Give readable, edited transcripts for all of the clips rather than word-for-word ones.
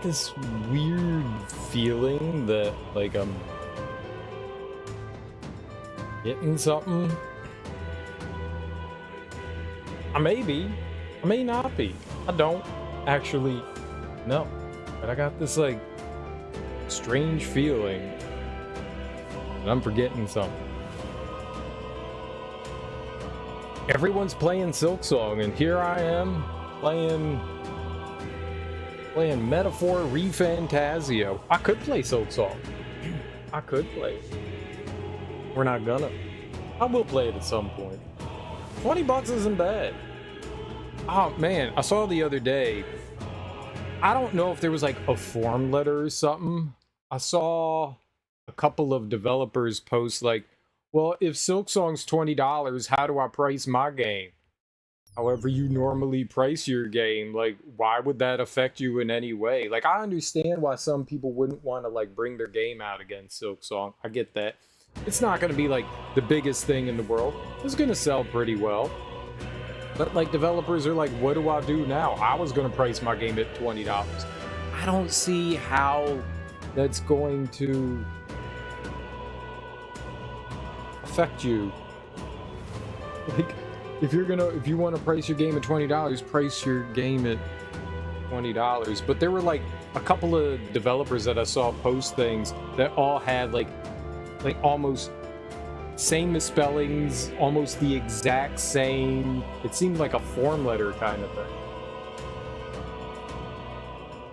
this weird feeling that like I'm getting something. I may be, I may not be. I don't actually know, but I got this like strange feeling that I'm forgetting something. Everyone's playing Silksong, and here I am playing Metaphor ReFantazio. I could play Silksong. I could play it. We're not gonna. I will play it at some point. $20 isn't bad. Oh man, I saw the other day. I don't know if there was like a form letter or something. I saw a couple of developers post like, well, if Silksong's $20, how do I price my game? However you normally price your game, like, why would that affect you in any way? Like, I understand why some people wouldn't want to, like, bring their game out against Silksong. I get that. It's not going to be, like, the biggest thing in the world. It's going to sell pretty well. But, like, developers are like, what do I do now? I was going to price my game at $20. I don't see how that's going to affect you. Like, if you want to price your game at $20, price your game at $20. But there were like a couple of developers that I saw post things that all had like almost same misspellings, almost the exact same. It seemed like a form letter kind of thing.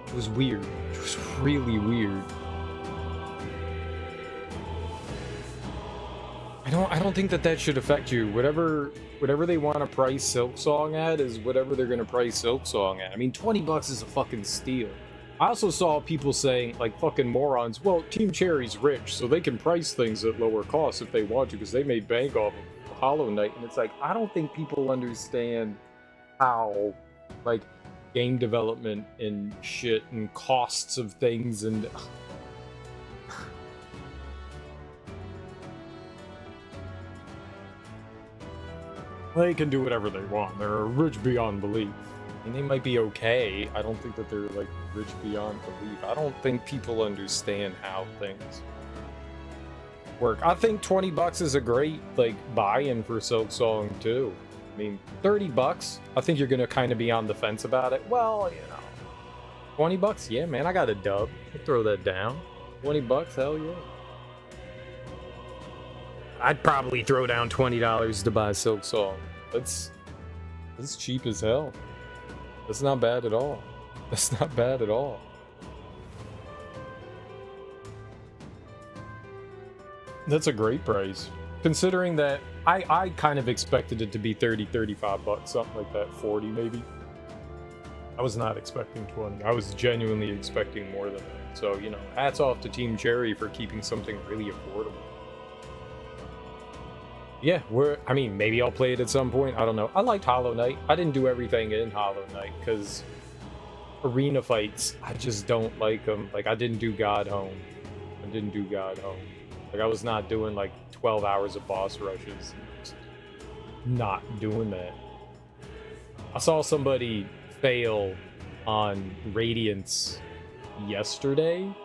It was weird. It was really weird. I don't think that should affect you. Whatever they want to price Silksong at is whatever they're gonna price Silksong at. I mean, $20 is a fucking steal. I also saw people saying, like fucking morons, well, Team Cherry's rich, so they can price things at lower costs if they want to, because they made bank off of Hollow Knight. And it's like, I don't think people understand how, like, game development and shit and costs of things and they can do whatever they want. They're rich beyond belief. I mean, they might be okay. I don't think that they're, like, rich beyond belief. I don't think people understand how things work. I think $20 is a great, like, buy-in for Silksong, too. I mean, $30, I think you're gonna kind of be on the fence about it. Well, you know, $20, yeah, man, I got a dub. I'll throw that down. $20, hell yeah. I'd probably throw down $20 to buy Silksong. That's cheap as hell. That's not bad at all. That's not bad at all. That's a great price. Considering that I kind of expected it to be 30, $35, something like that, 40 maybe. I was not expecting 20. I was genuinely expecting more than that. So, you know, hats off to Team Cherry for keeping something really affordable. Yeah, I mean, maybe I'll play it at some point. I don't know. I liked Hollow Knight. I didn't do everything in Hollow Knight because arena fights, I just don't like them. Like, I didn't do God Home. Like, I was not doing like 12 hours of boss rushes. Just not doing that. I saw somebody fail on Radiance yesterday.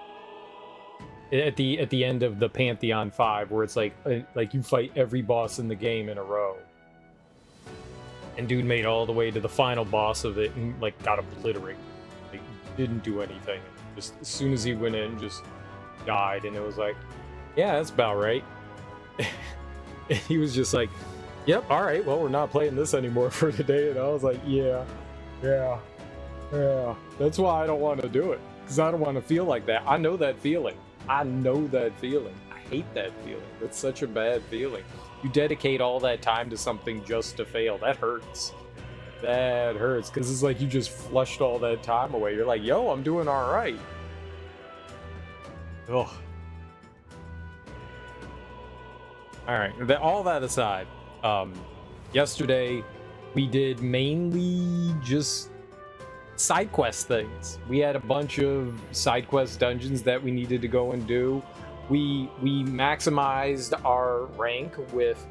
At the end of the Pantheon 5, where it's like you fight every boss in the game in a row. And dude made all the way to the final boss of it and like got obliterated. Like, didn't do anything. Just as soon as he went in, just died, and it was like, yeah, that's about right. And he was just like, yep, all right, well, we're not playing this anymore for today. And I was like, yeah. That's why I don't want to do it, because I don't want to feel like that. I know that feeling. I hate that feeling. That's such a bad feeling. You dedicate all that time to something just to fail. That hurts. That hurts, because it's like you just flushed all that time away. You're like, yo, I'm doing all right. Ugh. All right, all that aside, yesterday we did mainly just side quest things. We had a bunch of side quest dungeons that we needed to go and do. We maximized our rank with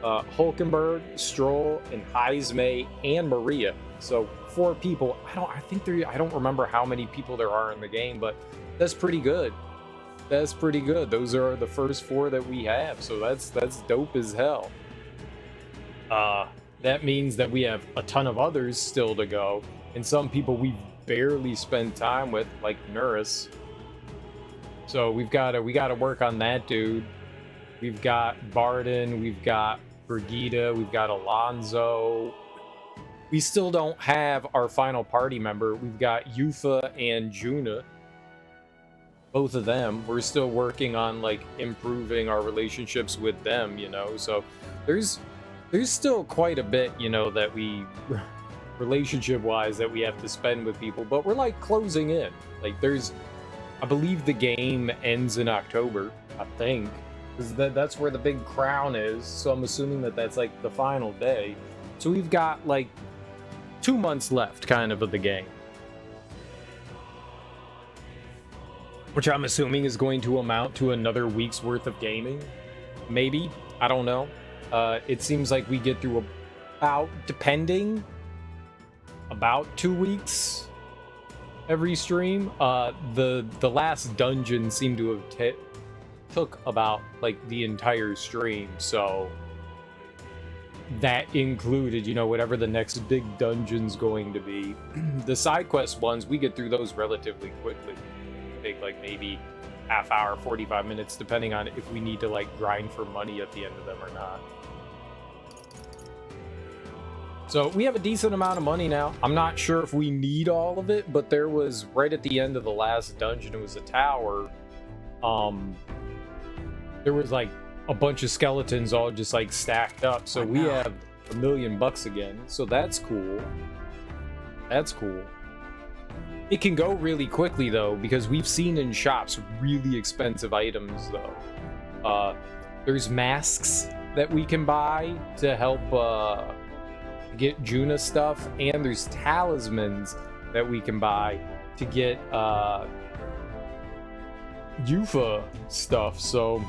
Hulkenberg, Stroll, and Heismay and Maria. So 4 people. I don't remember how many people there are in the game, but that's pretty good. That's pretty good. Those are the first 4 that we have. So that's dope as hell. That means that we have a ton of others still to go, and some people we've barely spent time with, like Nuris. So we gotta work on that dude. We've got Barden, we've got Brigida, we've got Alonso. We still don't have our final party member. We've got Yufa and Juna. Both of them. We're still working on like improving our relationships with them, you know. So there's still quite a bit, you know, that we relationship wise that we have to spend with people, but we're like closing in. Like I believe the game ends in October, I think, because that's where the big crown is. So I'm assuming that that's like the final day. So we've got like 2 months left kind of the game, which I'm assuming is going to amount to another week's worth of gaming. Maybe, I don't know. It seems like we get through about 2 weeks every stream. The last dungeon seemed to have took about like the entire stream, so that included, you know, whatever the next big dungeon's going to be. The side quest ones, we get through those relatively quickly. Take like maybe half hour, 45 minutes, depending on if we need to like grind for money at the end of them or not. So we have a decent amount of money now. I'm not sure if we need all of it, but there was right at the end of the last dungeon, it was a tower. There was like a bunch of skeletons all just like stacked up. So we have $1 million again. So that's cool. That's cool. It can go really quickly though, because we've seen in shops really expensive items though. There's masks that we can buy to help get Juna stuff, and there's talismans that we can buy to get Yufa stuff. So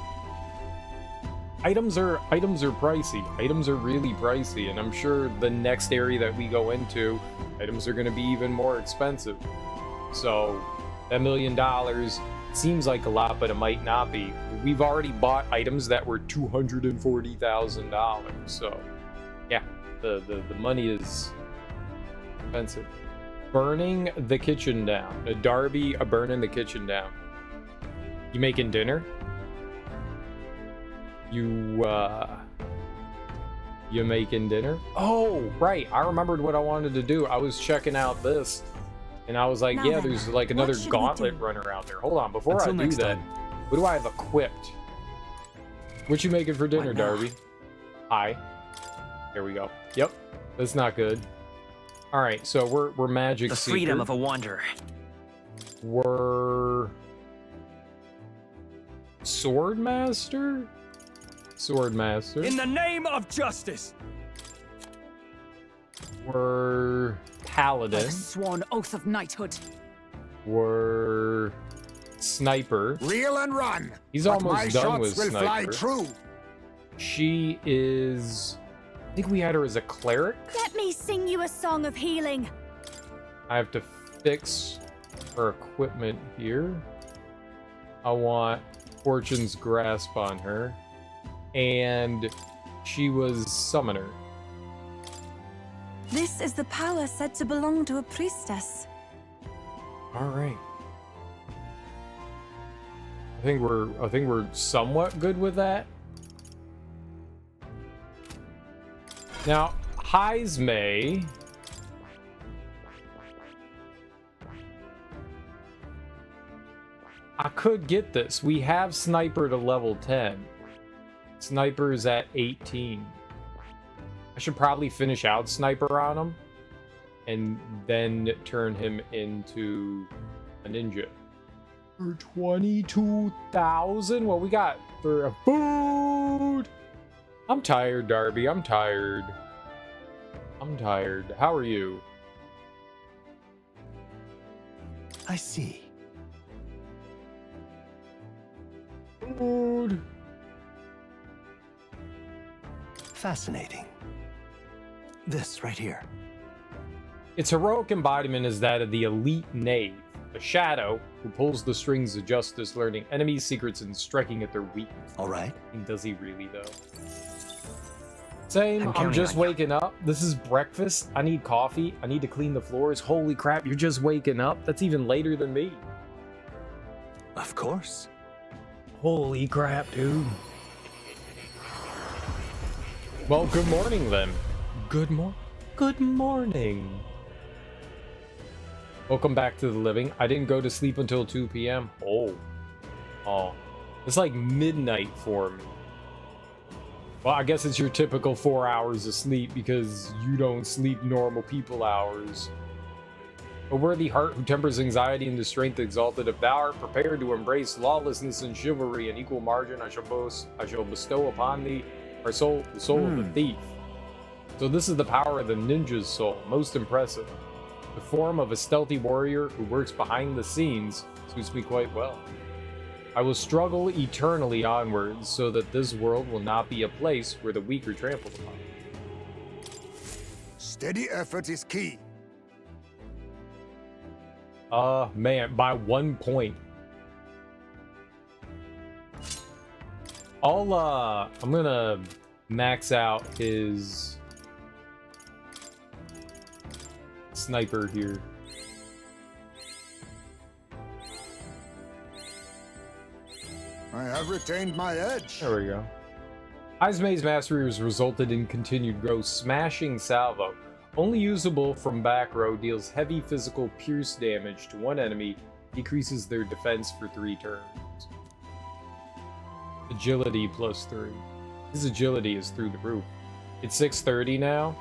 items are pricey. Items are really pricey, and I'm sure the next area that we go into, items are going to be even more expensive. So that $1 million seems like a lot, but it might not be. We've already bought items that were $240,000. So yeah, the money is expensive. Burning the kitchen down. Darby, burning the kitchen down. You making dinner? You making dinner? Oh, right. I remembered what I wanted to do. I was checking out this, and I was like, yeah, there's like another gauntlet run around there. Hold on, before I do that, what do I have equipped? What you making for dinner, Darby? Hi. Here we go. Yep, that's not good. All right, so we're magic the seeker. Freedom of a wanderer. We're sword master. Sword master. In the name of justice. We're paladin. I've sworn oath of knighthood. We're sniper. Reel and run. He's almost done with will sniper. fly true. She is. I think we had her as a cleric. Let me sing you a song of healing. I have to fix her equipment here. I want Fortune's Grasp on her. And she was summoner. This is the power said to belong to a priestess. All right. I think we're somewhat good with that. Now, Heismay. I could get this. We have Sniper to level 10. Sniper is at 18. I should probably finish out Sniper on him and then turn him into a ninja. For 22,000? What we got for a food? I'm tired, Darby. I'm tired. I'm tired. How are you? I see. Food. Fascinating. This right here. Its heroic embodiment is that of the elite knave, a shadow who pulls the strings of justice, learning enemies' secrets and striking at their weakness. All right. Does he really, though? Same, I'm counting just on you. waking up. This is breakfast. I need coffee. I need to clean the floors. Holy crap, you're just waking up? That's even later than me. Of course. Holy crap, dude. Well, good morning, then. Good morning. Welcome back to the living. I didn't go to sleep until 2 p.m. Oh. It's like midnight for me. Well, I guess it's your typical 4 hours of sleep because you don't sleep normal people hours. A worthy heart who tempers anxiety into strength exalted. If thou art prepared to embrace lawlessness and chivalry in equal margin, I shall bestow upon thee the soul of the thief. So this is the power of the ninja's soul. Most impressive. The form of a stealthy warrior who works behind the scenes suits me quite well. I will struggle eternally onwards so that this world will not be a place where the weak are trampled upon. Steady effort is key. Man, by 1 point. I'm gonna max out his sniper here. I have retained my edge. There we go. Izmae's mastery has resulted in continued growth. Smashing salvo, only usable from back row, deals heavy physical pierce damage to one enemy, decreases their defense for 3 turns. Agility +3. His agility is through the roof. It's 6:30 now.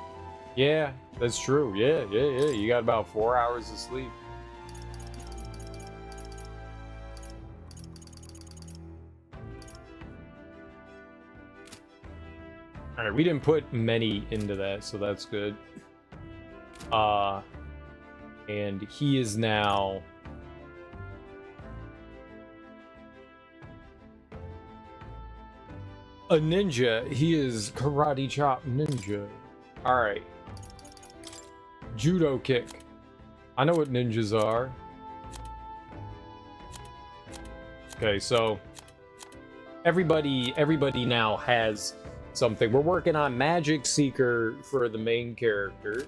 Yeah, that's true. Yeah. You got about 4 hours of sleep. Alright, we didn't put many into that, so that's good. And he is now... a ninja. He is karate chop ninja. Alright. Judo kick. I know what ninjas are. Okay, so... Everybody now has... something. We're working on Magic Seeker for the main character.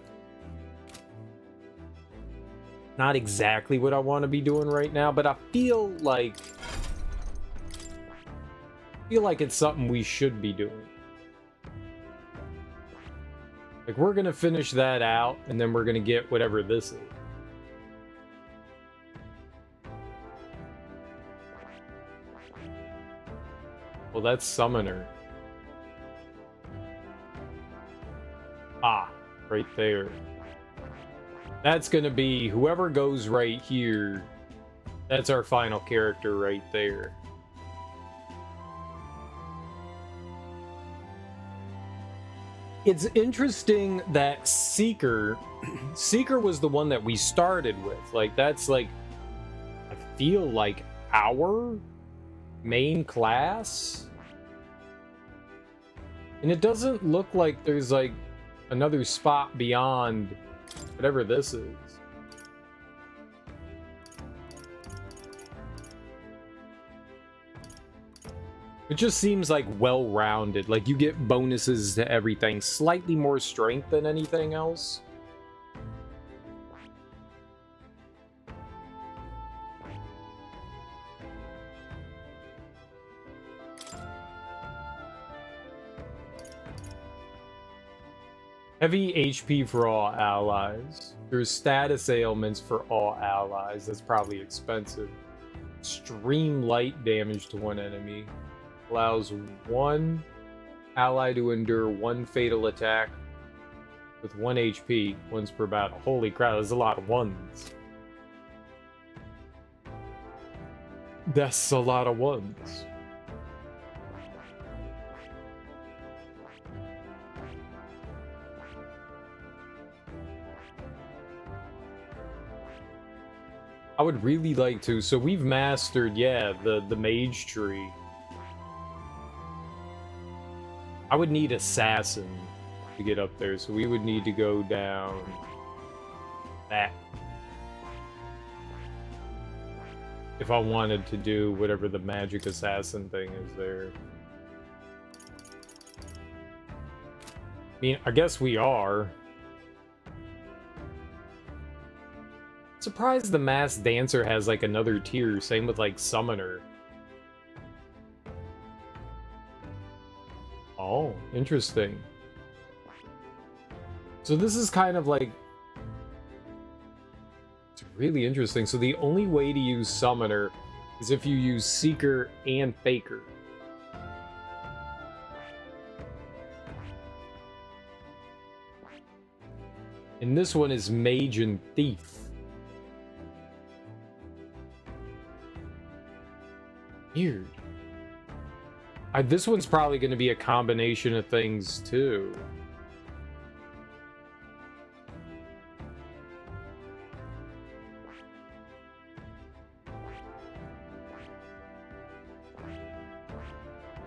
Not exactly what I want to be doing right now, but I feel like it's something we should be doing. Like, we're gonna finish that out, and then we're gonna get whatever this is. Well, that's Summoner. Ah, right there. That's gonna be whoever goes right here. That's our final character right there. It's interesting that Seeker was the one that we started with. Like, that's like, I feel like our main class. And it doesn't look like there's like another spot beyond whatever this is. It just seems like well-rounded. Like, you get bonuses to everything. Slightly more strength than anything else. Heavy HP for all allies. There's status ailments for all allies. That's probably expensive. Extreme light damage to one enemy. Allows one ally to endure one fatal attack with 1 HP once per battle. Holy crap, there's a lot of ones. That's a lot of ones. I would really like to. So we've mastered, yeah, the mage tree. I would need assassin to get up there, so we would need to go down that. If I wanted to do whatever the magic assassin thing is there. I mean, I guess we are. Surprised the masked dancer has like another tier, same with like summoner. Oh, interesting. So this is kind of like, it's really interesting. So the only way to use summoner is if you use seeker and faker. And this one is mage and thief. Weird. This one's probably going to be a combination of things too.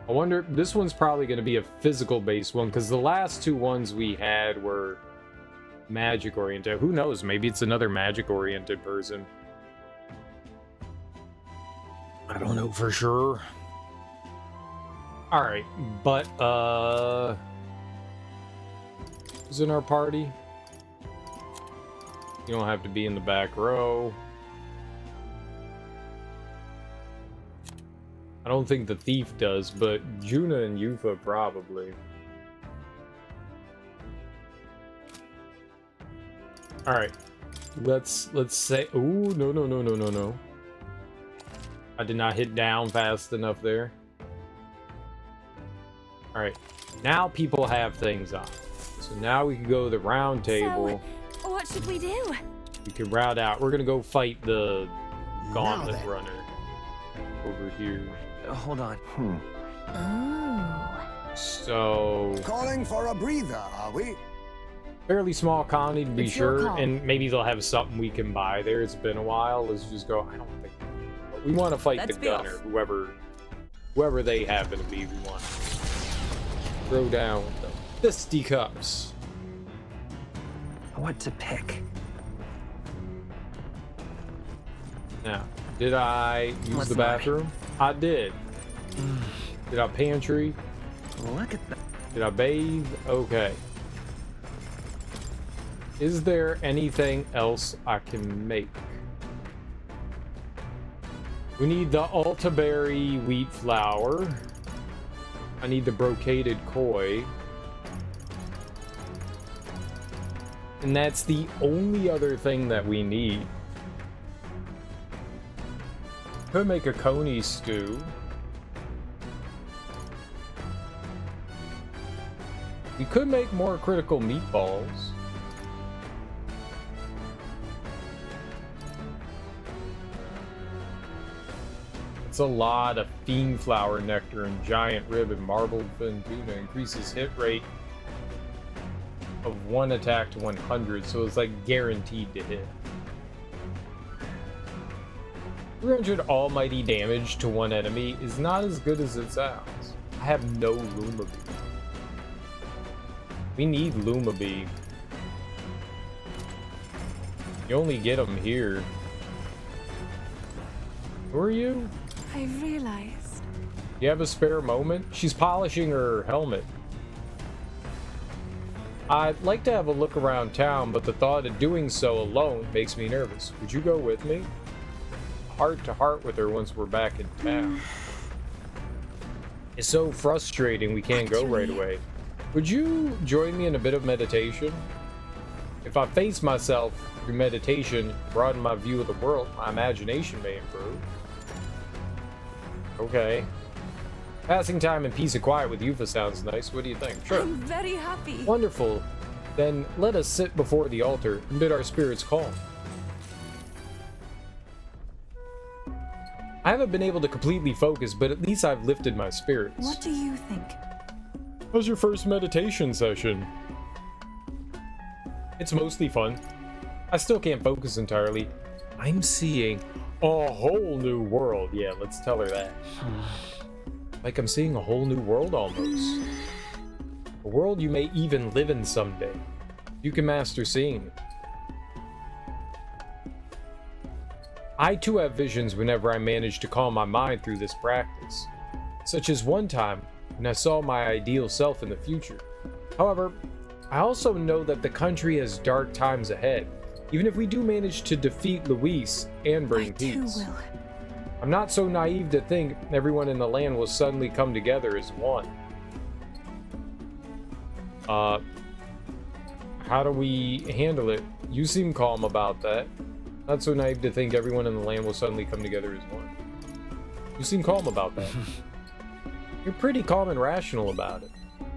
I wonder, this one's probably going to be a physical based one because the last two ones we had were magic oriented. Who knows? Maybe it's another magic oriented person. I don't know for sure. All right, but who's in our party? You don't have to be in the back row. I don't think the thief does, but Juna and Yufa probably. All right, let's say. Ooh, no. I did not hit down fast enough there. All right, now people have things on. So now we can go to the round table. So, what should we do? We can route out. We're gonna go fight the gauntlet runner over here. Hold on. Oh. So Calling for a breather, are we? fairly small colony to be It's your sure, call. and maybe they'll have something we can buy there. It's been a while. Let's just go. I don't think we want to fight Let's the be gunner, off. whoever they happen to be. We want to throw down with them. Fisticuffs. What to pick? Now, did I use What's the mine? bathroom? I did. Did I pantry? Look at that. Did I bathe? Okay. Is there anything else I can make? We need the Altaberry wheat flour. I need the brocaded koi. And that's the only other thing that we need. Could make a coney stew. We could make more critical meatballs. It's a lot of fiend flower nectar and giant rib and marbled fin tuna. Increases hit rate of 1 attack to 100, so it's like guaranteed to hit. 300 almighty damage to one enemy is not as good as it sounds. I have no Luma Beam. We need Luma Beam. You only get them here. Who are you? I realized. You have a spare moment? She's polishing her helmet. I'd like to have a look around town, but the thought of doing so alone makes me nervous. Would you go with me? Heart to heart with her once we're back in town. It's so frustrating we can't go right away. Would you join me in a bit of meditation? If I face myself through meditation, broaden my view of the world, my imagination may improve. Okay. Passing time in peace and quiet with Yufa sounds nice. What do you think? Sure. I'm very happy. Wonderful. Then let us sit before the altar and bid our spirits calm. I haven't been able to completely focus, but at least I've lifted my spirits. What do you think? How's your first meditation session? It's mostly fun. I still can't focus entirely. I'm seeing a whole new world. Yeah, let's tell her that. Like I'm seeing a whole new world almost. A world you may even live in someday. You can master seeing it. I too have visions whenever I manage to calm my mind through this practice, such as one time when I saw my ideal self in the future. However, I also know that the country has dark times ahead, even if we do manage to defeat Luis and bring I too peace. will. I'm not so naive to think everyone in the land will suddenly come together as one. How do we handle it? You seem calm about that. Not so naive to think everyone in the land will suddenly come together as one. You seem calm about that. You're pretty calm and rational about it.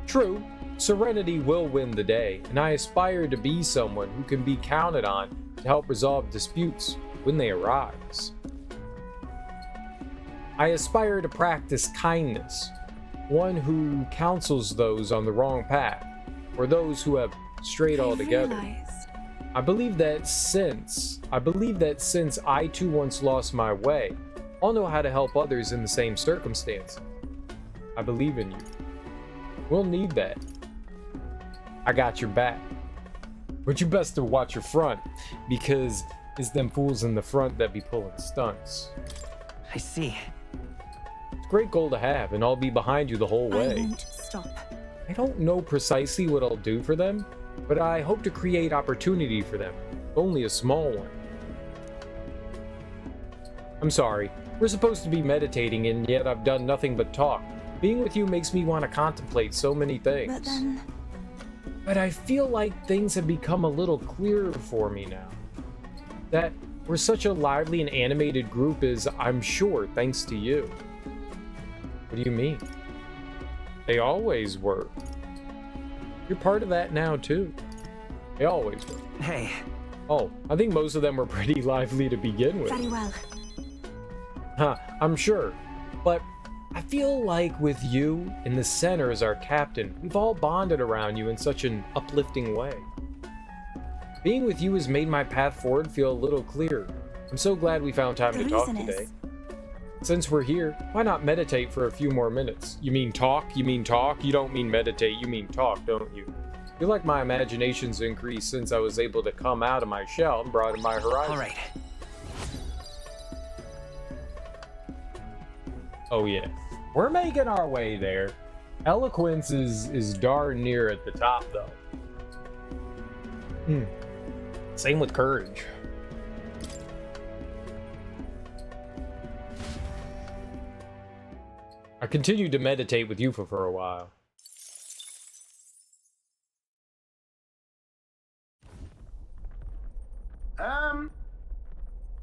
True, serenity will win the day, and I aspire to be someone who can be counted on to help resolve disputes when they arise. I aspire to practice kindness, one who counsels those on the wrong path, or those who have strayed altogether. I believe that since I too once lost my way, I'll know how to help others in the same circumstance. I believe in you. We'll need that. I got your back. But you best to watch your front, because it's them fools in the front that be pulling stunts. I see. It's a great goal to have, and I'll be behind you the whole I way. won't stop. I don't know precisely what I'll do for them, but I hope to create opportunity for them, only a small one. I'm sorry, we're supposed to be meditating, and yet I've done nothing but talk. Being with you makes me want to contemplate so many things. But then, But I feel like things have become a little clearer for me now. That we're such a lively and animated group is, I'm sure, thanks to you. What do you mean? They always were. You're part of that now, too. They always were. Hey, Oh, I think most of them were pretty lively to begin with. very well. Huh, I'm sure. But I feel like with you in the center as our captain, we've all bonded around you in such an uplifting way. Being with you has made my path forward feel a little clearer. I'm so glad we found time The to talk reason today. is, Since we're here, why not meditate for a few more minutes? You mean talk? You mean talk? You don't mean meditate, you mean talk, don't you? I feel like my imagination's increased since I was able to come out of my shell and broaden my horizon. all right. Oh yeah, we're making our way there. Eloquence is darn near at the top though. Same with courage. I continued to meditate with you for a while.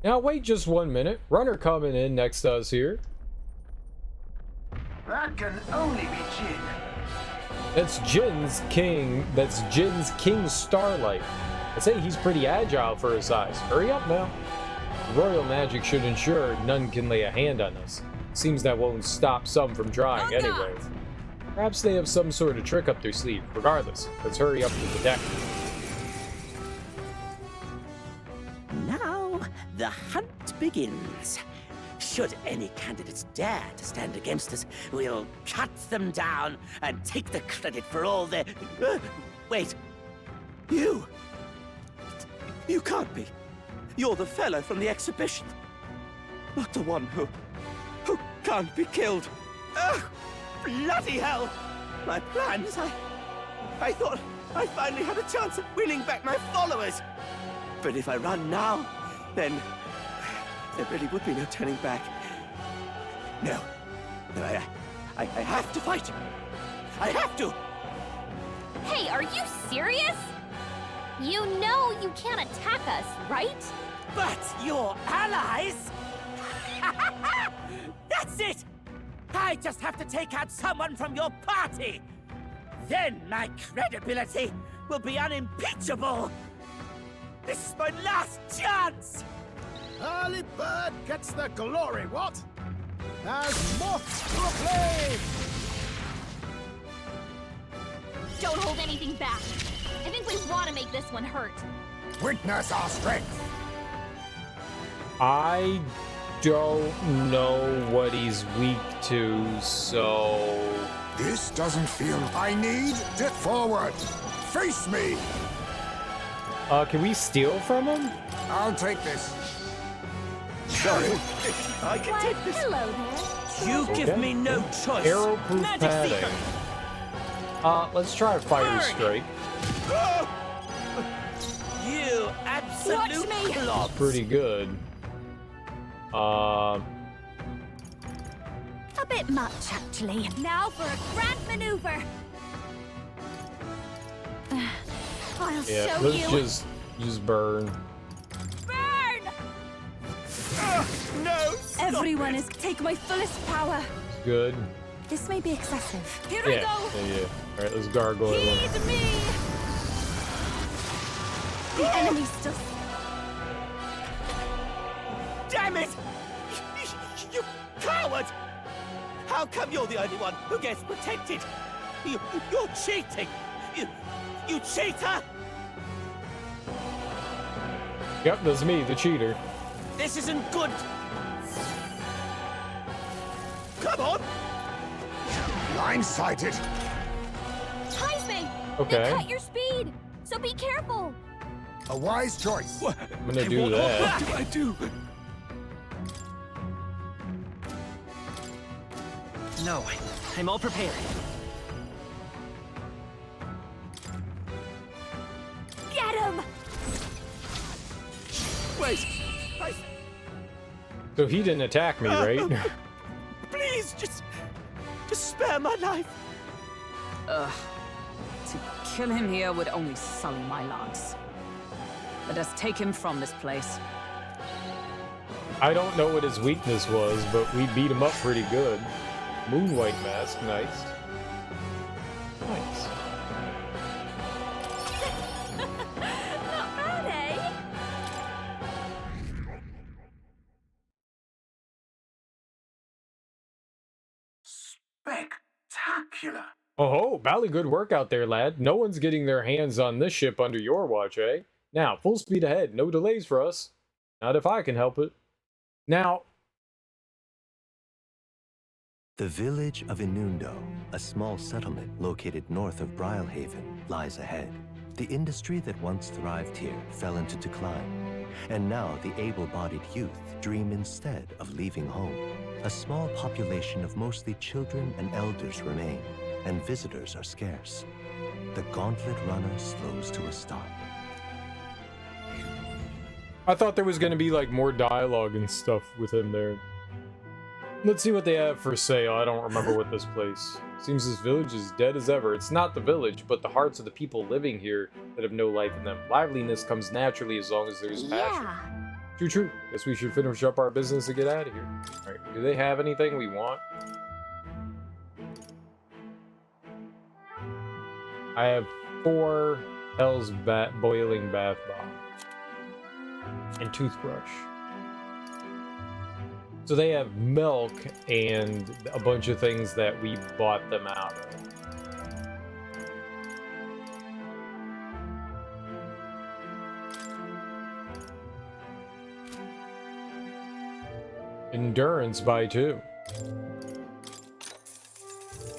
Now wait just 1 minute. Runner coming in next to us here. That can only be Jin. That's Jin's King Starlight. I'd say he's pretty agile for his size. Hurry up now. Royal magic should ensure none can lay a hand on us. Seems that won't stop some from trying anyway. Perhaps they have some sort of trick up their sleeve. Regardless, let's hurry up to the deck. Now, the hunt begins. Should any candidates dare to stand against us, we'll cut them down and take the credit for all their... wait. You! You can't be. You're the fellow from the exhibition. Not the one who can't be killed. Ugh! Bloody hell! My plans, I thought I finally had a chance of winning back my followers. But if I run now, then there really would be no turning back. No, I have to fight. I have to. Hey, are you serious? You know you can't attack us, right? But you're allies. That's it. I just have to take out someone from your party. Then my credibility will be unimpeachable. This is my last chance! Early bird gets the glory, what? As moths to a flame! Don't hold anything back. I think we want to make this one hurt. Witness our strength. I don't know what he's weak to, so... This doesn't feel... I need to forward. Face me. Can we steal from him? I'll take this. Sorry. I can Why, take this. hello there. You give Okay. me no choice. Arrow-proof Magic padding. Seeker. Let's try a fire Burn. strike. You absolute Watch me. clogs. Pretty good. A bit much, actually. Now for a grand maneuver. I'll Yeah, show let's you. just burn. Burn! No. Everyone is take my fullest power. Good. This may be excessive. Here Yeah, I go. yeah. All right, let's gargoyle him. Heed me. The enemy still. Damn it! You coward! How come you're the only one who gets protected? You're cheating! You cheater! Yep, that's me, the cheater. This isn't good! Come on! Blindsided. Ties me. Okay. They cut your speed, so be careful. A wise choice. I'm gonna do that. What do I do? No, I'm all prepared. Get him. Wait! So he didn't attack me, right? Please, just spare my life. Ugh. To kill him here would only sully my lance. Let us take him from this place. I don't know what his weakness was, but we beat him up pretty good. Moon White Mask, nice. Nice. Not bad, eh? Spectacular. Oh, valley good work out there, lad. No one's getting their hands on this ship under your watch, eh? Now, full speed ahead. No delays for us. Not if I can help it. Now... The village of Inundo, a small settlement located north of Brylehaven, lies ahead. The industry that once thrived here fell into decline, and now the able-bodied youth dream instead of leaving home. A small population of mostly children and elders remain, and visitors are scarce. The gauntlet runner slows to a stop. I thought there was going to be, like, more dialogue and stuff with him there. Let's see what they have for sale. I don't remember what this place. Seems this village is dead as ever. It's not the village, but the hearts of the people living here that have no life in them. Liveliness comes naturally as long as there's passion. Yeah. True, true. Guess we should finish up our business and get out of here. Alright, do they have anything we want? I have 4 Hell's Boiling Bath Bomb. And toothbrush. So they have milk and a bunch of things that we bought them out of. Endurance by 2.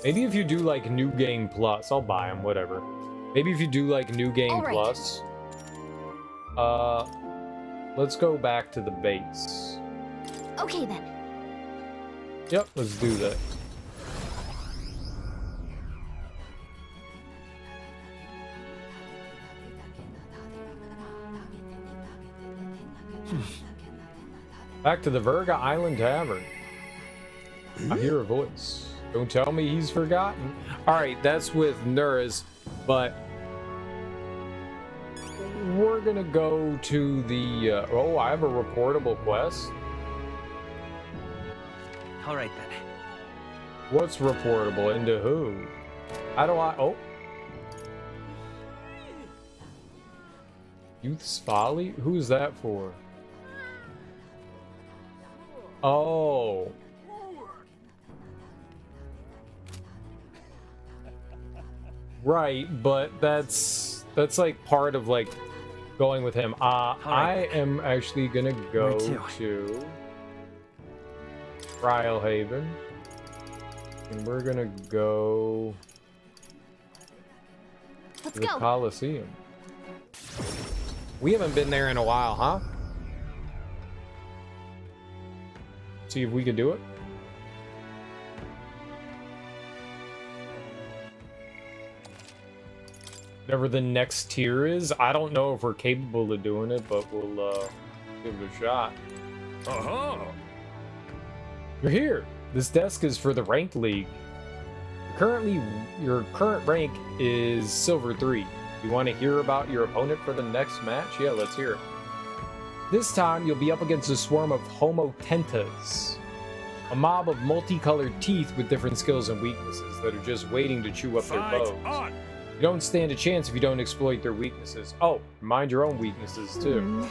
Maybe if you do like New Game Plus, I'll buy them, whatever. Maybe if you do like New Game All right. Plus, let's go back to the base. Okay then. Yep, let's do that. Back to the Virga Island Tavern. I hear a voice. Don't tell me he's forgotten. Alright, that's with Nurse, but we're gonna go to the... oh, I have a reportable quest. All right then. What's reportable? Into who? How do I... oh. Youth's Folly? Who's that for? Oh. Right, but that's like part of like going with him. I am actually gonna go Where to? to Haven. And we're gonna go Let's to the go. Coliseum. We haven't been there in a while, huh? See if we can do it. Whatever the next tier is, I don't know if we're capable of doing it, but we'll give it a shot. Uh-huh. You're here. This desk is for the ranked league. Currently, your current rank is Silver 3. You want to hear about your opponent for the next match? Yeah, let's hear it. This time, you'll be up against a swarm of Homotentas, a mob of multicolored teeth with different skills and weaknesses that are just waiting to chew up their bows. On. You don't stand a chance if you don't exploit their weaknesses. Oh, mind your own weaknesses, too.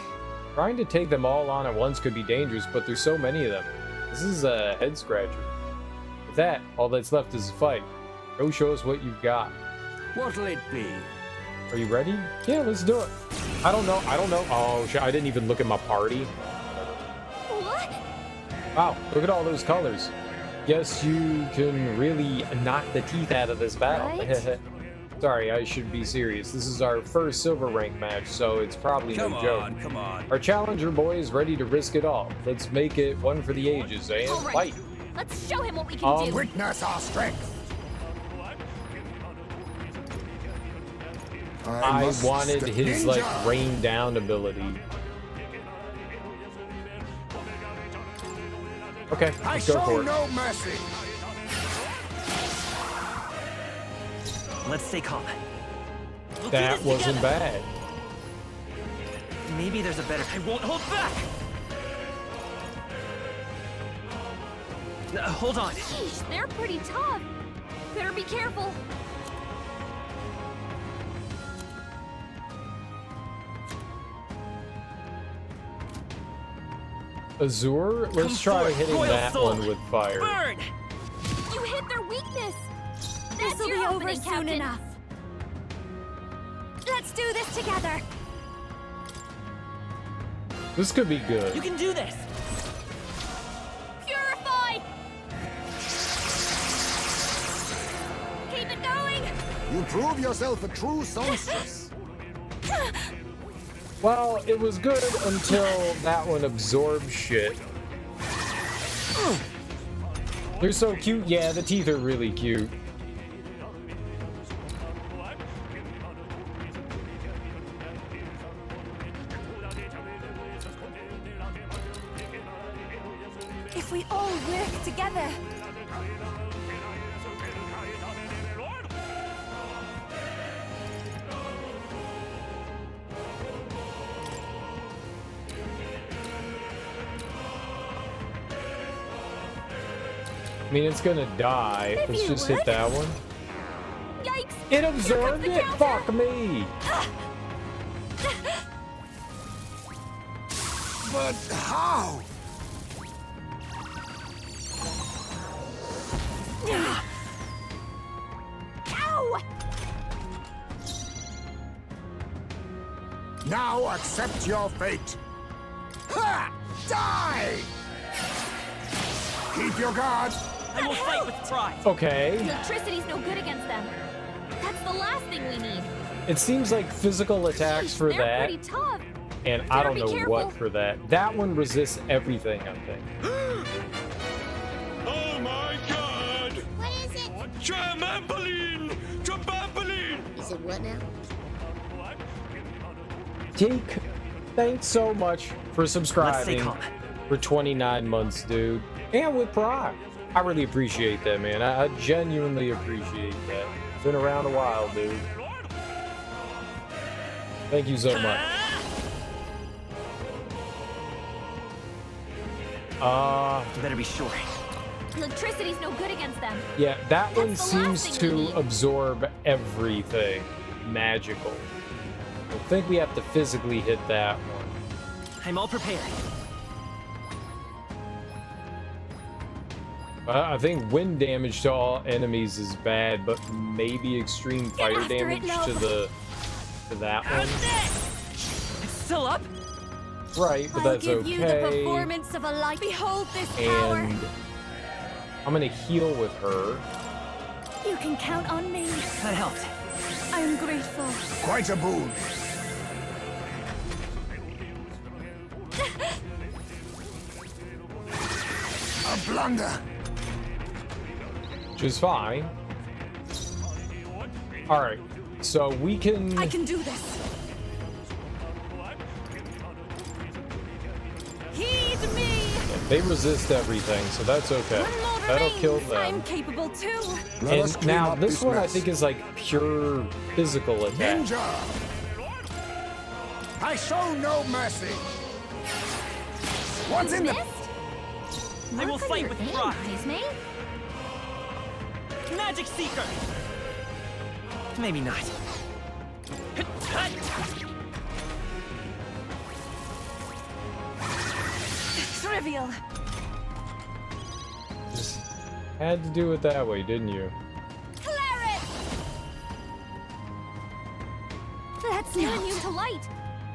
Trying to take them all on at once could be dangerous, but there's so many of them. This is a head-scratcher. With that, all that's left is a fight. Go show us what you've got. What'll it be? Are you ready? Yeah, let's do it. I don't know. Oh, shit, I didn't even look at my party. What? Wow, look at all those colors. Guess you can really knock the teeth out of this battle. Right? Sorry, I should be serious. This is our first silver rank match, so it's probably no joke. Come on. Our challenger boy is ready to risk it all. Let's make it one for the ages, eh? All right. Fight. Let's show him what we can do. Witness our strength. I must wanted step- his, Ninja! like, rain down ability. Okay, I let's go show for it. no mercy. Let's stay calm. We'll do That this wasn't together. bad. Maybe there's a better. I won't hold back. Hold on. Sheesh, they're pretty tough. Better be careful. Azure, let's try forth, hitting Royal that Soul. one with fire. Burn! You hit their weakness. This That's will be your over opening, soon Captain. enough. Let's do this together. This could be good. You can do this. Purify. Keep it going. You prove yourself a true songstress. Well, it was good until that one absorbed shit. They're so cute. Yeah, the teeth are really cute. If we all work together. I mean, it's gonna die. If Let's you just would. hit that one. Yikes. It absorbed the it. counter. Fuck me. But how? Ow. Now accept your fate. Ha! Die! Keep your guard. I will fight with pride. Okay. Electricity's no good against them. That's the last thing we need. It seems like physical attacks for They're that, pretty tough. and I don't Better know be what careful. for that. That one resists everything, I think. Oh my god! What is it? Trampoline! Trampoline! Is it what now? Jake, thanks so much for Let's stay subscribing calm. for 29 months, dude. And with Prime. I really appreciate that, man. I genuinely appreciate that. Been around a while, dude. Thank you so much. You better be sure. Electricity's no good against them. Yeah, that one That's the last seems thing we to need. absorb everything magical. I think we have to physically hit that one. I'm all prepared. I think wind damage to all enemies is bad, but maybe extreme fire after it, damage to love. that one. It's still up. Right, but I'll that's give you the okay. performance of a life. Behold this power. And I'm gonna heal with her. You can count on me. That helped. I'm grateful. Quite a boon. A blunder. Which is fine. Alright, so we can... I can do this. Heed me. They resist everything, so that's okay. One more That'll kill remains. them. I'm capable too. Let us And clean now up this one I mess. think is like pure physical attack. Ninja! I show no mercy. What's in the... Missed? I will Work on fight your with aim, pride. Disney. Magic Seeker! Maybe not. Trivial. Just had to do it that way, didn't you? Cleric. Let's You're not. immune to light.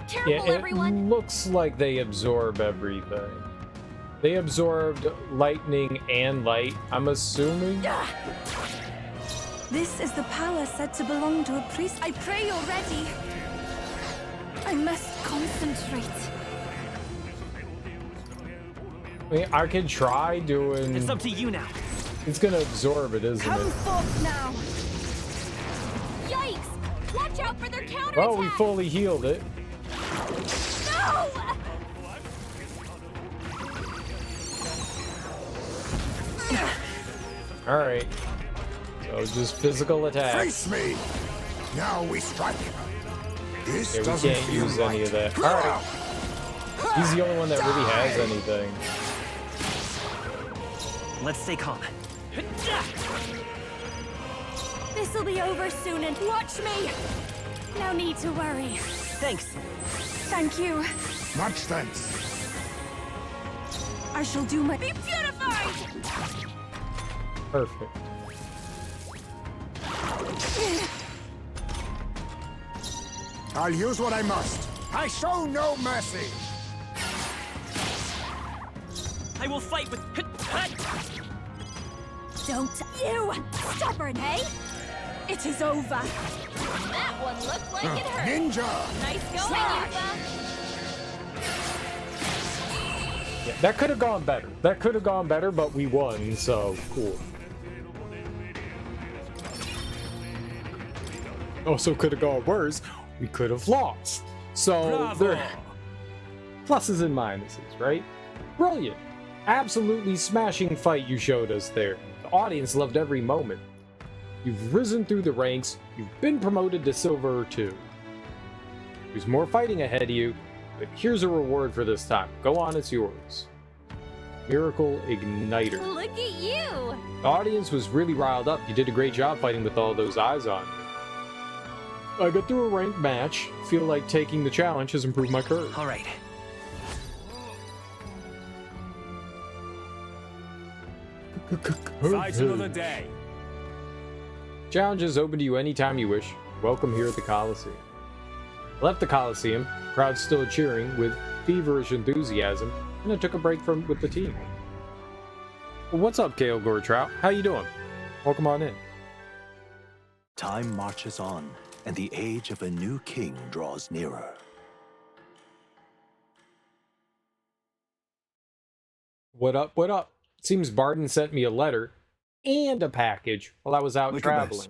Yeah, Careful, it everyone. looks like they absorb everything. They absorbed lightning and light, I'm assuming. This is the power said to belong to a priest. I pray you're ready. I must concentrate. I mean, I could try doing... It's up to you now. It's gonna absorb it, isn't Come it? forth now. Yikes! Watch out for their counterattack. Well, we fully healed it. No! Alright. So just physical attack. Face me! Now we strike. This Yeah, we doesn't can't feel use right. any of that. Alright. He's the only one that really has anything. Let's stay calm. This'll be over soon and watch me. No need to worry. Thanks. Thank you. Much thanks. I shall do my... Be purified! Perfect. I'll use what I must. I show no mercy. I will fight with... Don't you! Stubborn, eh? It is over. That one looked like it hurt. Ninja! Nice going, Slash! Yuba. Yeah, that could have gone better. That could have gone better, but we won, so cool. Also could have gone worse. We could have lost. So there pluses and minuses, right? Brilliant. Absolutely smashing fight you showed us there. The audience loved every moment. You've risen through the ranks. You've been promoted to Silver 2. There's more fighting ahead of you, but here's a reward for this time. Go on, it's yours. Miracle Igniter. Look at you. The audience was really riled up. You did a great job fighting with all those eyes on you. I got through a ranked match. Feel like taking the challenge has improved my courage. All right. Fight another day. Challenge is open to you anytime you wish. Welcome here at the Coliseum. I left the Coliseum, crowd still cheering with feverish enthusiasm, and I took a break with the team. Well, what's up, Kale Goretrout? How you doing? Welcome on in. Time marches on, and the age of a new king draws nearer. What up, what up? Seems Barden sent me a letter and a package while I was out Look at traveling. this.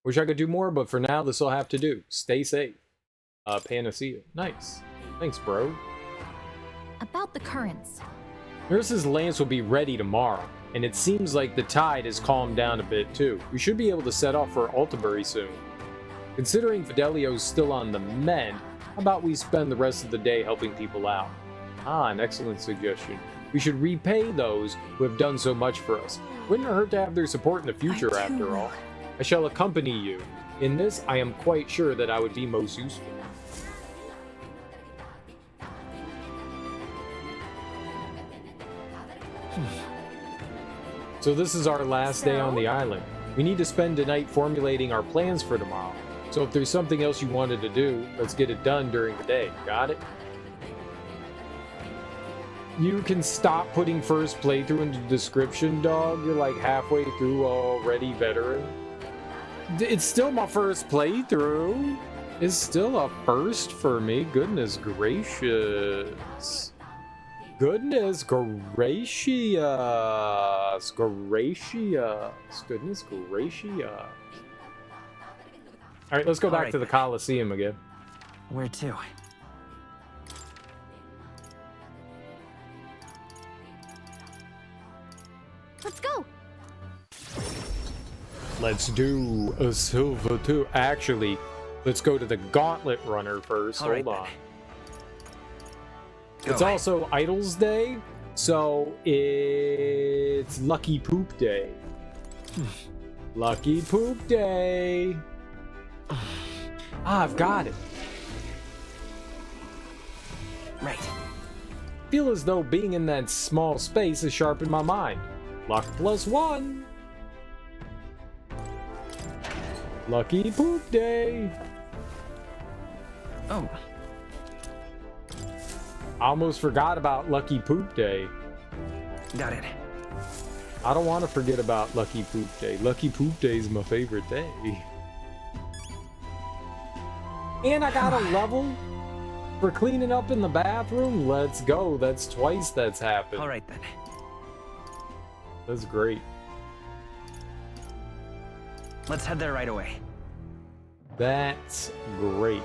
Wish I could do more, but for now, this will have to do. Stay safe. Panacea. Nice. Thanks, bro. About the currents. Nurse's lance will be ready tomorrow, and it seems like the tide has calmed down a bit too. We should be able to set off for Altabury soon. Considering Fidelio's still on the mend, how about we spend the rest of the day helping people out? Ah, an excellent suggestion. We should repay those who have done so much for us. Wouldn't it hurt to have their support in the future, after all? I shall accompany you. In this, I am quite sure that I would be most useful. So this is our last day on the island. We need to spend the night formulating our plans for tomorrow. So if there's something else you wanted to do, let's get it done during the day. Got it? You can stop putting first playthrough in the description, dog. You're like halfway through already, veteran. It's still my first playthrough. It's still a first for me. Goodness gracious. Goodness gracious. Goodness gracious. All right, let's go back to the Coliseum again. Where to? Let's go. Let's do a silver too. Actually, let's go to the Gauntlet Runner first. Hold on. It's also Idols Day, so it's Lucky Poop Day. Lucky Poop Day. I've got it. Right. Feel as though being in that small space has sharpened my mind. Luck +1. Lucky Poop Day. Oh. I almost forgot about Lucky Poop Day. Got it. I don't want to forget about Lucky Poop Day. Lucky Poop Day is my favorite day. And I got a level for cleaning up in the bathroom. Let's go. That's twice that's happened. All right then. That's great. Let's head there right away. That's great.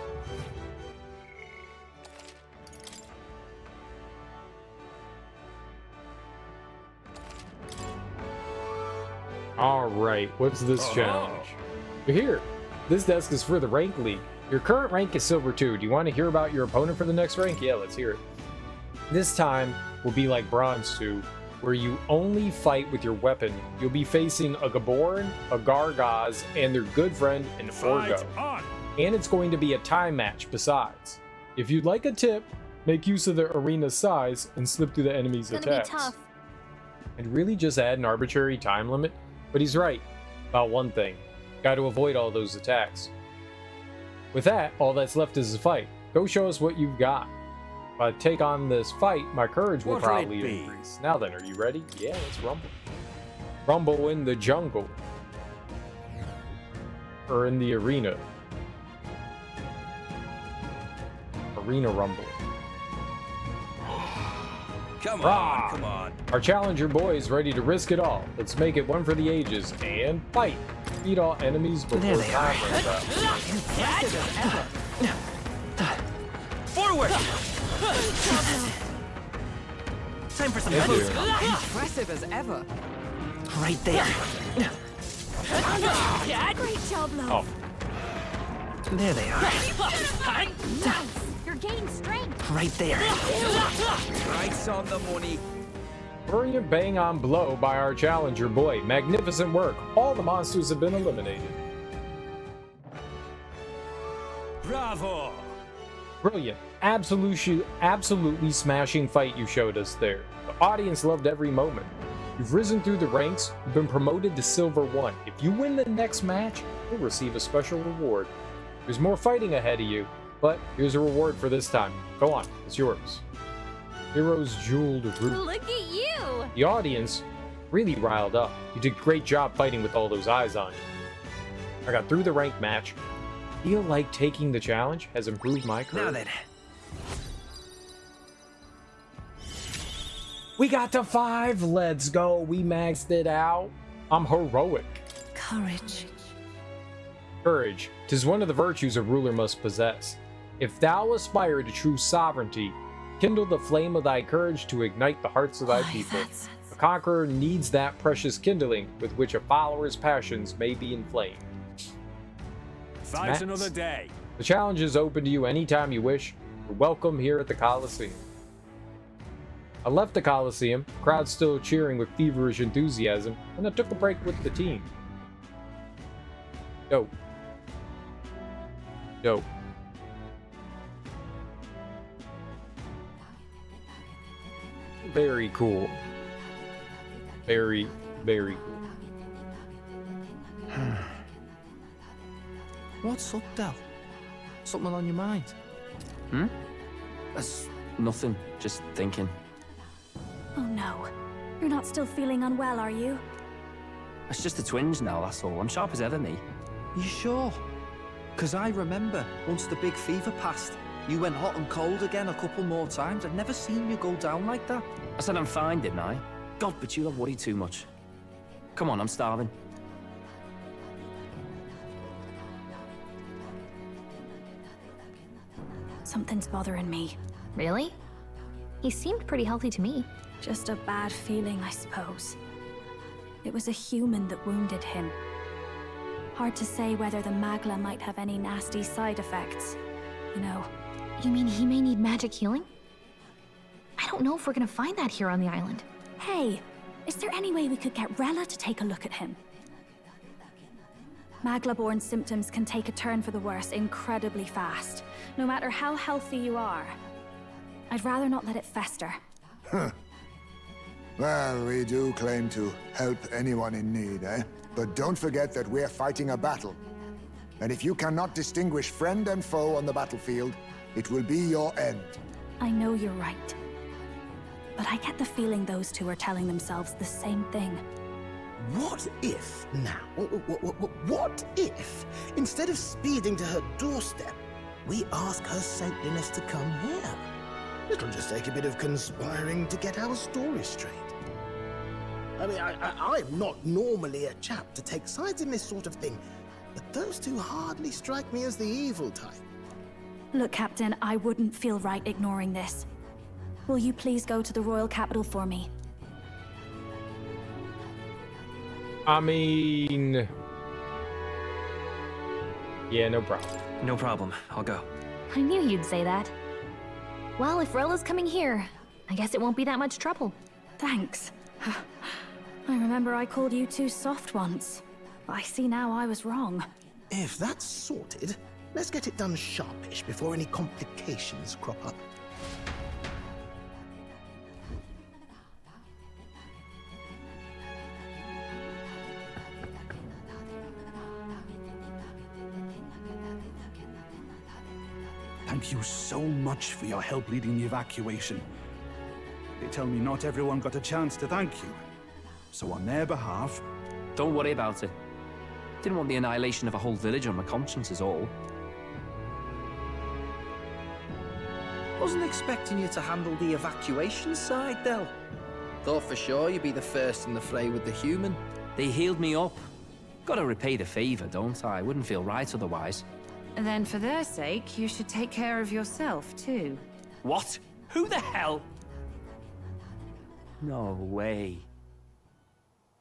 All right, what's this challenge? You're here. This desk is for the rank league. Your current rank is Silver 2. Do you want to hear about your opponent for the next rank? Yeah, let's hear it. This time will be like Bronze 2, where you only fight with your weapon. You'll be facing a Gaborn, a Gargaz, and their good friend, an Orgo. And it's going to be a time match besides. If you'd like a tip, make use of the arena's size and slip through the enemy's attacks. Be tough. And really just add an arbitrary time limit. But he's right about one thing. Got to avoid all those attacks. With that, all that's left is a fight. Go show us what you've got. If I take on this fight, my courage will probably increase. Now then, are you ready? Yeah, let's rumble. Rumble in the jungle. Or in the arena. Arena rumble. Come Rah! on, come on. Our challenger boy is ready to risk it all. Let's make it one for the ages and fight. Beat all enemies before time runs out. Forward! Time for some close combat. Impressive as ever. Right there. Great job, love. Oh, There they are. You're gaining strength. Right there. Price on the money. brilliant bang on blow by our challenger boy. Magnificent work. All the monsters have been eliminated. Bravo! Brilliant. Absolutely smashing fight you showed us there. The audience loved every moment. You've risen through the ranks, you've been promoted to Silver 1. If you win the next match, you'll receive a special reward. There's more fighting ahead of you, but here's a reward for this time. Go on, it's yours. Hero's Jeweled Root. Look at you! The audience really riled up. You did a great job fighting with all those eyes on you. I got through the ranked match. Feel like taking the challenge has improved my career. Now then. We got to 5. Let's go. We maxed it out. I'm heroic. Courage. Courage. 'Tis one of the virtues a ruler must possess. If thou aspire to true sovereignty, kindle the flame of thy courage to ignite the hearts of thy people. A conqueror needs that precious kindling with which a follower's passions may be inflamed. Fight Max. another day. The challenge is open to you anytime you wish. You're welcome here at the Coliseum. I left the Coliseum, crowd still cheering with feverish enthusiasm, and I took a break with the team. Dope. Dope. Very cool. Very, very cool. What's up, Del? Something on your mind? That's nothing. Just thinking. Oh no. You're not still feeling unwell, are you? It's just a twinge now, that's all. I'm sharp as ever, me. You sure? Because I remember, once the big fever passed, you went hot and cold again a couple more times. I've never seen you go down like that. I said I'm fine, didn't I? God, but you don't worry too much. Come on, I'm starving. Something's bothering me. Really? He seemed pretty healthy to me. Just a bad feeling, I suppose. It was a human that wounded him. Hard to say whether the Magla might have any nasty side effects. You know. You mean he may need magic healing? I don't know if we're gonna find that here on the island. Hey, is there any way we could get Rella to take a look at him? Magla-born symptoms can take a turn for the worse incredibly fast, no matter how healthy you are. I'd rather not let it fester. Huh. Well, we do claim to help anyone in need, eh? But don't forget that we're fighting a battle. And if you cannot distinguish friend and foe on the battlefield, it will be your end. I know you're right. But I get the feeling those two are telling themselves the same thing. What if, now, what if, instead of speeding to her doorstep, we ask her saintliness to come here? It'll just take a bit of conspiring to get our story straight. I mean, I'm not normally a chap to take sides in this sort of thing, but those two hardly strike me as the evil type. Look, Captain, I wouldn't feel right ignoring this. Will you please go to the royal capital for me? I mean... yeah, no problem. No problem. I'll go. I knew you'd say that. Well, if Rella's coming here, I guess it won't be that much trouble. Thanks. I remember I called you too soft once. I see now I was wrong. If that's sorted, let's get it done sharpish before any complications crop up. Thank you so much for your help leading the evacuation. They tell me not everyone got a chance to thank you. So on their behalf... Don't worry about it. Didn't want the annihilation of a whole village on my conscience is all. Wasn't expecting you to handle the evacuation side, Del. Thought for sure you'd be the first in the fray with the human. They healed me up. Gotta repay the favor, don't I? Wouldn't feel right otherwise. Then for their sake, you should take care of yourself, too. What? Who the hell? No way.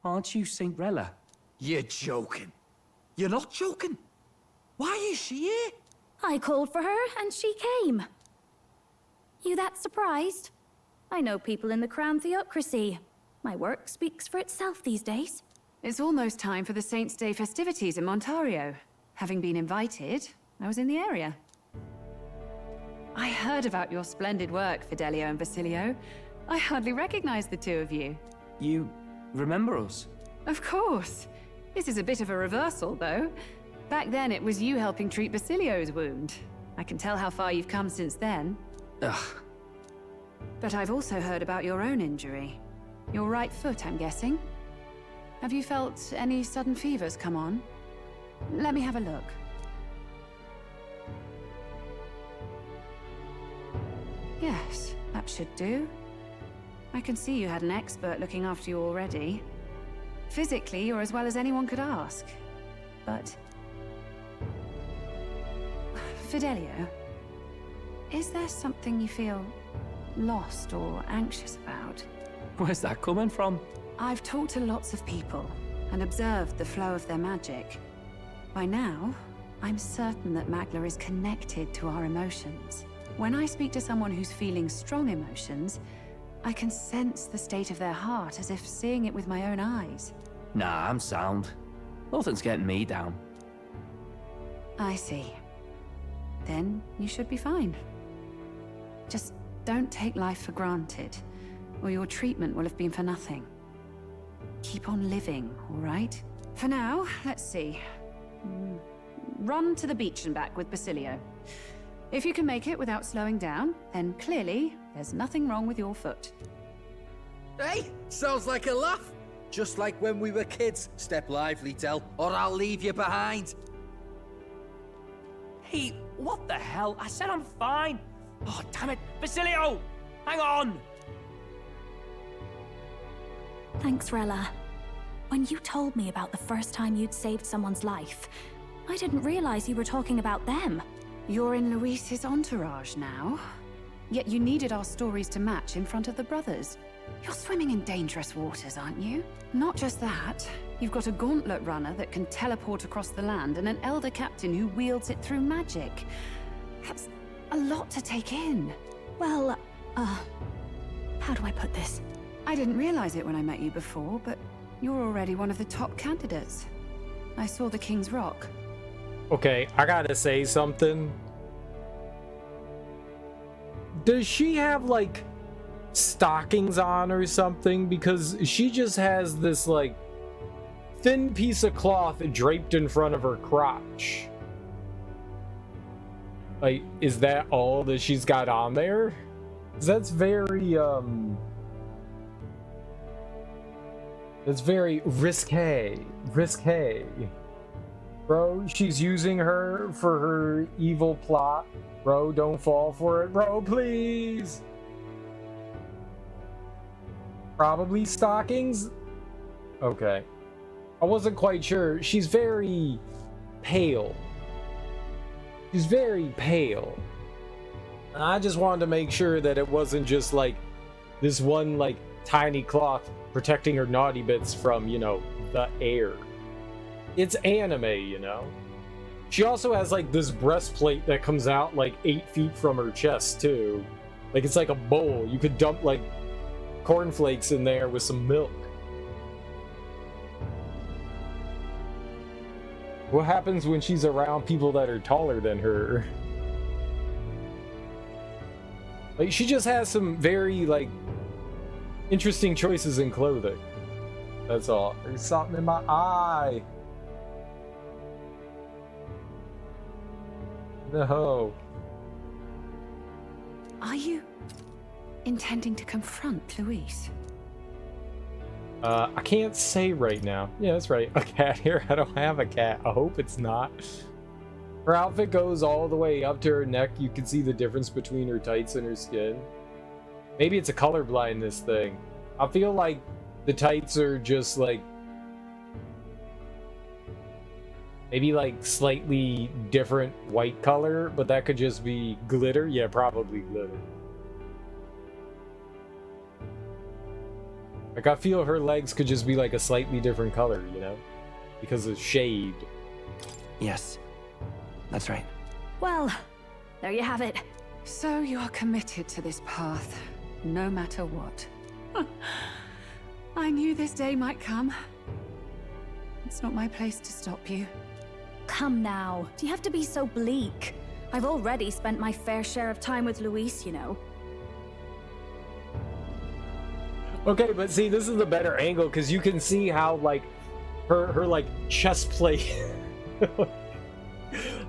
Aren't you Saint Rella? You're joking. You're not joking. Why is she here? I called for her, and she came. You that surprised? I know people in the Crown Theocracy. My work speaks for itself these days. It's almost time for the Saints' Day festivities in Montario. Having been invited, I was in the area. I heard about your splendid work, Fidelio and Basilio. I hardly recognized the two of you. You remember us? Of course. This is a bit of a reversal, though. Back then, it was you helping treat Basilio's wound. I can tell how far you've come since then. Ugh. But I've also heard about your own injury. Your right foot, I'm guessing. Have you felt any sudden fevers come on? Let me have a look. Yes, that should do. I can see you had an expert looking after you already. Physically, you're as well as anyone could ask. But... Fidelio, is there something you feel lost or anxious about? Where's that coming from? I've talked to lots of people and observed the flow of their magic. By now, I'm certain that Magla is connected to our emotions. When I speak to someone who's feeling strong emotions, I can sense the state of their heart as if seeing it with my own eyes. Nah, I'm sound. Nothing's getting me down. I see. Then you should be fine. Just don't take life for granted, or your treatment will have been for nothing. Keep on living, all right? For now, let's see. Run to the beach and back with Basilio. If you can make it without slowing down, then clearly there's nothing wrong with your foot. Hey, sounds like a laugh. Just like when we were kids. Step lively, Del, or I'll leave you behind. Hey, what the hell? I said I'm fine. Oh, damn it. Basilio! Hang on! Thanks, Rella. When you told me about the first time you'd saved someone's life, I didn't realize you were talking about them. You're in Luis's entourage now. Yet you needed our stories to match in front of the brothers. You're swimming in dangerous waters, aren't you? Not just that, you've got a gauntlet runner that can teleport across the land and an elder captain who wields it through magic. That's a lot to take in. Well, how do I put this? I didn't realize it when I met you before, but you're already one of the top candidates. I saw the King's Rock. Okay, I gotta say something. Does she have, like, stockings on or something? Because she just has this, like, thin piece of cloth draped in front of her crotch. Like, is that all that she's got on there? 'Cause that's very, that's very risque. Risque. Bro, she's using her for her evil plot. Bro, don't fall for it. Bro, please. Probably stockings? Okay. I wasn't quite sure. She's very pale. She's very pale. And I just wanted to make sure that it wasn't just like this one like tiny cloth protecting her naughty bits from, you know, the air. It's anime, you know? She also has like this breastplate that comes out like 8 feet from her chest too. Like it's like a bowl. You could dump like cornflakes in there with some milk. What happens when she's around people that are taller than her? Like she just has some very like interesting choices in clothing. That's all. There's something in my eye. No. Are you intending to confront Luis? I can't say right now. Yeah, that's right. A cat here? I don't have a cat. I hope it's not. Her outfit goes all the way up to her neck. You can see the difference between her tights and her skin. Maybe it's a color blindness thing. I feel like the tights are just like maybe like slightly different white color, but that could just be glitter. Yeah, probably glitter. Like I feel her legs could just be like a slightly different color, you know? Because of shade. Yes, that's right. Well, there you have it. So you are committed to this path, no matter what. I knew this day might come. It's not my place to stop you. Come now. Do you have to be so bleak? I've already spent my fair share of time with Luis, you know. Okay, but see, this is the better angle because you can see how like her like chest plate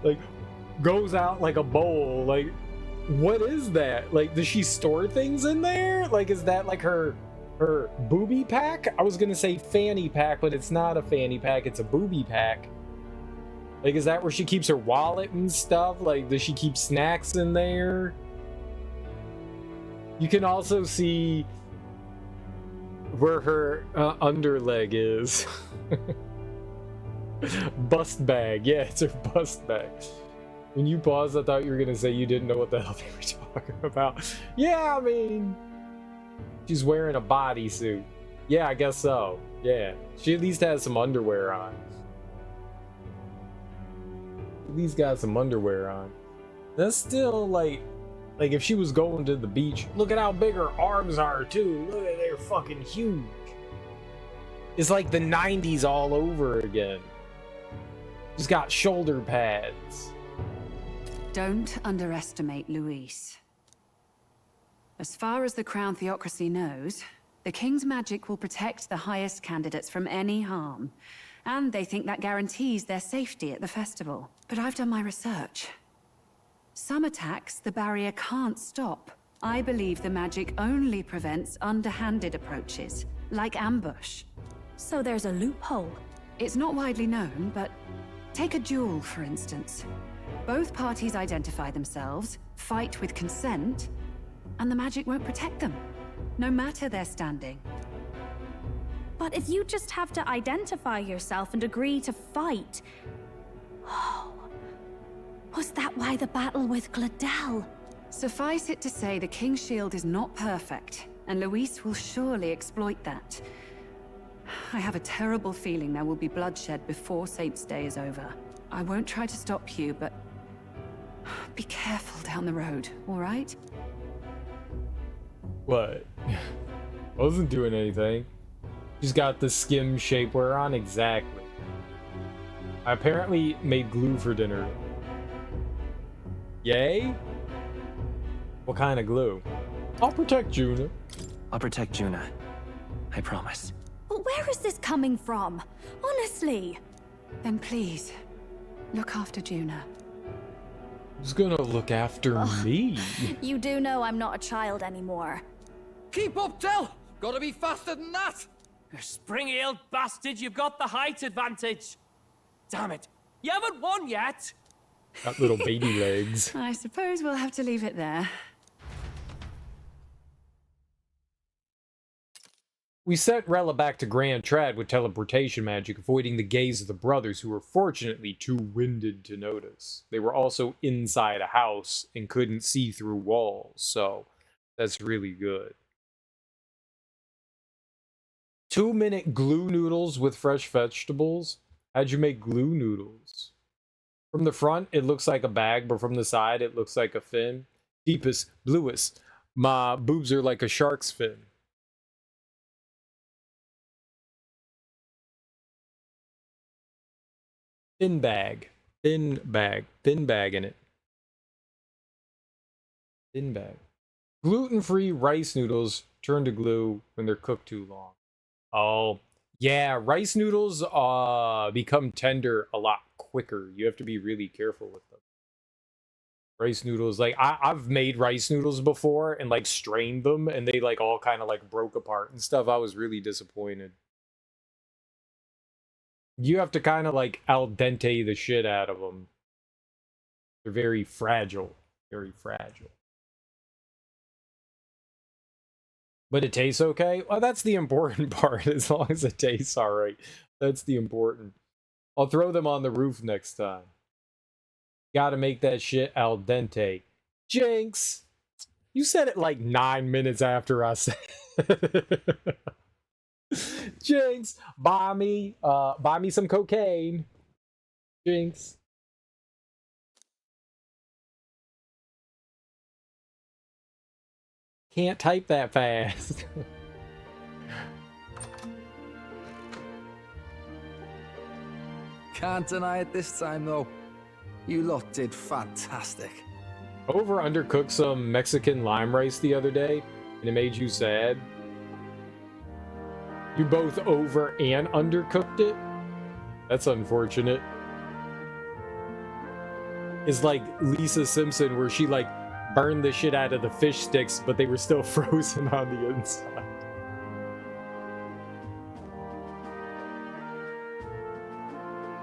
like goes out like a bowl. Like, what is that? Like, does she store things in there? Like, is that like her booby pack? I was gonna say fanny pack, but it's not a fanny pack, it's a booby pack. Like, is that where she keeps her wallet and stuff? Like, does she keep snacks in there? You can also see where her underleg is. Bust bag. Yeah, it's her bust bag. When you paused, I thought you were gonna say you didn't know what the hell they were talking about. Yeah, I mean, she's wearing a bodysuit. Yeah, I guess so. Yeah, she at least has some underwear on. At least got some underwear on. That's still like if she was going to the beach. Look at how big her arms are too. Look at they're fucking huge. It's like the 90s all over again. She's got shoulder pads. Don't underestimate Luis. As far as the Crown Theocracy knows, the King's magic will protect the highest candidates from any harm. And they think that guarantees their safety at the festival. But I've done my research. Some attacks the barrier can't stop. I believe the magic only prevents underhanded approaches, like ambush. So there's a loophole. It's not widely known, but take a duel, for instance. Both parties identify themselves, fight with consent, and the magic won't protect them, no matter their standing. But if you just have to identify yourself and agree to fight... Oh, was that why the battle with Gladel? Suffice it to say, the King's Shield is not perfect, and Luis will surely exploit that. I have a terrible feeling there will be bloodshed before Saint's Day is over. I won't try to stop you, but be careful down the road, all right? What? Wasn't doing anything. She's got the skim shapewear on, exactly. I apparently made glue for dinner. Yay? What kind of glue? I'll protect Juna. I'll protect Juna. I promise. But where is this coming from? Honestly. Then please, look after Juna. Who's gonna look after me? You do know I'm not a child anymore. Keep up, Del! Gotta be faster than that! You spring-heeled bastard, you've got the height advantage. Damn it, you haven't won yet. Got little baby legs. I suppose we'll have to leave it there. We sent Rella back to Grand Trad with teleportation magic, avoiding the gaze of the brothers, who were fortunately too winded to notice. They were also inside a house and couldn't see through walls, so that's really good. 2-minute glue noodles with fresh vegetables. How'd you make glue noodles? From the front, it looks like a bag, but from the side, it looks like a fin. Deepest, bluest. My boobs are like a shark's fin. Thin bag. Thin bag. Thin bag in it. Thin bag. Gluten-free rice noodles turn to glue when they're cooked too long. Oh, yeah. Rice noodles become tender a lot quicker. You have to be really careful with them. Rice noodles, like, I've made rice noodles before and, like, strained them, and they, like, all kind of, like, broke apart and stuff. I was really disappointed. You have to kind of, like, al dente the shit out of them. They're very fragile. Very fragile. But it tastes okay? Well, that's the important part. As long as it tastes alright. That's the important. I'll throw them on the roof next time. Gotta make that shit al dente. Jinx! You said it like 9 minutes after I said it. Jinx! Buy me some cocaine. Jinx. Can't type that fast. Can't deny it this time, though. You lot did fantastic. Over undercooked some Mexican lime rice the other day, and it made you sad. You both over and undercooked it? That's unfortunate. It's like Lisa Simpson, where she, like, burned the shit out of the fish sticks, but they were still frozen on the inside.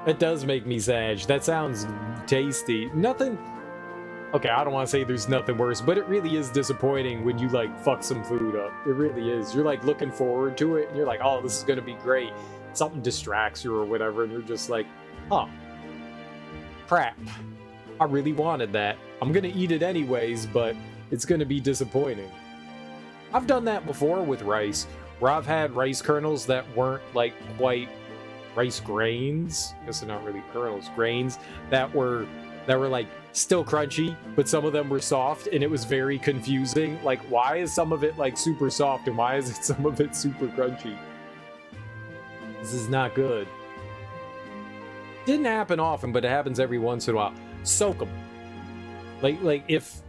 That does make me sad. That sounds tasty. Nothing... Okay, I don't want to say there's nothing worse, but it really is disappointing when you, like, fuck some food up. It really is. You're, like, looking forward to it, and you're like, oh, this is going to be great. Something distracts you or whatever, and you're just like, huh. Crap. I really wanted that. I'm going to eat it anyways, but it's going to be disappointing. I've done that before with rice, where I've had rice kernels that weren't, like, quite rice grains. I guess they're not really kernels. Grains that were like still crunchy, but some of them were soft, and it was very confusing. Like, why is some of it like super soft and why is it some of it super crunchy? This is not good. Didn't happen often, but it happens every once in a while. Soak them. Like if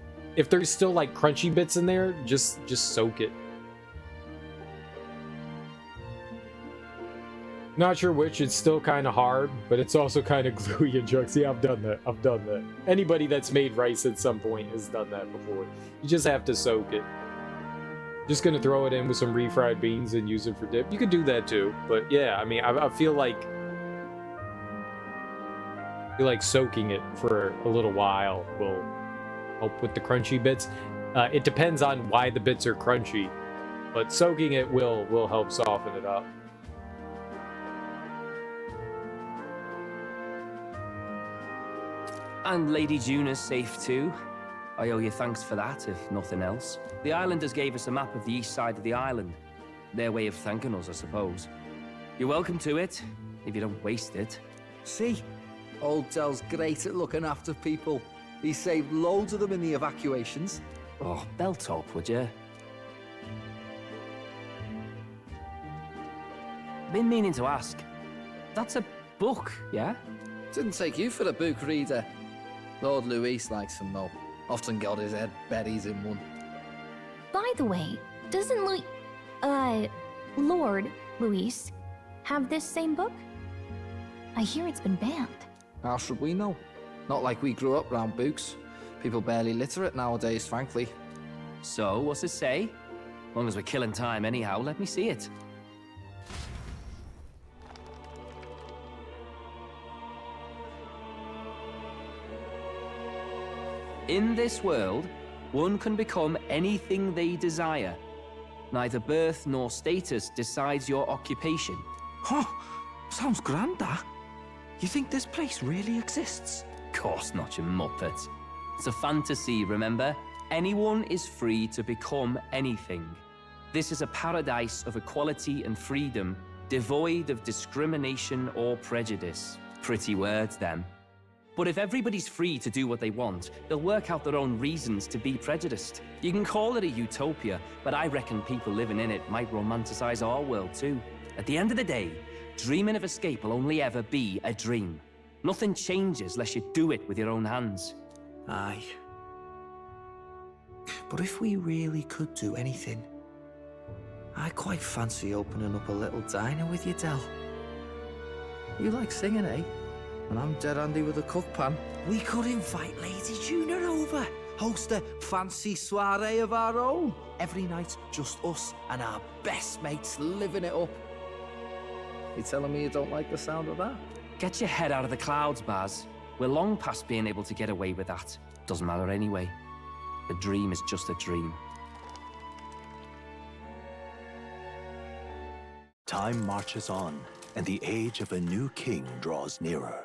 there's still like crunchy bits in there, just soak it. Not sure which. It's still kind of hard, but it's also kind of gluey and drugs. Yeah, I've done that. I've done that. Anybody that's made rice at some point has done that before. You just have to soak it. Just gonna throw it in with some refried beans and use it for dip. You could do that too, but yeah, I mean, I feel like soaking it for a little while will help with the crunchy bits. It depends on why the bits are crunchy, but soaking it will help soften it up. And Lady Juna's safe too. I owe you thanks for that, if nothing else. The islanders gave us a map of the east side of the island. Their way of thanking us, I suppose. You're welcome to it, if you don't waste it. See? Old Dell's great at looking after people. He saved loads of them in the evacuations. Oh, belt up, would you? Been meaning to ask. That's a book, yeah? Didn't take you for a book reader. Lord Luis likes them though. Often got his head buried in one. By the way, doesn't Lord Luis have this same book? I hear it's been banned. How should we know? Not like we grew up round books. People barely literate nowadays, frankly. So, what's it say? As long as we're killing time anyhow, let me see it. In this world, one can become anything they desire. Neither birth nor status decides your occupation. Huh, sounds grand, that. You think this place really exists? Course not, you muppet. It's a fantasy, remember? Anyone is free to become anything. This is a paradise of equality and freedom, devoid of discrimination or prejudice. Pretty words, them. But if everybody's free to do what they want, they'll work out their own reasons to be prejudiced. You can call it a utopia, but I reckon people living in it might romanticize our world too. At the end of the day, dreaming of escape will only ever be a dream. Nothing changes unless you do it with your own hands. Aye. But if we really could do anything, I quite fancy opening up a little diner with you, Del. You like singing, eh? And I'm dead handy with a cook pan. We could invite Lady Juna over. Host a fancy soiree of our own. Every night, just us and our best mates living it up. You telling me you don't like the sound of that? Get your head out of the clouds, Baz. We're long past being able to get away with that. Doesn't matter anyway. A dream is just a dream. Time marches on, and the age of a new king draws nearer.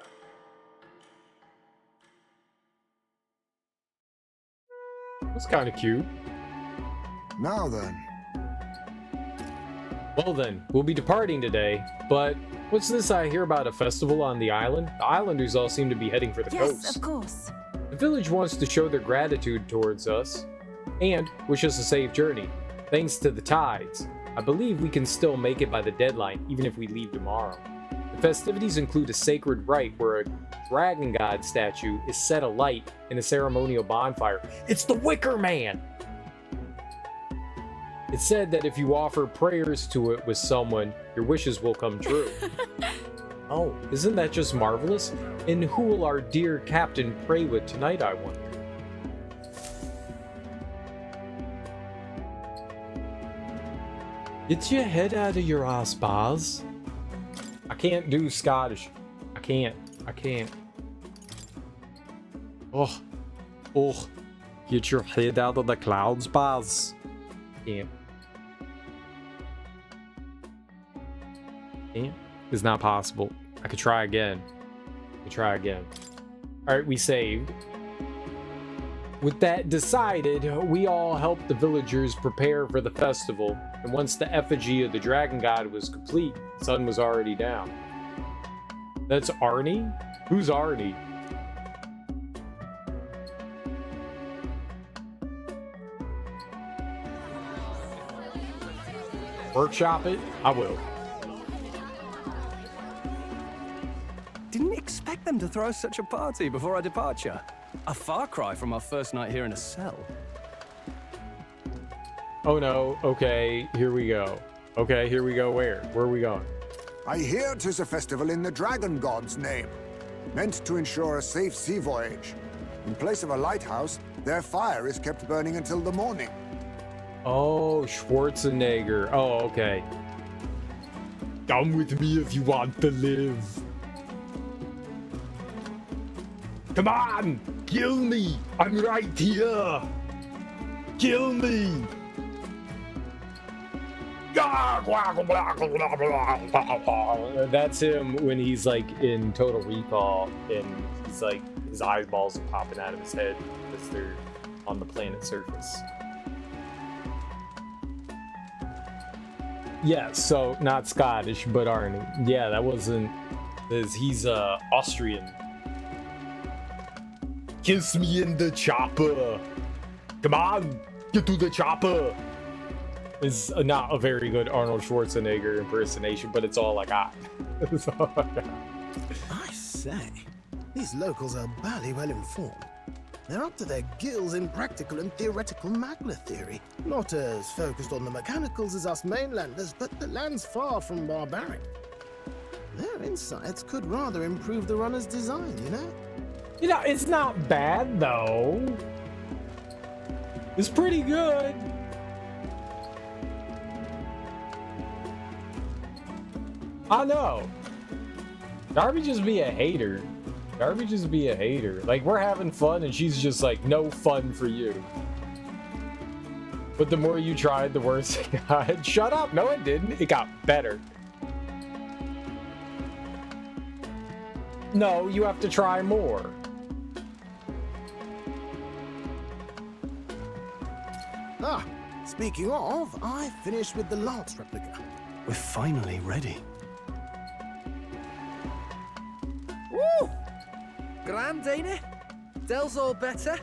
That's kind of cute. Now then. Well then, we'll be departing today, but what's this I hear about a festival on the island? The islanders all seem to be heading for the coast. Yes, of course. The village wants to show their gratitude towards us and wish us a safe journey. Thanks to the tides, I believe we can still make it by the deadline even if we leave tomorrow. The festivities include a sacred rite where a dragon god statue is set alight in a ceremonial bonfire. It's the Wicker Man! It's said that if you offer prayers to it with someone, your wishes will come true. Oh, isn't that just marvelous? And who will our dear captain pray with tonight, I wonder? Get your head out of your ass, Baz. I can't do Scottish. I can't. Oh. Get your head out of the clouds, Baz. Can't. It's not possible. I could try again. Alright, we saved. With that decided, we all helped the villagers prepare for the festival, and once the effigy of the dragon god was complete, the sun was already down. That's Arnie? Who's Arnie? Workshop it? I will. Didn't expect them to throw such a party before our departure. A far cry from our first night here in a cell. Oh no, okay, here we go. Where? Where are we going? I hear 'tis a festival in the Dragon God's name, meant to ensure a safe sea voyage. In place of a lighthouse, their fire is kept burning until the morning. Oh, Schwarzenegger. Oh, okay. Come with me if you want to live. Come on! Kill me! I'm right here! Kill me! That's him when he's like in Total Recall and he's like, his eyeballs are popping out of his head because they're on the planet's surface. Yeah, so not Scottish, but Arnie. Yeah, that wasn't. He's Austrian. Kiss me in the chopper. Come on, get to the chopper. Is not a very good Arnold Schwarzenegger impersonation, but it's all I got. It's all I got. I say, these locals are barely well informed. They're up to their gills in practical and theoretical Magna theory. Not as focused on the mechanicals as us mainlanders, but the land's far from barbaric. Their insights could rather improve the runner's design, you know? You know, it's not bad, though. It's pretty good. I know. Darby just be a hater. Darby just be a hater. Like, we're having fun, and she's just like, no fun for you. But the more you tried, the worse it got. Shut up. No, it didn't. It got better. No, you have to try more. Ah, speaking of, I finished with the Lance replica. We're finally ready. Woo! Grand, ain't it? Dell's all better,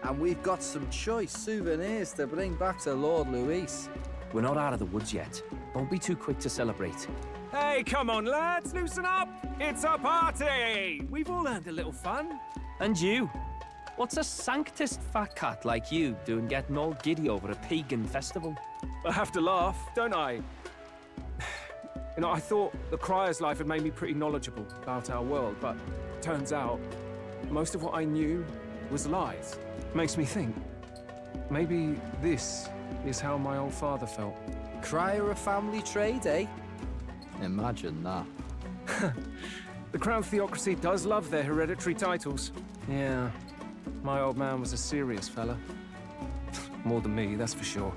and we've got some choice souvenirs to bring back to Lord Luis. We're not out of the woods yet. Don't be too quick to celebrate. Hey, come on, lads, loosen up. It's a party. We've all earned a little fun. And you? What's a sanctist fat cat like you doing getting all giddy over a pagan festival? I have to laugh, don't I? You know, I thought the Crier's life had made me pretty knowledgeable about our world, but turns out most of what I knew was lies. Makes me think, maybe this is how my old father felt. Crier a family trade, eh? Imagine that. The Crown Theocracy does love their hereditary titles. Yeah, my old man was a serious fella. More than me, that's for sure.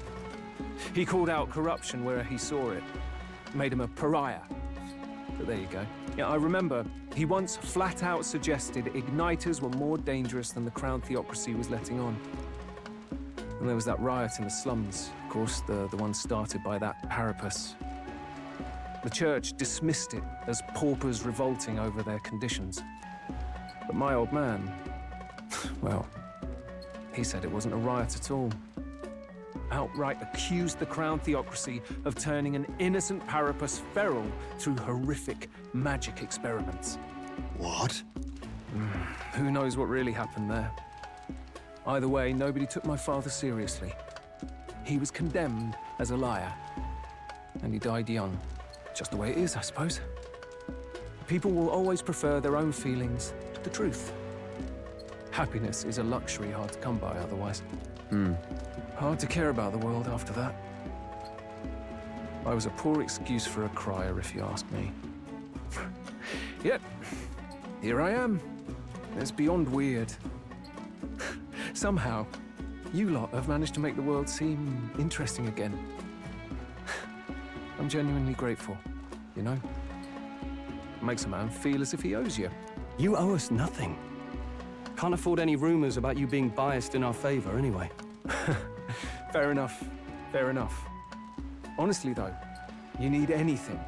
He called out corruption where he saw it. Made him a pariah. But there you go. Yeah, I remember he once flat out suggested igniters were more dangerous than the Crown Theocracy was letting on. And there was that riot in the slums, of course, the one started by that Parapus. The church dismissed it as paupers revolting over their conditions. But my old man, well, he said it wasn't a riot at all. Outright accused the Crown Theocracy of turning an innocent Parapus feral through horrific magic experiments. What? Who knows what really happened there? Either way, nobody took my father seriously. He was condemned as a liar, and he died young. Just the way it is, I suppose. People will always prefer their own feelings to the truth. Happiness is a luxury hard to come by otherwise. Hard to care about the world after that. I was a poor excuse for a crier, if you ask me. Yet, here I am. It's beyond weird. Somehow, you lot have managed to make the world seem interesting again. I'm genuinely grateful, you know? It makes a man feel as if he owes you. You owe us nothing. Can't afford any rumors about you being biased in our favor, anyway. Fair enough. Fair enough. Honestly, though, you need anything,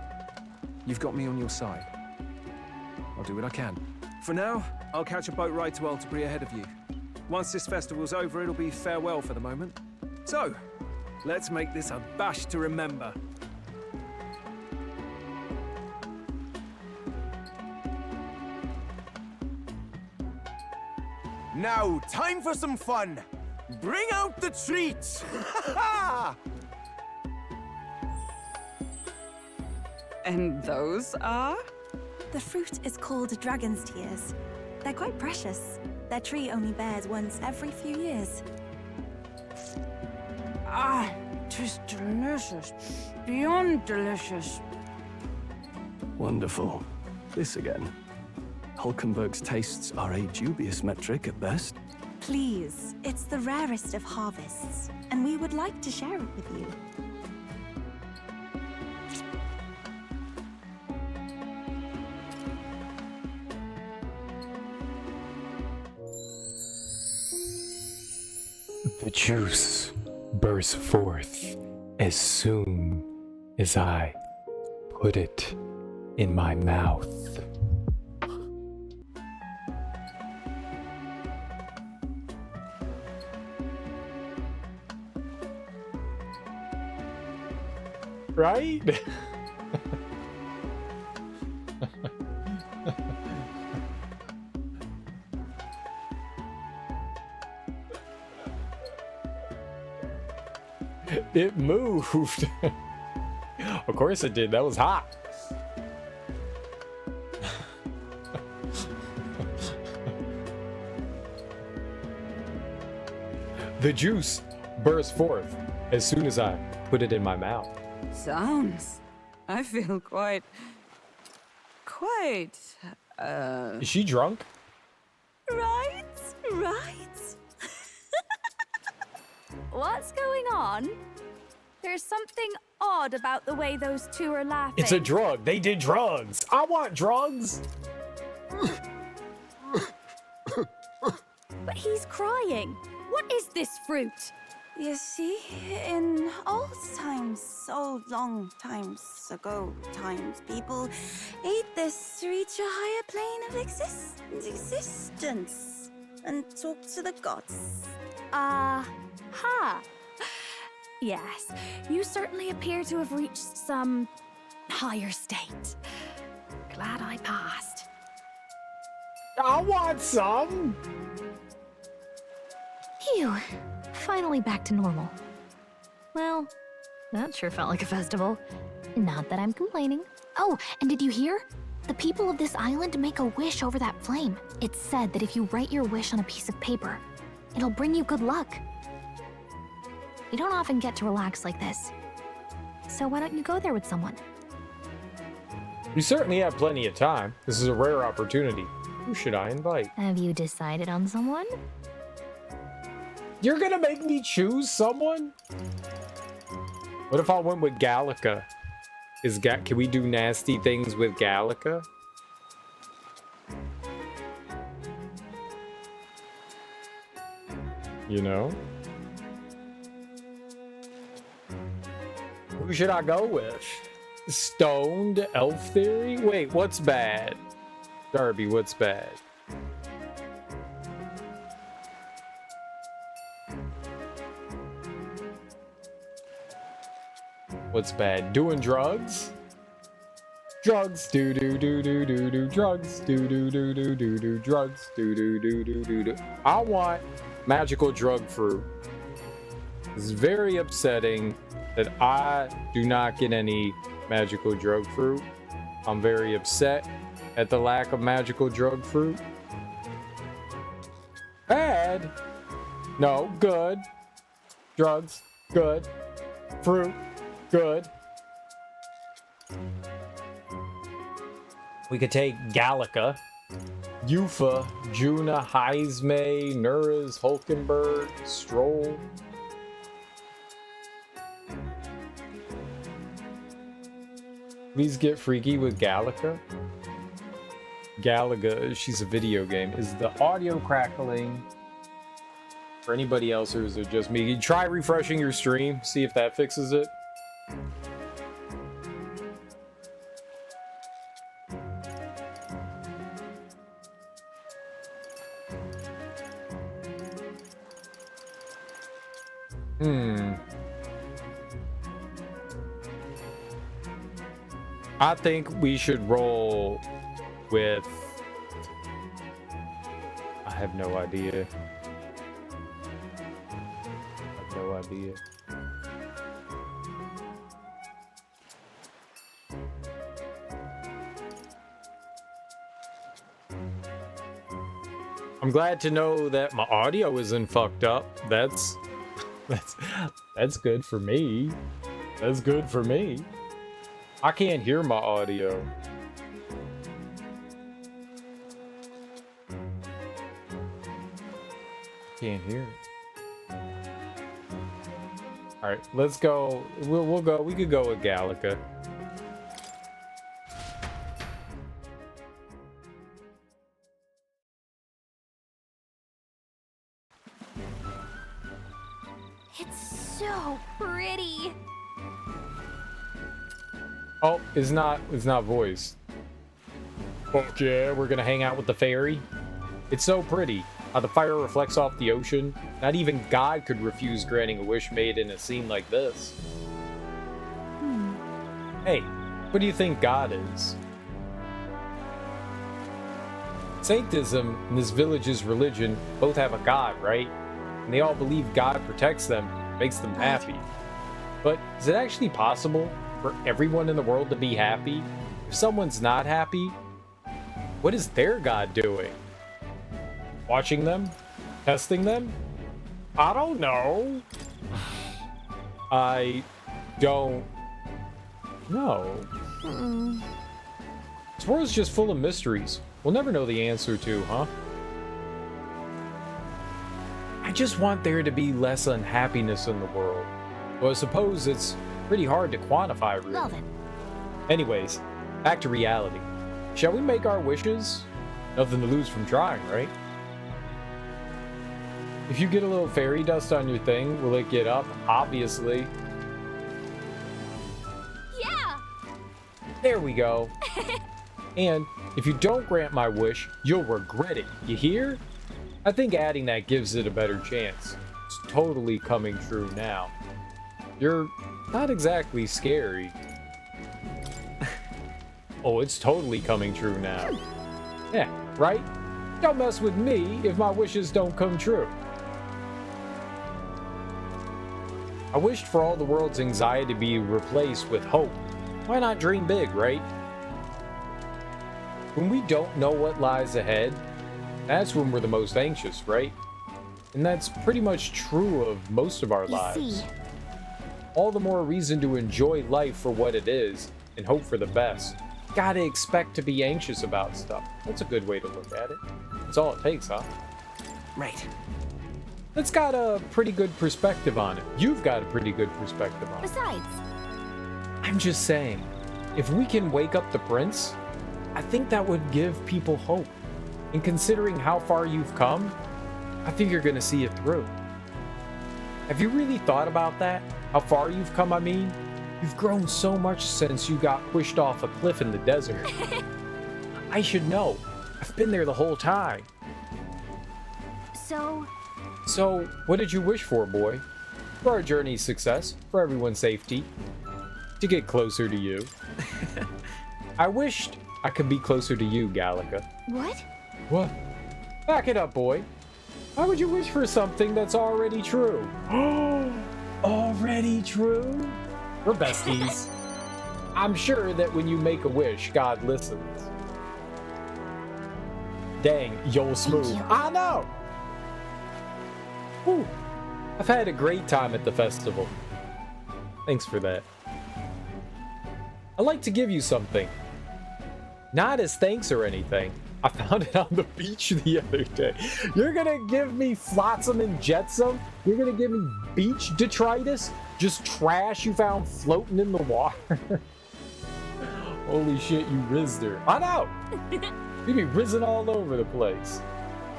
you've got me on your side. I'll do what I can. For now, I'll catch a boat ride to Altabri ahead of you. Once this festival's over, it'll be farewell for the moment. So, let's make this a bash to remember. Now, time for some fun! Bring out the treats! And those are? The fruit is called dragon's tears. They're quite precious. Their tree only bears once every few years. Ah, 'tis delicious. Beyond delicious. Wonderful. This again. Hulkenberg's tastes are a dubious metric at best. Please, it's the rarest of harvests, and we would like to share it with you. The juice bursts forth as soon as I put it in my mouth. Right? It moved. Of course it did. That was hot. The juice burst forth as soon as I put it in my mouth. Sounds. I feel quite. Is she drunk? Right? What's going on? There's something odd about the way those two are laughing. It's a drug. They did drugs. I want drugs. But he's crying. What is this fruit? You see, in old times, old long times ago times, people ate this to reach a higher plane of existence and talk to the gods. Ha! Yes, you certainly appear to have reached some higher state. Glad I passed. I want some! Phew. Finally back to normal. Well, that sure felt like a festival. Not that I'm complaining. Oh, and did you hear? The people of this island make a wish over that flame. It's said that if you write your wish on a piece of paper, it'll bring you good luck. We don't often get to relax like this. So why don't you go there with someone? You certainly have plenty of time. This is a rare opportunity. Who should I invite? Have you decided on someone? You're gonna make me choose someone? What if I went with Gallica? Can we do nasty things with Gallica? You know? Who should I go with? Stoned Elf Theory? Wait, what's bad? Darby, what's bad? What's bad? Doing drugs? Drugs, do do do do do do. Drugs, do do do do do do. Drugs, do do do do do do. I want magical drug fruit. It's very upsetting that I do not get any magical drug fruit. I'm very upset at the lack of magical drug fruit. Bad? No, good. Drugs, good. Fruit, good. We could take Gallica, Yufa, Juna, Heisme, Nuras, Hulkenberg, Stroll. Please get freaky with Gallica. Galaga, she's a video game. Is the audio crackling for anybody else, or is it just me? Try refreshing your stream, see if that fixes it. I think we should roll with... I have no idea. I have no idea. I'm glad to know that my audio isn't fucked up. That's good for me. That's good for me. I can't hear my audio. Can't hear it. All right, let's go. We'll go. We could go with Gallica. It's so pretty. Oh, it's not voiced. Fuck yeah, we're gonna hang out with the fairy. It's so pretty. How the fire reflects off the ocean. Not even God could refuse granting a wish made in a scene like this. Hey, what do you think God is? Saintism and this village's religion both have a God, right? And they all believe God protects them, makes them happy. But is it actually possible for everyone in the world to be happy? If someone's not happy, what is their God doing? Watching them? Testing them? I don't know. I don't know. This world's just full of mysteries. We'll never know the answer to, huh? I just want there to be less unhappiness in the world. Well, I suppose it's pretty hard to quantify, really. Love it. Anyways, back to reality. Shall we make our wishes? Nothing to lose from trying, right? If you get a little fairy dust on your thing, will it get up? Obviously. Yeah! There we go. And if you don't grant my wish, you'll regret it. You hear? I think adding that gives it a better chance. It's totally coming true now. You're not exactly scary. Oh, it's totally coming true now. Yeah, right? Don't mess with me if my wishes don't come true. I wished for all the world's anxiety to be replaced with hope. Why not dream big, right? When we don't know what lies ahead, that's when we're the most anxious, right? And that's pretty much true of most of our lives. All the more reason to enjoy life for what it is and hope for the best. Gotta expect to be anxious about stuff. That's a good way to look at it. That's all it takes, huh? Right. That's got a pretty good perspective on it. You've got a pretty good perspective on it. Besides, I'm just saying, if we can wake up the prince, I think that would give people hope. And considering how far you've come, I think you're gonna see it through. Have you really thought about that? How far you've come, I mean? You've grown so much since you got pushed off a cliff in the desert. I should know. I've been there the whole time. So, what did you wish for, boy? For our journey's success, for everyone's safety, to get closer to you. I wished I could be closer to you, Gallica. what? What? Back it up, boy. Why would you wish for something that's already true? Already true? We're besties. I'm sure that when you make a wish, God listens. Dang, you're smooth. I know! Whew. I've had a great time at the festival. Thanks for that. I'd like to give you something. Not as thanks or anything. I found it on the beach the other day. You're gonna give me flotsam and jetsam? You're gonna give me beach detritus? Just trash you found floating in the water? Holy shit, you rizzed her. I know! You be rizzing all over the place.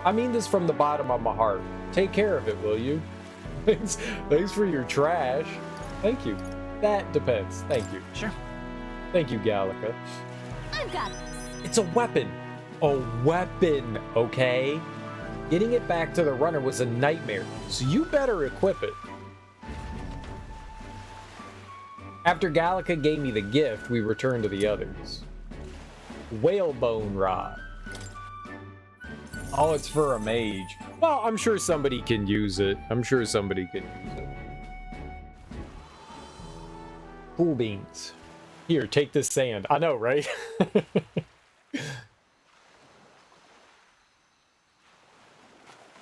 I mean this from the bottom of my heart. Take care of it, will you? Thanks for your trash. Thank you. That depends. Thank you. Sure. Thank you, Gallica. I've got this. It's a weapon. A weapon, okay? Getting it back to the runner was a nightmare, so you better equip it. After Gallica gave me the gift, we returned to the others. Whalebone rod. Oh, it's for a mage. Well, I'm sure somebody can use it. I'm sure somebody can use it. Pool beans. Here, take this sand. I know, right?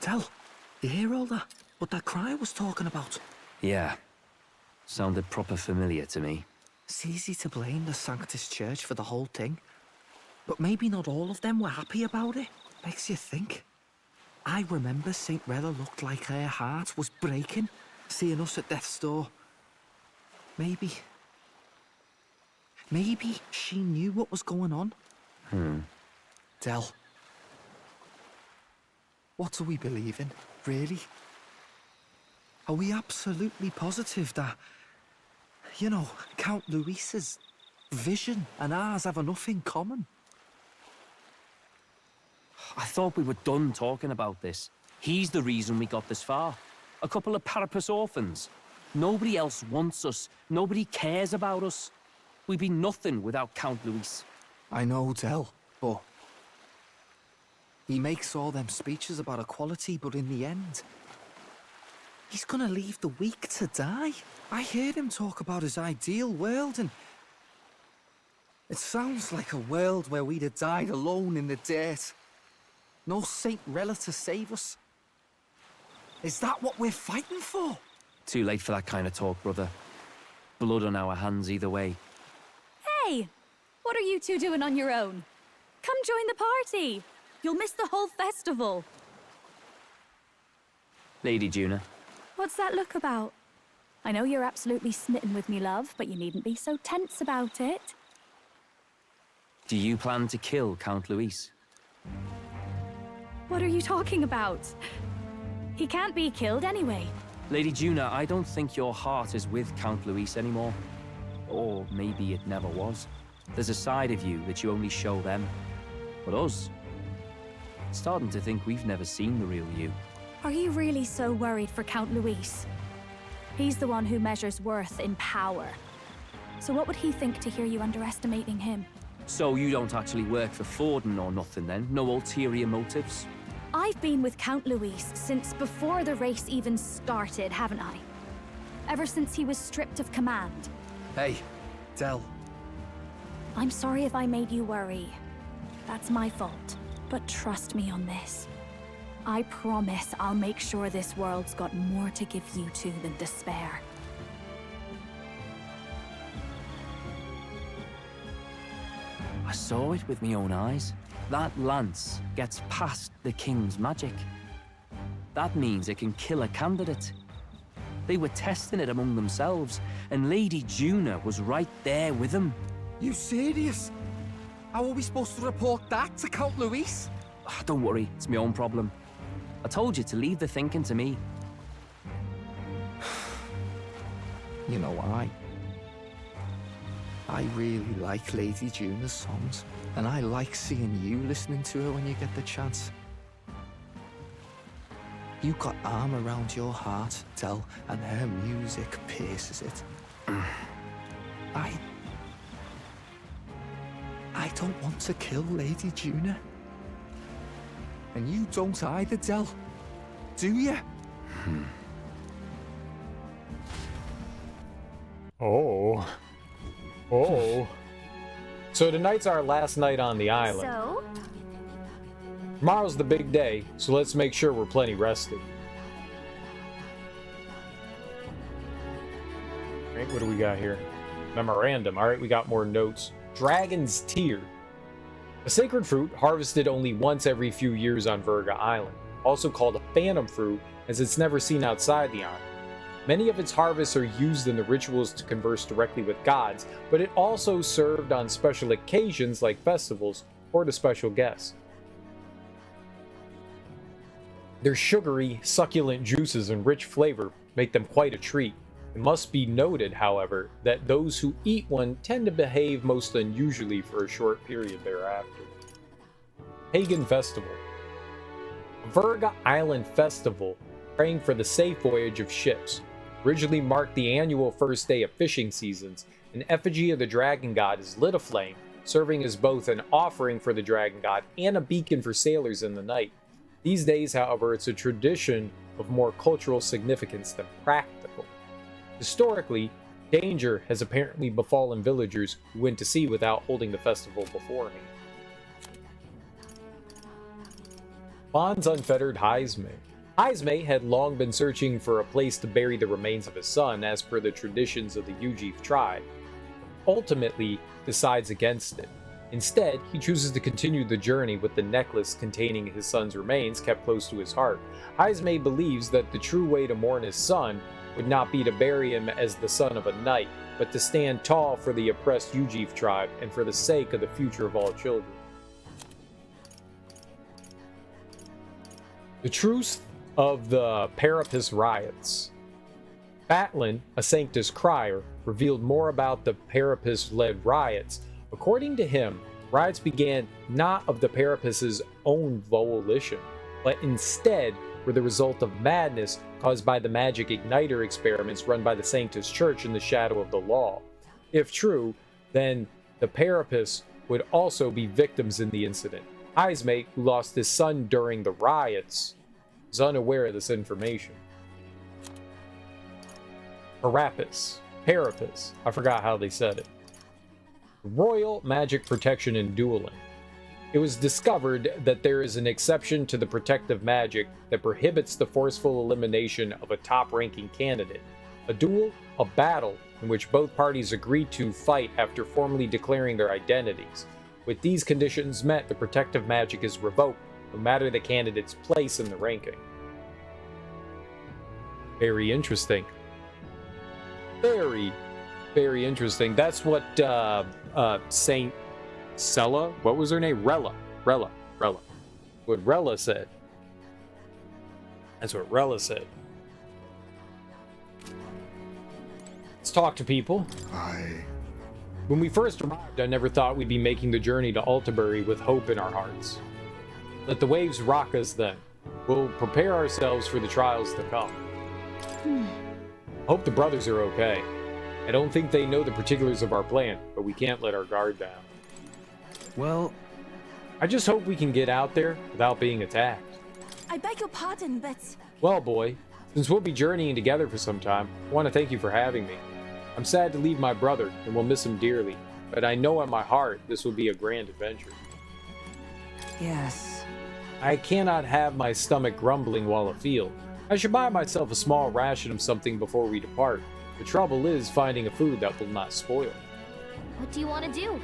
Del, you hear all that? What that cry was talking about? Yeah. Sounded proper familiar to me. It's easy to blame the Sanctus Church for the whole thing. But maybe not all of them were happy about it. Makes you think. I remember St. Rella looked like her heart was breaking, seeing us at death's door. Maybe she knew what was going on. Del, what do we believe in, really? Are we absolutely positive that, you know, Count Luis's vision and ours have enough in common? I thought we were done talking about this. He's the reason we got this far. A couple of Parapus orphans. Nobody else wants us. Nobody cares about us. We'd be nothing without Count Luis. I know, Del, but he makes all them speeches about equality, but in the end, he's gonna leave the weak to die. I heard him talk about his ideal world, and it sounds like a world where we'd have died alone in the dirt. No Saint Rella to save us. Is that what we're fighting for? Too late for that kind of talk, brother. Blood on our hands either way. Hey! What are you two doing on your own? Come join the party! You'll miss the whole festival. Lady Juna. What's that look about? I know you're absolutely smitten with me, love, but you needn't be so tense about it. Do you plan to kill Count Luis? What are you talking about? He can't be killed anyway. Lady Juna, I don't think your heart is with Count Luis anymore. Or maybe it never was. There's a side of you that you only show them. But us, starting to think we've never seen the real you. Are you really so worried for Count Luis? He's the one who measures worth in power. So what would he think to hear you underestimating him? So you don't actually work for Forden or nothing then? No ulterior motives? I've been with Count Luis since before the race even started, haven't I? Ever since he was stripped of command. Hey, Del. I'm sorry if I made you worry. That's my fault. But trust me on this. I promise I'll make sure this world's got more to give you two than despair. I saw it with my own eyes. That lance gets past the king's magic. That means it can kill a candidate. They were testing it among themselves, and Lady Juna was right there with them. You serious? How are we supposed to report that to Count Luis? Don't worry, it's my own problem. I told you to leave the thinking to me. You know, I really like Lady Juna's songs, and I like seeing you listening to her when you get the chance. You got arm around your heart, Del, and her music pierces it. I don't want to kill Lady Juna. And you don't either, Del. Do you? Oh. Oh. So tonight's our last night on the island. So? Tomorrow's the big day, so let's make sure we're plenty rested. Alright, what do we got here? Memorandum. Alright, we got more notes. Dragon's Tear. A sacred fruit harvested only once every few years on Verga Island. Also called a phantom fruit, as it's never seen outside the island. Many of its harvests are used in the rituals to converse directly with gods, but it also served on special occasions like festivals or to special guests. Their sugary, succulent juices and rich flavor make them quite a treat. It must be noted, however, that those who eat one tend to behave most unusually for a short period thereafter. Pagan Festival. Verga Island Festival, praying for the safe voyage of ships, originally marked the annual first day of fishing seasons. An effigy of the dragon god is lit aflame, serving as both an offering for the dragon god and a beacon for sailors in the night. These days, however, it's a tradition of more cultural significance than practical. Historically, danger has apparently befallen villagers who went to sea without holding the festival beforehand. Bond's Unfettered Heisman. Ismay had long been searching for a place to bury the remains of his son as per the traditions of the Ujif tribe. Ultimately, decides against it. Instead, he chooses to continue the journey with the necklace containing his son's remains kept close to his heart. Ismay believes that the true way to mourn his son would not be to bury him as the son of a knight, but to stand tall for the oppressed Ujif tribe and for the sake of the future of all children. The truth of the Parapus riots. Batlin, a Sanctus crier, revealed more about the Parapus-led riots. According to him, riots began not of the Parapus' own volition, but instead were the result of madness caused by the magic igniter experiments run by the Sanctus Church in the shadow of the law. If true, then the Parapus would also be victims in the incident. Ismay, who lost his son during the riots, was unaware of this information. Parapus. I forgot how they said it. Royal magic protection in dueling. It was discovered that there is an exception to the protective magic that prohibits the forceful elimination of a top-ranking candidate. A duel, a battle, in which both parties agree to fight after formally declaring their identities. With these conditions met, the protective magic is revoked, no matter the candidate's place in the ranking. Very interesting. Very, very interesting. That's what Saint Sella, what was her name? Rella. What Rella said. That's what Rella said. Let's talk to people. When we first arrived, I never thought we'd be making the journey to Altabury with hope in our hearts. Let the waves rock us then. We'll prepare ourselves for the trials to come. Hope the brothers are okay. I don't think they know the particulars of our plan, but we can't let our guard down. Well, I just hope we can get out there without being attacked. I beg your pardon, but... Well, boy, since we'll be journeying together for some time, I want to thank you for having me. I'm sad to leave my brother, and will miss him dearly, but I know in my heart this will be a grand adventure. Yes. I cannot have my stomach grumbling while afield. I should buy myself a small ration of something before we depart. The trouble is finding a food that will not spoil. What do you want to do?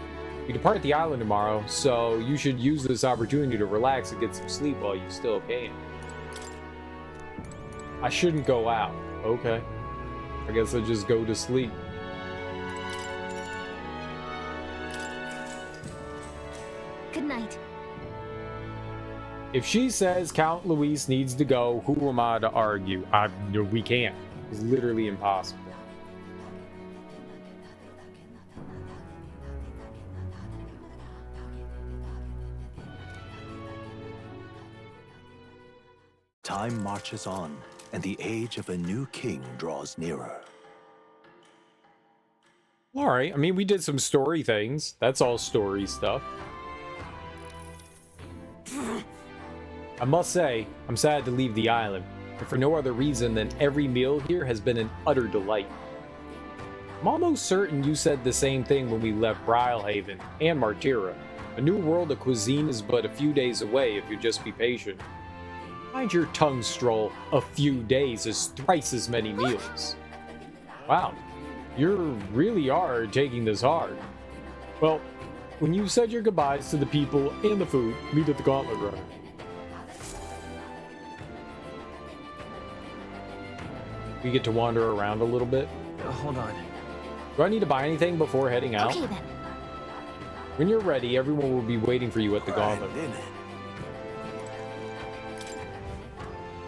We depart the island tomorrow, so you should use this opportunity to relax and get some sleep while you still can. I shouldn't go out. Okay. I guess I'll just go to sleep. Good night. If she says Count Luis needs to go, who am I to argue? We can't. It's literally impossible. Time marches on, and the age of a new king draws nearer. All right. I mean, we did some story things. That's all story stuff. I must say, I'm sad to leave the island, but for no other reason than every meal here has been an utter delight. I'm almost certain you said the same thing when we left Brylehaven and Martira. A new world of cuisine is but a few days away if you just be patient. Mind your tongue, Stroll. A few days is thrice as many meals. Wow, you really are taking this hard. Well, when you've said your goodbyes to the people and the food, meet at the Gauntlet Run. We get to wander around a little bit. Hold on. Do I need to buy anything before heading out? Okay then. When you're ready, everyone will be waiting for you at the Gauntlet.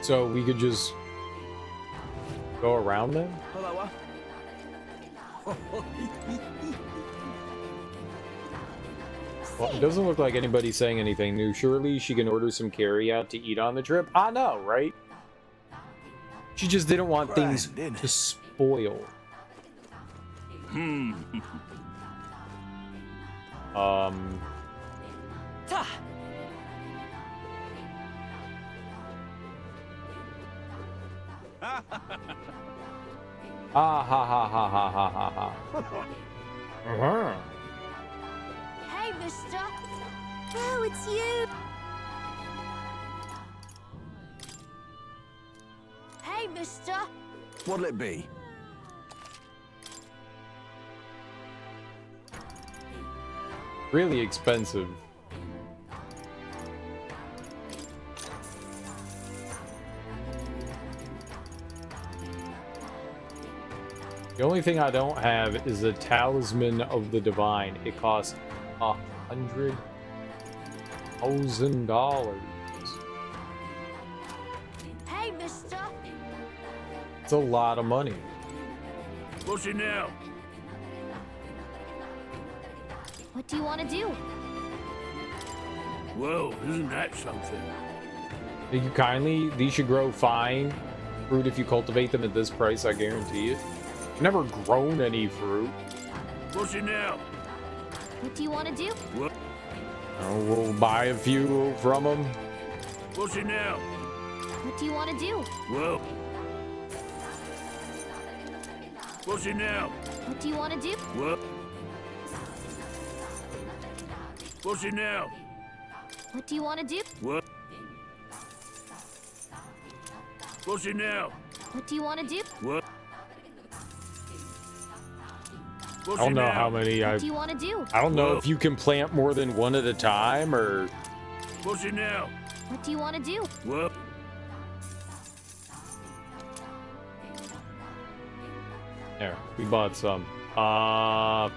So we could just go around them? Well, it doesn't look like anybody's saying anything new. Surely she can order some carry-out to eat on the trip? I know, right? She just didn't want things to spoil. Ah ha ha ha ha ha ha ha. Hey, mister! Oh, it's you! mister. What'll it be? Really expensive. The only thing I don't have is a Talisman of the Divine. It costs $100,000. Hey, mister. It's a lot of money. What's it now? What do you want to do? Whoa, isn't that something? Thank you kindly. These should grow fine. Fruit if you cultivate them at this price, I guarantee it. I've never grown any fruit. What's it now? What do you want to do? What? Oh, we'll buy a few from them. What's it now? What do you want to do? Whoa. What's it now? What do you want to do? What? What's it now? What do you want to do? What? What's it now? What do you want to do? What? I don't know how many What do you want to do? I don't know if you can plant more than one at a time or. What's it now? What do you want to do? What? There, we bought some. I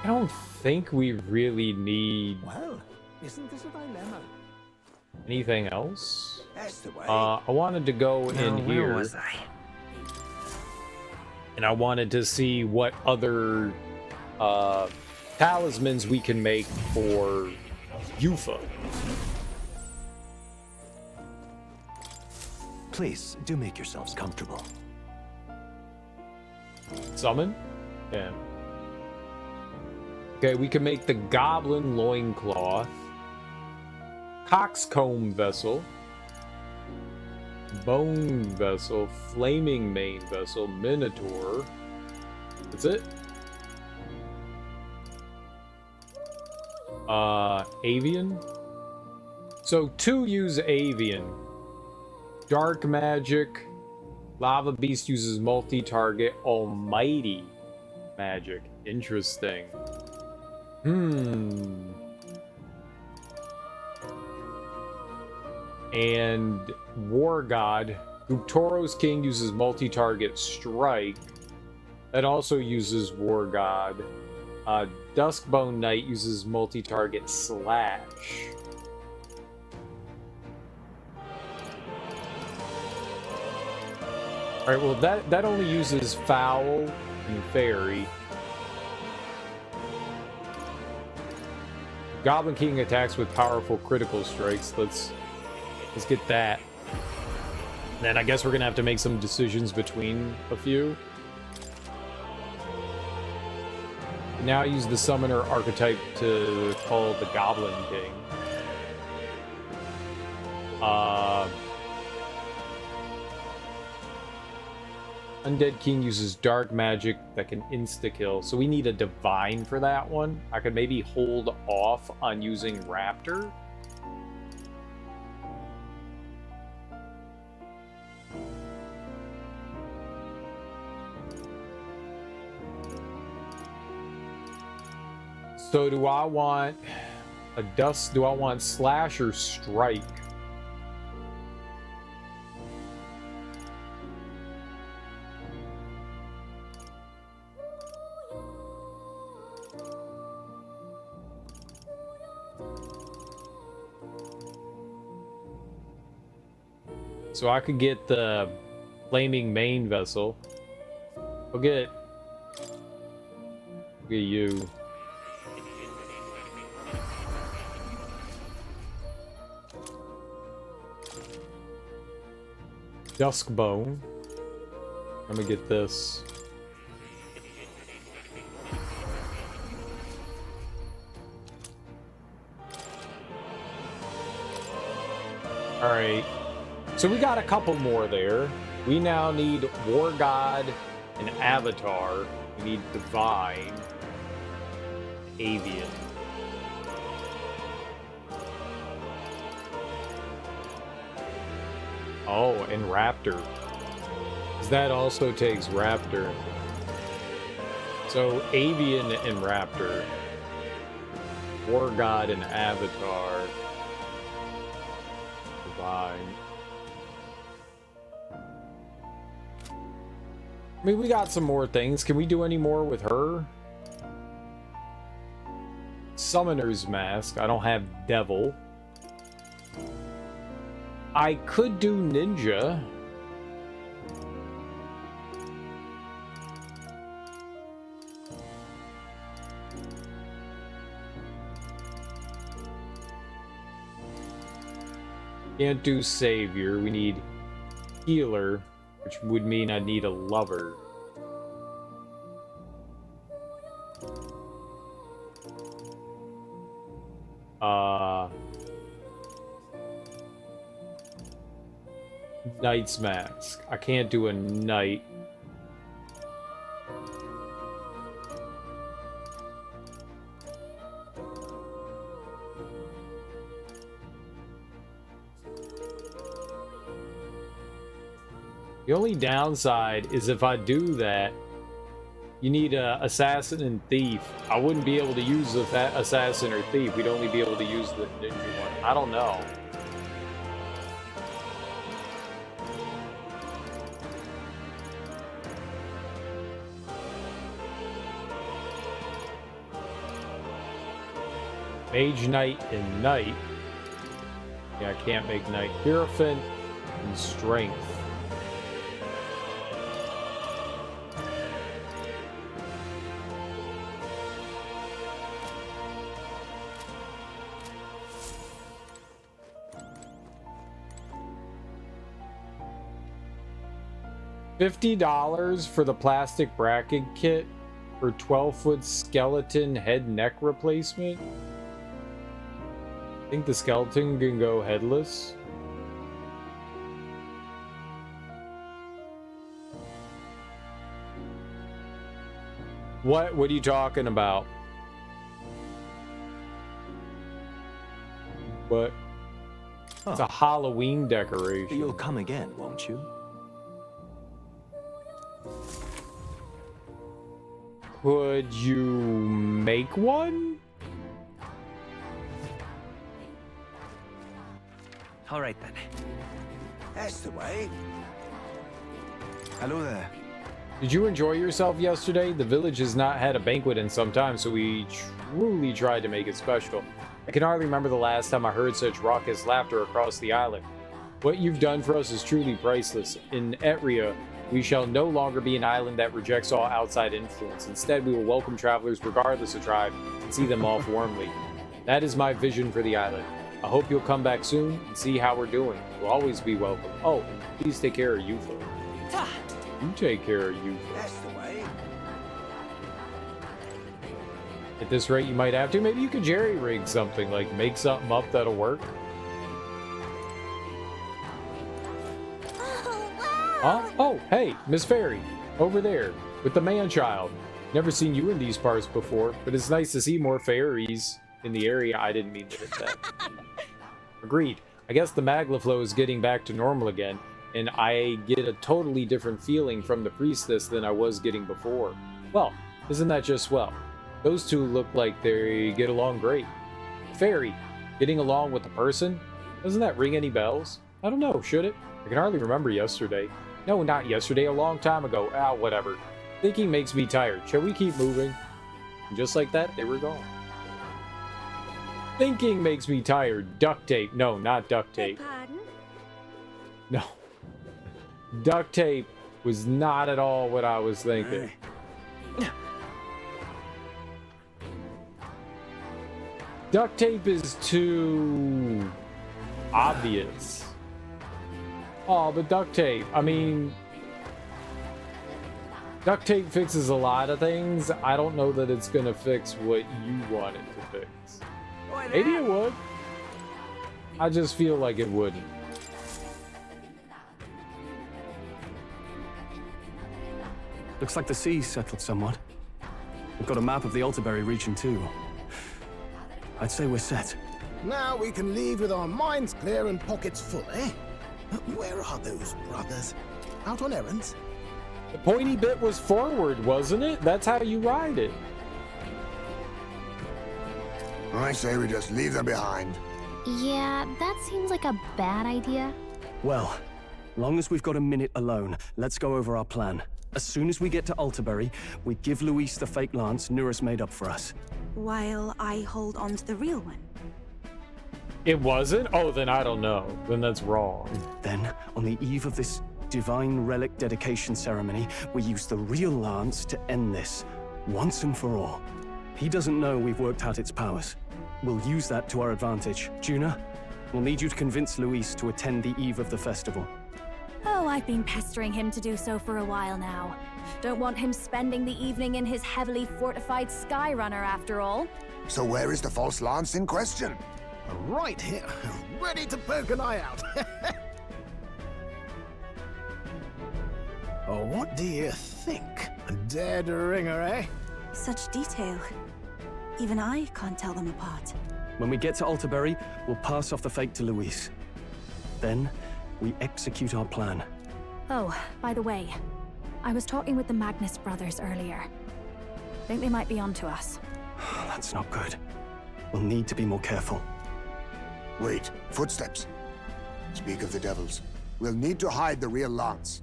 don't think we really need Well, isn't this a dilemma? anything else. That's the way. I wanted to go in here. Where was I? And I wanted to see what other talismans we can make for Yufa. Please, do make yourselves comfortable. Summon? Yeah. Okay, we can make the Goblin Loincloth, Coxcomb Vessel, Bone Vessel, Flaming Mane Vessel, Minotaur. That's it. Avian. So 2 use Avian. Dark Magic. Lava Beast uses multi-target. Almighty Magic. Interesting. And War God. Guptoro's King uses multi-target strike. That also uses War God. Duskbone Knight uses multi-target slash. Alright, well that only uses Foul and Fairy. Goblin King attacks with powerful critical strikes. Let's get that. Then I guess we're gonna have to make some decisions between a few. Now I use the Summoner archetype to call the Goblin King. Undead King uses Dark Magic that can insta-kill, so we need a Divine for that one. I could maybe hold off on using Raptor. So do I want a dust? Do I want slash or strike? So I could get the Flaming Mane Vessel. We'll get you. Duskbone. Let me get this. Alright. So we got a couple more there. We now need War God and Avatar. We need Divine. Avian. Oh, and Raptor. 'Cause that also takes Raptor. So Avian and Raptor. War God and Avatar. Divine. I mean, we got some more things. Can we do any more with her? Summoner's Mask. I don't have Devil. I could do Ninja. Can't do Savior. We need Healer, which would mean I need a Lover. Knight's Mask. I can't do a Knight. The only downside is if I do that, you need a Assassin and Thief. I wouldn't be able to use the Assassin or Thief. We'd only be able to use the Ninja one. I don't know. Mage Knight and Knight. Yeah, I can't make Knight. Hierophant and Strength. $50 for the plastic bracket kit for 12-foot skeleton head neck replacement. I think the skeleton can go headless. What are you talking about? What? It's a Halloween decoration. You'll come again, won't you? Could you make one? All right, then. That's the way. Hello there. Did you enjoy yourself yesterday? The village has not had a banquet in some time, so we truly tried to make it special. I can hardly remember the last time I heard such raucous laughter across the island. What you've done for us is truly priceless. In Etria, we shall no longer be an island that rejects all outside influence. Instead, we will welcome travelers regardless of tribe and see them off warmly. That is my vision for the island. I hope you'll come back soon and see how we're doing. You'll always be welcome. Oh, and please take care of Yufa. You take care of Yufa. That's the way. At this rate, you might have to. Maybe you could jerry-rig something, like make something up that'll work. Huh? Oh, hey, Miss Fairy, over there, with the man-child. Never seen you in these parts before, but it's nice to see more fairies in the area. I didn't mean to hit that. Agreed. I guess the magla flow is getting back to normal again, and I get a totally different feeling from the priestess than I was getting before. Well, isn't that just swell? Those two look like they get along great. Fairy, getting along with the person? Doesn't that ring any bells? I don't know, should it? I can hardly remember yesterday. No, not yesterday, a long time ago. Ah, whatever. Thinking makes me tired. Shall we keep moving? And just like that, they were gone. Thinking makes me tired. Duct tape. No, not duct tape. Pardon? No. Duct tape was not at all what I was thinking. Duct tape is too obvious. Oh, but duct tape. I mean, duct tape fixes a lot of things. I don't know that it's gonna fix what you want it to fix. Maybe it would. I just feel like it wouldn't. Looks like the sea's settled somewhat. We've got a map of the Altaberry region too. I'd say we're set. Now we can leave with our minds clear and pockets full, eh? Where are those brothers? Out on errands? The pointy bit was forward, wasn't it? That's how you ride it. I say we just leave them behind. Yeah, that seems like a bad idea. Well, long as we've got a minute alone, let's go over our plan. As soon as we get to Altabury, we give Luis the fake lance Nuris made up for us. While I hold on to the real one. It wasn't? Oh, then I don't know. Then that's wrong. Then, on the eve of this divine relic dedication ceremony, we use the real lance to end this, once and for all. He doesn't know we've worked out its powers. We'll use that to our advantage. Juna, we'll need you to convince Luis to attend the eve of the festival. Oh, I've been pestering him to do so for a while now. Don't want him spending the evening in his heavily fortified Skyrunner after all. So where is the false lance in question? Right here, ready to poke an eye out. Oh, what do you think? A dead ringer, eh? Such detail. Even I can't tell them apart. When we get to Altabury, we'll pass off the fake to Luis. Then, we execute our plan. Oh, by the way, I was talking with the Magnus brothers earlier. Think they might be onto us. That's not good. We'll need to be more careful. Wait, footsteps. Speak of the devils. We'll need to hide the real lance.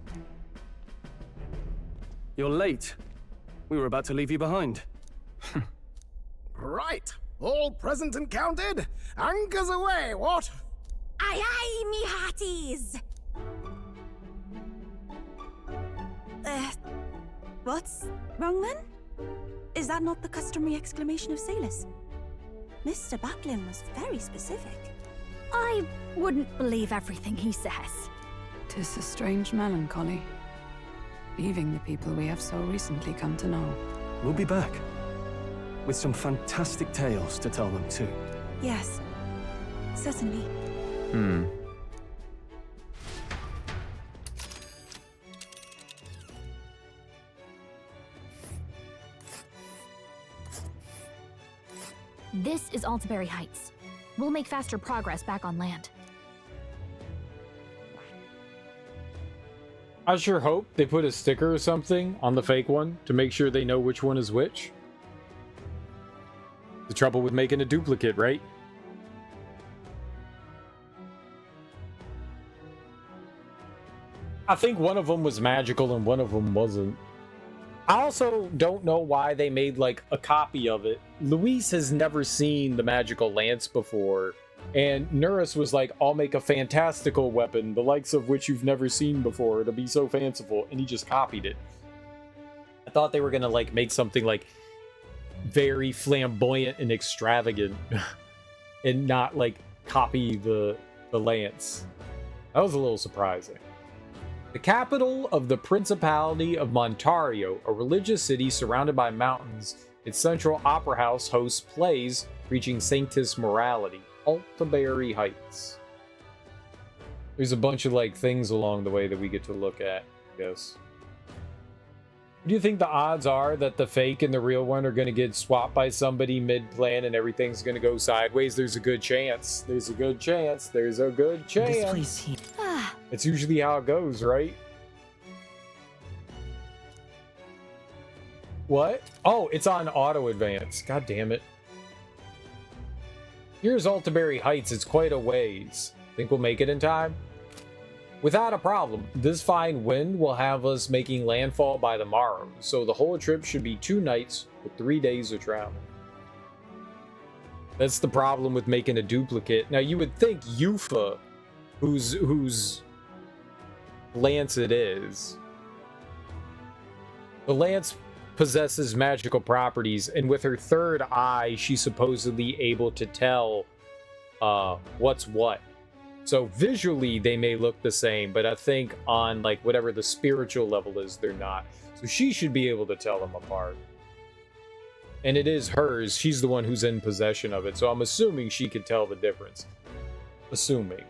You're late. We were about to leave you behind. Right, all present and counted. Anchors away, what? Aye aye, me hearties! What's wrong then? Is that not the customary exclamation of sailors? Mr. Batlin was very specific. I wouldn't believe everything he says. 'Tis a strange melancholy. Leaving the people we have so recently come to know. We'll be back. With some fantastic tales to tell them too. Yes, certainly. This is Altabury Heights. We'll make faster progress back on land. I sure hope they put a sticker or something on the fake one to make sure they know which one is which. The trouble with making a duplicate, right? I think one of them was magical and one of them wasn't. I also don't know why they made like a copy of it. Luis has never seen the magical lance before, and Nuris was like, I'll make a fantastical weapon, the likes of which you've never seen before. It'll be so fanciful, and he just copied it. I thought they were gonna like make something like very flamboyant and extravagant and not like copy the lance. That was a little surprising. The capital of the Principality of Montario, a religious city surrounded by mountains, its central opera house hosts plays preaching Sanctus Morality, Altabury Heights. There's a bunch of like things along the way that we get to look at, I guess. What do you think the odds are that the fake and the real one are going to get swapped by somebody mid-plan and everything's going to go sideways? There's a good chance. There's a good chance. There's a good chance. This place here. It's usually how it goes, right? What? Oh, it's on auto advance. God damn it. Here's Altabury Heights. It's quite a ways. Think we'll make it in time? Without a problem. This fine wind will have us making landfall by the morrow, so the whole trip should be 2 nights with 3 days of travel. That's the problem with making a duplicate. Now, you would think Yufa, whose lance it is. The lance possesses magical properties, and with her third eye, she's supposedly able to tell what's what. So visually, they may look the same, but I think on like whatever the spiritual level is, they're not. So she should be able to tell them apart. And it is hers. She's the one who's in possession of it. So I'm assuming she could tell the difference. Assuming.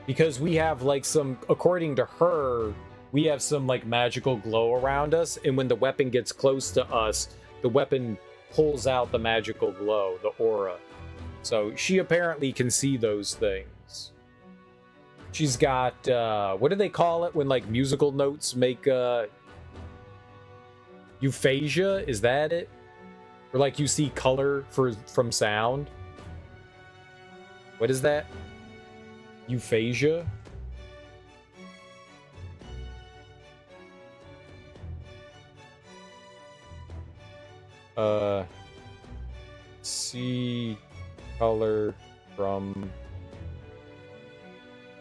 Because we have like some, according to her, we have some like magical glow around us. And when the weapon gets close to us, the weapon pulls out the magical glow, the aura. So she apparently can see those things. She's got, what do they call it when, like, musical notes make, euphasia? Is that it? Or, like, you see color from sound? What is that? Euphasia? See color from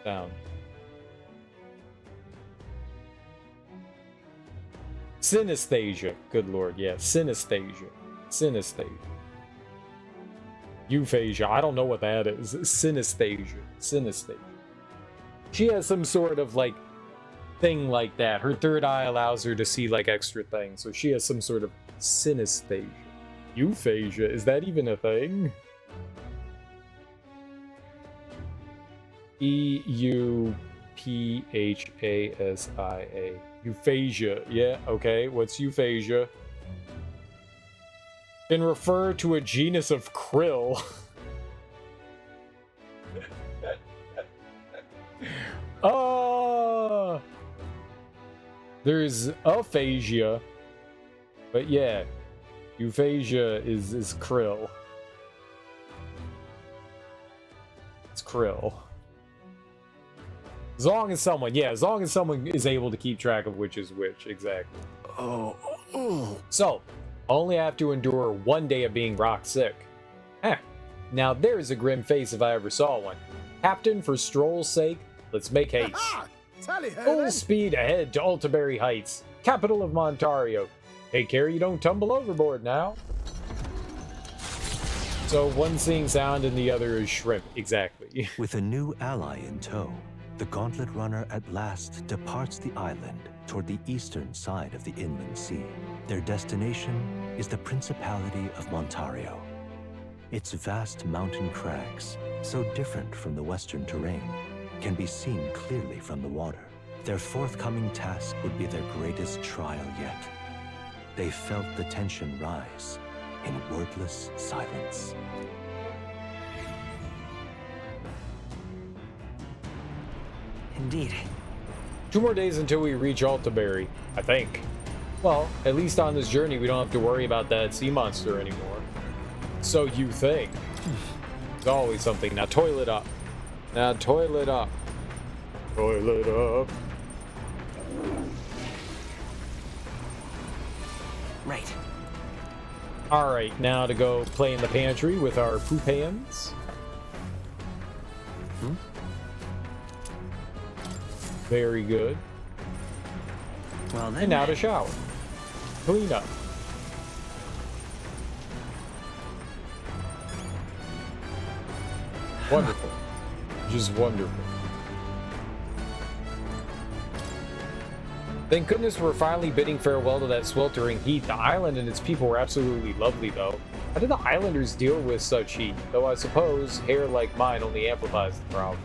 sound. Synesthesia. Good lord, yeah. Synesthesia. Synesthesia. Euphasia. I don't know what that is. Synesthesia. Synesthesia. She has some sort of, like, thing like that. Her third eye allows her to see, like, extra things. So she has some sort of synesthesia. Euphasia. Is that even a thing? E-U-P-H-A-S-I-A. Euphasia. Yeah, okay. What's euphasia? Can refer to a genus of krill. Oh! There's aphasia. But yeah, euphasia is krill. It's krill. As long as someone is able to keep track of which is which, exactly. Oh. So, only have to endure 1 day of being rock sick. Now there's a grim face if I ever saw one. Captain, for stroll's sake, let's make haste. Full speed ahead to Altaberry Heights, capital of Montario. Take care you don't tumble overboard now. So one's seeing sound and the other is shrimp, exactly. With a new ally in tow, the Gauntlet Runner at last departs the island toward the eastern side of the inland sea. Their destination is the Principality of Montario. Its vast mountain crags, so different from the western terrain, can be seen clearly from the water. Their forthcoming task would be their greatest trial yet. They felt the tension rise in wordless silence. Indeed. 2 more days until we reach Altaberry, I think. Well, at least on this journey we don't have to worry about that sea monster anymore. So you think. There's always something. Now toilet up. Now toilet up. Toilet up. Right. Alright, now to go play in the pantry with our poop hands. Very good. Well, then. And now to shower. Clean up. Wonderful. Just wonderful. Thank goodness we're finally bidding farewell to that sweltering heat. The island and its people were absolutely lovely, though. How did the islanders deal with such heat? Though I suppose hair like mine only amplifies the problem.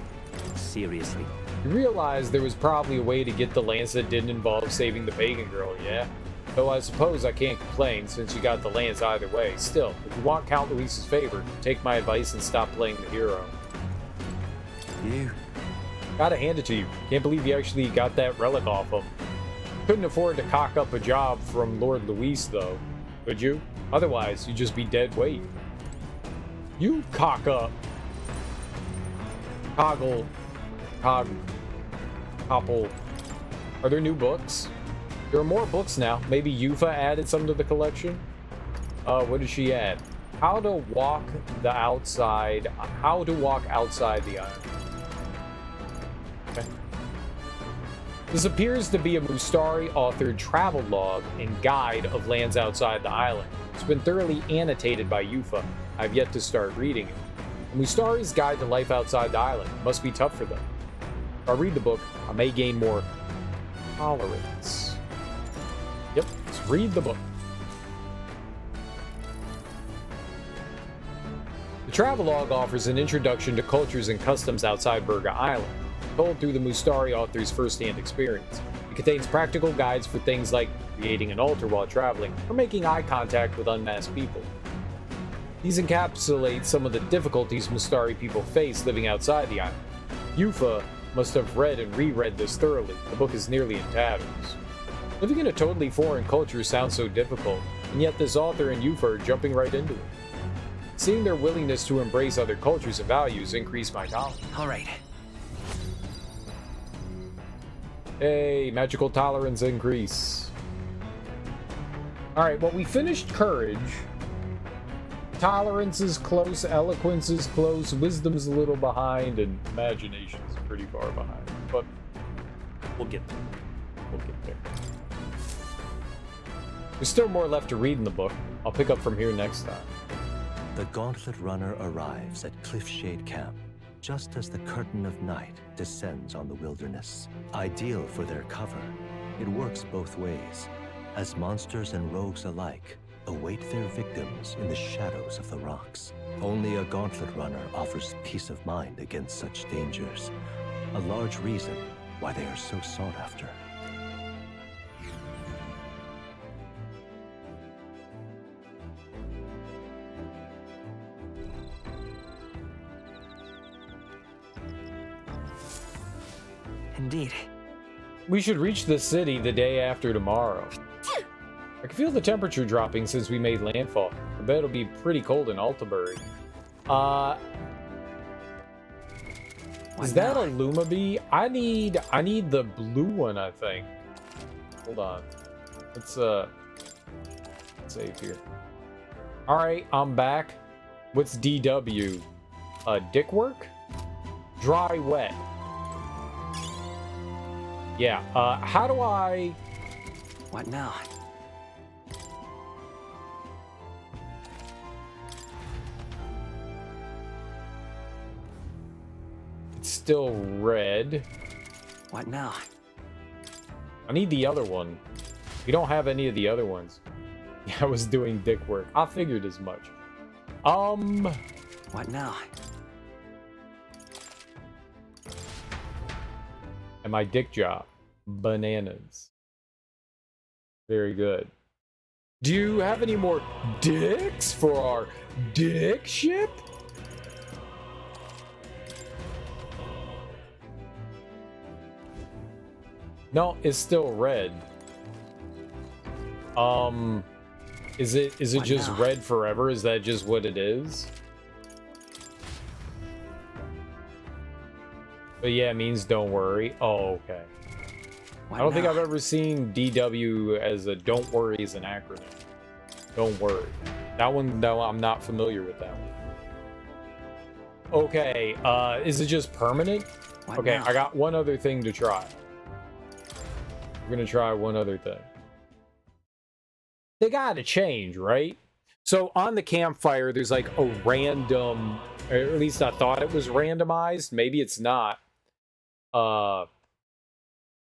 Seriously. You realize there was probably a way to get the lance that didn't involve saving the pagan girl, yeah? Though I suppose I can't complain since you got the lance either way. Still, if you want Count Luis's favor, take my advice and stop playing the hero. You. Gotta hand it to you. Can't believe you actually got that relic off him. Couldn't afford to cock up a job from Lord Luis, though. Could you? Otherwise, you'd just be dead weight. You cock up. Coggle. Copple. Are there new books? There are more books now. Maybe Yufa added some to the collection? What did she add? How to walk outside the island. Okay. This appears to be a Mustari-authored travel log and guide of lands outside the island. It's been thoroughly annotated by Yufa. I've yet to start reading it. A Mustari's guide to life outside the island. Must be tough for them. If I read the book, I may gain more tolerance. Yep, let's read the book. The travelogue offers an introduction to cultures and customs outside Burga Island, told through the Mustari author's first-hand experience. It contains practical guides for things like creating an altar while traveling or making eye contact with unmasked people. These encapsulate some of the difficulties Mustari people face living outside the island. Yufa must have read and reread this thoroughly. The book is nearly in tatters. Living in a totally foreign culture sounds so difficult, and yet this author and Yufa are jumping right into it. Seeing their willingness to embrace other cultures and values increased my confidence. All right. Hey, magical tolerance increase. Alright, well, we finished Courage. Tolerance is close, Eloquence is close, Wisdom's a little behind, and Imagination's pretty far behind. But we'll get there. We'll get there. There's still more left to read in the book. I'll pick up from here next time. The Gauntlet Runner arrives at Cliffshade Camp, just as the curtain of night descends on the wilderness. Ideal for their cover, it works both ways, as monsters and rogues alike await their victims in the shadows of the rocks. Only a Gauntlet Runner offers peace of mind against such dangers, a large reason why they are so sought after. Indeed. We should reach the city the day after tomorrow. I can feel the temperature dropping since we made landfall. I bet it'll be pretty cold in Altabury. Is that a Luma Bee? I need the blue one, I think. Hold on. Let's save here. Alright, I'm back. What's DW? Dick work? Dry wet. Yeah, how do I... What now? It's still red. What now? I need the other one. We don't have any of the other ones. Yeah, I was doing dick work. I figured as much. What now? And my dick job. Bananas. Very good. Do you have any more dicks for our dick ship? No, it's still red. Is it just red forever? Is that just what it is? But yeah, it means don't worry. Oh, okay. I don't think I've ever seen DW as a don't worry as an acronym. Don't worry. That one, no, I'm not familiar with that one. Okay, is it just permanent? Okay, I got one other thing to try. We're gonna try one other thing. They gotta change, right? So on the campfire, there's like a random, or at least I thought it was randomized. Maybe it's not.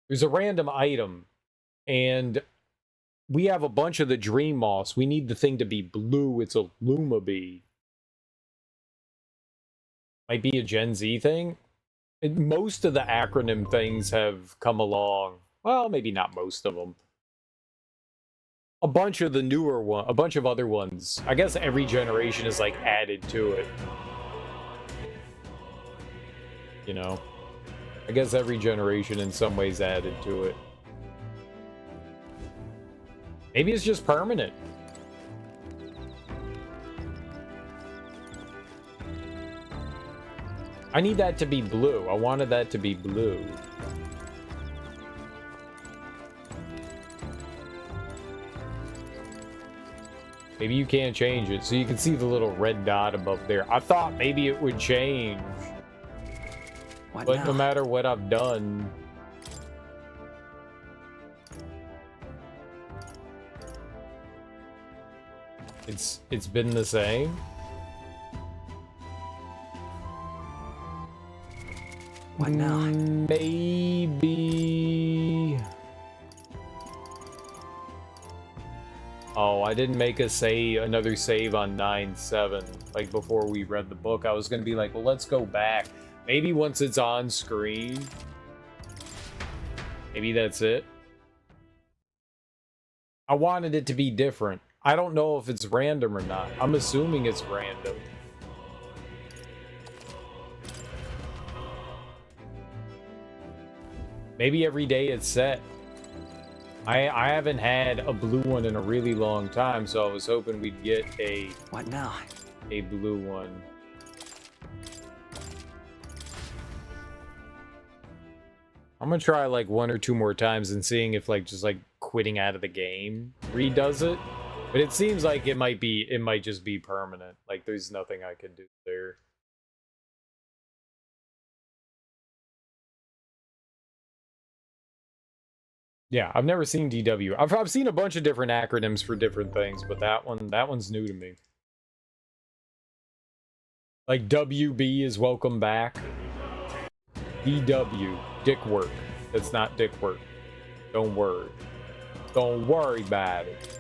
There's a random item, and we have a bunch of the dream moths. We need the thing to be blue. It's a Luma Bee. Might be a Gen Z thing. Most of the acronym things have come along. Well, maybe not most of them. A bunch of the newer one, a bunch of other ones. I guess every generation is like added to it. You know? I guess every generation in some ways added to it. Maybe it's just permanent. I need that to be blue. I wanted that to be blue. Maybe you can't change it, so you can see the little red dot above there. I thought maybe it would change. But no matter what I've done... It's been the same. What now? Maybe... Oh, I didn't make another save on 9-7. Like, before we read the book, I was gonna be like, well, let's go back. Maybe once it's on screen. Maybe that's it. I wanted it to be different. I don't know if it's random or not. I'm assuming it's random. Maybe every day it's set. I haven't had a blue one in a really long time, so I was hoping we'd get a... What now? A blue one. I'm gonna try like 1 or 2 more times and seeing if like just like quitting out of the game redoes it. But it seems like it might just be permanent. Like there's nothing I can do there. Yeah, I've never seen DW. I've seen a bunch of different acronyms for different things, but that one's new to me. Like WB is welcome back. DW, dick work. That's not dick work. Don't worry. Don't worry about it.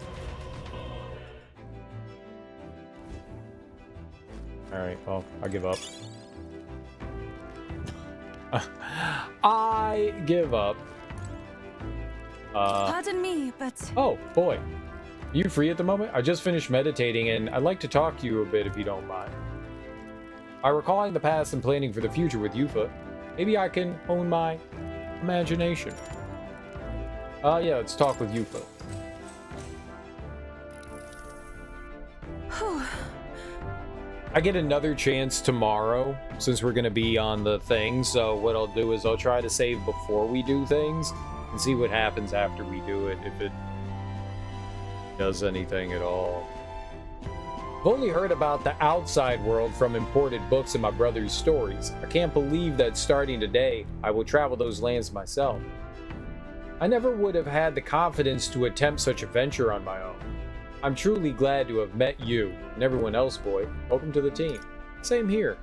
Alright, well, I give up. I give up. Pardon me, but... Oh, boy. Are you free at the moment? I just finished meditating, and I'd like to talk to you a bit if you don't mind. By recalling the past and planning for the future with Yufa, maybe I can hone my imagination. Yeah, let's talk with Yufa. I get another chance tomorrow, since we're going to be on the thing, so what I'll do is I'll try to save before we do things, and see what happens after we do it, if it does anything at all. I've only heard about the outside world from imported books and my brother's stories. I can't believe that starting today, I will travel those lands myself. I never would have had the confidence to attempt such a venture on my own. I'm truly glad to have met you and everyone else, boy. Welcome to the team. Same here.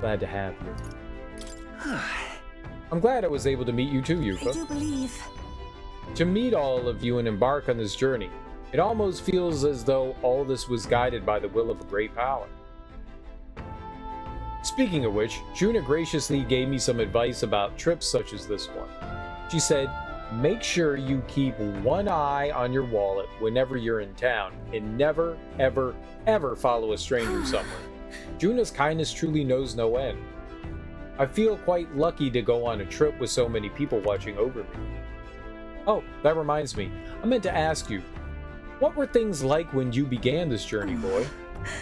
Glad to have you. I'm glad I was able to meet you too, Yufa. I do believe. To meet all of you and embark on this journey, it almost feels as though all this was guided by the will of a great power. Speaking of which, Juna graciously gave me some advice about trips such as this one. She said, make sure you keep one eye on your wallet whenever you're in town, and never, ever, ever follow a stranger somewhere. Juna's kindness truly knows no end. I feel quite lucky to go on a trip with so many people watching over me. Oh, that reminds me. I meant to ask you, what were things like when you began this journey, boy?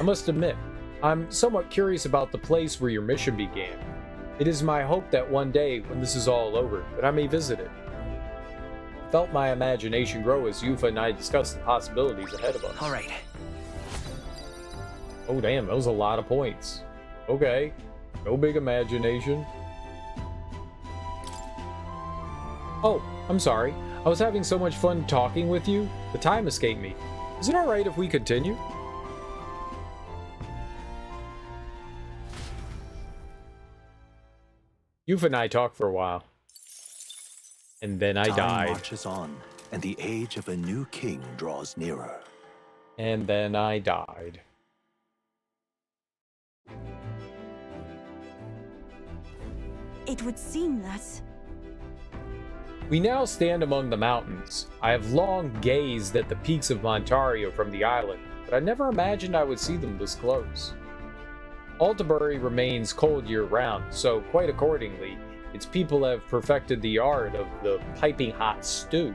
I must admit, I'm somewhat curious about the place where your mission began. It is my hope that one day, when this is all over, that I may visit it. I felt my imagination grow as Yufa and I discussed the possibilities ahead of us. All right. Oh, damn, that was a lot of points. Okay. No big imagination. Oh, I'm sorry. I was having so much fun talking with you, the time escaped me. Is it alright if we continue? Yufa and I talked for a while. And then I died. Time marches on, and the age of a new king draws nearer. And then I died. It would seem that... We now stand among the mountains. I have long gazed at the peaks of Montario from the island, but I never imagined I would see them this close. Altabury remains cold year-round, so quite accordingly, its people have perfected the art of the piping hot stew.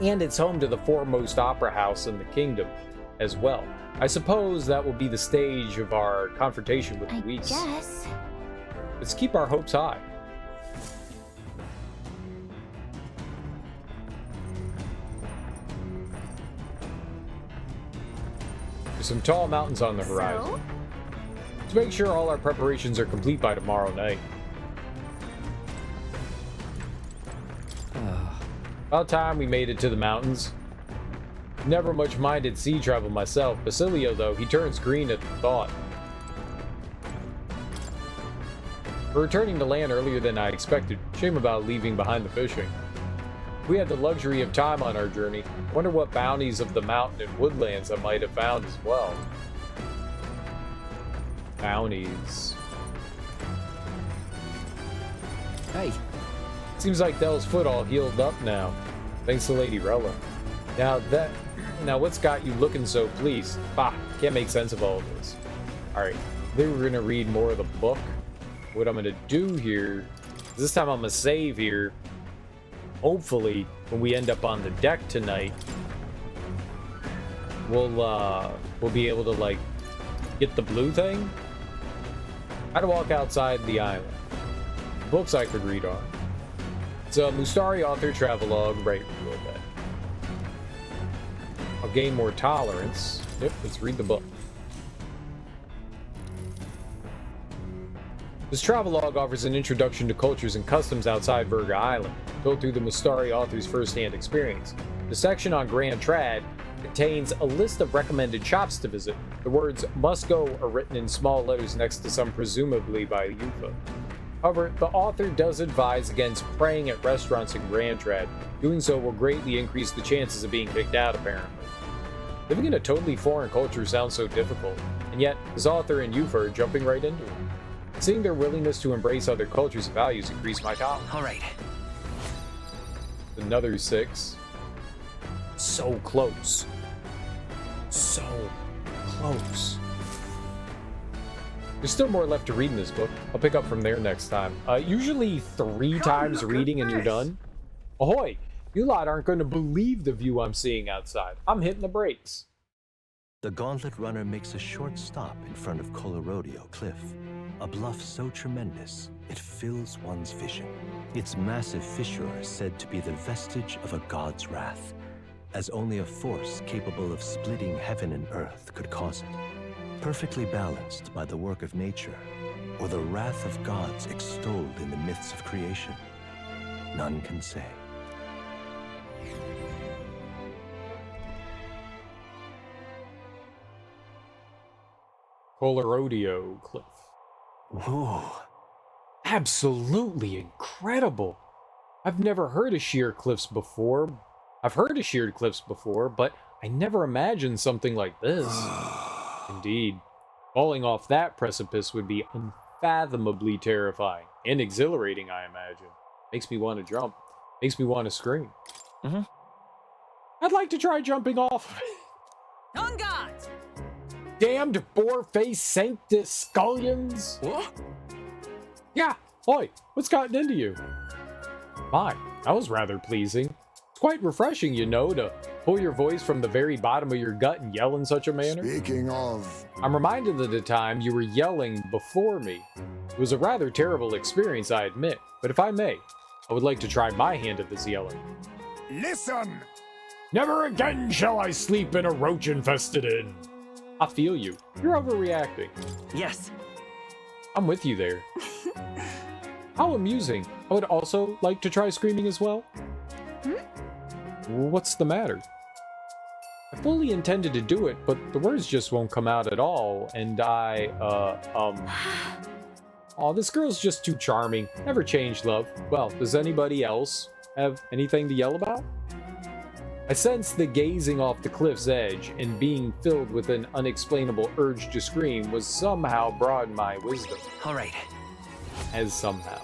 And it's home to the foremost opera house in the kingdom as well. I suppose that will be the stage of our confrontation with Luis. Yes. Let's keep our hopes high. There's some tall mountains on the horizon. Let's make sure all our preparations are complete by tomorrow night. About time we made it to the mountains. Never much minded sea travel myself. Basilio, though, he turns green at the thought. We're returning to land earlier than I expected. Shame about leaving behind the fishing. We had the luxury of time on our journey. I wonder what bounties of the mountain and woodlands I might have found as well. Bounties. Hey. Seems like Dell's foot all healed up now. Thanks to Lady Rella. Now what's got you looking so pleased? Bah, can't make sense of all of this. Alright, I think we're gonna read more of the book. What I'm gonna do here This time I'm gonna save here. Hopefully, when we end up on the deck tonight, we'll be able to like get the blue thing. How to walk outside the island. Books I could read on. It's a Mustari author travelogue. Right, read that. I'll gain more tolerance. Yep, let's read the book. This travelogue offers an introduction to cultures and customs outside Virga Island, built through the Mustari author's first-hand experience. The section on Grand Trad contains a list of recommended shops to visit. The words "must go" are written in small letters next to some, presumably by Yufa. However, the author does advise against praying at restaurants in Grand Trad. Doing so will greatly increase the chances of being kicked out, apparently. Living in a totally foreign culture sounds so difficult, and yet this author and Yufa are jumping right into it. Seeing their willingness to embrace other cultures and values increase my tolerance. All right. Another 6. So close. So close. There's still more left to read in this book. I'll pick up from there next time. Usually 3 times reading and you're done. Ahoy! You lot aren't going to believe the view I'm seeing outside. I'm hitting the brakes. The Gauntlet Runner makes a short stop in front of Colorodeo Cliff, a bluff so tremendous it fills one's vision. Its massive fissure is said to be the vestige of a god's wrath, as only a force capable of splitting heaven and earth could cause it. Perfectly balanced by the work of nature, or the wrath of gods extolled in the myths of creation, none can say. Colorodeo Cliff. Whoa. Absolutely incredible. I've never heard of sheer cliffs before. I've heard of sheared cliffs before, but I never imagined something like this. Indeed. Falling off that precipice would be unfathomably terrifying and exhilarating, I imagine. Makes me want to jump. Makes me want to scream. I'd like to try jumping off. On guard! Damned boar-faced sanctus scullions! What? Yeah, oi, what's gotten into you? My, that was rather pleasing. It's quite refreshing, you know, to pull your voice from the very bottom of your gut and yell in such a manner. Speaking of... I'm reminded of the time you were yelling before me. It was a rather terrible experience, I admit, but if I may, I would like to try my hand at this yelling. Listen! Never again shall I sleep in a roach-infested inn. I feel you. You're overreacting. Yes. I'm with you there. How amusing. I would also like to try screaming as well. What's the matter? I fully intended to do it, but the words just won't come out at all, and Aw, this girl's just too charming. Never change, love. Well, does anybody else have anything to yell about? I sensed the gazing off the cliff's edge and being filled with an unexplainable urge to scream was somehow broadened my wisdom. All right. As somehow.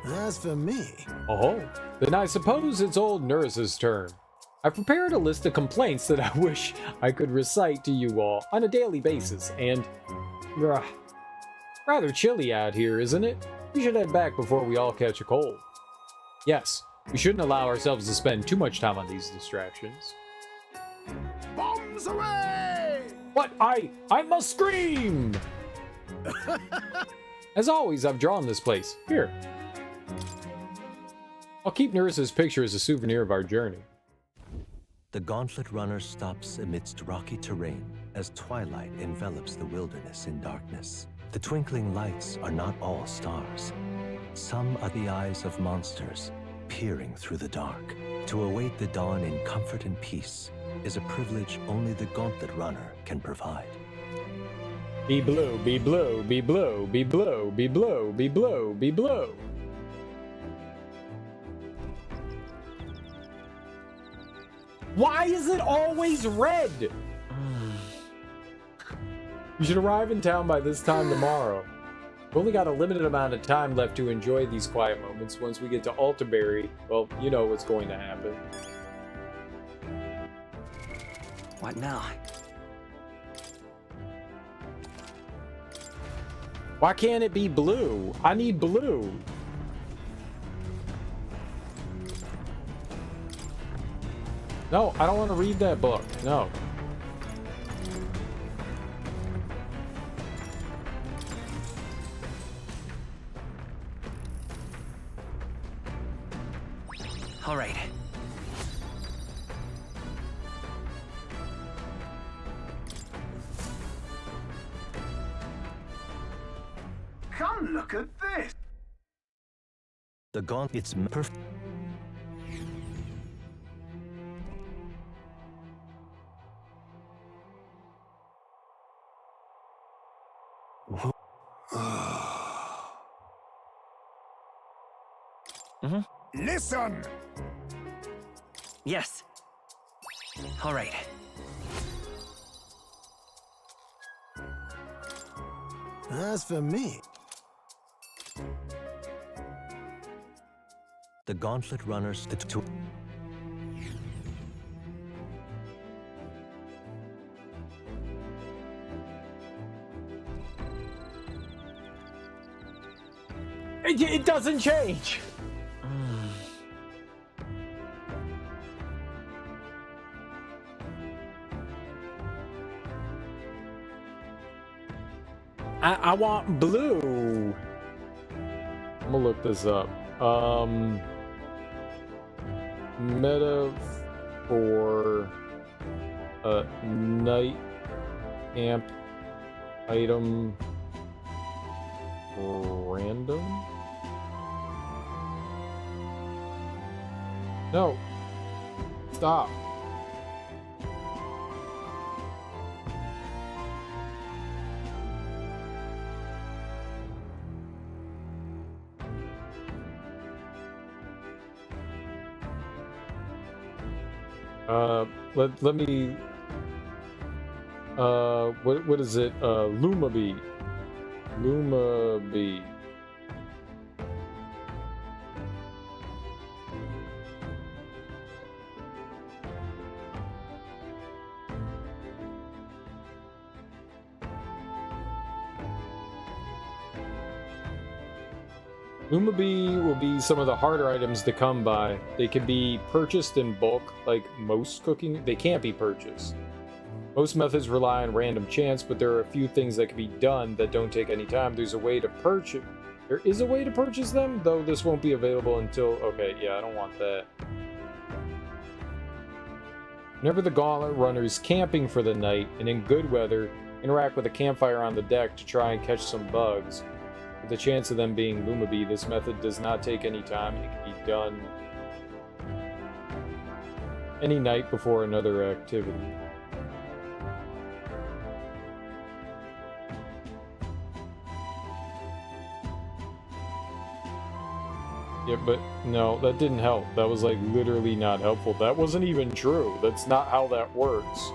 As for me... Oh, then I suppose it's old nurse's turn. I've prepared a list of complaints that I wish I could recite to you all on a daily basis, and... rather chilly out here, isn't it? We should head back before we all catch a cold. Yes, we shouldn't allow ourselves to spend too much time on these distractions. Bombs away! What? I must scream! As always, I've drawn this place. Here. I'll keep Nurse's picture as a souvenir of our journey. The Gauntlet Runner stops amidst rocky terrain as twilight envelops the wilderness in darkness. The twinkling lights are not all stars. Some are the eyes of monsters, peering through the dark. To await the dawn in comfort and peace is a privilege only the Gauntlet Runner can provide. Be blue, be blue, be blue, be blue, be blue, be blue, be blue. Why is it always red? We should arrive in town by this time tomorrow. We've only got a limited amount of time left to enjoy these quiet moments. Once we get to Altaberry, well, you know what's going to happen. What now? Why can't it be blue? I need blue. No, I don't want to read that book. No. All right. Come look at this. The gauntlet's perfect. Listen! Yes. All right. As for me, The gauntlet runners to It doesn't change. I want blue. I'm gonna look this up. Meta for night amp item random. No. Stop. Let me what is it? Luma Bee. Luma Bee. Luma Bee will be some of the harder items to come by. They can be purchased in bulk, like most cooking. They can't be purchased. Most methods rely on random chance, but there are a few things that can be done that don't take any time. There is a way to purchase them, though this won't be available until... Okay, yeah, I don't want that. Whenever the gauntlet runner is camping for the night, and in good weather, interact with a campfire on the deck to try and catch some bugs. With the chance of them being Luma Bee, this method does not take any time. It can be done any night before another activity. Yeah, but no, that didn't help. That was like literally not helpful. That wasn't even true. That's not how that works.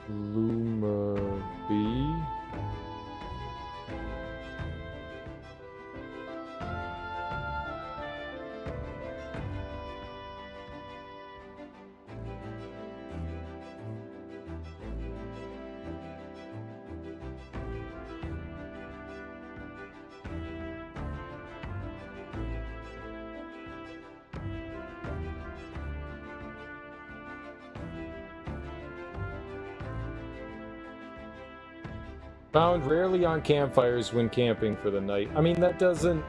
Luma Bee. Found rarely on campfires when camping for the night. I mean, that doesn't...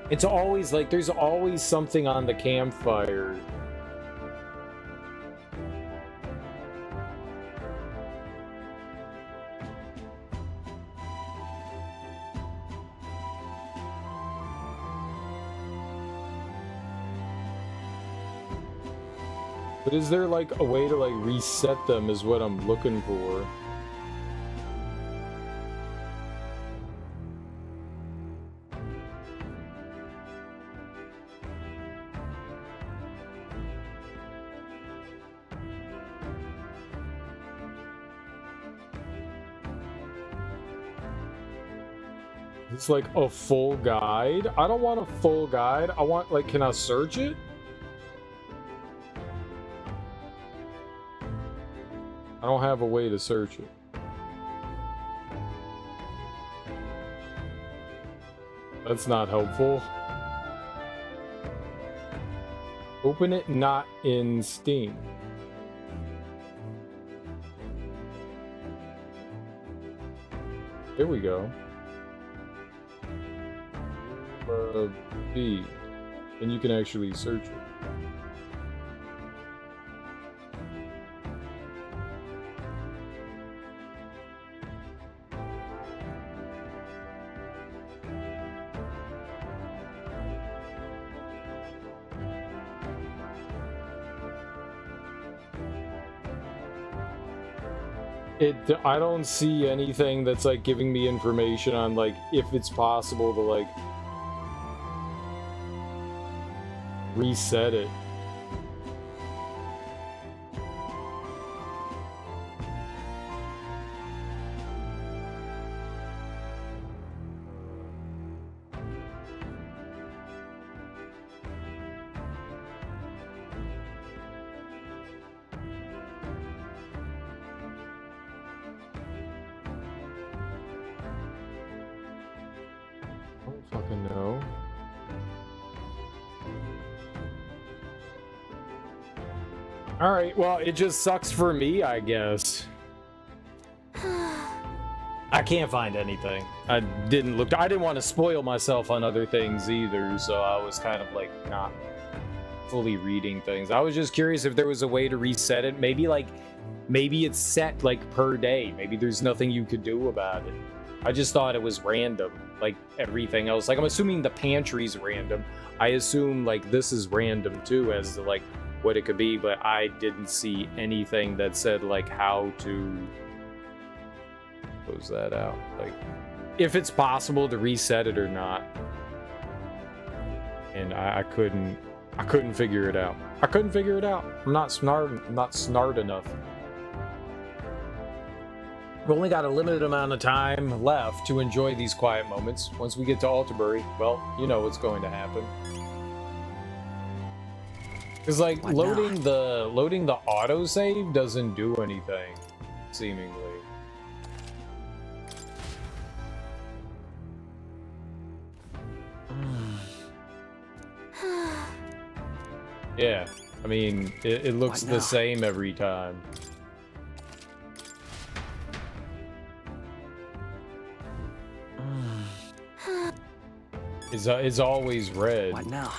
It's always like, there's always something on the campfire. But is there like a way to like reset them is what I'm looking for. It's like a full guide. I don't want a full guide. I want, like, can I search it? I don't have a way to search it. That's not helpful. Open it not in Steam. Here we go. B. And you can actually search it. I don't see anything that's like giving me information on like if it's possible to like reset it. I don't fucking know. Alright, well, it just sucks for me, I guess. I can't find anything. I didn't want to spoil myself on other things either, so I was kind of like not fully reading things. I was just curious if there was a way to reset it. Maybe it's set like per day. Maybe there's nothing you could do about it. I just thought it was random, like everything else. Like I'm assuming the pantry's random. I assume like this is random too as to like what it could be, but I didn't see anything that said like how to close that out. Like if it's possible to reset it or not. And I couldn't figure it out. I couldn't figure it out. I'm not smart enough. We've only got a limited amount of time left to enjoy these quiet moments. Once we get to Alterbury, well, you know what's going to happen. Because like loading the autosave doesn't do anything, seemingly. Yeah, I mean, it looks the same every time. It's always red. What now?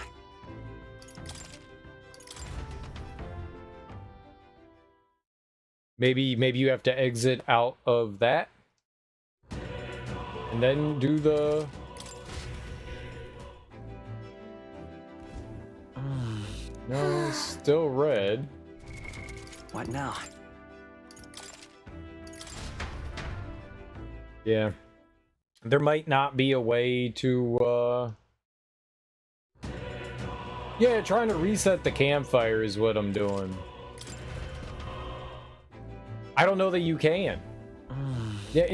Maybe you have to exit out of that and then do the no, it's still red. What now? Yeah. There might not be a way to yeah, trying to reset the campfire is what I'm doing. I don't know that you can. Yeah,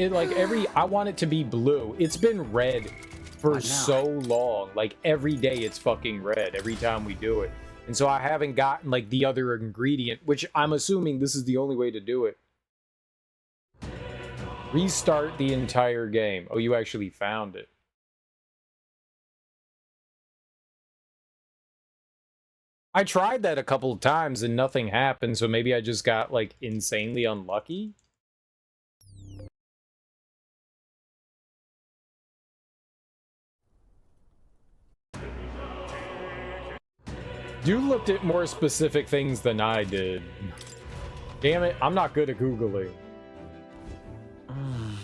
I want it to be blue. It's been red for so long. Like every day it's fucking red every time we do it. And so I haven't gotten like the other ingredient, which I'm assuming this is the only way to do it. Restart the entire game. Oh, you actually found it. I tried that a couple of times and nothing happened, so maybe I just got like insanely unlucky. You looked at more specific things than I did. Damn it, I'm not good at Googling.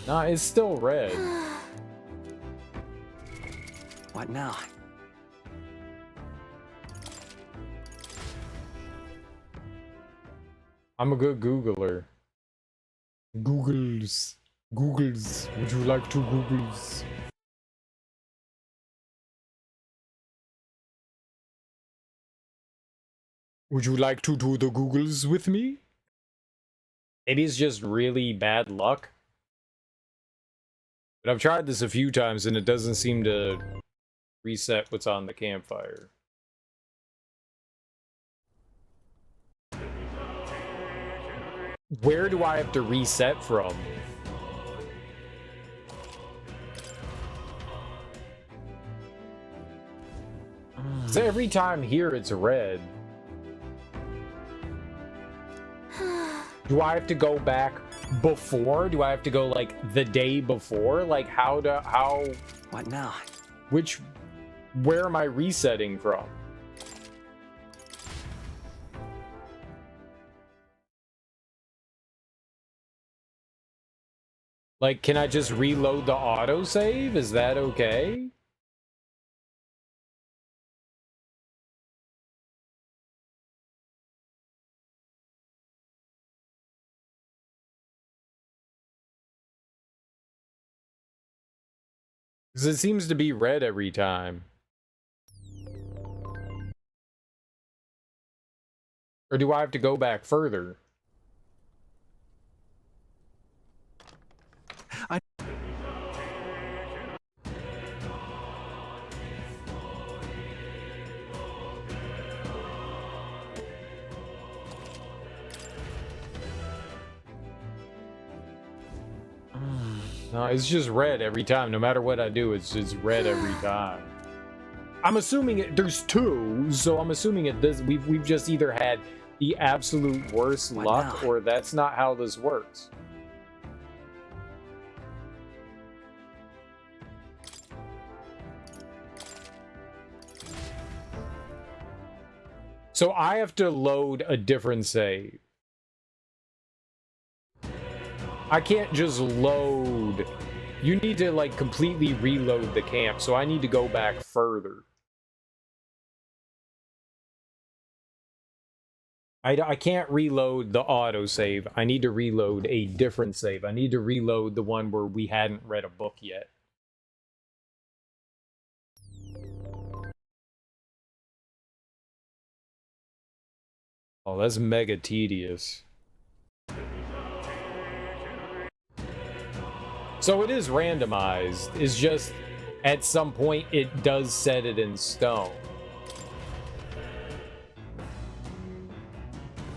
Nah, it's still red. What now? I'm a good Googler. Googles. Would you like to Googles? Would you like to do the Googles with me? Maybe it's just really bad luck. But I've tried this a few times and it doesn't seem to reset what's on the campfire. Where do I have to reset from? So every time here it's red. Do I have to go back before? Do I have to go like the day before? Like how? What now? Where am I resetting from? Like, can I just reload the autosave? Is that okay? Because it seems to be red every time. Or do I have to go back further? No, it's just red every time. No matter what I do, it's just red every time. I'm assuming there's two, so I'm assuming it does. We've just either had the absolute worst luck, or that's not how this works. So I have to load a different save. I can't just load. You need to like completely reload the camp, so I need to go back further. I can't reload the autosave. I need to reload a different save. I need to reload the one where we hadn't read a book yet. Oh, that's mega tedious. So it is randomized. It's just at some point it does set it in stone.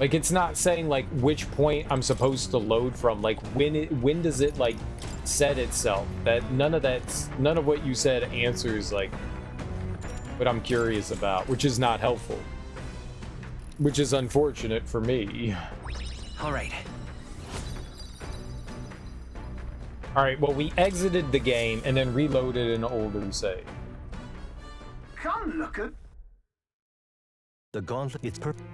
Like it's not saying like which point I'm supposed to load from. Like when does it like set itself? That none of what you said answers like what I'm curious about, which is not helpful. Which is unfortunate for me. All right. Alright, well, we exited the game and then reloaded an older save. Come look at the gauntlet. It's perfect.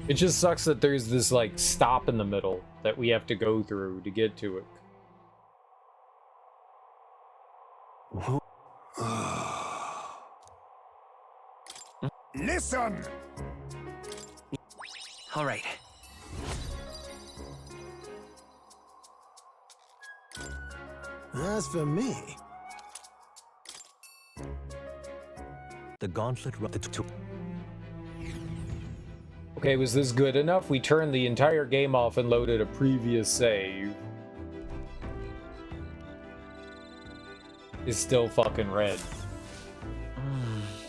It just sucks that there's this, like, stop in the middle that we have to go through to get to it. Listen! All right. As for me, the gauntlet. Okay, was this good enough? We turned the entire game off and loaded a previous save. It's still fucking red.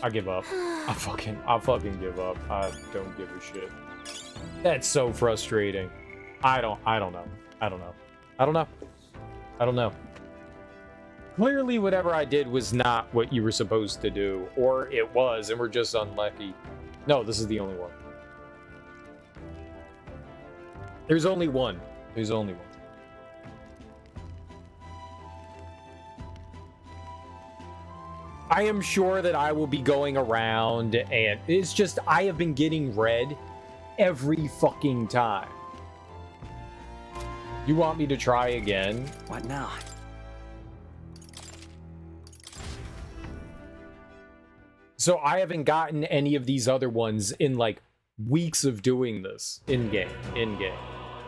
I give up. I fucking give up. I don't give a shit. That's so frustrating. I don't know. Clearly, whatever I did was not what you were supposed to do. Or it was, and we're just unlucky. No, this is the only one. There's only one. There's only one. I am sure that I will be going around, and it's just, I have been getting red every fucking time. You want me to try again? What now? So I haven't gotten any of these other ones in like weeks of doing this in-game.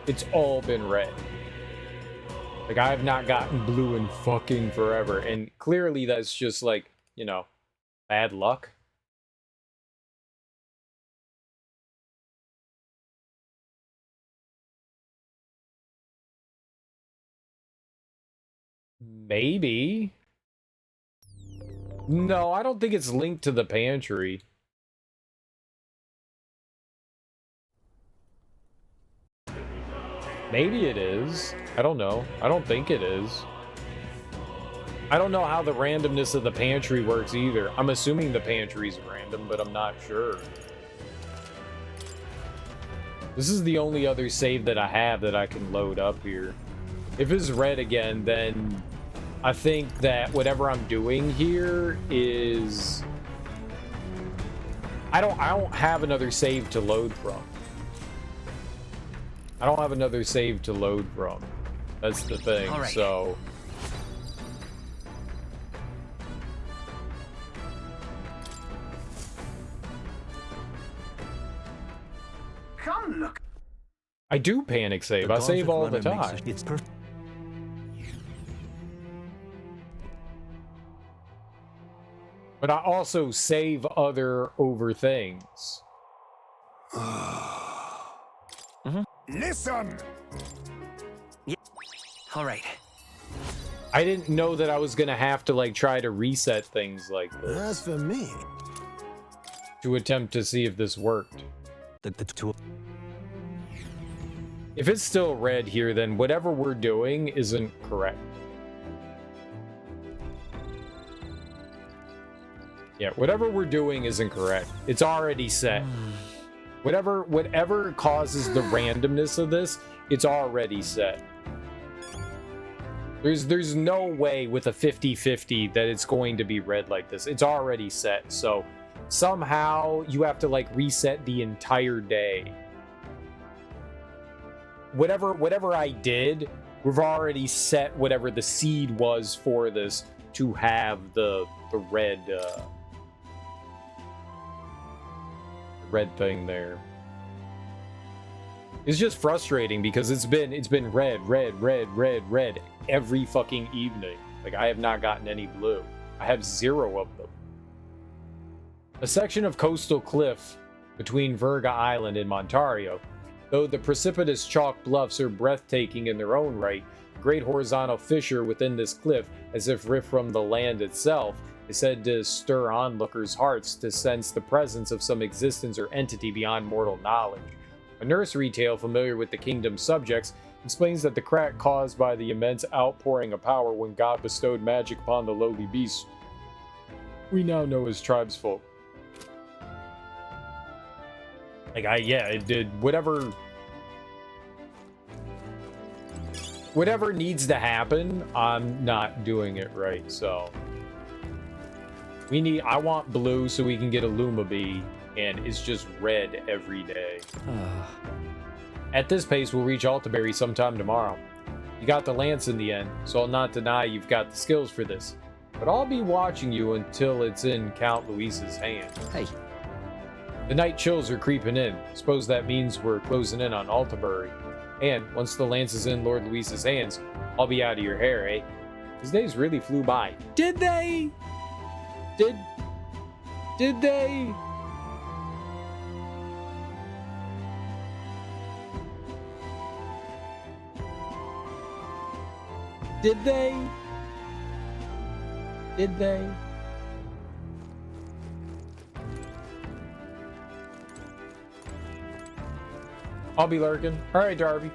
It's all been red. Like I have not gotten blue in fucking forever. And clearly that's just like, you know, bad luck. Maybe. No, I don't think it's linked to the pantry. Maybe it is. I don't know. I don't think it is. I don't know how the randomness of the pantry works either. I'm assuming the pantry's random, but I'm not sure. This is the only other save that I have that I can load up here. If it's red again, then I think that whatever I'm doing here is... I don't have another save to load from. I don't have another save to load from. That's the thing, All right. so... Come look. I do panic save. I save all the time. It's perfect. But I also save other over things. Listen! Yeah. All right. I didn't know that I was gonna have to like try to reset things like this. As for me, to attempt to see if this worked. If it's still red here, then whatever we're doing isn't correct. Yeah, whatever we're doing isn't correct. It's already set. Whatever causes the randomness of this, it's already set. There's no way with a 50-50 that it's going to be red like this. It's already set. So somehow you have to like reset the entire day. Whatever I did, we've already set whatever the seed was for this to have the red red thing there. It's just frustrating because it's been red every fucking evening. Like I have not gotten any blue. I have 0 of them. A section of coastal cliff between Virga Island and Montario. Though the precipitous chalk bluffs are breathtaking in their own right, a great horizontal fissure within this cliff, as if ripped from the land itself, is said to stir onlookers' hearts to sense the presence of some existence or entity beyond mortal knowledge. A nursery tale familiar with the kingdom's subjects explains that the crack caused by the immense outpouring of power when God bestowed magic upon the lowly beasts we now know as tribesfolk. Like, it did whatever needs to happen, I'm not doing it right, so. I want blue so we can get a Luma Bee, and it's just red every day. At this pace, we'll reach Altaberry sometime tomorrow. You got the lance in the end, so I'll not deny you've got the skills for this. But I'll be watching you until it's in Count Luis's hand. Hey. The night chills are creeping in. Suppose that means we're closing in on Altaberry. And once the lance is in Lord Luis's hands, I'll be out of your hair, eh? These days really flew by. Did they? Did they? Did they? Did they? I'll be lurking. All right, Darby.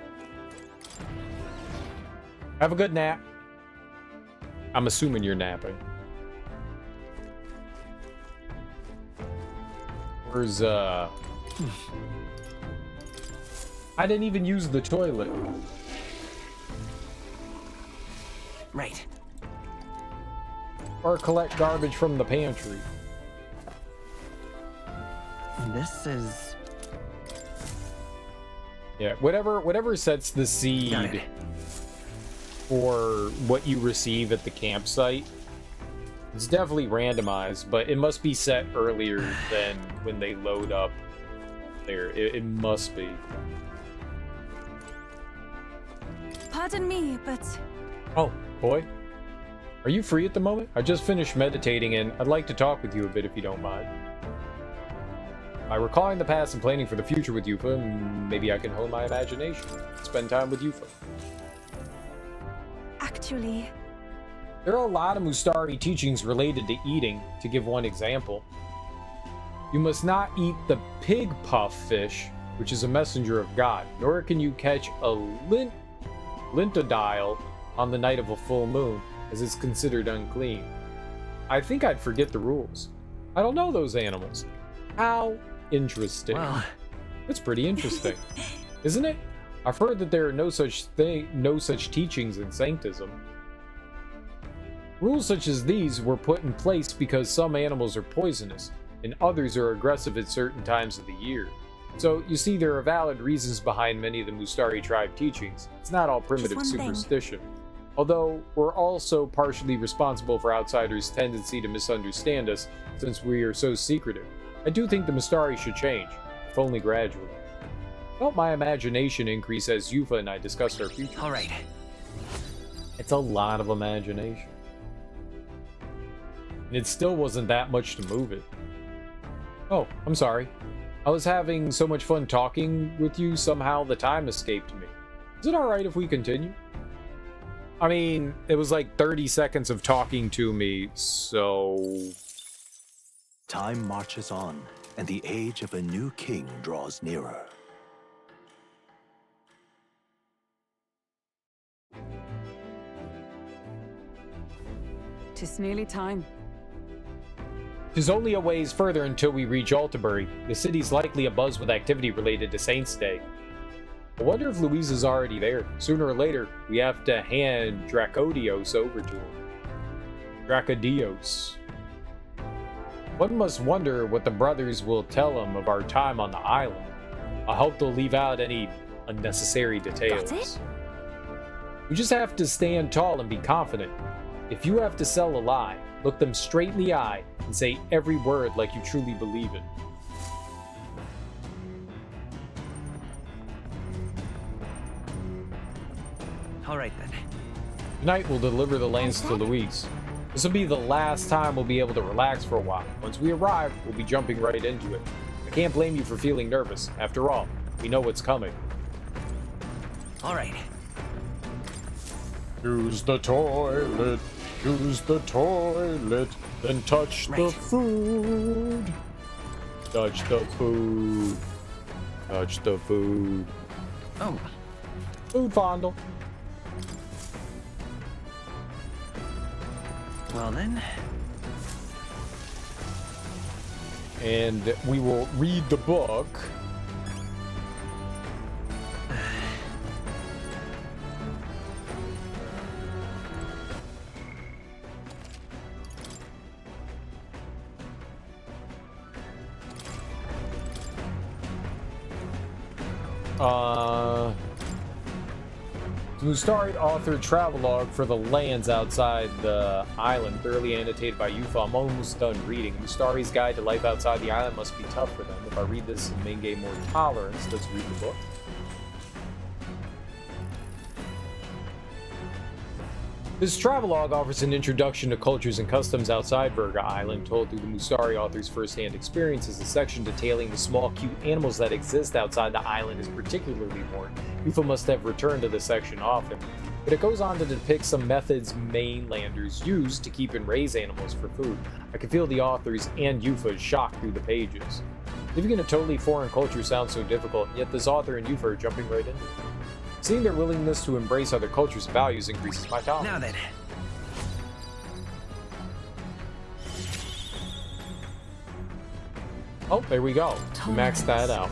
Have a good nap. I'm assuming you're napping. Where's, I didn't even use the toilet. Right. Or collect garbage from the pantry. This is... Yeah, whatever sets the seed for what you receive at the campsite, it's definitely randomized, but it must be set earlier than when they load up there. It must be. Pardon me, but... Oh, boy. Are you free at the moment? I just finished meditating and I'd like to talk with you a bit if you don't mind. By recalling the past and planning for the future with Yufa, maybe I can hone my imagination. Spend time with Yufa. Actually, There are a lot of Mustari teachings related to eating, to give one example. You must not eat the pig puff fish, which is a messenger of God, nor can you catch a lintodile on the night of a full moon, as it's considered unclean. I think I'd forget the rules. I don't know those animals. How interesting. Well, it's pretty interesting, isn't it? I've heard that there are no such teachings in Sanctism. Rules such as these were put in place because some animals are poisonous, and others are aggressive at certain times of the year. So, you see, there are valid reasons behind many of the Mustari tribe teachings. It's not all primitive superstition. Although, we're also partially responsible for outsiders' tendency to misunderstand us, since we are so secretive. I do think the Mustari should change, if only gradually. I felt my imagination increase as Yufa and I discussed our future. Alright. It's a lot of imagination. And it still wasn't that much to move it. Oh, I'm sorry. I was having so much fun talking with you, somehow the time escaped me. Is it alright if we continue? I mean, it was like 30 seconds of talking to me, so... Time marches on, and the age of a new king draws nearer. "'Tis nearly time." "'Tis only a ways further until we reach Altabury. The city's likely abuzz with activity related to Saints' Day. I wonder if Louise is already there. Sooner or later, we have to hand Dracodios over to him. Dracodios. One must wonder what the brothers will tell him of our time on the island. I hope they'll leave out any unnecessary details. Got it? We just have to stand tall and be confident. If you have to sell a lie, look them straight in the eye and say every word like you truly believe it. Alright then. Tonight we'll deliver the lance to Louise. This will be the last time we'll be able to relax for a while. Once we arrive, we'll be jumping right into it. I can't blame you for feeling nervous. After all, we know what's coming. Alright. Use the toilet, use the toilet, then touch the food. Touch the food. Touch the food. Oh. Food fondle. Well then. And we will read the book. Mustari authored travelogue for the lands outside the island, thoroughly annotated by Yufa. I'm almost done reading. Mustari's guide to life outside the island must be tough for them. If I read this and may gain more tolerance, let's read the book. This travelogue offers an introduction to cultures and customs outside Virga Island, told through the Mustari author's first-hand experiences. A section detailing the small, cute animals that exist outside the island is particularly worn. Yufa must have returned to this section often, but it goes on to depict some methods mainlanders use to keep and raise animals for food. I can feel the author's and Yufa's shock through the pages. Living in a totally foreign culture sounds so difficult, yet this author and Yufa are jumping right into it. Seeing their willingness to embrace other cultures and values increases my tolerance. Now then. Oh, there we go. We maxed that out.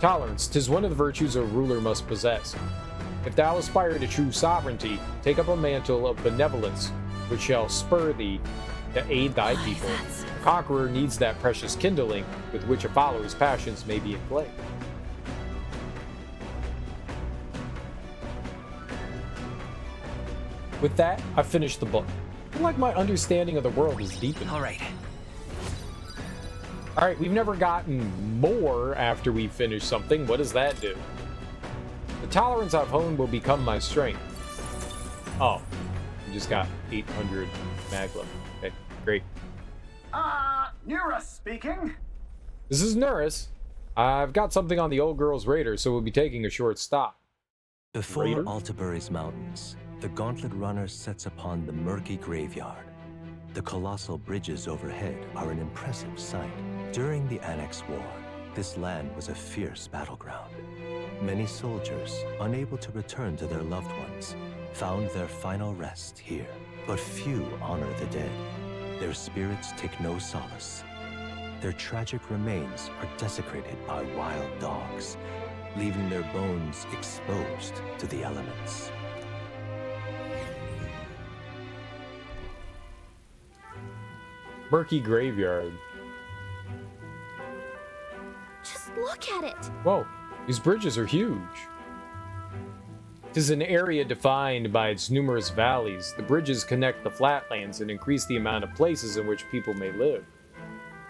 Tolerance. 'Tis one of the virtues a ruler must possess. If thou aspire to true sovereignty, take up a mantle of benevolence, which shall spur thee to aid thy people. A conqueror needs that precious kindling with which a follower's passions may be inflamed. With that, I finished the book. I feel like my understanding of the world is deepened. Alright. Alright, we've never gotten more after we finish something. What does that do? The tolerance I've honed will become my strength. Oh, we just got 800 magla. Okay, great. Nura speaking. This is Nuris. I've got something on the old girl's radar, so we'll be taking a short stop. Before Raider? Altabury's mountains, the Gauntlet Runner sets upon the murky graveyard. The colossal bridges overhead are an impressive sight. During the Annex War, this land was a fierce battleground. Many soldiers, unable to return to their loved ones, found their final rest here. But few honor the dead. Their spirits take no solace. Their tragic remains are desecrated by wild dogs, leaving their bones exposed to the elements. Murky graveyard. Just look at it. Whoa, these bridges are huge. It is an area defined by its numerous valleys. The bridges connect the flatlands and increase the amount of places in which people may live.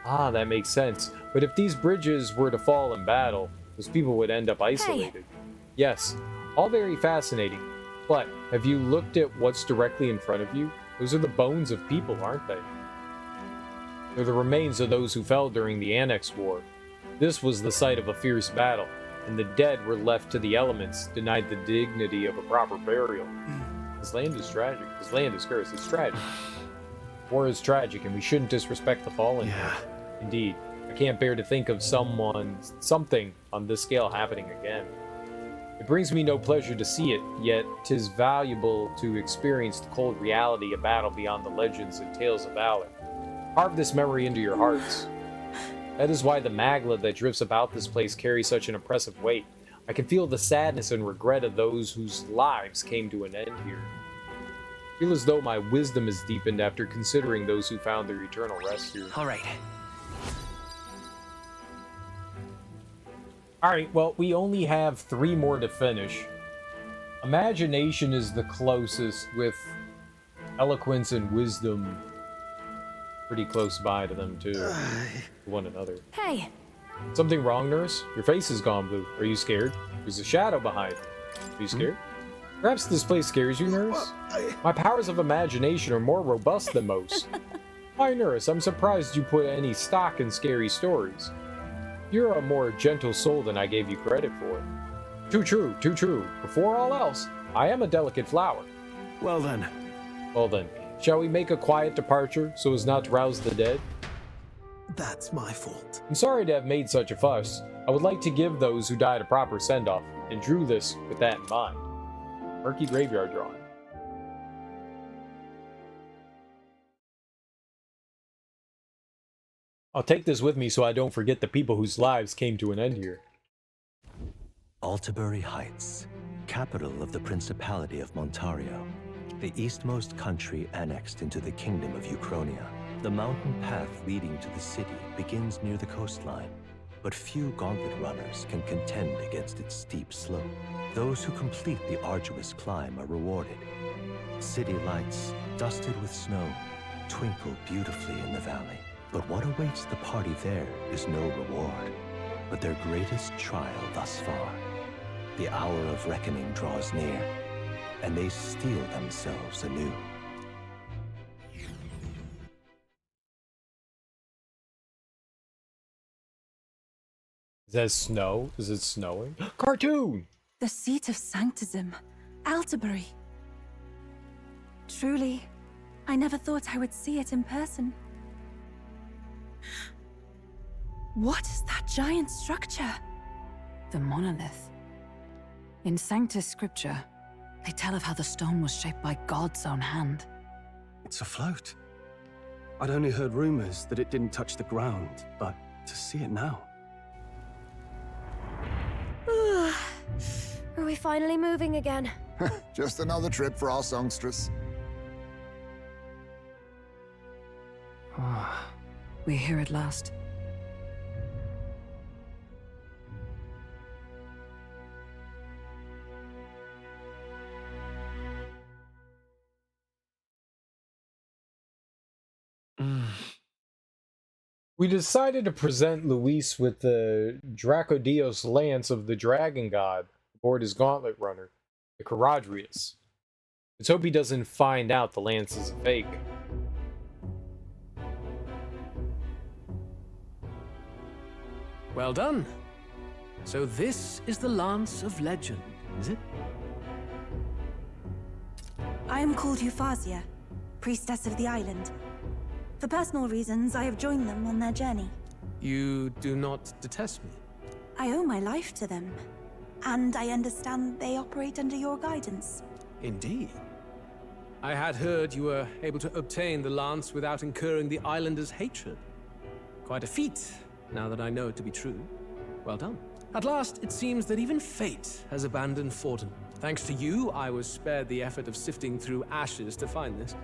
Ah, that makes sense. But if these bridges were to fall in battle, those people would end up isolated. Hey. Yes, all very fascinating. But have you looked at what's directly in front of you? Those are the bones of people, aren't they? They're the remains of those who fell during the Annex War. This was the site of a fierce battle, and the dead were left to the elements, denied the dignity of a proper burial. This land is tragic. This land is cursed. It's tragic. War is tragic, and we shouldn't disrespect the fallen. Yeah. Indeed. I can't bear to think of something on this scale happening again. It brings me no pleasure to see it, yet 'tis valuable to experience the cold reality of battle beyond the legends and tales of valor. Carve this memory into your hearts. That is why the magla that drifts about this place carries such an oppressive weight. I can feel the sadness and regret of those whose lives came to an end here. I feel as though my wisdom is deepened after considering those who found their eternal rest here. All right. Alright, well, we only have 3 more to finish. Imagination is the closest, with eloquence and wisdom pretty close by to them, too. To one another. Hey! Something wrong, nurse? Your face has gone blue. Are you scared? There's a shadow behind. Are you scared? Perhaps this place scares you, nurse? My powers of imagination are more robust than most. Why, nurse, I'm surprised you put any stock in scary stories. You're a more gentle soul than I gave you credit for. Too true, too true. Before all else, I am a delicate flower. Well then. Well then, shall we make a quiet departure so as not to rouse the dead? That's my fault. I'm sorry to have made such a fuss. I would like to give those who died a proper send-off, and drew this with that in mind. Murky graveyard drawing. I'll take this with me so I don't forget the people whose lives came to an end here. Altabury Heights, capital of the Principality of Montario, the eastmost country annexed into the Kingdom of Uchronia. The mountain path leading to the city begins near the coastline, but few gauntlet runners can contend against its steep slope. Those who complete the arduous climb are rewarded. City lights, dusted with snow, twinkle beautifully in the valley. But what awaits the party there is no reward, but their greatest trial thus far. The hour of reckoning draws near, and they steel themselves anew. Is that snow? Is it snowing? Cartoon! The seat of sanctism, Altabury. Truly, I never thought I would see it in person. What is that giant structure? The monolith. In Sanctus Scripture, they tell of how the stone was shaped by God's own hand. It's afloat. I'd only heard rumors that it didn't touch the ground, but to see it now. Are we finally moving again? Just another trip for our songstress. We're here at last. We decided to present Luis with the Dracodios lance of the Dragon God aboard his gauntlet runner, the Caradrius. Let's hope he doesn't find out the lance is a fake. Well done. So this is the Lance of Legend, is it? I am called ReFantazio, priestess of the island. For personal reasons, I have joined them on their journey. You do not detest me? I owe my life to them, and I understand they operate under your guidance. Indeed. I had heard you were able to obtain the lance without incurring the islanders' hatred. Quite a feat, now that I know it to be true. Well done. At last, it seems that even fate has abandoned Forden. Thanks to you, I was spared the effort of sifting through ashes to find this.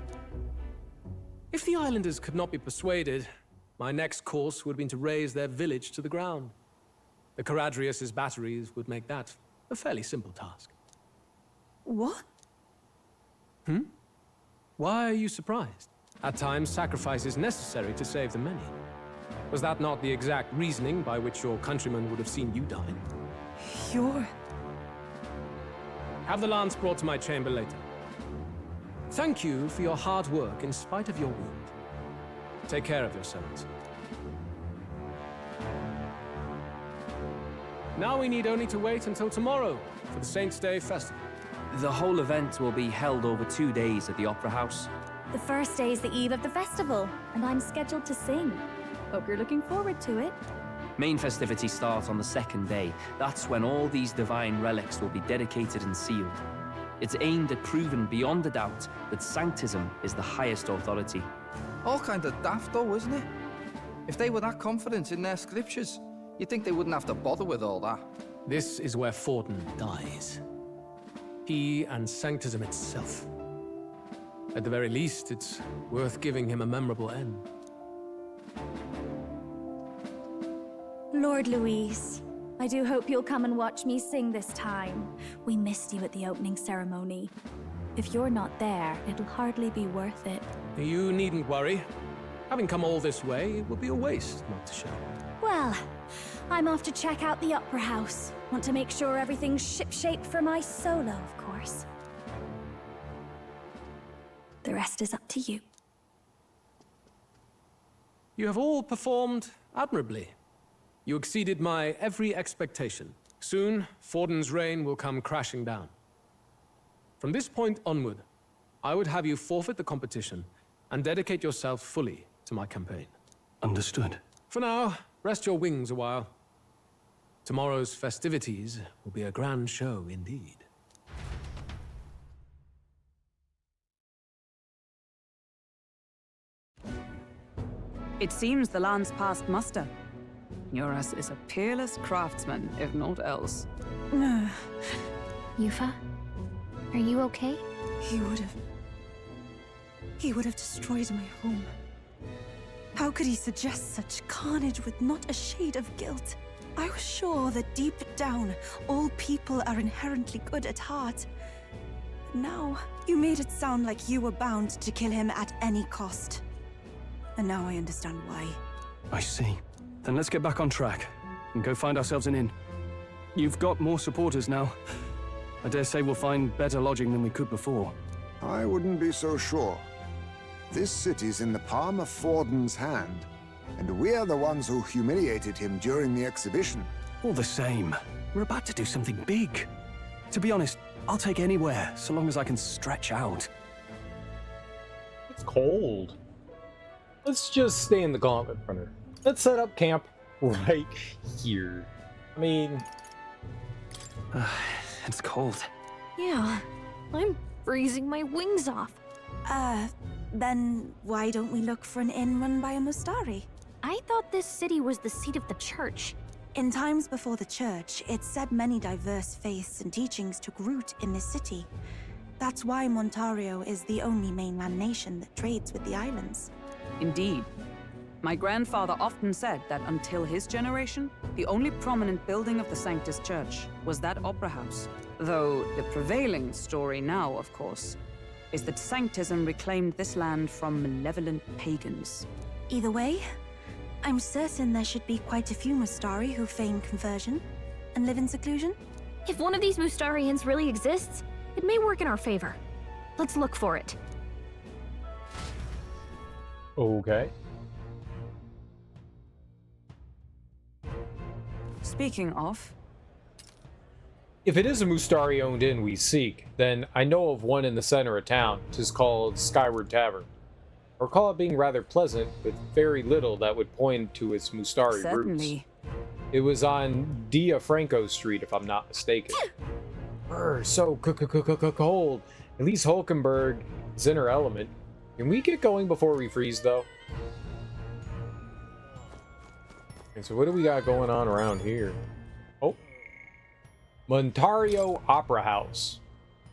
If the islanders could not be persuaded, my next course would have been to raze their village to the ground. The Caradrius' batteries would make that a fairly simple task. What? Why are you surprised? At times, sacrifice is necessary to save the many. Was that not the exact reasoning by which your countrymen would have seen you die? You're... Have the lance brought to my chamber later. Thank you for your hard work in spite of your wound. Take care of yourselves. Now we need only to wait until tomorrow for the Saints' Day Festival. The whole event will be held over 2 days at the Opera House. The first day is the eve of the festival, and I'm scheduled to sing. Hope you're looking forward to it. Main festivities start on the second day. That's when all these divine relics will be dedicated and sealed. It's aimed at proving beyond a doubt that Sanctism is the highest authority. All kind of daft though, isn't it? If they were that confident in their scriptures, you'd think they wouldn't have to bother with all that. This is where Forden dies. He and Sanctism itself. At the very least, it's worth giving him a memorable end. Lord Louise, I do hope you'll come and watch me sing this time. We missed you at the opening ceremony. If you're not there, it'll hardly be worth it. You needn't worry. Having come all this way, it would be a waste not to show. Well, I'm off to check out the Opera House. Want to make sure everything's shipshape for my solo, of course. The rest is up to you. You have all performed admirably. You exceeded my every expectation. Soon, Forden's reign will come crashing down. From this point onward, I would have you forfeit the competition and dedicate yourself fully to my campaign. Understood. For now, rest your wings a while. Tomorrow's festivities will be a grand show indeed. It seems the lance passed muster. Eurus is a peerless craftsman, if not else. Yufa? Are you okay? He would have destroyed my home. How could he suggest such carnage with not a shade of guilt? I was sure that deep down, all people are inherently good at heart. Now, you made it sound like you were bound to kill him at any cost. And now I understand why. I see. Then let's get back on track and go find ourselves an inn. You've got more supporters now. I dare say we'll find better lodging than we could before. I wouldn't be so sure. This city's in the palm of Forden's hand, and we're the ones who humiliated him during the exhibition. All the same, we're about to do something big. To be honest, I'll take anywhere, so long as I can stretch out. It's cold. Let's just stay in the gauntlet runner. Let's set up camp right here. I mean... It's cold. Yeah, I'm freezing my wings off. Then why don't we look for an inn run by a Mustari? I thought this city was the seat of the church. In times before the church, it said many diverse faiths and teachings took root in this city. That's why Montario is the only mainland nation that trades with the islands. Indeed. My grandfather often said that until his generation, the only prominent building of the Sanctus Church was that opera house. Though the prevailing story now, of course, is that Sanctism reclaimed this land from malevolent pagans. Either way, I'm certain there should be quite a few Mustari who feign conversion and live in seclusion. If one of these Mustarians really exists, it may work in our favor. Let's look for it. Okay. Speaking of, If it is a Mustari-owned inn we seek, then I know of one in the center of town. 'Tis called Skyward Tavern. I recall it being rather pleasant, with very little that would point to its Mustari Certainly. roots. It was on Dia Franco Street, if I'm not mistaken. Brr, so cold. At least Hulkenberg is in her element. Can we get going before we freeze, though? Okay, so what do we got going on around here? Oh. Montario Opera House.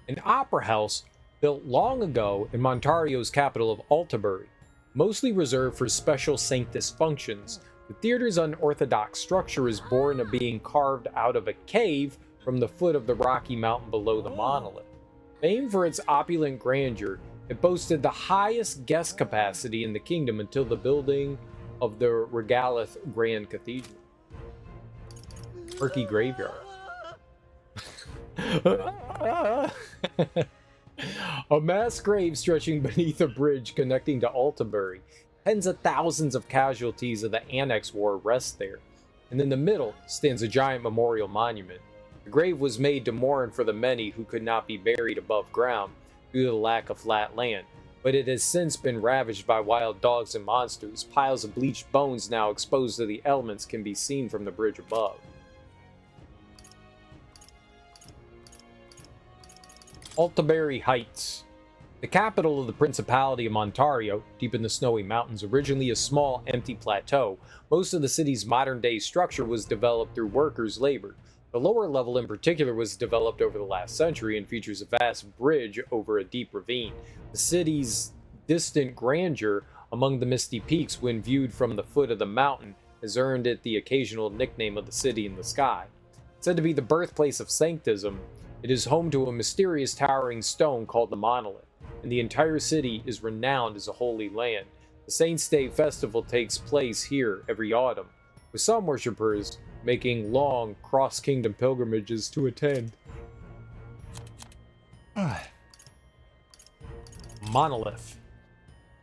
An opera house built long ago in Montario's capital of Altabury, mostly reserved for special Sanctus functions. The theater's unorthodox structure is born of being carved out of a cave from the foot of the rocky mountain below the monolith. Famed for its opulent grandeur, it boasted the highest guest capacity in the kingdom until the building of the Regalith Grand Cathedral. Murky Graveyard. A mass grave stretching beneath a bridge connecting to Altabury. Tens of thousands of casualties of the Annex War rest there, and in the middle stands a giant memorial monument. The grave was made to mourn for the many who could not be buried above ground due to the lack of flat land, but it has since been ravaged by wild dogs and monsters. Piles of bleached bones now exposed to the elements can be seen from the bridge above. Altabury Heights. The capital of the Principality of Montario, deep in the snowy mountains, originally a small, empty plateau, most of the city's modern-day structure was developed through workers' labor. The lower level in particular was developed over the last century and features a vast bridge over a deep ravine. The city's distant grandeur among the misty peaks when viewed from the foot of the mountain has earned it the occasional nickname of the city in the sky. Said to be the birthplace of Sanctism, it is home to a mysterious towering stone called the Monolith, and the entire city is renowned as a holy land. The Saints' Day festival takes place here every autumn, with some worshippers making long cross-kingdom pilgrimages to attend. Monolith.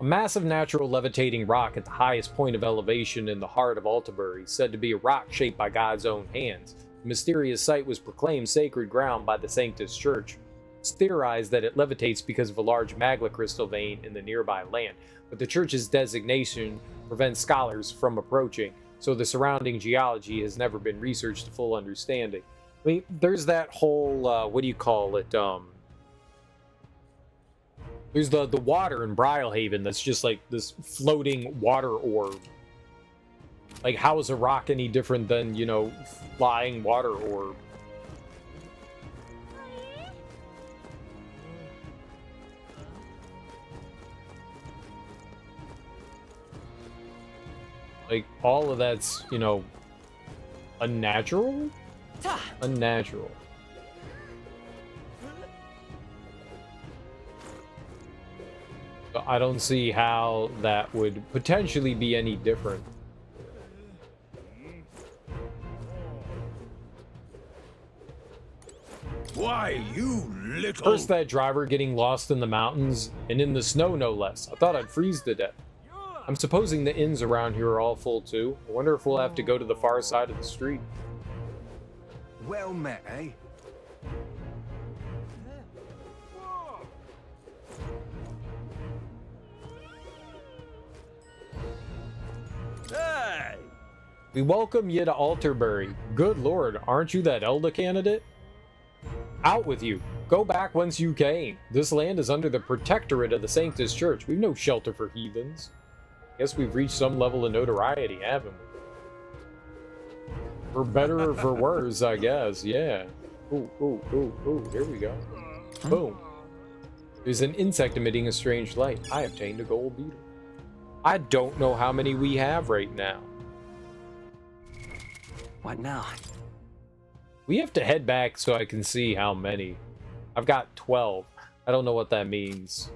A massive natural levitating rock at the highest point of elevation in the heart of Altabury, said to be a rock shaped by God's own hands. The mysterious site was proclaimed sacred ground by the Sanctus Church. It's theorized that it levitates because of a large magma crystal vein in the nearby land, but the church's designation prevents scholars from approaching, so the surrounding geology has never been researched to full understanding. I mean, there's that whole, what do you call it, there's the water in Brylehaven that's just like this floating water orb. Like, how is a rock any different than, you know, flying water orb? Like, all of that's, you know, unnatural? Unnatural. So I don't see how that would potentially be any different. Why, you little... First that driver getting lost in the mountains, and in the snow no less. I thought I'd freeze to death. I'm supposing the inns around here are all full too. I wonder if we'll have to go to the far side of the street. Well met, eh? Hey! We welcome you to Altabury. Good lord, aren't you that Elder candidate? Out with you. Go back whence you came. This land is under the protectorate of the Sanctus Church. We've no shelter for heathens. Guess we've reached some level of notoriety, haven't we? For better or for worse, I guess. Yeah. Ooh. Here we go. Boom. There's an insect emitting a strange light. I obtained a gold beetle. I don't know how many we have right now. What now? We have to head back so I can see how many. I've got 12. I don't know what that means.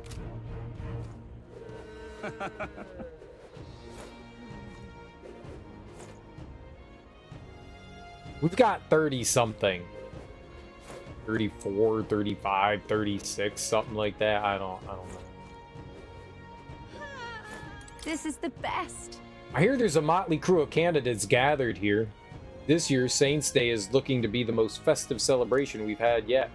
We've got 30 something. 34, 35, 36, something like that. I don't know. This is the best. I hear there's a motley crew of candidates gathered here. This year's Saints' Day is looking to be the most festive celebration we've had yet.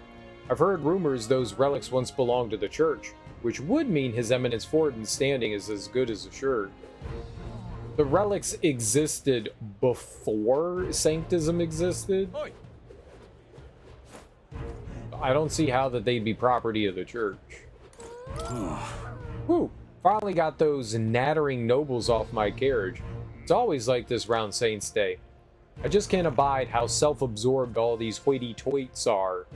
I've heard rumors those relics once belonged to the church, which would mean His Eminence Fortin's standing is as good as assured. The relics existed before Sanctism existed? I don't see how that they'd be property of the church. Whew, finally got those nattering nobles off my carriage. It's always like this round Saints' Day. I just can't abide how self-absorbed all these hoity-toits are.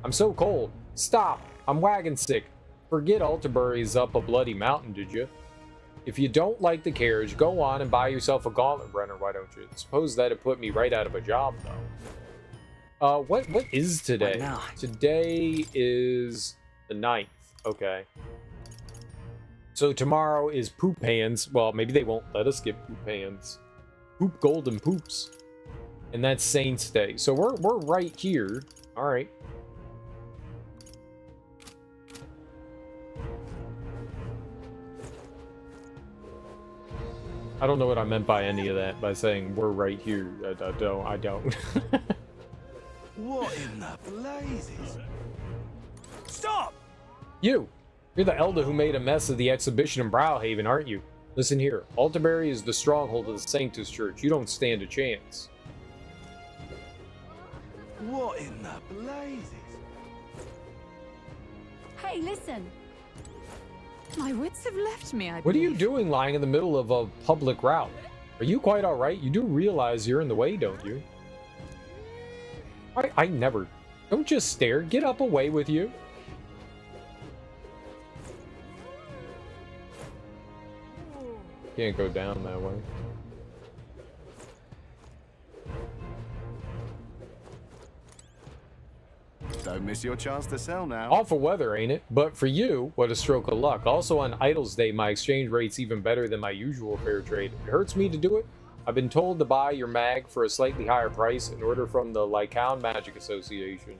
I'm so cold. Stop, I'm wagon sick. Forget Alterbury's up a bloody mountain, did you? If you don't like the carriage, go on and buy yourself a gauntlet runner, why don't you? Suppose that'd put me right out of a job, though. What is today? What now? Today is the 9th. Okay. So tomorrow is Poop Hands. Well, maybe they won't let us get Poop Hands. Poop Golden Poops. And that's Saints' Day. So we're right here. All right. I don't know what I meant by any of that, by saying we're right here. I don't. What in the blazes? Stop! You're the elder who made a mess of the exhibition in Browhaven, aren't you? Listen here, Alterbury is the stronghold of the Sanctus Church. You don't stand a chance. What in the blazes? Hey, listen. My wits have left me, I What are you believe. doing lying in the middle of a public route? Are you quite alright? You do realize you're in the way, don't you? I never. Don't just stare. Get up away with you. Can't go down that way. Don't miss your chance to sell now. Awful weather, ain't it? But for you, what a stroke of luck. Also on Idles Day, my exchange rate's even better than my usual fair trade. It hurts me to do it. I've been told to buy your mag for a slightly higher price in order from the Lycaon Magic Association.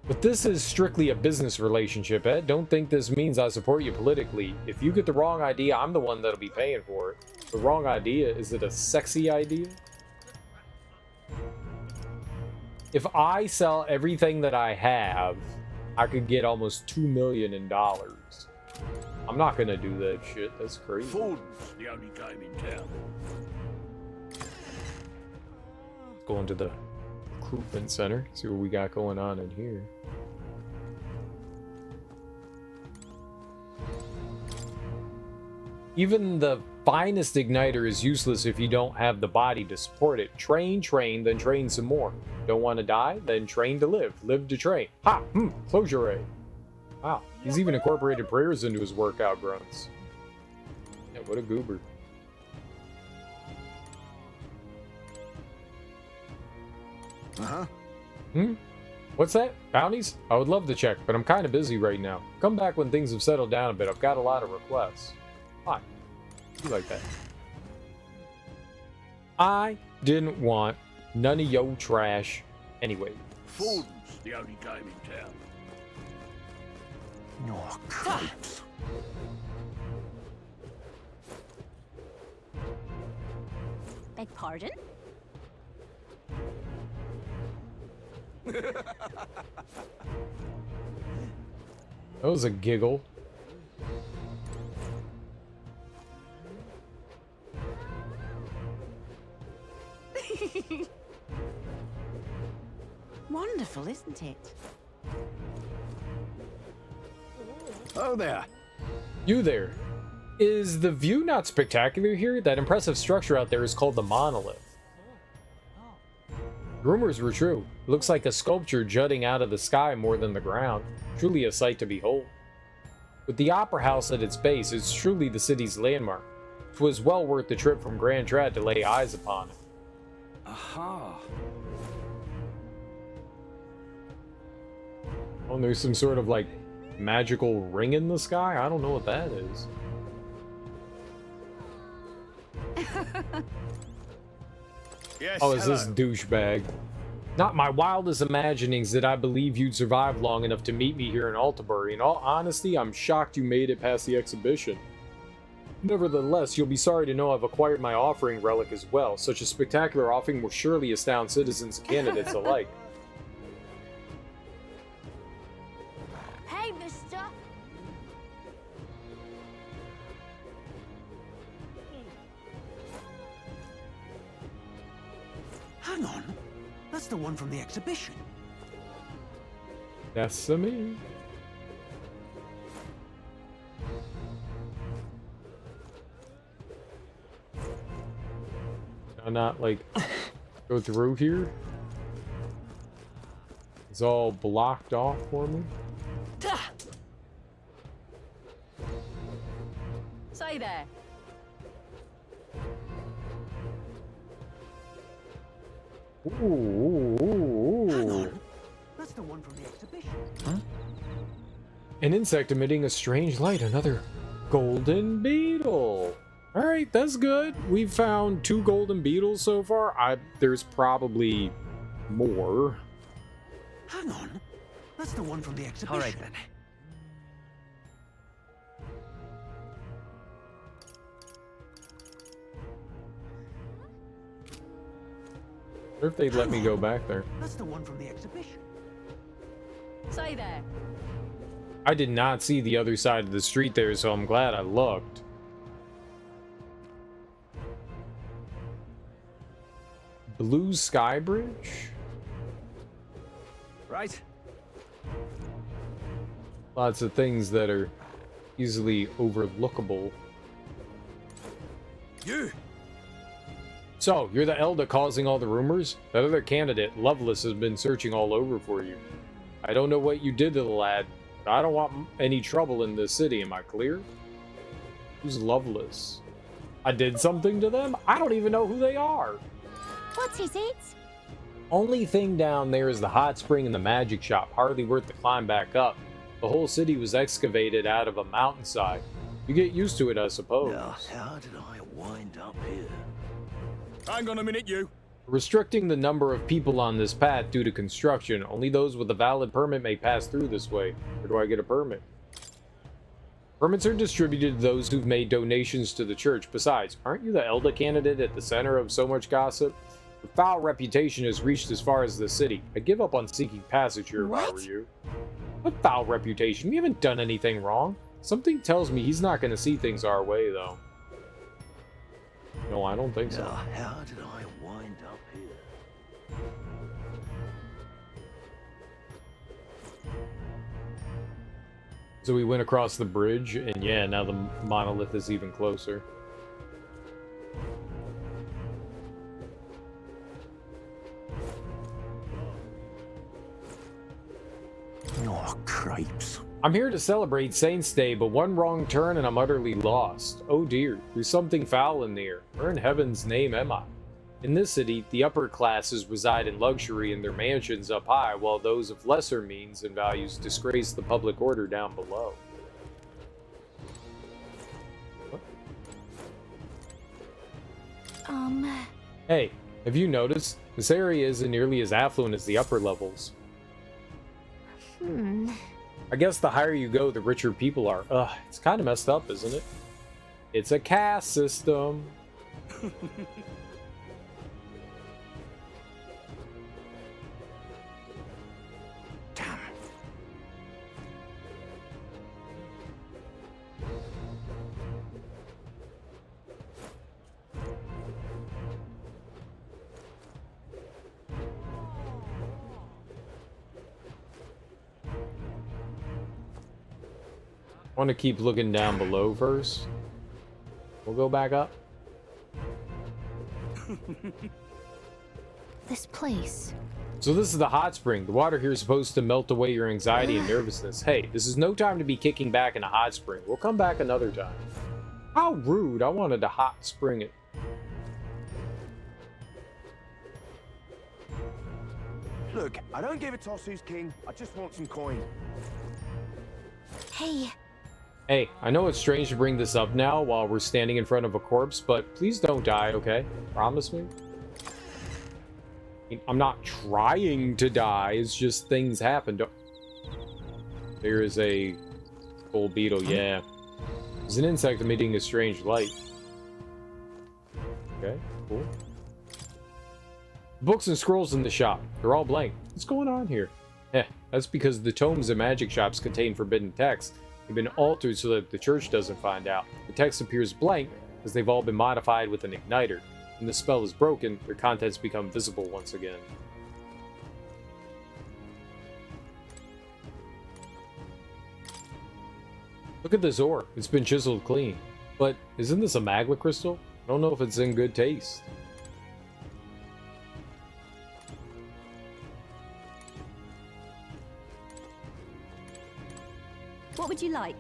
But this is strictly a business relationship, Ed. Don't think this means I support you politically. If you get the wrong idea, I'm the one that'll be paying for it. The wrong idea? Is it a sexy idea? If I sell everything that I have, I could get almost $2 million in dollars. I'm not gonna do that shit. That's crazy. Ford's the only game in town. Go into the recruitment center, see what we got going on in here. Even the finest igniter is useless if you don't have the body to support it. Train, then train some more. Don't want to die? Then train to live. Live to train. Ha! Closure ray. Wow, he's even incorporated prayers into his workout grunts. Yeah, what a goober. What's that? Bounties? I would love to check, but I'm kind of busy right now. Come back when things have settled down a bit. I've got a lot of requests. Hi. You like that? I didn't want none of yo trash anyway. Ford's the only game in town. Oh, cripes. Beg pardon? That was a giggle. Wonderful, isn't it? Oh there. You there. Is the view not spectacular here? That impressive structure out there is called the Monolith. Rumors were true. Looks like a sculpture jutting out of the sky more than the ground. Truly a sight to behold. With the Opera House at its base, it's truly the city's landmark. 'Twas well worth the trip from Grand Trad to lay eyes upon it. Aha. Oh, and there's some sort of like magical ring in the sky? I don't know what that is. Yes, Oh, is this douchebag? Not my wildest imaginings did I believe you'd survive long enough to meet me here in Altabury. In all honesty, I'm shocked you made it past the exhibition. Nevertheless, you'll be sorry to know I've acquired my offering relic as well. Such a spectacular offering will surely astound citizens and candidates alike. Hey, mister! Hang on. That's the one from the exhibition. That's me. Can I not, like, go through here? It's all blocked off for me. Say there. Ooh. That's the one from the exhibition. An insect emitting a strange light, another golden beetle. All right, that's good. We've found 2 golden beetles so far. There's probably more. Hang on. That's the one from the exhibition. All right then. What if they'd let me go back there? That's the one from the exhibition. Say there. I did not see the other side of the street there, so I'm glad I looked. Blue Sky Bridge? Right. Lots of things that are easily overlookable. You! So, you're the Elder causing all the rumors? That other candidate, Loveless, has been searching all over for you. I don't know what you did to the lad, but I don't want any trouble in this city, am I clear? Who's Loveless? I did something to them? I don't even know who they are! What's his it? Only thing down there is the hot spring and the magic shop, hardly worth the climb back up. The whole city was excavated out of a mountainside. You get used to it, I suppose. Now, how did I wind up here? Hang on a minute, you. Restricting the number of people on this path due to construction. Only those with a valid permit may pass through this way. Where do I get a permit? Permits are distributed to those who've made donations to the church. Besides, aren't you the Elder candidate at the center of so much gossip? Your foul reputation has reached as far as the city. I'd give up on seeking passage here if I were you. What foul reputation? We haven't done anything wrong. Something tells me he's not going to see things our way, though. No, I don't think so. Now, how did I wind up here? So we went across the bridge, and yeah, now the monolith is even closer. Oh, crepes. I'm here to celebrate Saints' Day, but one wrong turn and I'm utterly lost. Oh dear, there's something foul in the air. Where in heaven's name am I? In this city, the upper classes reside in luxury in their mansions up high, while those of lesser means and values disgrace the public order down below. What? Hey, have you noticed? This area isn't nearly as affluent as the upper levels. I guess the higher you go, the richer people are. Ugh, it's kind of messed up, isn't it? It's a caste system. Damn. I want to keep looking down below first. We'll go back up. This place. So this is the hot spring. The water here is supposed to melt away your anxiety and nervousness. Hey, this is no time to be kicking back in a hot spring. We'll come back another time. How rude. I wanted to hot spring it. Look, I don't give a toss who's king. I just want some coin. Hey. Hey, I know it's strange to bring this up now while we're standing in front of a corpse, but please don't die, okay? Promise me? I'm not trying to die, it's just things happen. There is a full beetle, yeah. There's an insect emitting a strange light. Okay, cool. Books and scrolls in the shop. They're all blank. What's going on here? That's because the tomes and magic shops contain forbidden texts. They've been altered so that the church doesn't find out. The text appears blank because they've all been modified with an igniter. When the spell is broken, their contents become visible once again. Look at this ore. It's been chiseled clean. But isn't this a magma crystal? I don't know if it's in good taste. What would you like?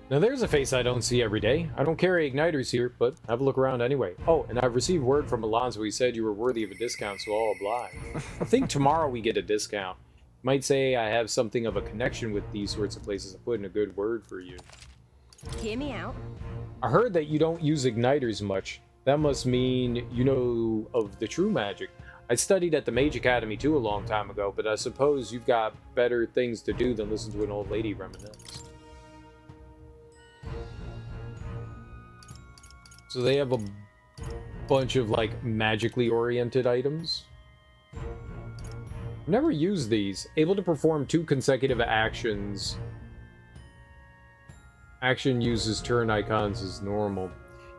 Now there's a face I don't see every day. I don't carry igniters here, but have a look around anyway. Oh, and I've received word from Alonso. He said you were worthy of a discount, so I'll oblige. I think tomorrow we get a discount. Might say I have something of a connection with these sorts of places. I put in a good word for you. Hear me out. I heard that you don't use igniters much. That must mean you know of the true magic. I studied at the Mage Academy too a long time ago, but I suppose you've got better things to do than listen to an old lady reminisce. So they have a bunch of like magically oriented items. I've never used these. Able to perform 2 consecutive actions. Action uses turn icons as normal.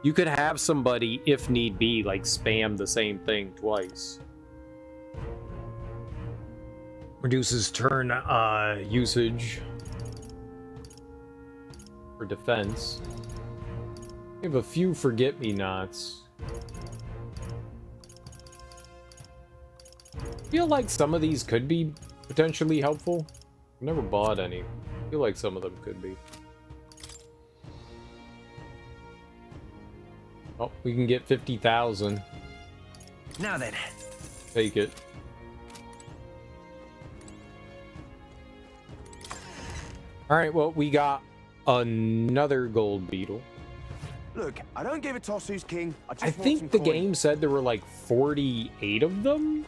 You could have somebody, if need be, like spam the same thing twice. Reduces turn usage for defense. We have a few forget-me-nots. I feel like some of these could be potentially helpful. I've never bought any. I feel like some of them could be. Oh, we can get 50,000. Now then. Take it. Alright, well, we got another gold beetle. Look, I don't give a toss who's king. I think the game said there were like 48 of them?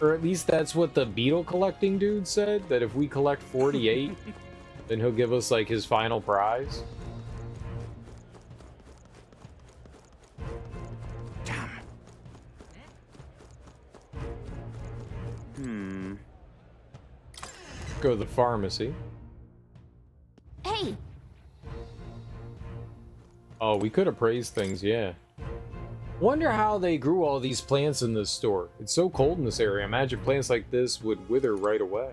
Or at least that's what the beetle collecting dude said, that if we collect 48, then he'll give us like his final prize. Go to the pharmacy. Hey! Oh, we could appraise things, yeah. Wonder how they grew all these plants in this store. It's so cold in this area. I imagine plants like this would wither right away.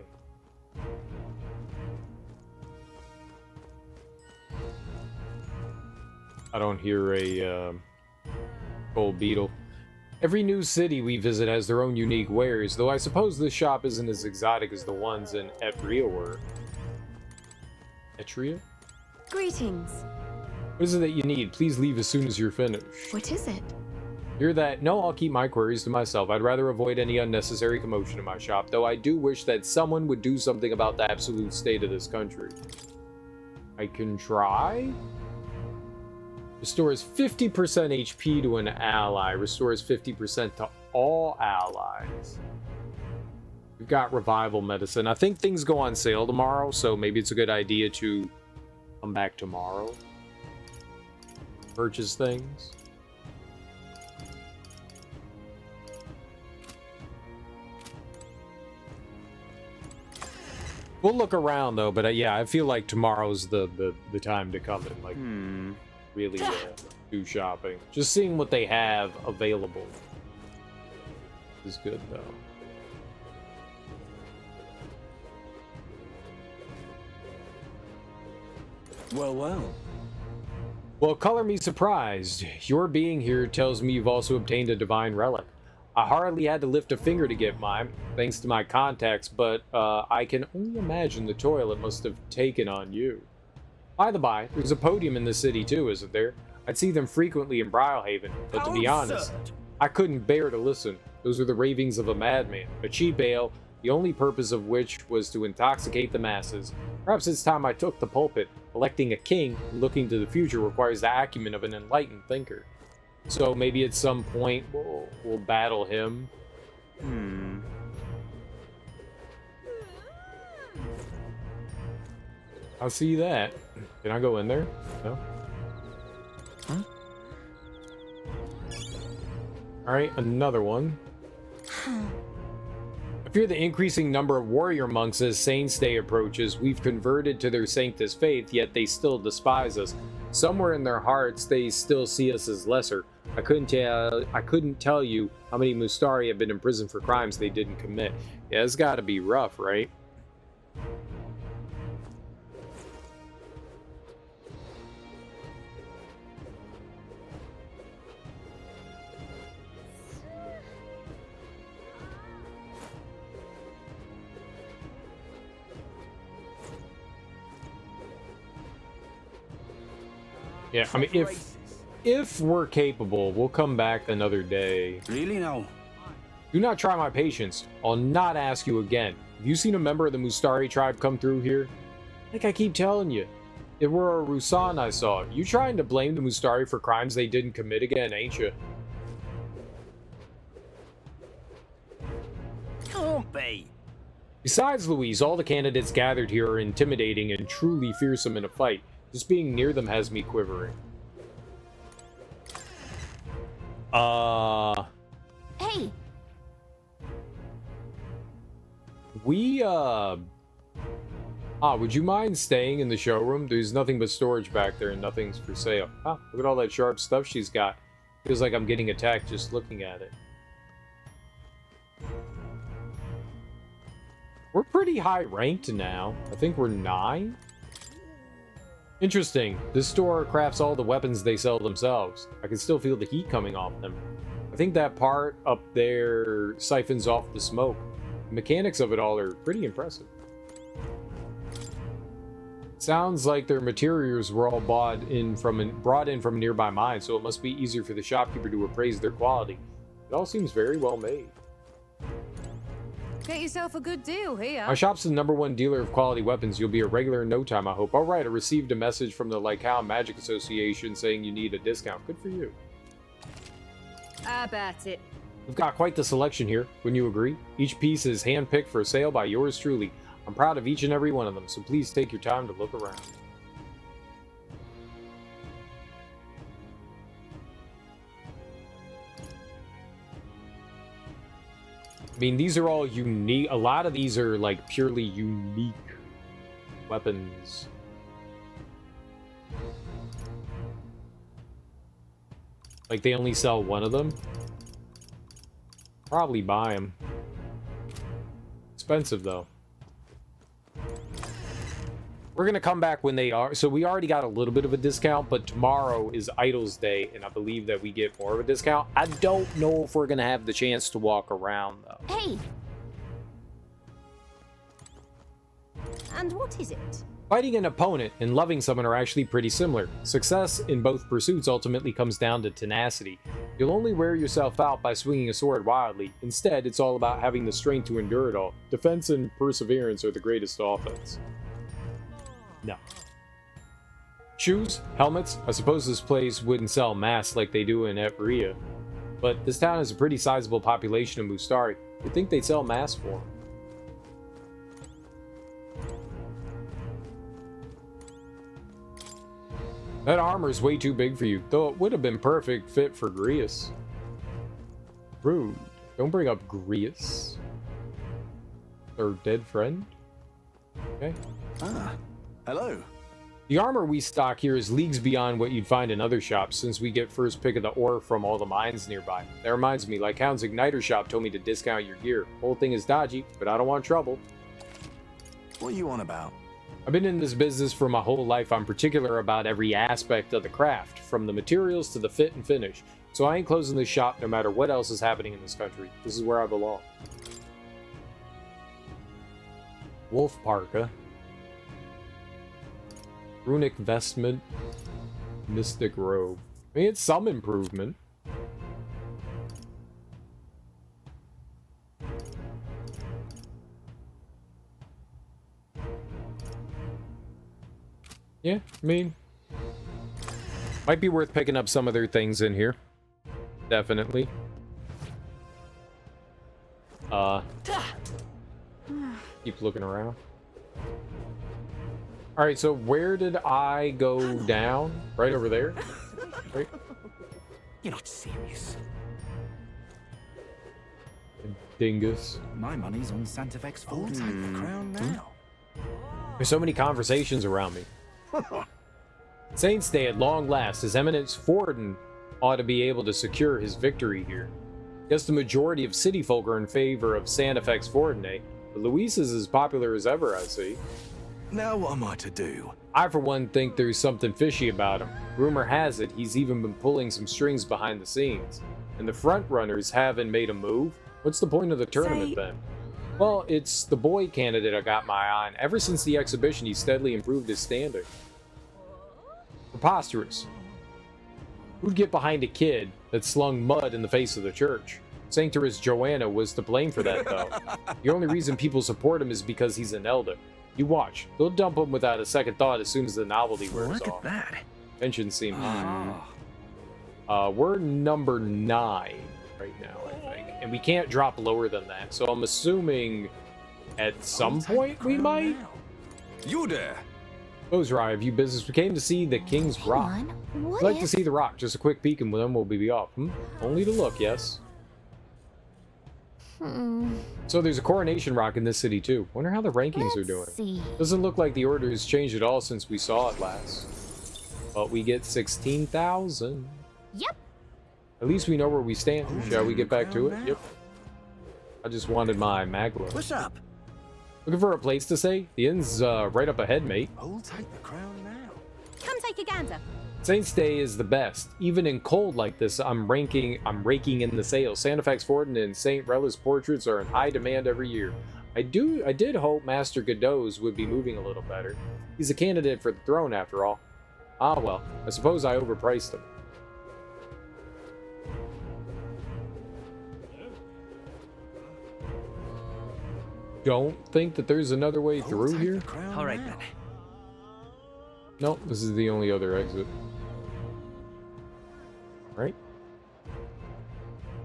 I don't hear a gold beetle. Every new city we visit has their own unique wares, though I suppose this shop isn't as exotic as the ones in Etria were. Etria? Greetings. What is it that you need? Please leave as soon as you're finished. What is it? Hear that? No, I'll keep my queries to myself. I'd rather avoid any unnecessary commotion in my shop, though I do wish that someone would do something about the absolute state of this country. I can try? Restores 50% HP to an ally. Restores 50% to all allies. We've got revival medicine. I think things go on sale tomorrow, so maybe it's a good idea to come back tomorrow. Purchase things. We'll look around though, but yeah, I feel like tomorrow's the time to come and like really do shopping. Just seeing what they have available is good though. Well, well. Well, color me surprised. Your being here tells me you've also obtained a divine relic. I hardly had to lift a finger to get mine, thanks to my contacts, but I can only imagine the toil it must have taken on you. By the by, there's a podium in the city too, isn't there? I'd see them frequently in Brylehaven, but to be honest, I couldn't bear to listen. Those were the ravings of a madman, a cheap ale, the only purpose of which was to intoxicate the masses. Perhaps it's time I took the pulpit. Electing a king, looking to the future, requires the acumen of an enlightened thinker. So maybe at some point we'll battle him. I see that. Can I go in there? No. Huh? Alright, another one. I fear the increasing number of warrior monks as Saints' Day approaches. We've converted to their Sanctus faith, yet they still despise us. Somewhere in their hearts, they still see us as lesser. I couldn't tell you how many Mustari have been imprisoned for crimes they didn't commit. Yeah, it's gotta be rough, right? Yeah, I mean, if we're capable, we'll come back another day. Really now? Do not try my patience. I'll not ask you again. Have you seen a member of the Mustari tribe come through here? Like I keep telling you, it were a Rusan I saw. You trying to blame the Mustari for crimes they didn't commit again, ain't you? Can't be. Besides, Louise, all the candidates gathered here are intimidating and truly fearsome in a fight. Just being near them has me quivering. Hey! Would you mind staying in the showroom? There's nothing but storage back there and nothing's for sale. Ah, look at all that sharp stuff she's got. Feels like I'm getting attacked just looking at it. We're pretty high ranked now. I think we're 9. Interesting. This store crafts all the weapons they sell themselves. I can still feel the heat coming off them. I think that part up there siphons off the smoke. The mechanics of it all are pretty impressive. Sounds like their materials were all brought in from a nearby mine, so it must be easier for the shopkeeper to appraise their quality. It all seems very well made. Get yourself a good deal here. My shop's the #1 dealer of quality weapons. You'll be a regular in no time, I hope. Alright, I received a message from the Lycao Magic Association saying you need a discount. Good for you. How about it? We've got quite the selection here, wouldn't you agree? Each piece is handpicked for sale by yours truly. I'm proud of each and every one of them, so please take your time to look around. I mean, these are all unique. A lot of these are like purely unique weapons. Like they only sell one of them. Probably buy them. Expensive though. We're gonna come back when they are. So we already got a little bit of a discount, but tomorrow is Idol's Day, and I believe that we get more of a discount. I don't know if we're gonna have the chance to walk around though. Hey! And what is it? Fighting an opponent and loving someone are actually pretty similar. Success in both pursuits ultimately comes down to tenacity. You'll only wear yourself out by swinging a sword wildly. Instead, it's all about having the strength to endure it all. Defense and perseverance are the greatest offense. No. Shoes? Helmets? I suppose this place wouldn't sell masks like they do in Etria. But this town has a pretty sizable population of Mustari. You'd think they'd sell masks for them. That armor's way too big for you, though it would have been perfect fit for Grius. Rude. Don't bring up Grius. Our dead friend? Okay. Ah, hello. The armor we stock here is leagues beyond what you'd find in other shops, since we get first pick of the ore from all the mines nearby. That reminds me, Lycao's Igniter shop told me to discount your gear. Whole thing is dodgy, but I don't want trouble. What are you on about? I've been in this business for my whole life. I'm particular about every aspect of the craft, from the materials to the fit and finish. So I ain't closing this shop no matter what else is happening in this country. This is where I belong. Wolf Parka. Runic Vestment. Mystic Robe. I mean, it's some improvement. Yeah, I mean, might be worth picking up some other things in here. Definitely. Keep looking around. All right, so where did I go down? Right over there? Right? You're not serious. Dingus. My money's on Santa Fe's full. Take the crown now. There's so many conversations around me. Saints Day at long last. His Eminence Forden ought to be able to secure his victory here. Guess the majority of city folk are in favor of Santa Fe's Forden, eh? But Luis is as popular as ever, I see. Now what am I to do? I, for one, think there's something fishy about him. Rumor has it he's even been pulling some strings behind the scenes. And the front runners haven't made a move. What's the point of the tournament then? Well, it's the boy candidate I got my eye on. Ever since the exhibition, he's steadily improved his standing. Preposterous. Who'd get behind a kid that slung mud in the face of the church? Sanctoress Joanna was to blame for that, though. The only reason people support him is because he's an elder. You watch. They'll dump him without a second thought as soon as the novelty wears off. Look at that. Tensions seem high. We're number 9 right now, I think. And we can't drop lower than that. So I'm assuming at some point we might. You there. Those are have you business. We came to see the King's Rock. I'd like to see the rock. Just a quick peek and then we'll be off. Only to look, yes. So there's a coronation rock in this city too. Wonder how the rankings are doing. Doesn't look like the order has changed at all since we saw it last. But we get 16,000. Yep. At least we know where we stand. Shall we get back to it? Yep. I just wanted my maglo. What's up? Looking for a place to stay? The inn's right up ahead, mate. I'll take the crown now. Come take a gander. Saints Day is the best. Even in cold like this, I'm raking in the sales. Santa Fe's Forden and Saint Rella's portraits are in high demand every year. I did hope Master Godot's would be moving a little better. He's a candidate for the throne after all. Ah well, I suppose I overpriced him. Don't think that there's another way through here? All right then. Nope, this is the only other exit. Right?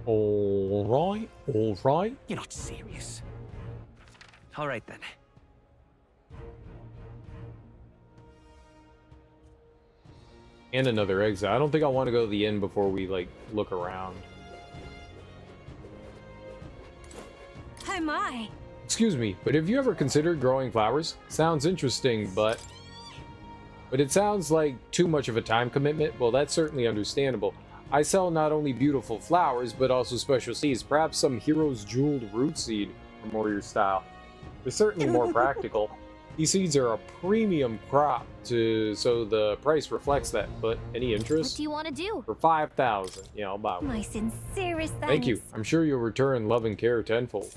Alright, alright. You're not serious. All right then. And another exit. I don't think I want to go to the inn before we, like, look around. Oh my. Excuse me, but have you ever considered growing flowers? Sounds interesting, but it sounds like too much of a time commitment. Well, that's certainly understandable. I sell not only beautiful flowers, but also special seeds. Perhaps some hero's jeweled root seed for more your style. They're certainly more practical. These seeds are a premium crop, so the price reflects that. But any interest? What do you want to do? For 5,000. Yeah, I'll buy one. My sincerest thanks. Thank you. I'm sure you'll return love and care tenfold.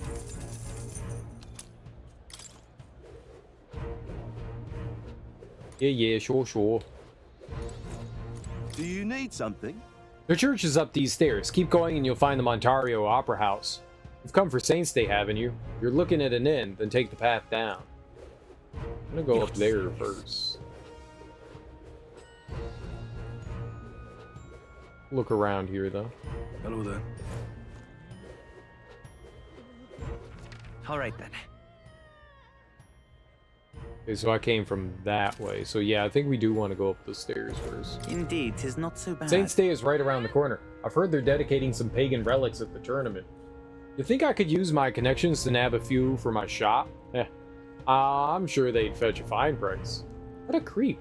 Yeah, sure. Do you need something? The church is up these stairs. Keep going and you'll find the Montario Opera House. You've come for Saints Day, haven't you? If you're looking at an inn, then take the path down. I'm gonna go up there first. Look around here, though. Hello there. All right then. Okay, so I came from that way. So yeah, I think we do want to go up the stairs first. Indeed, 'tis not so bad. Saints Day is right around the corner. I've heard they're dedicating some pagan relics at the tournament. You think I could use my connections to nab a few for my shop? I'm sure they'd fetch a fine price. What a creep.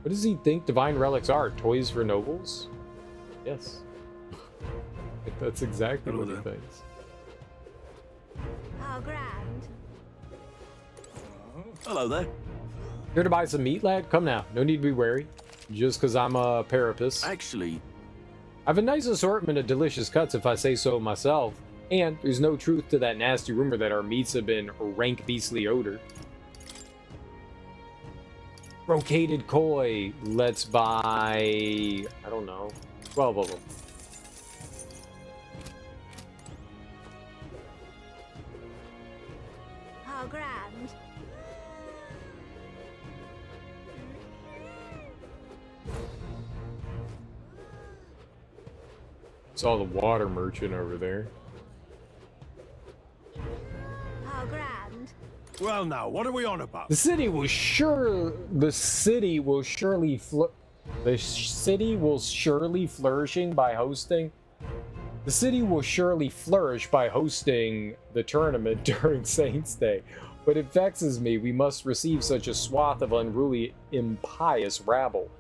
What does he think divine relics are? Toys for nobles? Yes. That's exactly what he thinks. Oh, grand. Hello there. Here to buy some meat, lad? Come now. No need to be wary. Just because I'm a parapus. Actually, I have a nice assortment of delicious cuts if I say so myself. And there's no truth to that nasty rumor that our meats have been rank beastly odor. Brocaded koi. Let's buy, I don't know, 12 of them. Oh, grand. Saw the water merchant over there. Oh, grand. Well, now, what are we on about? The city will surely flourish by hosting the tournament during Saints' Day. But it vexes me we must receive such a swath of unruly, impious rabble.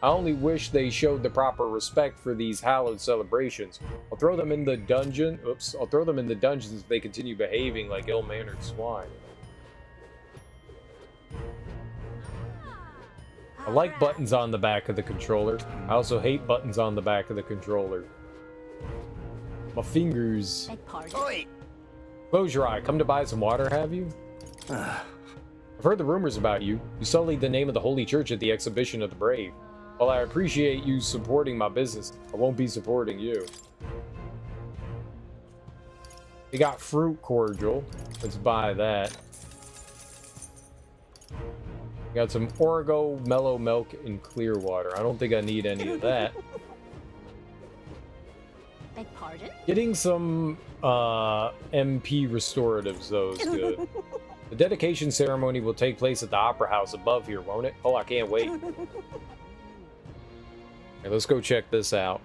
I only wish they showed the proper respect for these hallowed celebrations. I'll throw them in the dungeon. I'll throw them in the dungeons if they continue behaving like ill-mannered swine. I like buttons on the back of the controller. I also hate buttons on the back of the controller. My fingers. Close your eye. Come to buy some water, have you? I've heard the rumors about you. You sullied the name of the Holy Church at the exhibition of the brave. While I appreciate you supporting my business, I won't be supporting you. We got fruit cordial. Let's buy that. Got some Origo, mellow milk, and clear water. I don't think I need any of that. Beg pardon? Getting some MP restoratives, though, is good. The dedication ceremony will take place at the Opera House above here, won't it? Oh, I can't wait. Okay, let's go check this out.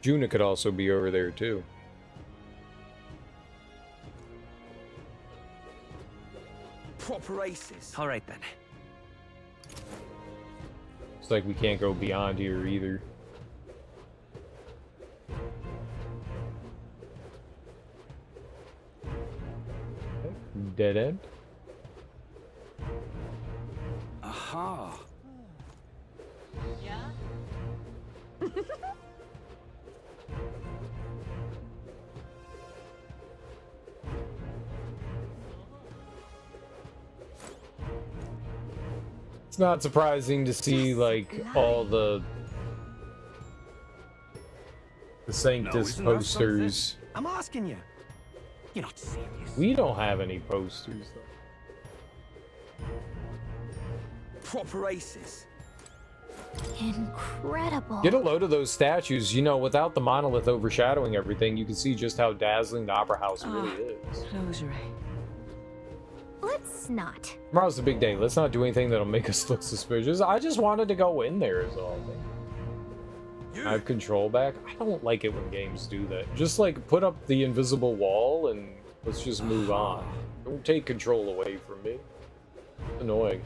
Juna could also be over there, too. Proper aces. All right, then. It's like we can't go beyond here, either. Dead end. Aha. Yeah? It's not surprising to see, like, all the Sanctus posters. I'm asking you. You're not serious. We don't have any posters, though. Proper aces. Incredible. Get a load of those statues. You know, without the monolith overshadowing everything, you can see just how dazzling the Opera House really is. Closure. Let's not. Tomorrow's the big day. Let's not do anything that'll make us look suspicious. I just wanted to go in there is all. I have control back. I don't like it when games do that. Just like put up the invisible wall and let's just move on. Don't take control away from me. It's annoying.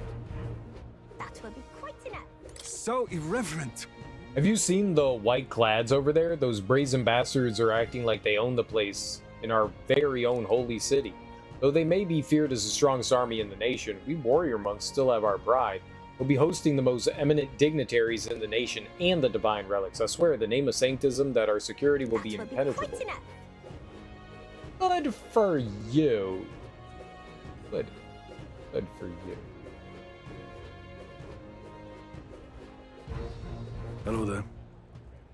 That will be quite enough. So irreverent. Have you seen the white clads over there? Those brazen bastards are acting like they own the place in our very own holy city. Though they may be feared as the strongest army in the nation, we warrior monks still have our pride. We'll be hosting the most eminent dignitaries in the nation and the divine relics. I swear, the name of sanctism, that our security will be impenetrable. Good for you. Good for you. Hello there.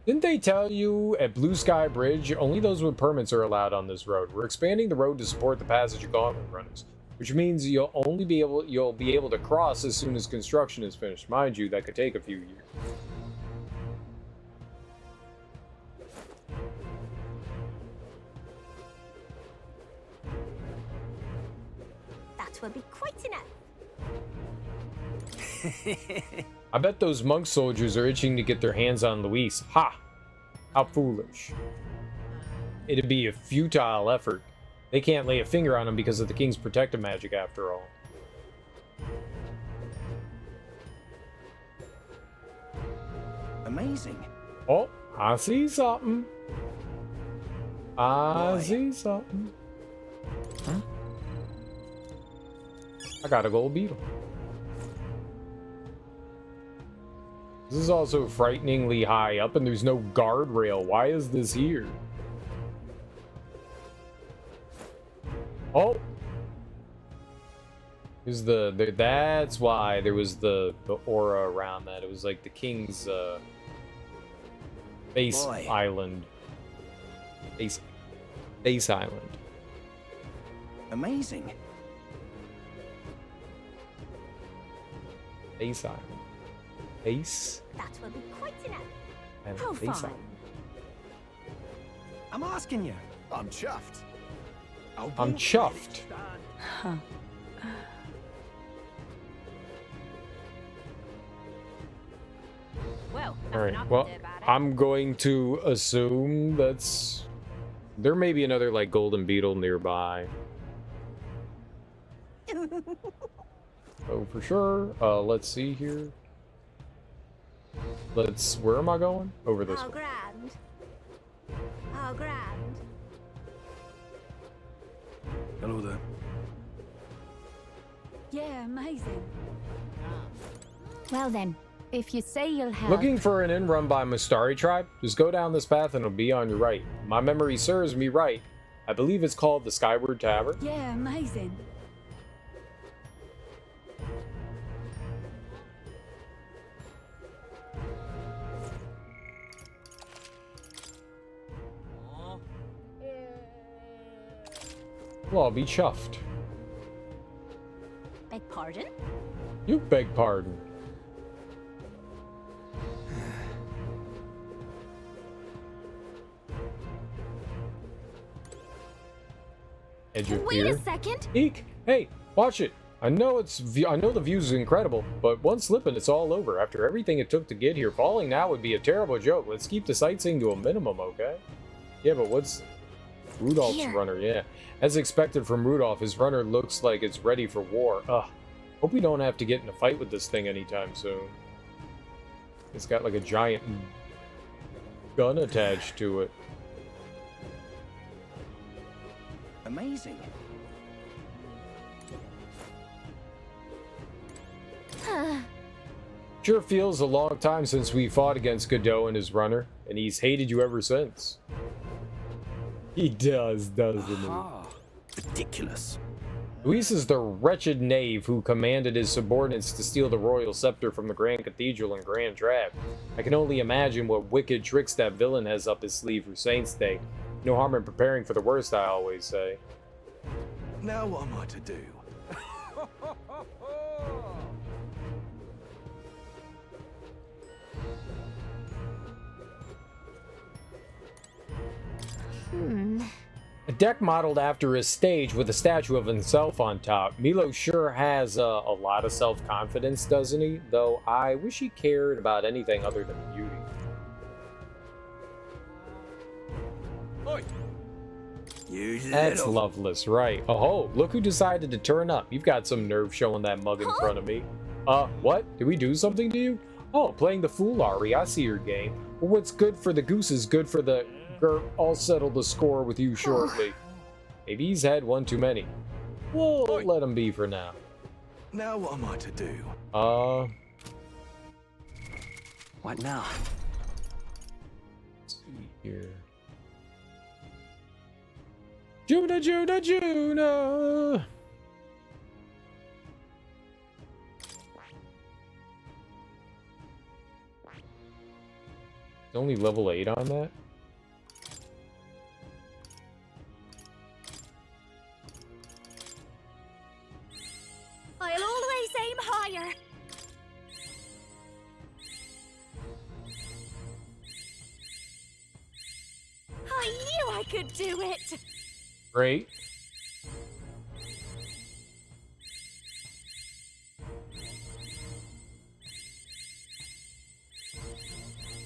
Didn't they tell you at Blue Sky Bridge, only those with permits are allowed on this road? We're expanding the road to support the passage of gauntlet runners, which means you'll be able to cross as soon as construction is finished. Mind you, that could take a few years. That will be quite enough. I bet those monk soldiers are itching to get their hands on Luis. Ha! How foolish. It'd be a futile effort. They can't lay a finger on him because of the king's protective magic, after all. Amazing. Oh, I see something. I see something. Huh? I got a gold beetle. This is also frighteningly high up, and there's no guardrail. Why is this here? Oh! Here's that's why there was the aura around that. It was like the king's base island. Base island. Amazing. Base island. Base. That will be quite enough. And How base fun. island. I'm asking you. I'm chuffed. I'm chuffed. Huh. So, Alright, well, I'm going to assume that's... There may be another, like, golden beetle nearby. Oh, for sure. Let's see here. Where am I going? Over this How way. grand. How grand. Hello there. Yeah, amazing. Well then, if you say you'll help... Looking for an inn run by Mustari tribe? Just go down this path and it'll be on your right. My memory serves me right. I believe it's called the Skyward Tavern. Yeah, amazing. Well, I'll be chuffed. Beg pardon? You beg pardon. Edge of Wait fear. a second! Eek! Hey, watch it! I know the views is incredible, but one slip and it's all over. After everything it took to get here, falling now would be a terrible joke. Let's keep the sightseeing to a minimum, okay? Yeah, but what's Rudolph's Here. runner? Yeah. As expected from Rudolph, his runner looks like it's ready for war. Ugh. Hope we don't have to get in a fight with this thing anytime soon. It's got like a giant gun attached to it. Amazing. Sure feels a long time since we fought against Godot and his runner, and he's hated you ever since. He does, doesn't he? Ridiculous. Luis is the wretched knave who commanded his subordinates to steal the royal scepter from the Grand Cathedral in Grand Trap. I can only imagine what wicked tricks that villain has up his sleeve for Saints' Day. No harm in preparing for the worst, I always say. Now what am I to do? A deck modeled after his stage with a statue of himself on top. Milo sure has a lot of self-confidence, doesn't he? Though I wish he cared about anything other than beauty. Oi. You That's little... loveless, right? Oh, look who decided to turn up. You've got some nerve showing that mug in front of me. What? Did we do something to you? Oh, playing the fool, Ari. I see your game. Well, what's good for the goose is good for the... I'll settle the score with you shortly. Maybe he's had one too many. We'll let him be for now. Now what am I to do? What now? Let's see here. Juna, Juna, Juna! It's only level 8 on that? I'll always aim higher. I knew I could do it. Great.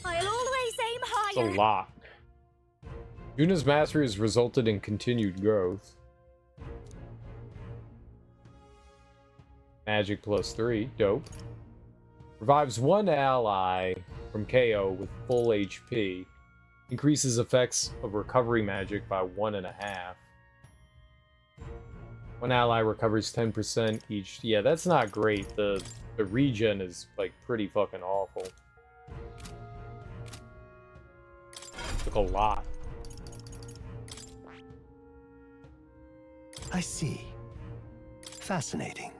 I'll always aim It's higher. a lot. Juna's mastery has resulted in continued growth. Magic +3, dope. Revives one ally from KO with full HP. Increases effects of recovery magic by 1.5. One ally recovers 10% each. Yeah, that's not great. The regen is like pretty fucking awful. Took a lot. I see. Fascinating.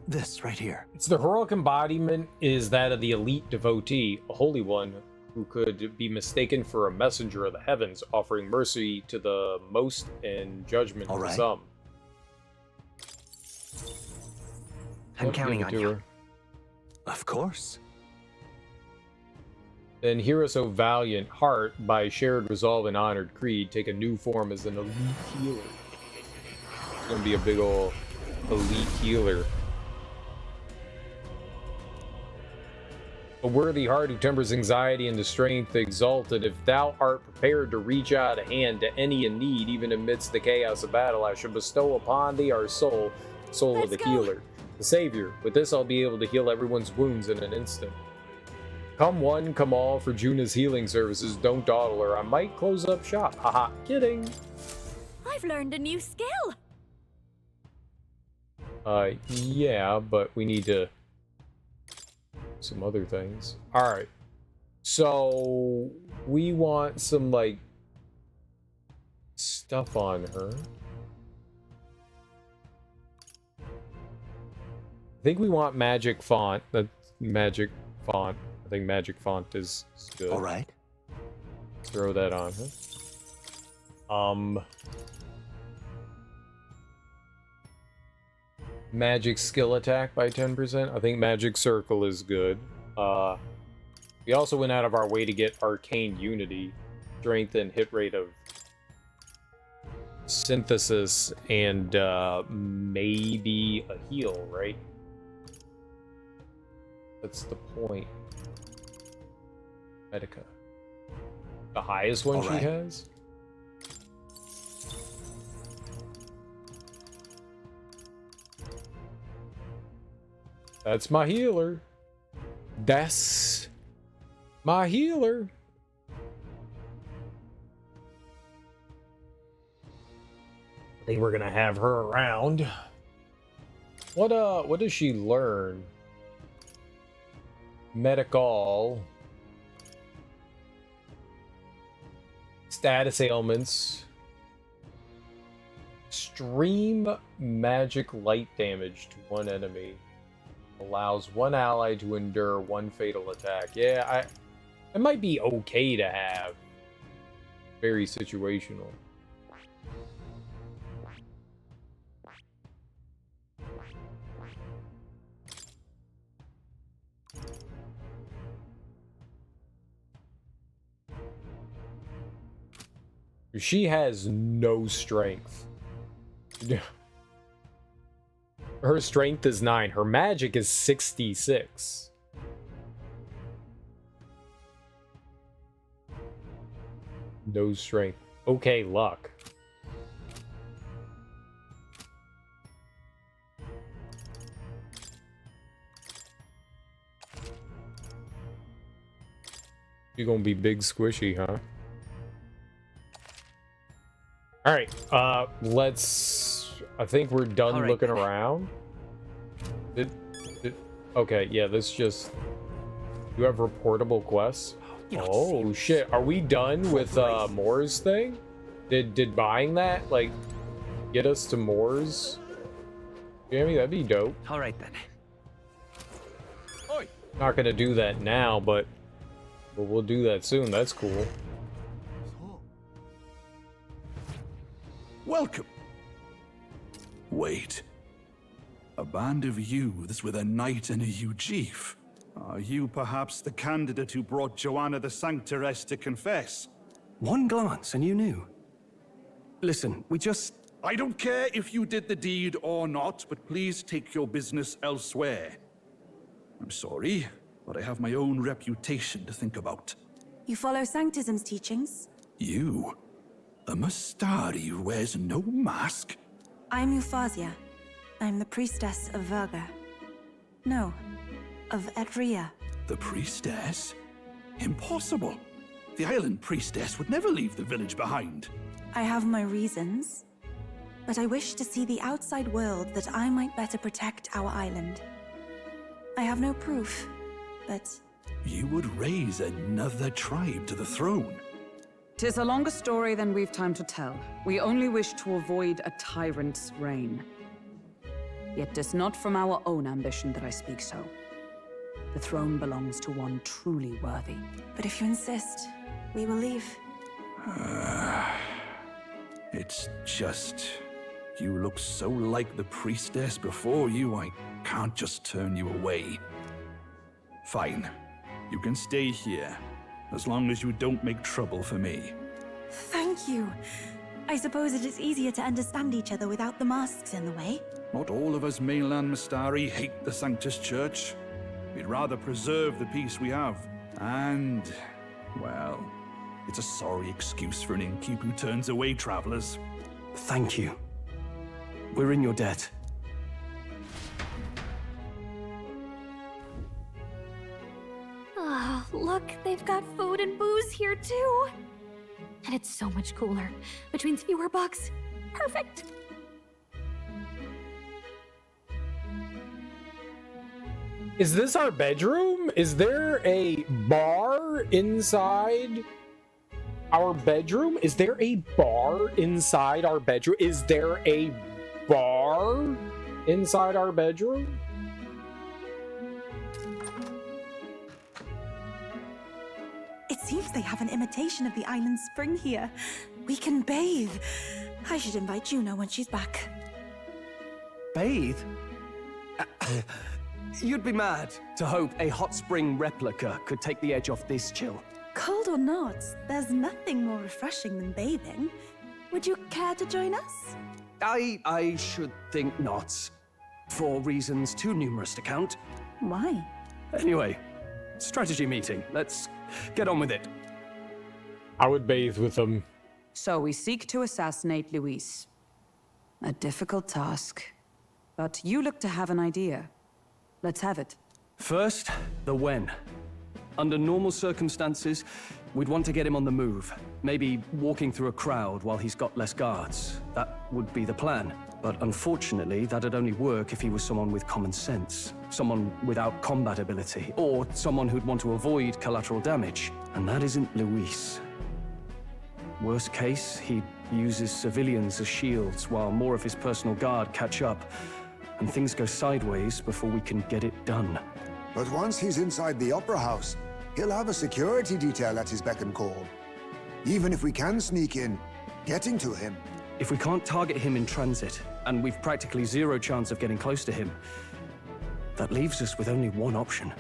This right here. It's the heroic embodiment is that of the elite devotee, a holy one who could be mistaken for a messenger of the heavens, offering mercy to the most and judgment to some. I'm counting on you. Of course. Then Hero So Valiant, Heart, by shared resolve and honored creed, take a new form as an elite healer. It's gonna be a big ol' elite healer. A worthy heart who tempers anxiety into strength exalted. If thou art prepared to reach out a hand to any in need, even amidst the chaos of battle, I shall bestow upon thee our soul of the healer, the savior. With this, I'll be able to heal everyone's wounds in an instant. Come one, come all for Juna's healing services. Don't dawdle or I might close up shop. Haha, kidding. I've learned a new skill. Yeah, but we need to some other things. All right. So we want some like stuff on her. I think we want magic font. That's magic font. I think magic font is good. All right. Throw that on her. Magic skill attack by 10%. I think magic circle is good. We also went out of our way to get arcane unity, strength and hit rate of synthesis, and maybe a heal, right? That's the point. Medica. The highest one she has? That's my healer. That's my healer. I think we're gonna have her around. What does she learn? Medical. Status ailments. Extreme magic light damage to one enemy. Allows one ally to endure one fatal attack. Yeah, it might be okay to have. Very situational. She has no strength. Her strength is 9. Her magic is 66. No strength. Okay, luck. You're gonna be big squishy, huh? Alright, I think we're done looking around. Okay, yeah, this just... You have reportable quests? Oh, shit. Are we done with Moore's thing? Did buying that, like, get us to Moore's? Jamie, that'd be dope. Alright then. Not gonna do that now, but we'll do that soon. That's cool. Welcome. Wait. A band of youths with a knight and a Ujief. Are you perhaps the candidate who brought Joanna the Sanctoress to confess? One glance and you knew. Listen, we just... I don't care if you did the deed or not, but please take your business elsewhere. I'm sorry, but I have my own reputation to think about. You follow Sanctism's teachings? You? A Mastari who wears no mask? I'm Euphausia. I'm the priestess of Verga. No, of Edria. The priestess? Impossible. The island priestess would never leave the village behind. I have my reasons, but I wish to see the outside world that I might better protect our island. I have no proof, but... You would raise another tribe to the throne. 'Tis a longer story than we've time to tell. We only wish to avoid a tyrant's reign. Yet 'tis not from our own ambition that I speak so. The throne belongs to one truly worthy. But if you insist, we will leave. It's just... You look so like the priestess before you, I can't just turn you away. Fine. You can stay here, as long as you don't make trouble for me. Thank you. I suppose it is easier to understand each other without the masks in the way. Not all of us mainland Mastari hate the Sanctus Church. We'd rather preserve the peace we have. And, well, it's a sorry excuse for an innkeep who turns away travelers. Thank you. We're in your debt. Ah, look, they've got food and booze here too. And it's so much cooler, which means fewer bugs. Perfect. Is this our bedroom? Is there a bar inside our bedroom? Is there a bar inside our bedroom? Is there a bar inside our bedroom? It seems they have an imitation of the island spring here. We can bathe. I should invite Juno when she's back. Bathe? You'd be mad to hope a hot spring replica could take the edge off this chill. Cold or not, there's nothing more refreshing than bathing. Would you care to join us? I should think not. For reasons too numerous to count. Why? Anyway, strategy meeting. Let's get on with it. I would bathe with them. So we seek to assassinate Luis. A difficult task. But you look to have an idea. Let's have it. First, the when. Under normal circumstances, we'd want to get him on the move. Maybe walking through a crowd while he's got less guards. That would be the plan. But unfortunately, that'd only work if he was someone with common sense. Someone without combat ability. Or someone who'd want to avoid collateral damage. And that isn't Luis. Worst case, he uses civilians as shields while more of his personal guard catch up. And things go sideways before we can get it done. But once he's inside the Opera House, he'll have a security detail at his beck and call. Even if we can sneak in, getting to him. If we can't target him in transit, and we've practically zero chance of getting close to him, that leaves us with only one option.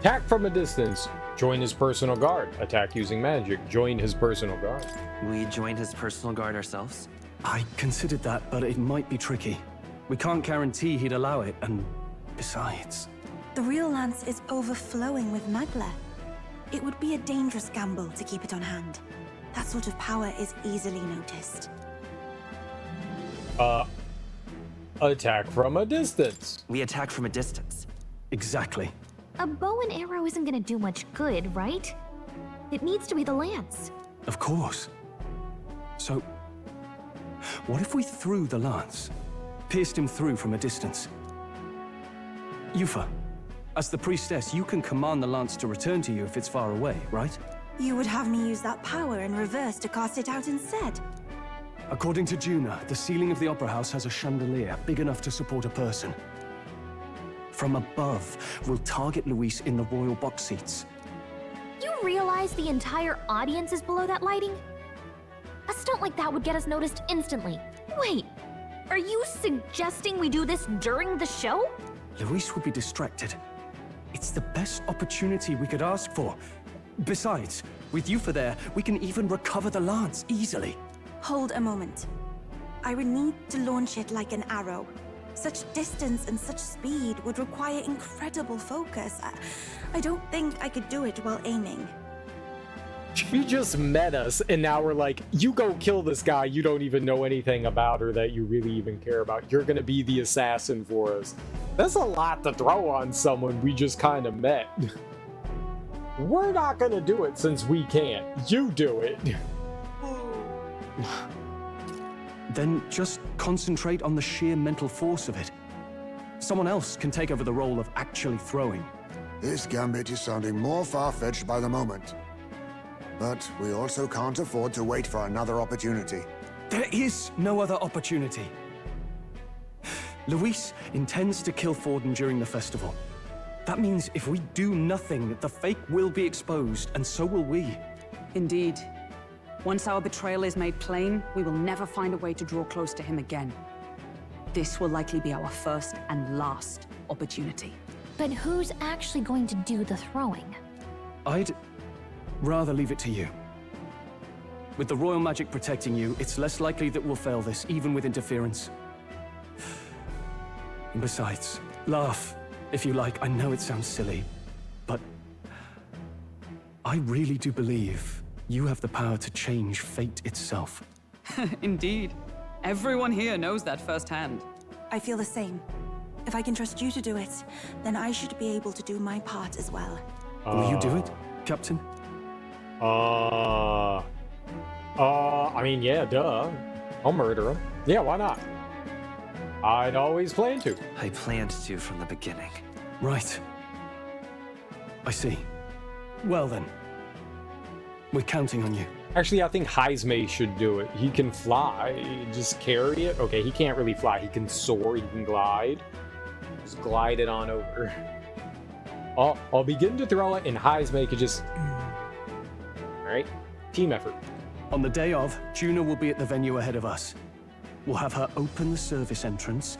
Attack from a distance. Join his personal guard. Attack using magic. Join his personal guard. We join his personal guard ourselves? I considered that, but it might be tricky. We can't guarantee he'd allow it, and besides... The real lance is overflowing with Magla. It would be a dangerous gamble to keep it on hand. That sort of power is easily noticed. Attack from a distance. We attack from a distance. Exactly. A bow and arrow isn't gonna do much good, right? It needs to be the lance. Of course. So, what if we threw the lance? Pierced him through from a distance? Yufa, as the priestess, you can command the lance to return to you if it's far away, right? You would have me use that power in reverse to cast it out instead? According to Juna, the ceiling of the Opera House has a chandelier big enough to support a person. From above, we'll target Luis in the royal box seats. You realize the entire audience is below that lighting? A stunt like that would get us noticed instantly. Wait, are you suggesting we do this during the show? Luis would be distracted. It's the best opportunity we could ask for. Besides, with Yufa there, we can even recover the lance easily. Hold a moment. I would need to launch it like an arrow. Such distance and such speed would require incredible focus. I don't think I could do it while aiming. She just met us, and now we're like, you go kill this guy you don't even know anything about or that you really even care about. You're gonna be the assassin for us. That's a lot to throw on someone we just kind of met. We're not gonna do it since we can't. You do it. Then just concentrate on the sheer mental force of it. Someone else can take over the role of actually throwing. This gambit is sounding more far-fetched by the moment. But we also can't afford to wait for another opportunity. There is no other opportunity. Luis intends to kill Forden during the festival. That means if we do nothing, the fake will be exposed, and so will we. Indeed. Once our betrayal is made plain, we will never find a way to draw close to him again. This will likely be our first and last opportunity. But who's actually going to do the throwing? I'd rather leave it to you. With the royal magic protecting you, it's less likely that we'll fail this, even with interference. And besides, laugh if you like. I know it sounds silly, but I really do believe you have the power to change fate itself. Indeed. Everyone here knows that firsthand. I feel the same. If I can trust you to do it, then I should be able to do my part as well. Will you do it, Captain? I mean, yeah, duh. I'll murder him. Yeah, why not? I'd always planned to. I planned to from the beginning. Right. I see. Well then. We're counting on you. Actually, I think Heismay should do it. He can fly. Just carry it. Okay, he can't really fly. He can soar. He can glide. Just glide it on over. I'll begin to throw it, and Heismay could just... Alright. Team effort. On the day of, Juna will be at the venue ahead of us. We'll have her open the service entrance,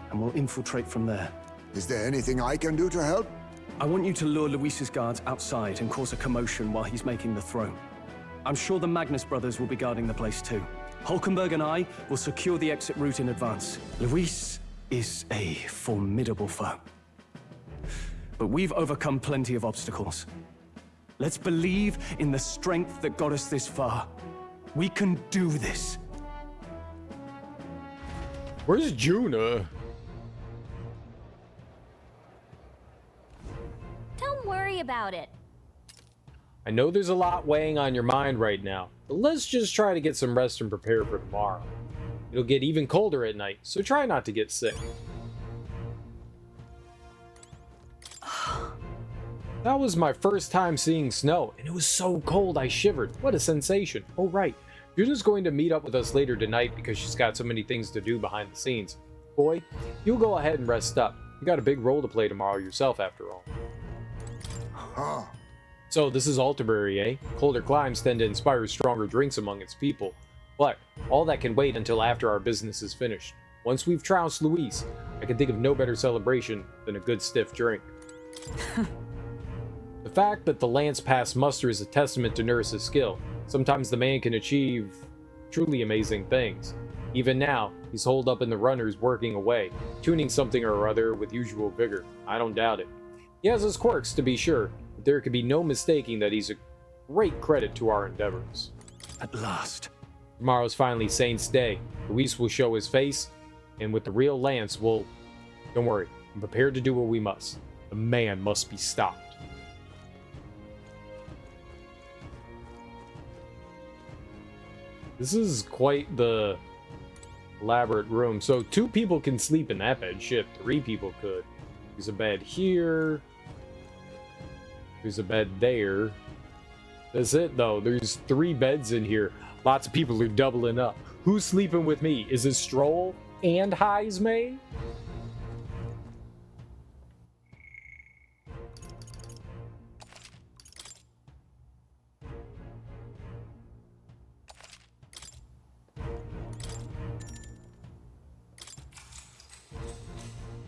and we'll infiltrate from there. Is there anything I can do to help? I want you to lure Luis's guards outside and cause a commotion while he's making the throw. I'm sure the Magnus brothers will be guarding the place too. Hulkenberg and I will secure the exit route in advance. Luis is a formidable foe. But we've overcome plenty of obstacles. Let's believe in the strength that got us this far. We can do this. Where's Juna? Don't worry about it. I know there's a lot weighing on your mind right now, but let's just try to get some rest and prepare for tomorrow. It'll get even colder at night, so try not to get sick. That was my first time seeing snow, and it was so cold I shivered. What a sensation. Oh right, Juna's going to meet up with us later tonight because she's got so many things to do behind the scenes. Boy, you'll go ahead and rest up. You got a big role to play tomorrow yourself after all. Huh. So this is Altabury, eh? Colder climes tend to inspire stronger drinks among its people. But all that can wait until after our business is finished. Once we've trounced Luis, I can think of no better celebration than a good stiff drink. The fact that the lance passed muster is a testament to Nurse's skill. Sometimes the man can achieve truly amazing things. Even now, he's holed up in the runners working away, tuning something or other with usual vigor. I don't doubt it. He has his quirks, to be sure, but there can be no mistaking that he's a great credit to our endeavors. At last. Tomorrow's finally Saint's Day. Luis will show his face, and with the real lance, we'll... Don't worry, I'm prepared to do what we must. The man must be stopped. This is quite the elaborate room. So 2 people can sleep in that bed. Shit, 3 people could. There's a bed here. There's a bed there. That's it, though. There's 3 beds in here. Lots of people are doubling up. Who's sleeping with me? Is it Stroll and Heismay?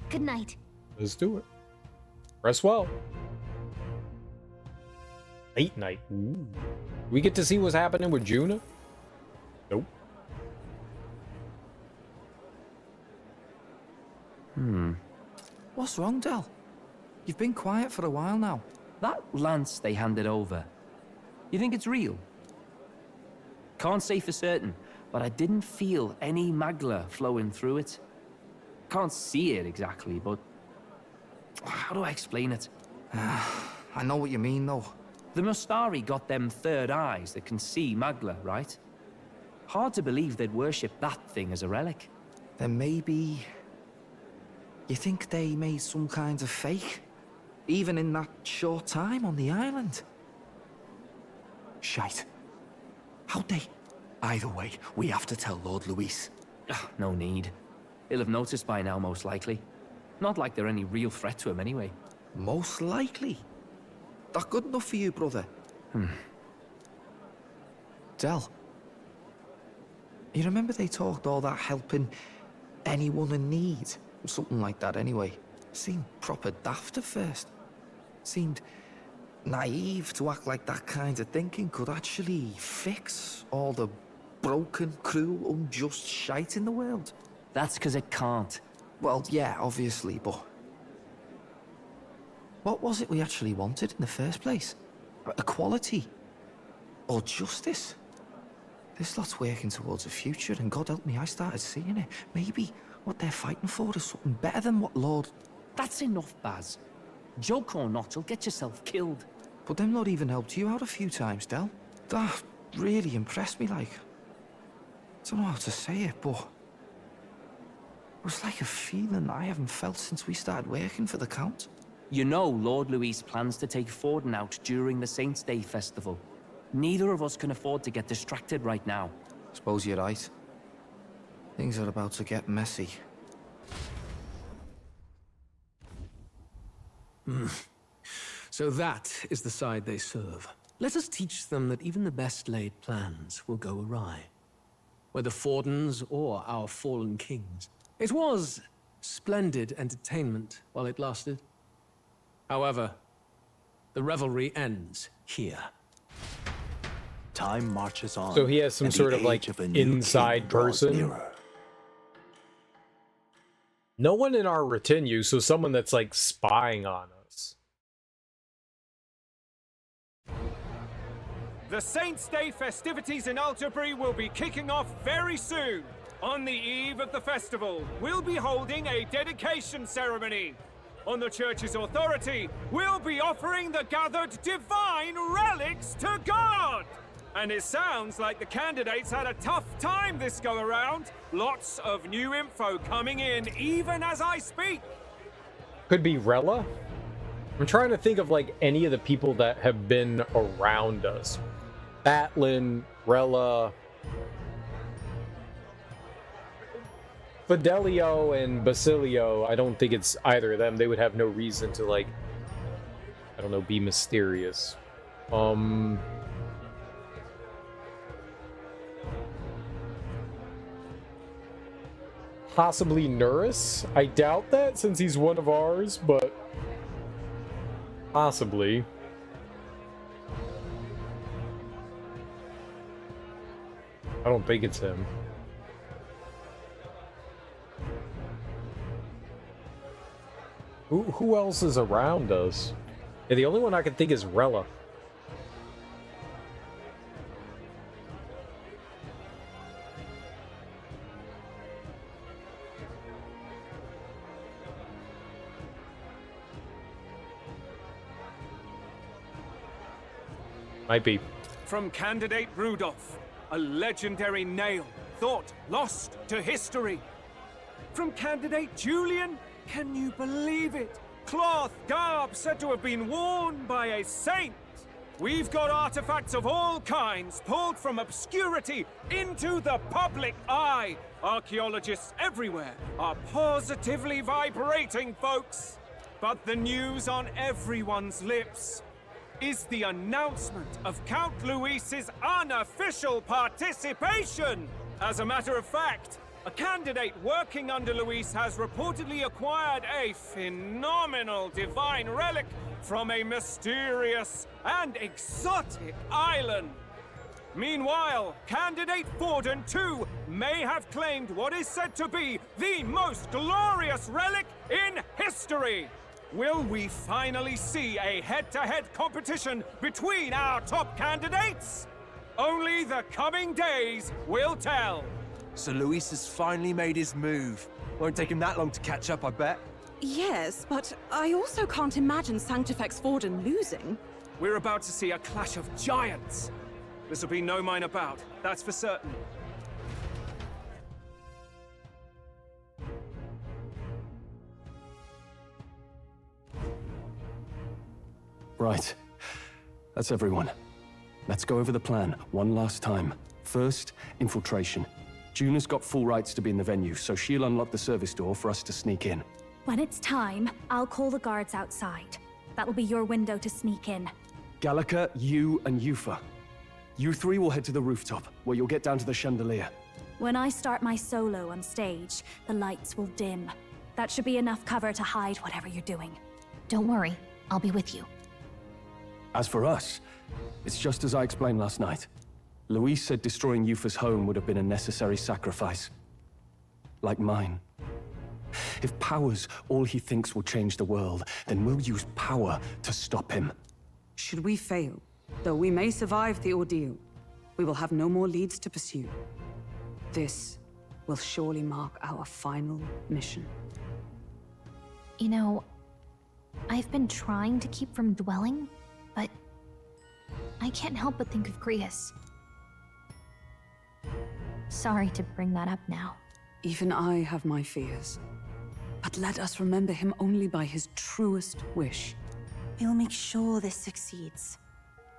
Good night. Let's do it. Rest well. Late night. Ooh. We get to see what's happening with Juna? Nope. What's wrong, Del? You've been quiet for a while now. That lance they handed over, you think it's real? Can't say for certain, but I didn't feel any magla flowing through it. Can't see it exactly, but how do I explain it? I know what you mean, though. The Mustari got them third eyes that can see magla, right? Hard to believe they'd worship that thing as a relic. Then maybe... You think they made some kind of fake? Even in that short time on the island? Shite. How'd they? Either way, we have to tell Lord Luis. No need. He'll have noticed by now, most likely. Not like they're any real threat to him anyway. Most likely? That good enough for you, brother? Del. You remember they talked all that helping anyone in need? Or something like that anyway. Seemed proper daft at first. Seemed naive to act like that kind of thinking could actually fix all the broken, cruel, unjust shite in the world. That's because it can't. Well, yeah, obviously, but... What was it we actually wanted in the first place? Equality? Or justice? This lot's working towards a future, and God help me, I started seeing it. Maybe what they're fighting for is something better than what Lord... That's enough, Baz. Joke or not, you'll get yourself killed. But them not even helped you out a few times, Del. That really impressed me, like. I don't know how to say it, but... It was like a feeling I haven't felt since we started working for the Count. You know Lord Luis plans to take Forden out during the Saints' Day festival. Neither of us can afford to get distracted right now. Suppose you're right. Things are about to get messy. So that is the side they serve. Let us teach them that even the best laid plans will go awry. Whether Fordens or our fallen kings. It was splendid entertainment while it lasted. However, the revelry ends here. Time marches on. So he has some sort of like inside person. No one in our retinue, so someone that's like spying on us. The Saints' Day festivities in Alderbury will be kicking off very soon. On the eve of the festival, we'll be holding a dedication ceremony. On the church's authority, we'll be offering the gathered divine relics to God! And it sounds like the candidates had a tough time this go-around. Lots of new info coming in, even as I speak. Could be Rella? I'm trying to think of like any of the people that have been around us. Batlin, Rella, Fidelio, and Basilio. I don't think it's either of them. They would have no reason to like, I don't know, be mysterious. Possibly Nuris? I doubt that since he's one of ours, but possibly. I don't think it's him. Who else is around us? Yeah, the only one I can think is Rella. Might be. From candidate Rudolph, a legendary nail, thought lost to history. From candidate Julian, can you believe it? Cloth garb said to have been worn by a saint. We've got artifacts of all kinds pulled from obscurity into the public eye. Archaeologists everywhere are positively vibrating, folks. But the news on everyone's lips is the announcement of Count Luis's unofficial participation. As a matter of fact, a candidate working under Luis has reportedly acquired a phenomenal divine relic from a mysterious and exotic island. Meanwhile, candidate Forden, too, may have claimed what is said to be the most glorious relic in history. Will we finally see a head-to-head competition between our top candidates? Only the coming days will tell. So Luis has finally made his move. Won't take him that long to catch up, I bet. Yes, but I also can't imagine Sanctifex Forden losing. We're about to see a clash of giants. This will be no minor bout, that's for certain. Right. That's everyone. Let's go over the plan one last time. First, infiltration. Juna's got full rights to be in the venue, so she'll unlock the service door for us to sneak in. When it's time, I'll call the guards outside. That'll be your window to sneak in. Gallica, you, and Yufa. You three will head to the rooftop, where you'll get down to the chandelier. When I start my solo on stage, the lights will dim. That should be enough cover to hide whatever you're doing. Don't worry, I'll be with you. As for us, it's just as I explained last night. Luis said destroying Yufa's home would have been a necessary sacrifice. Like mine. If power's all he thinks will change the world, then we'll use power to stop him. Should we fail, though we may survive the ordeal, we will have no more leads to pursue. This will surely mark our final mission. You know, I've been trying to keep from dwelling, but I can't help but think of Grius. Sorry to bring that up now. Even I have my fears. But let us remember him only by his truest wish. We'll make sure this succeeds.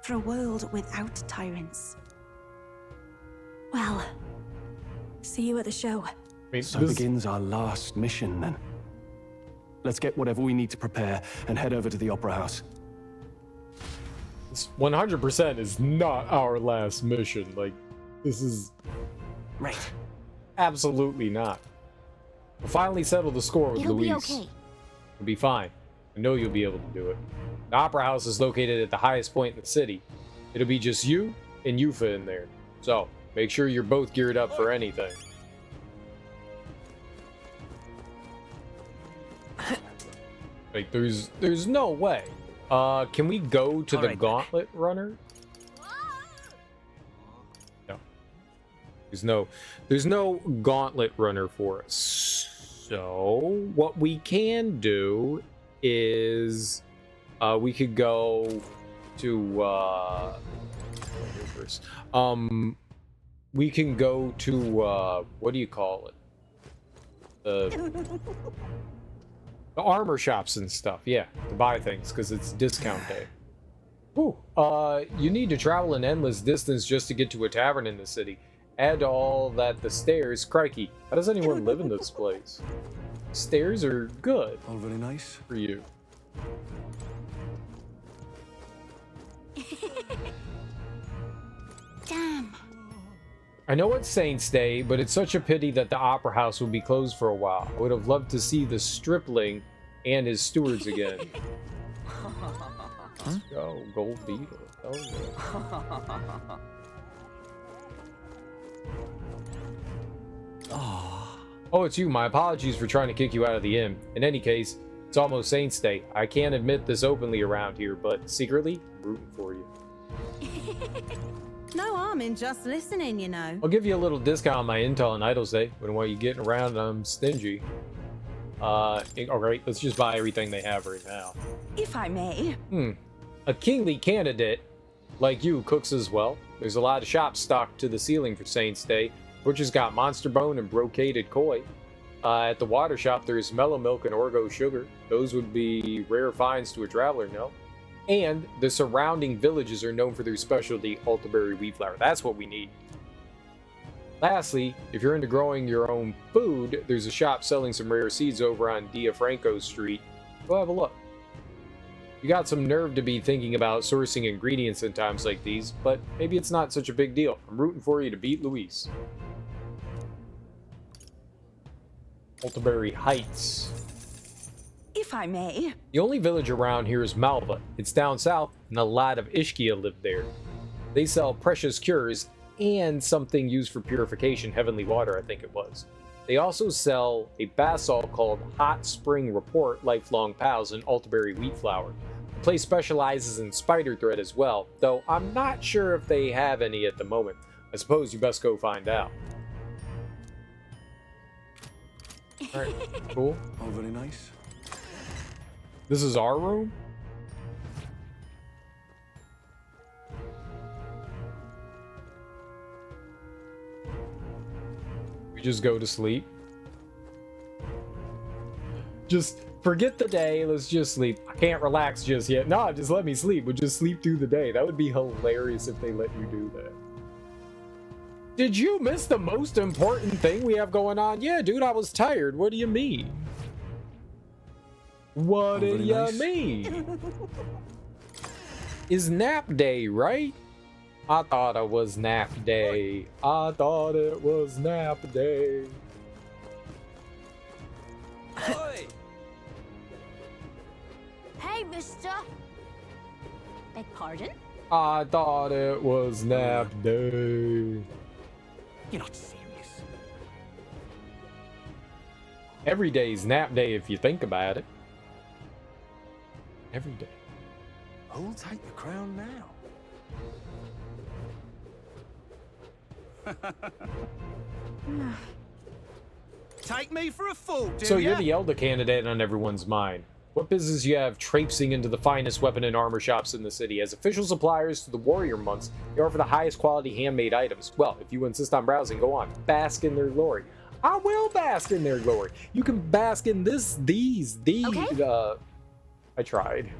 For a world without tyrants. Well, see you at the show. So begins our last mission, then. Let's get whatever we need to prepare and head over to the Opera House. This 100% is not our last mission. Like, this is... Right. Absolutely not. We'll finally settle the score with It'll Luis. be okay. It'll be fine. I know you'll be able to do it. The Opera House is located at the highest point in the city. It'll be just you and Yufa in there. So, make sure you're both geared up for anything. Like, there's no way. Can we go to the Gauntlet Runner? No. There's no Gauntlet Runner for us. So, what we can do is we could go to we can go to what do you call it? The armor shops and stuff, yeah, to buy things because it's discount day. Ooh, you need to travel an endless distance just to get to a tavern in the city. Add to all that the stairs, crikey. How does anyone live in this place? Stairs are good. All very nice for you. Damn. I know it's Saints Day, but it's such a pity that the Opera House will be closed for a while. I would have loved to see the stripling and his stewards again. Let's go, Gold Beetle. Oh, yeah. Oh, it's you. My apologies for trying to kick you out of the inn. In any case, it's almost Saints Day. I can't admit this openly around here, but secretly, I'm rooting for you. No harm in just listening, you know. I'll give you a little discount on my intel on Idles Day. Wouldn't want you getting around, I'm stingy. Alright, let's just buy everything they have right now. If I may. A kingly candidate like you cooks as well. There's a lot of shops stocked to the ceiling for Saints Day. Butcher's got monster bone and brocaded koi. At the water shop, there's mellow milk and orgo sugar. Those would be rare finds to a traveler, no? And the surrounding villages are known for their specialty, Altaberry wheat flour. That's what we need. Lastly, if you're into growing your own food, there's a shop selling some rare seeds over on Dia Franco Street. Go have a look. You got some nerve to be thinking about sourcing ingredients in times like these, but maybe it's not such a big deal. I'm rooting for you to beat Luis. Altaberry Heights. If I may. The only village around here is Malva. It's down south, and a lot of Ishkia live there. They sell precious cures and something used for purification, heavenly water, I think it was. They also sell a basalt called Hot Spring Report, Lifelong Pals, and Altaberry wheat flour. The place specializes in spider thread as well, though I'm not sure if they have any at the moment. I suppose you best go find out. Alright, cool. All very nice. This is our room? We just go to sleep. Just forget the day, let's just sleep. I can't relax just yet. No, just let me sleep. We'll just sleep through the day. That would be hilarious if they let you do that. Did you miss the most important thing we have going on? Yeah, dude, I was tired. What do you mean? What do you mean? It's nap day, right? I thought it was nap day. I thought it was nap day. Hey, mister. Beg pardon? I thought it was nap day. You're not serious. Every day's nap day if you think about it. Every day. Who'll take the crown now? Take me for a fool, do So ya? you're the elder candidate on everyone's mind. What business you have traipsing into the finest weapon and armor shops in the city? As official suppliers to the warrior monks, they offer the highest quality handmade items. Well, if you insist on browsing, go on. Bask in their glory. I will bask in their glory. You can bask in these. Okay. I tried.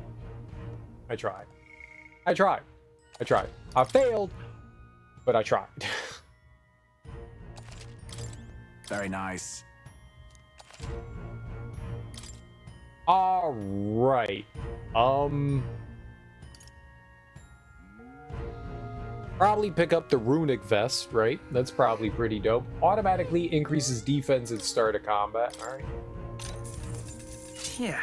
I failed, but I tried. Very nice. All right. Probably pick up the runic vest, right? That's probably pretty dope. Automatically increases defense at start of combat. All right. Yeah.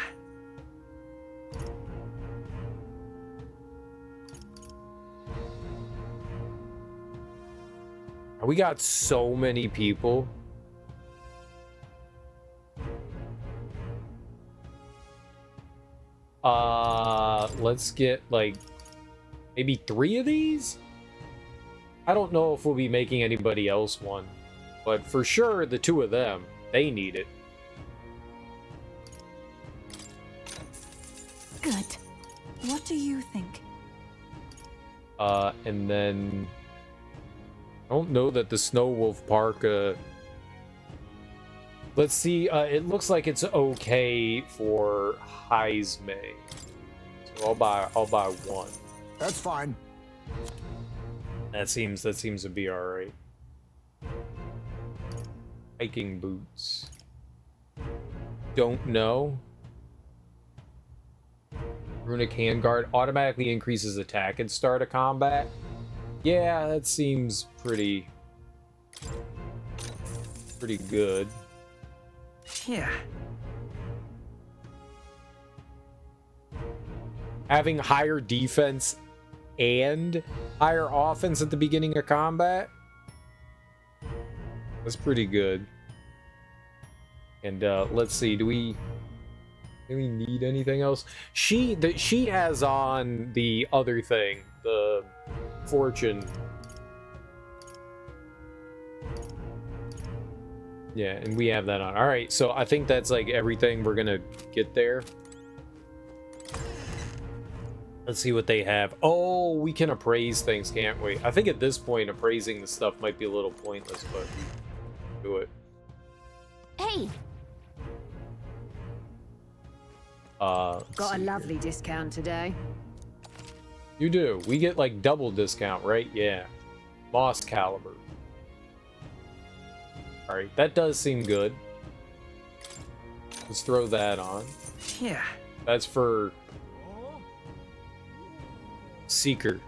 We got so many people. Let's get like maybe 3 of these. I don't know if we'll be making anybody else one, but for sure the 2 of them, they need it. Good. What do you think? And then I don't know that the Snow Wolf Park, let's see, it looks like it's okay for Heisme. So I'll buy 1. That's fine. That seems to be alright. Hiking boots. Don't know. Runic handguard automatically increases attack at start of combat. Yeah, that seems pretty good. Yeah. Having higher defense and higher offense at the beginning of combat, that's pretty good. And let's see, do we need anything else? She has on the other thing, the fortune. Yeah, and we have that on. All right, so I think that's like everything we're gonna get there. Let's see what they have. Oh, we can appraise things, can't we? I think at this point, appraising the stuff might be a little pointless, but do it. Hey! Got a lovely discount today. You do. We get like double discount, right? Yeah. Moss Caliber. Alright, that does seem good. Let's throw that on. Yeah. That's for Seeker.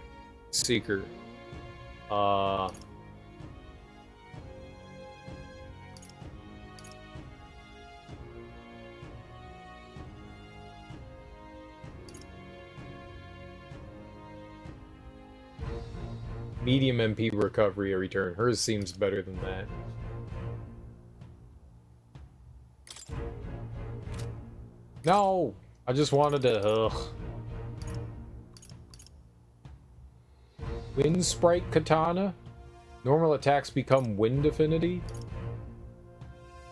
Medium MP recovery or return. Hers seems better than that. No! I just wanted to... Wind Sprite Katana? Normal attacks become wind affinity?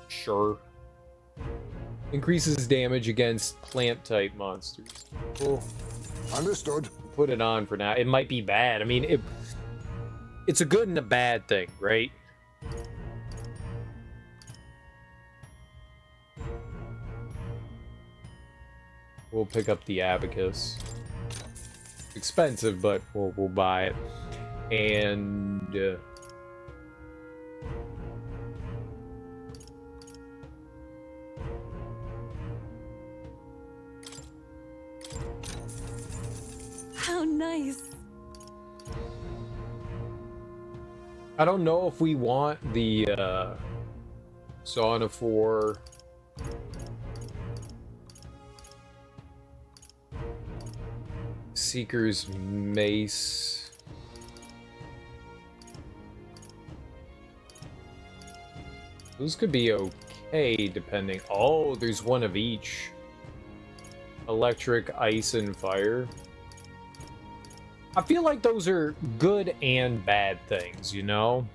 Sure. Increases damage against plant-type monsters. Cool. Understood. Put it on for now. It might be bad. I mean, it's a good and a bad thing, right? We'll pick up the Abacus. Expensive, but we'll buy it. And How nice. I don't know if we want the Sauna 4 Seeker's Mace. Those could be Hey, depending. Oh, there's one of each. Electric, ice, and fire. I feel like those are good and bad things, you know?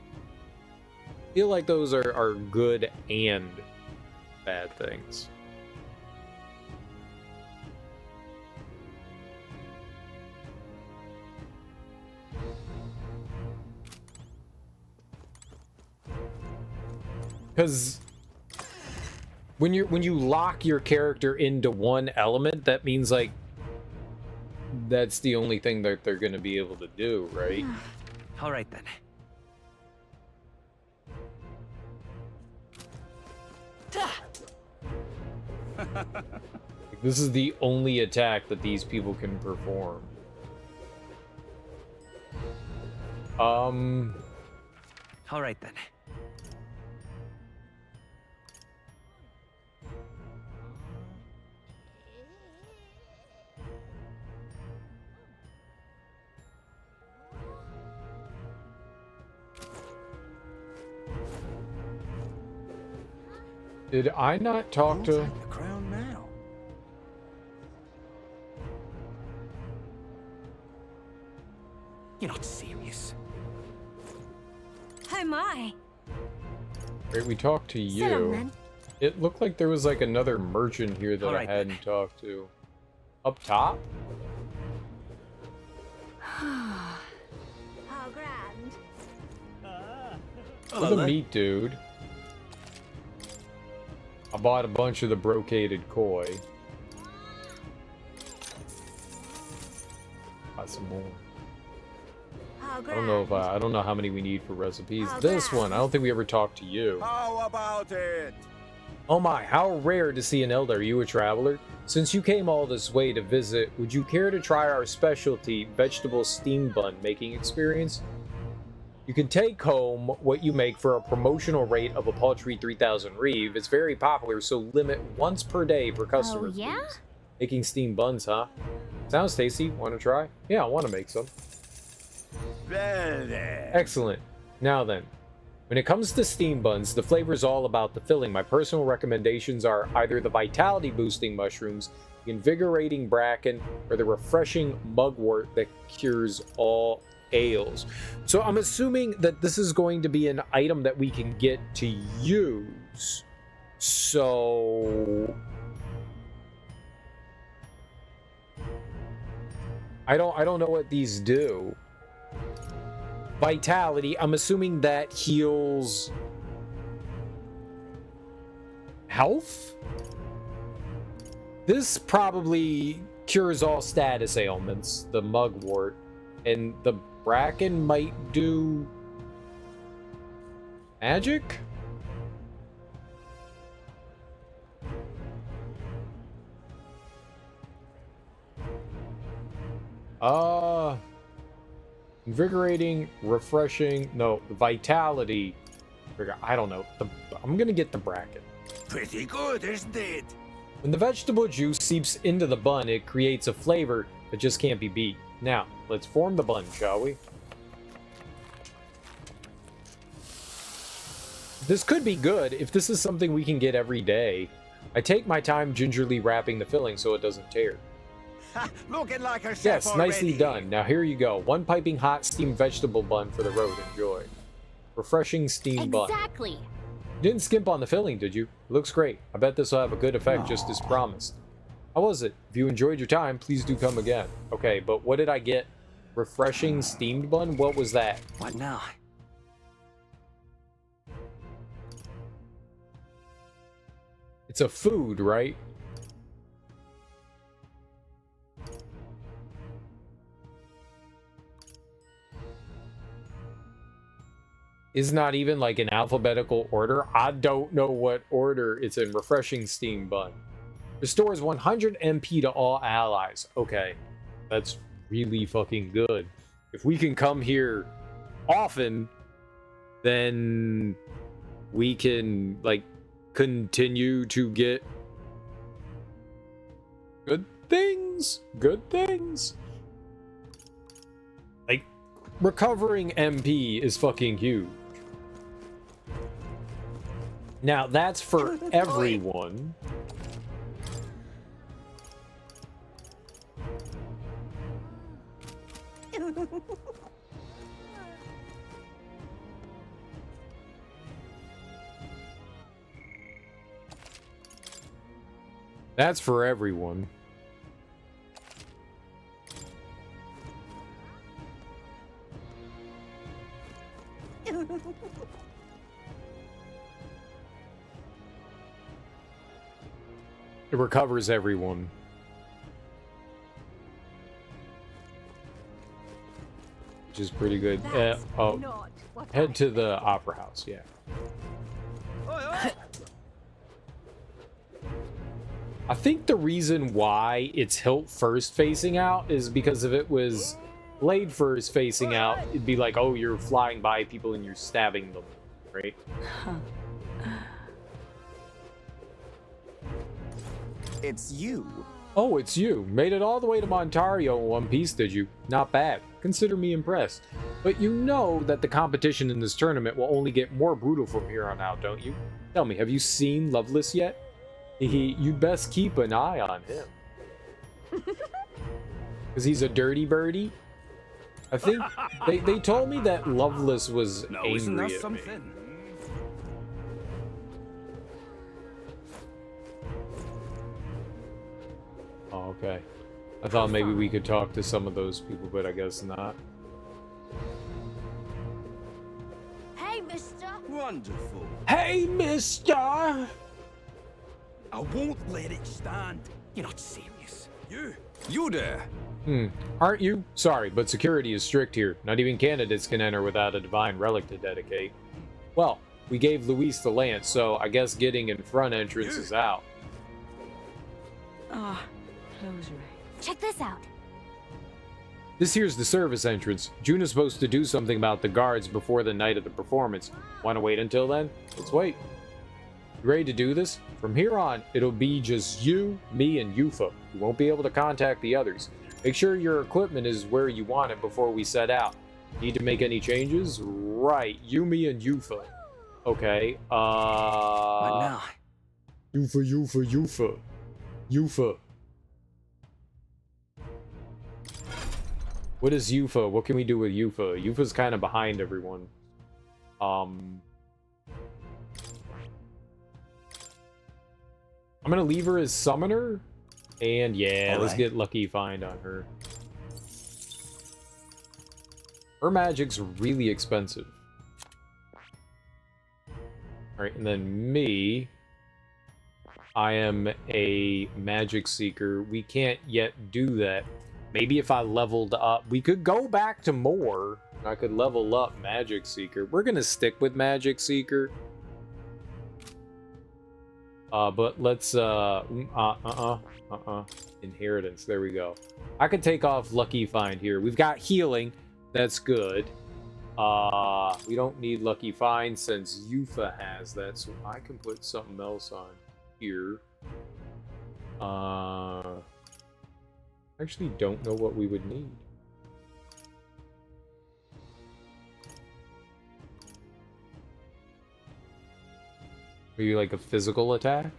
I feel like those are good and bad things. Because when you lock your character into one element, that means like that's the only thing that they're going to be able to do, right? All right then. Like, this is the only attack that these people can perform. All right then. Did I not talk to... The crown now. You're not serious. Oh my. Wait, we talked to Sit on, you. then. It looked like there was like another merchant here that I Alright, then. hadn't talked to. Up top? How grand. Where's the meat dude? I bought a bunch of the brocaded koi. Got some more. I don't know if I don't know how many we need for recipes. This one, I don't think we ever talked to you. How about it? Oh my, how rare to see an elder. Are you a traveler? Since you came all this way to visit, would you care to try our specialty vegetable steam bun making experience? You can take home what you make for a promotional rate of a paltry 3,000 reeve. It's very popular, so limit once per day per customer. Oh, yeah? Please. Making steam buns, huh? Sounds tasty. Want to try? Yeah, I want to make some. Well then. Excellent. Now then, when it comes to steam buns, the flavor is all about the filling. My personal recommendations are either the vitality boosting mushrooms, the invigorating bracken, or the refreshing mugwort that cures all ails. So I'm assuming that this is going to be an item that we can get to use. So I don't know what these do. Vitality, I'm assuming that heals health? This probably cures all status ailments, the mugwort, and the bracken might do magic? Invigorating, refreshing, no, vitality. I don't know. I'm gonna get the bracken. Pretty good, isn't it? When the vegetable juice seeps into the bun, it creates a flavor that just can't be beat. Now, let's form the bun, shall we? This could be good if this is something we can get every day. I take my time gingerly wrapping the filling so it doesn't tear. Looking like a chef Yes, nicely already. done. Now here you go. One piping hot steamed vegetable bun for the road. Enjoy. Refreshing steamed bun. Exactly. You didn't skimp on the filling, did you? It looks great. I bet this will have a good effect just as promised. How was it? If you enjoyed your time, please do come again. Okay, but what did I get? Refreshing steamed bun? What was that? What now? It's a food, right? Is not even like an alphabetical order. I don't know what order it's in. Refreshing steam bun. Restores 100 MP to all allies. Okay, that's really fucking good. If we can come here often, then we can like continue to get good things. Good things. Like recovering MP is fucking huge. Now, that's for everyone. That's for everyone. It recovers everyone. Which is pretty good. Oh, head to the Opera House, yeah. I think the reason why it's hilt first facing out is because if it was blade first facing out, it'd be like, oh, you're flying by people and you're stabbing them, right? It's you. Oh, it's you. Made it all the way to Montario in one piece, did you? Not bad. Consider me impressed. But you know that the competition in this tournament will only get more brutal from here on out, don't you? Tell me, have you seen Loveless yet? You'd best keep an eye on him. Because he's a dirty birdie. I think they told me that Loveless was angry isn't that at me. something? Oh, okay. I thought maybe we could talk to some of those people, but I guess not. Hey, mister. Wonderful. Hey, mister! I won't let it stand. You're not serious. You there. Aren't you? Sorry, but security is strict here. Not even candidates can enter without a divine relic to dedicate. Well, we gave Luis the lance, so I guess getting in front entrance is out. Ah, closure. Check this out. This here's the service entrance. June's supposed to do something about the guards before the night of the performance. Want to wait until then? Let's wait. You ready to do this? From here on, it'll be just you, me, and Yufa. You won't be able to contact the others. Make sure your equipment is where you want it before we set out. Need to make any changes? Right, you, me, and Yufa. Okay, What now? Yufa. What is Yufa? What can we do with Yufa? Yufa's kind of behind everyone. I'm gonna leave her as summoner, and yeah, let's get lucky find on her. Her magic's really expensive. Alright, and then me, I am a magic seeker. We can't yet do that. Maybe if I leveled up, we could go back to more. I could level up magic seeker. We're gonna stick with magic seeker. But let's, inheritance, there we go. I could take off lucky find here. We've got healing, that's good. We don't need lucky find since Yufa has that, so I can put something else on here. Actually don't know what we would need. Maybe like a physical attack?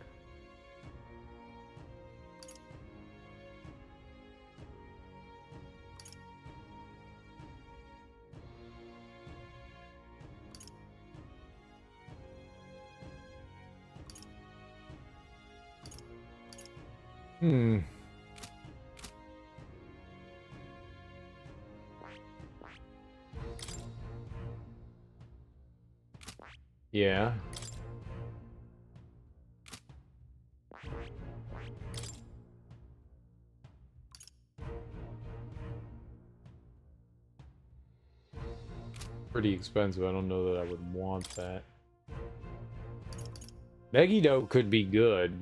Yeah. Pretty expensive. I don't know that I would want that. Megiddo could be good.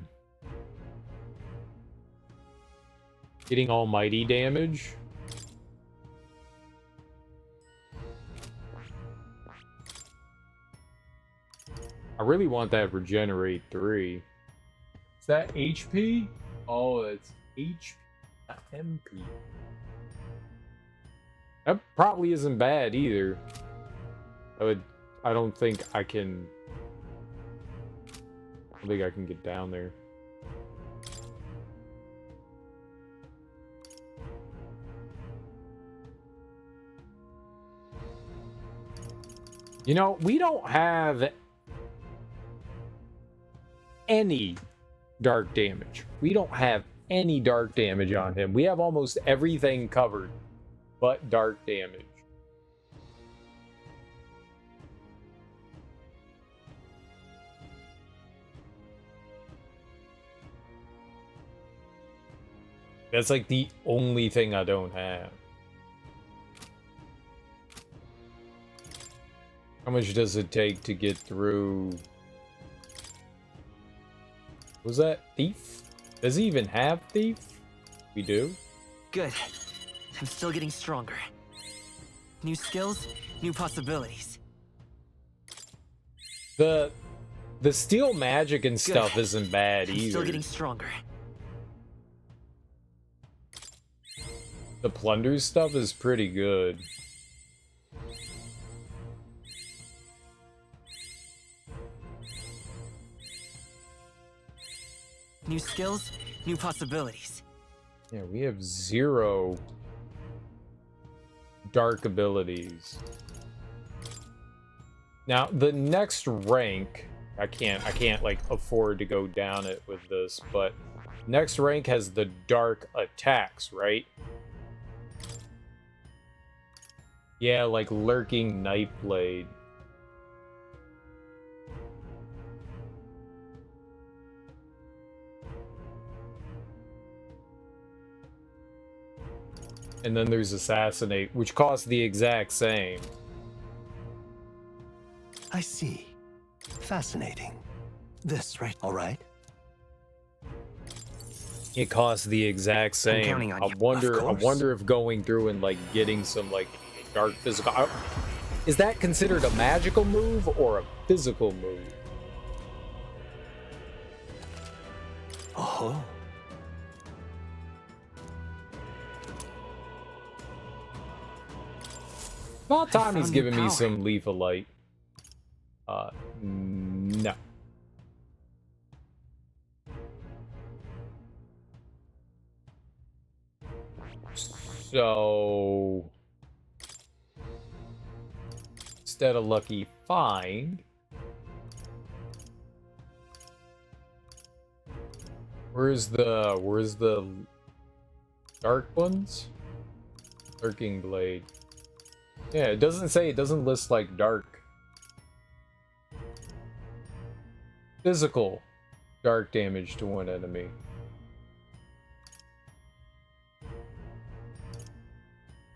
Getting almighty damage. I really want that regenerate 3. Is that HP? Oh, it's HP, not MP. That probably isn't bad either. I don't think I can I think I can get down there. You know, we don't have any dark damage. We don't have any dark damage on him. We have almost everything covered but dark damage. That's like the only thing I don't have. How much does it take to get through? Was that Thief? Does he even have Thief? We do? Good. I'm still getting stronger. New skills, new possibilities. The steel magic and stuff isn't bad either. I'm still getting stronger. The plunder stuff is pretty good. New skills, new possibilities. Yeah, we have 0 dark abilities. Now, the next rank, I can't like afford to go down it with this, but next rank has the dark attacks, right? Yeah, like Lurking Nightblade. And then there's Assassinate, which costs the exact same. I see. Fascinating. This, right? All right. It costs the exact same. counting on I you. wonder if going through and like getting some like dark physical, is that considered a magical move or a physical move? Oh. About time he's found giving new me power. some lethal light. No. So instead of lucky find, where's the dark ones? Lurking Blade. Yeah, it doesn't list like dark. Physical dark damage to one enemy.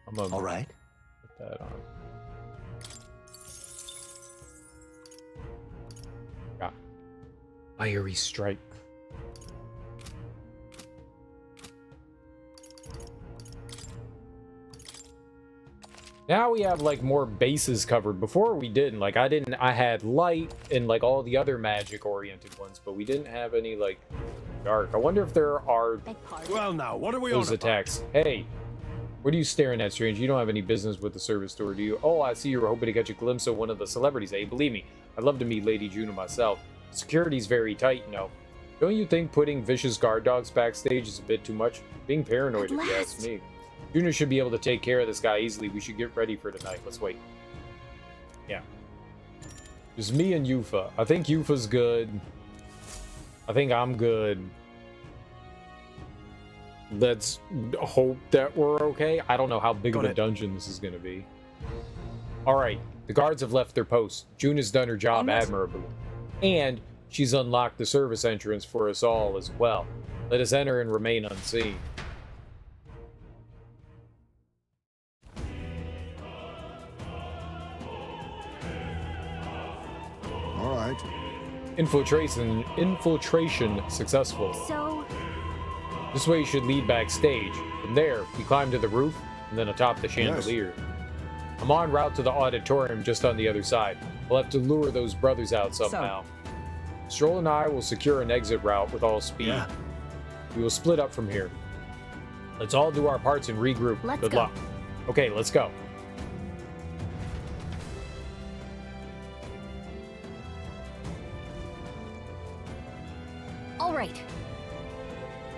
I'm gonna all right. put that on. Got Fiery Strike. Now we have like more bases covered. Before we didn't. Like I had light and like all the other magic oriented ones, but we didn't have any like dark. I wonder if there are Well now, what are we those on attacks. Hey, what are you staring at, strange? You don't have any business with the service store, do you? Oh, I see you were hoping to catch a glimpse of one of the celebrities. Hey, believe me, I'd love to meet Lady Juno myself. Security's very tight, you know. Don't you think putting vicious guard dogs backstage is a bit too much? Being paranoid, if you ask me. Juno should be able to take care of this guy easily. We should get ready for tonight. Let's wait. Yeah. Just me and Yufa. I think Yufa's good. I think I'm good. Let's hope that we're okay. I don't know how big of a dungeon this is going to be. Alright. The guards have left their posts. Juna's done her job admirably. And she's unlocked the service entrance for us all as well. Let us enter and remain unseen. All right. Infiltration successful. So, This way should lead backstage. From there, we climb to the roof and then atop the chandelier. I'm en route to the auditorium just on the other side. We'll have to lure those brothers out somehow. Stroll and I will secure an exit route with all speed. We will split up from here. Let's all do our parts and regroup. Let's Good go. luck. Okay, let's go.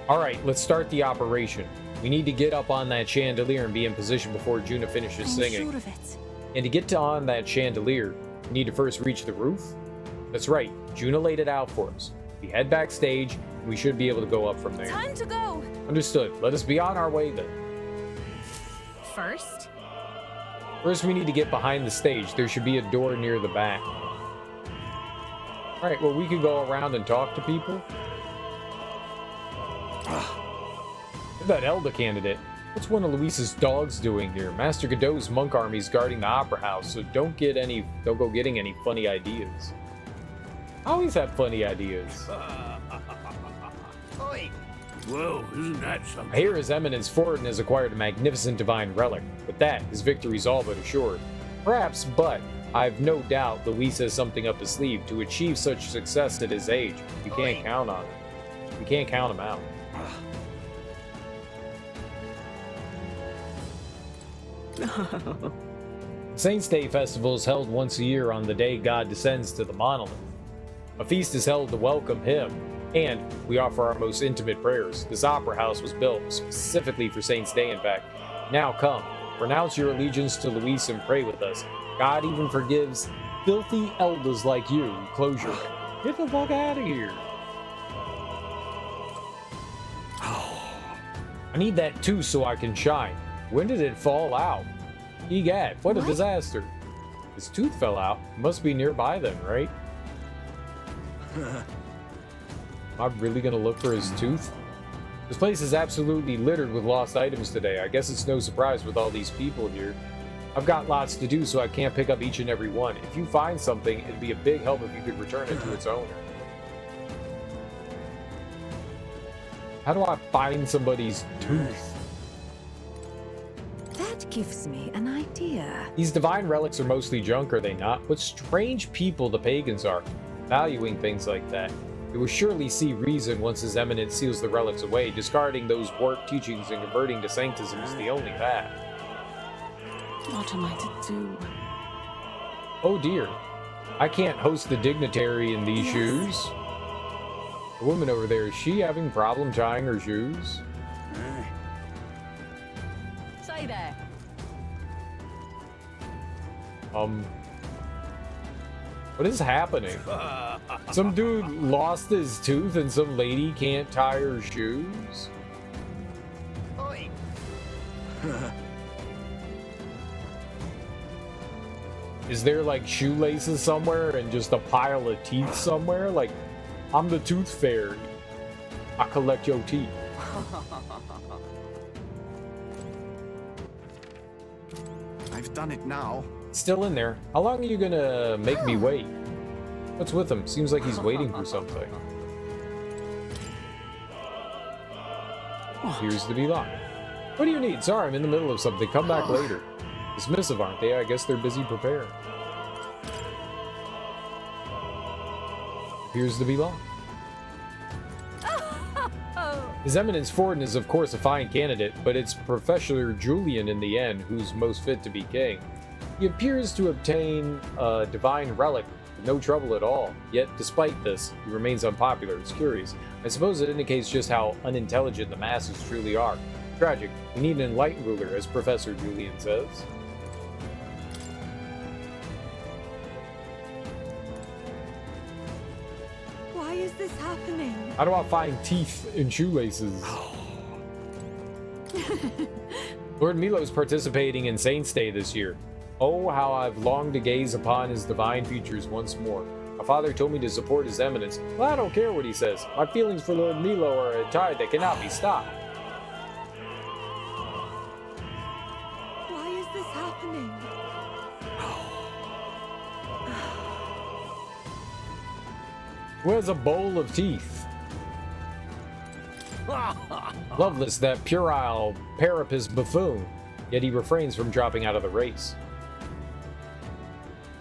Alright, let's start the operation. We need to get up on that chandelier and be in position before Juna finishes singing. Sure of it. And to get on that chandelier, we need to first reach the roof. That's right, Juna laid it out for us. We head backstage, and we should be able to go up from there. Time to go. Understood. Let us be on our way then. First? First, we need to get behind the stage. There should be a door near the back. Alright, well, we could go around and talk to people. That Elder candidate. What's one of Luis's dogs doing here? Master Godot's monk army's guarding the opera house, so don't go getting any funny ideas. I always have funny ideas. Whoa, isn't that something? I hear His Eminence Forden has acquired a magnificent divine relic. With that, his victory's all but assured. Perhaps, but I've no doubt Luis has something up his sleeve to achieve such success at his age. We can't count on it. We can't count him out. Saints' Day Festival is held once a year on the day God descends to the monolith. A feast is held to welcome him, and we offer our most intimate prayers. This opera house was built specifically for Saints' Day, in fact. Now come, renounce your allegiance to Luis and pray with us. God even forgives filthy elders like you. Close your mouth. Get the fuck out of here. I need that tooth so I can shine. When did it fall out? Egad, what a disaster. His tooth fell out. It must be nearby then, right? Am I really gonna look for his tooth? This place is absolutely littered with lost items today. I guess it's no surprise with all these people here. I've got lots to do, so I can't pick up each and every one. If you find something, it'd be a big help if you could return it to its owner. How do I find somebody's tooth? That gives me an idea. These divine relics are mostly junk, are they not? What strange people the pagans are, valuing things like that. They will surely see reason once His Eminence seals the relics away. Discarding those warped teachings and converting to sanctism is the only path. What am I to do? Oh dear. I can't host the dignitary in these shoes. The woman over there, is she having problem tying her shoes? Say there. What is happening? Some dude lost his tooth and some lady can't tie her shoes? Is there like shoelaces somewhere and just a pile of teeth somewhere? Like, I'm the tooth fairy. I collect your teeth. I've done it now. Still in there. How long are you gonna make me wait? What's with him? Seems like he's waiting for something. Appears to be locked. What do you need? Sorry, I'm in the middle of something. Come back later. Dismissive, aren't they? I guess they're busy preparing. Appears to be locked. His Eminence Forden is of course a fine candidate, but it's Professor Julian in the end who's most fit to be king. He appears to obtain a divine relic with no trouble at all, yet despite this, he remains unpopular. It's curious. I suppose it indicates just how unintelligent the masses truly are. Tragic. We need an enlightened ruler, as Professor Julian says. Why is this happening? How do I find teeth in shoelaces? Lord Milo's participating in Saints' Day this year. Oh, how I've longed to gaze upon his divine features once more. My father told me to support His Eminence. Well, I don't care what he says. My feelings for Lord Milo are a tide that cannot be stopped. Why is this happening? Who has a bowl of teeth? Loveless, that puerile, parapus buffoon, yet he refrains from dropping out of the race.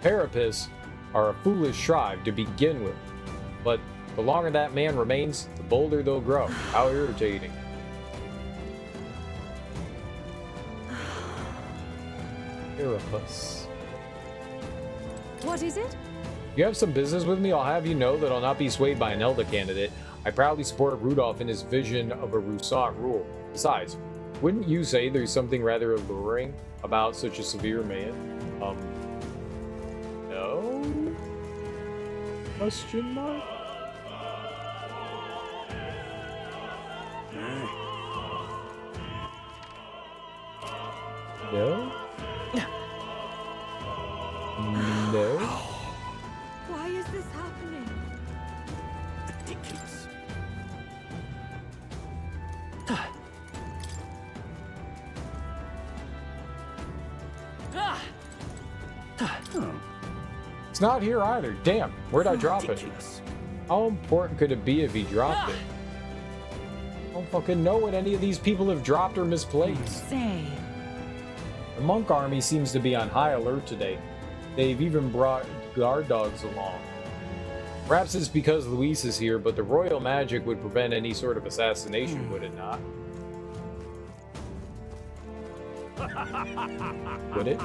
Parapus are a foolish tribe to begin with, but the longer that man remains, the bolder they'll grow. How irritating. Parapus. What is it? If you have some business with me, I'll have you know that I'll not be swayed by an Elder candidate. I proudly support Rudolph in his vision of a Rousseau rule. Besides, wouldn't you say there's something rather alluring about such a severe man? No? Question mark? No? No? Why is this happening? Ridiculous. It's not here either. Damn, where'd I drop it? How important could it be if he dropped it? I don't fucking know what any of these people have dropped or misplaced. Say. The monk army seems to be on high alert today. They've even brought guard dogs along. Perhaps it's because Luis is here, but the royal magic would prevent any sort of assassination, would it not? Would it?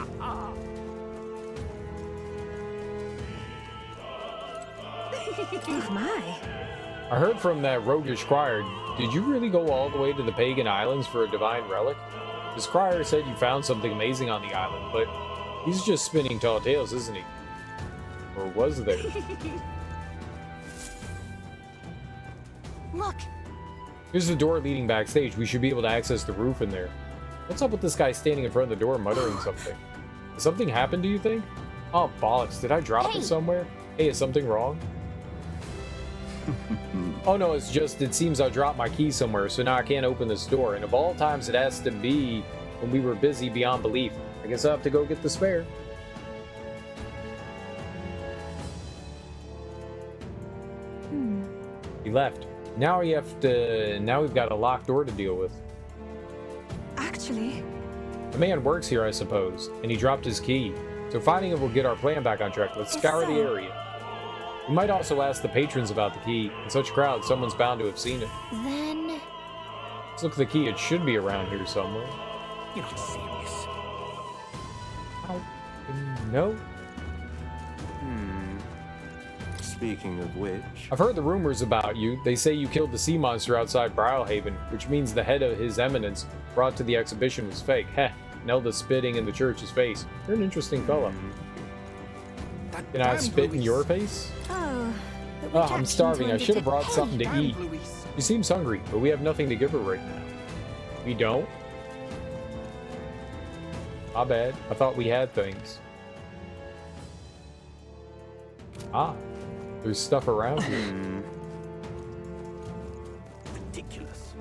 Oh my. I heard from that roguish crier, did you really go all the way to the pagan islands for a divine relic? This crier said you found something amazing on the island, but he's just spinning tall tales, isn't he? Or was there? Look. Here's the door leading backstage. We should be able to access the roof in there. What's up with this guy standing in front of the door muttering something? Has something happened, do you think? Oh, bollocks. Did I drop it somewhere? Hey, is something wrong? Oh no, it's just, it seems I dropped my key somewhere, so now I can't open this door. And of all times, it has to be when we were busy beyond belief. I guess I have to go get the spare. He left. Now we have to. Now we've got a locked door to deal with. Actually, the man works here, I suppose, and he dropped his key. So finding it will get our plan back on track. Let's scour the area. We might also ask the patrons about the key. In such a crowd, someone's bound to have seen it. Then... Let's look at the key. It should be around here somewhere. You're not serious. No. Speaking of which... I've heard the rumors about you. They say you killed the sea monster outside Brilhaven, which means the head of his eminence brought to the exhibition was fake. Heh. Nelda's spitting in the church's face. You're an interesting fellow. Can I spit in your face? oh, I'm starving. I should have brought something to eat. She seems hungry, but we have nothing to give her right now. We don't? My bad. I thought we had things. Ah, there's stuff around here. Ridiculous.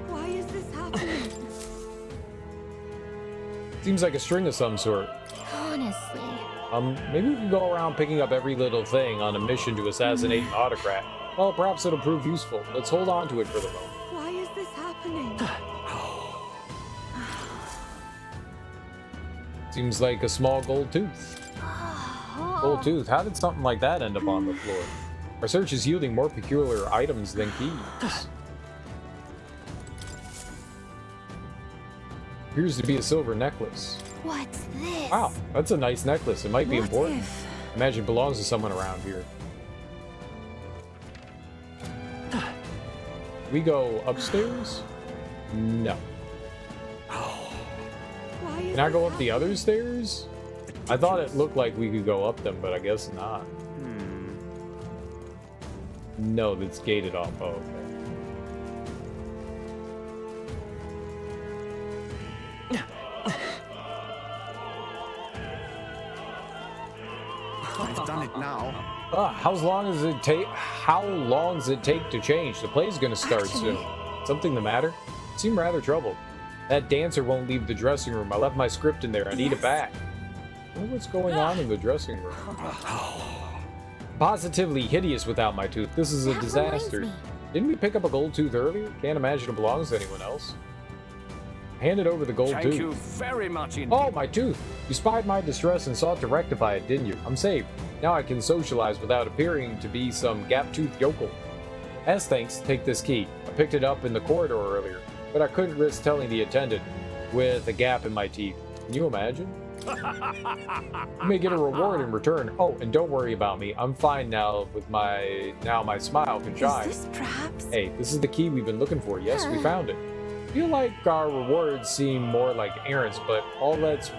Why is this happening? Seems like a string of some sort. Honestly. Maybe we can go around picking up every little thing on a mission to assassinate an autocrat. Well, perhaps it'll prove useful. Let's hold on to it for the moment. Why is this happening? Seems like a small gold tooth. Gold tooth? How did something like that end up on the floor? Our search is yielding more peculiar items than keys. Appears to be a silver necklace. What's this? Wow, that's a nice necklace. It might be What important. if? Imagine it belongs to someone around here. We go upstairs? No. Can I go up the other stairs? I thought it looked like we could go up them, but I guess not. No, that's gated off. Oh, okay. I've done it now. How long does it take? How long does it take to change? The play's gonna start soon. Something the matter? You seem rather troubled. That dancer won't leave the dressing room. I left my script in there. I need it back. I wonder what's going on in the dressing room. Positively hideous without my tooth. This is a disaster. Didn't we pick up a gold tooth earlier? Can't imagine it belongs to anyone else. Handed over the gold tooth. Thank you very much indeed. Oh, my tooth! You spied my distress and sought to rectify it, didn't you? I'm saved. Now I can socialize without appearing to be some gap-toothed yokel. As thanks, take this key. I picked it up in the corridor earlier, but I couldn't risk telling the attendant with a gap in my teeth. Can you imagine? You may get a reward in return. Oh, and don't worry about me. I'm fine now with my smile can shine. Is this perhaps? Hey, this is the key we've been looking for. Yes, we found it. I feel like our rewards seem more like errands, but all's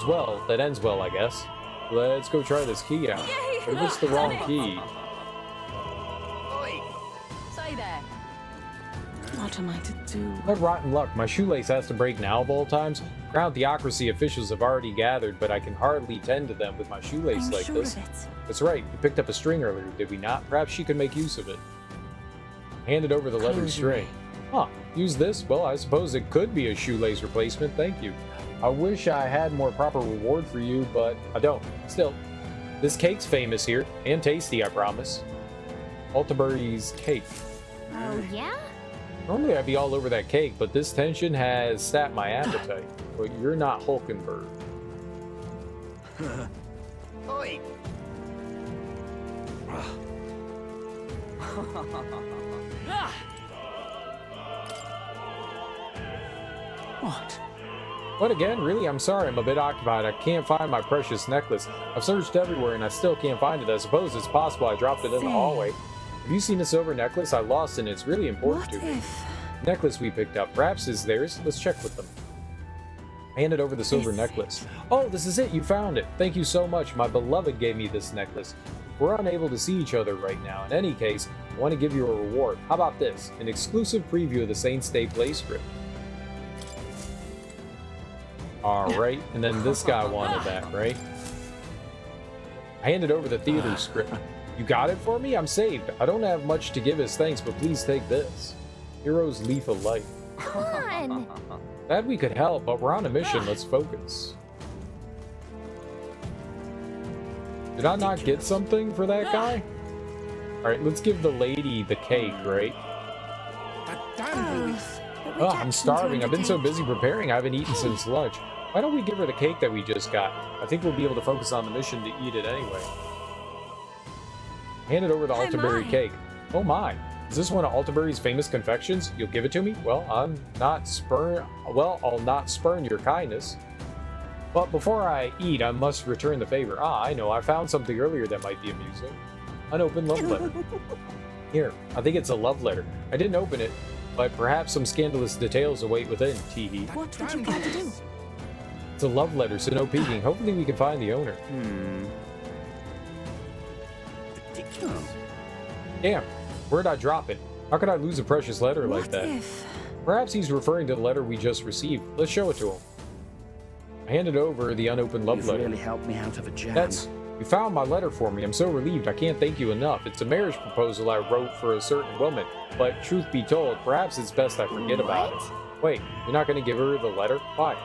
well that ends well, I guess. Let's go try this key out. What if it's the wrong key? Oi! Stay there. What am I to do? What rotten luck. My shoelace has to break now of all times. Crown theocracy officials have already gathered, but I can hardly tend to them with my shoelace I'm like sure this. of it. That's right. We picked up a string earlier, did we not? Perhaps she could make use of it. Handed over the leather string. Huh. Use this? Well, I suppose it could be a shoelace replacement. Thank you. I wish I had more proper reward for you, but I don't. Still, this cake's famous here, and tasty, I promise. Altabury's cake. Oh, yeah? Normally I'd be all over that cake, but this tension has sapped my appetite. But you're not Hulkenberg. Oi! What? What again? Really? I'm sorry, I'm a bit occupied. I can't find my precious necklace. I've searched everywhere and I still can't find it. I suppose it's possible I dropped it in the hallway. Have you seen a silver necklace? I lost it and it's really important to me. Necklace we picked up. Perhaps is theirs? Let's check with them. Handed over the silver necklace. Oh, this is it. You found it. Thank you so much. My beloved gave me this necklace. We're unable to see each other right now. In any case, I want to give you a reward. How about this? An exclusive preview of the Saints Day play script. Alright, and then this guy wanted that, right? I handed over the theater script. You got it for me? I'm saved. I don't have much to give as thanks, but please take this. Hero's Leaf of Light. Come on! Glad we could help, but we're on a mission. Let's focus. Did I not get something for that guy? Alright, let's give the lady the cake, right? Oh, I'm starving. I've been so busy preparing, I haven't eaten since lunch. Why don't we give her the cake that we just got? I think we'll be able to focus on the mission to eat it anyway. Handed over the Altabury cake. Oh my. Is this one of Altabury's famous confections? You'll give it to me? Well, I'll not spurn your kindness. But before I eat, I must return the favor. Ah, I know. I found something earlier that might be amusing. Unopened love letter. Here, I think it's a love letter. I didn't open it, but perhaps some scandalous details await within, teehee. What would you plan to do? It's a love letter, so no peeking. Hopefully we can find the owner. Ridiculous. Damn, where'd I drop it? How could I lose a precious letter like that? Perhaps he's referring to the letter we just received. Let's show it to him. I handed over the unopened love letter. Really helped me out of a jam. You found my letter for me. I'm so relieved. I can't thank you enough. It's a marriage proposal I wrote for a certain woman, but truth be told, perhaps it's best I forget about it. Wait, you're not going to give her the letter? Why?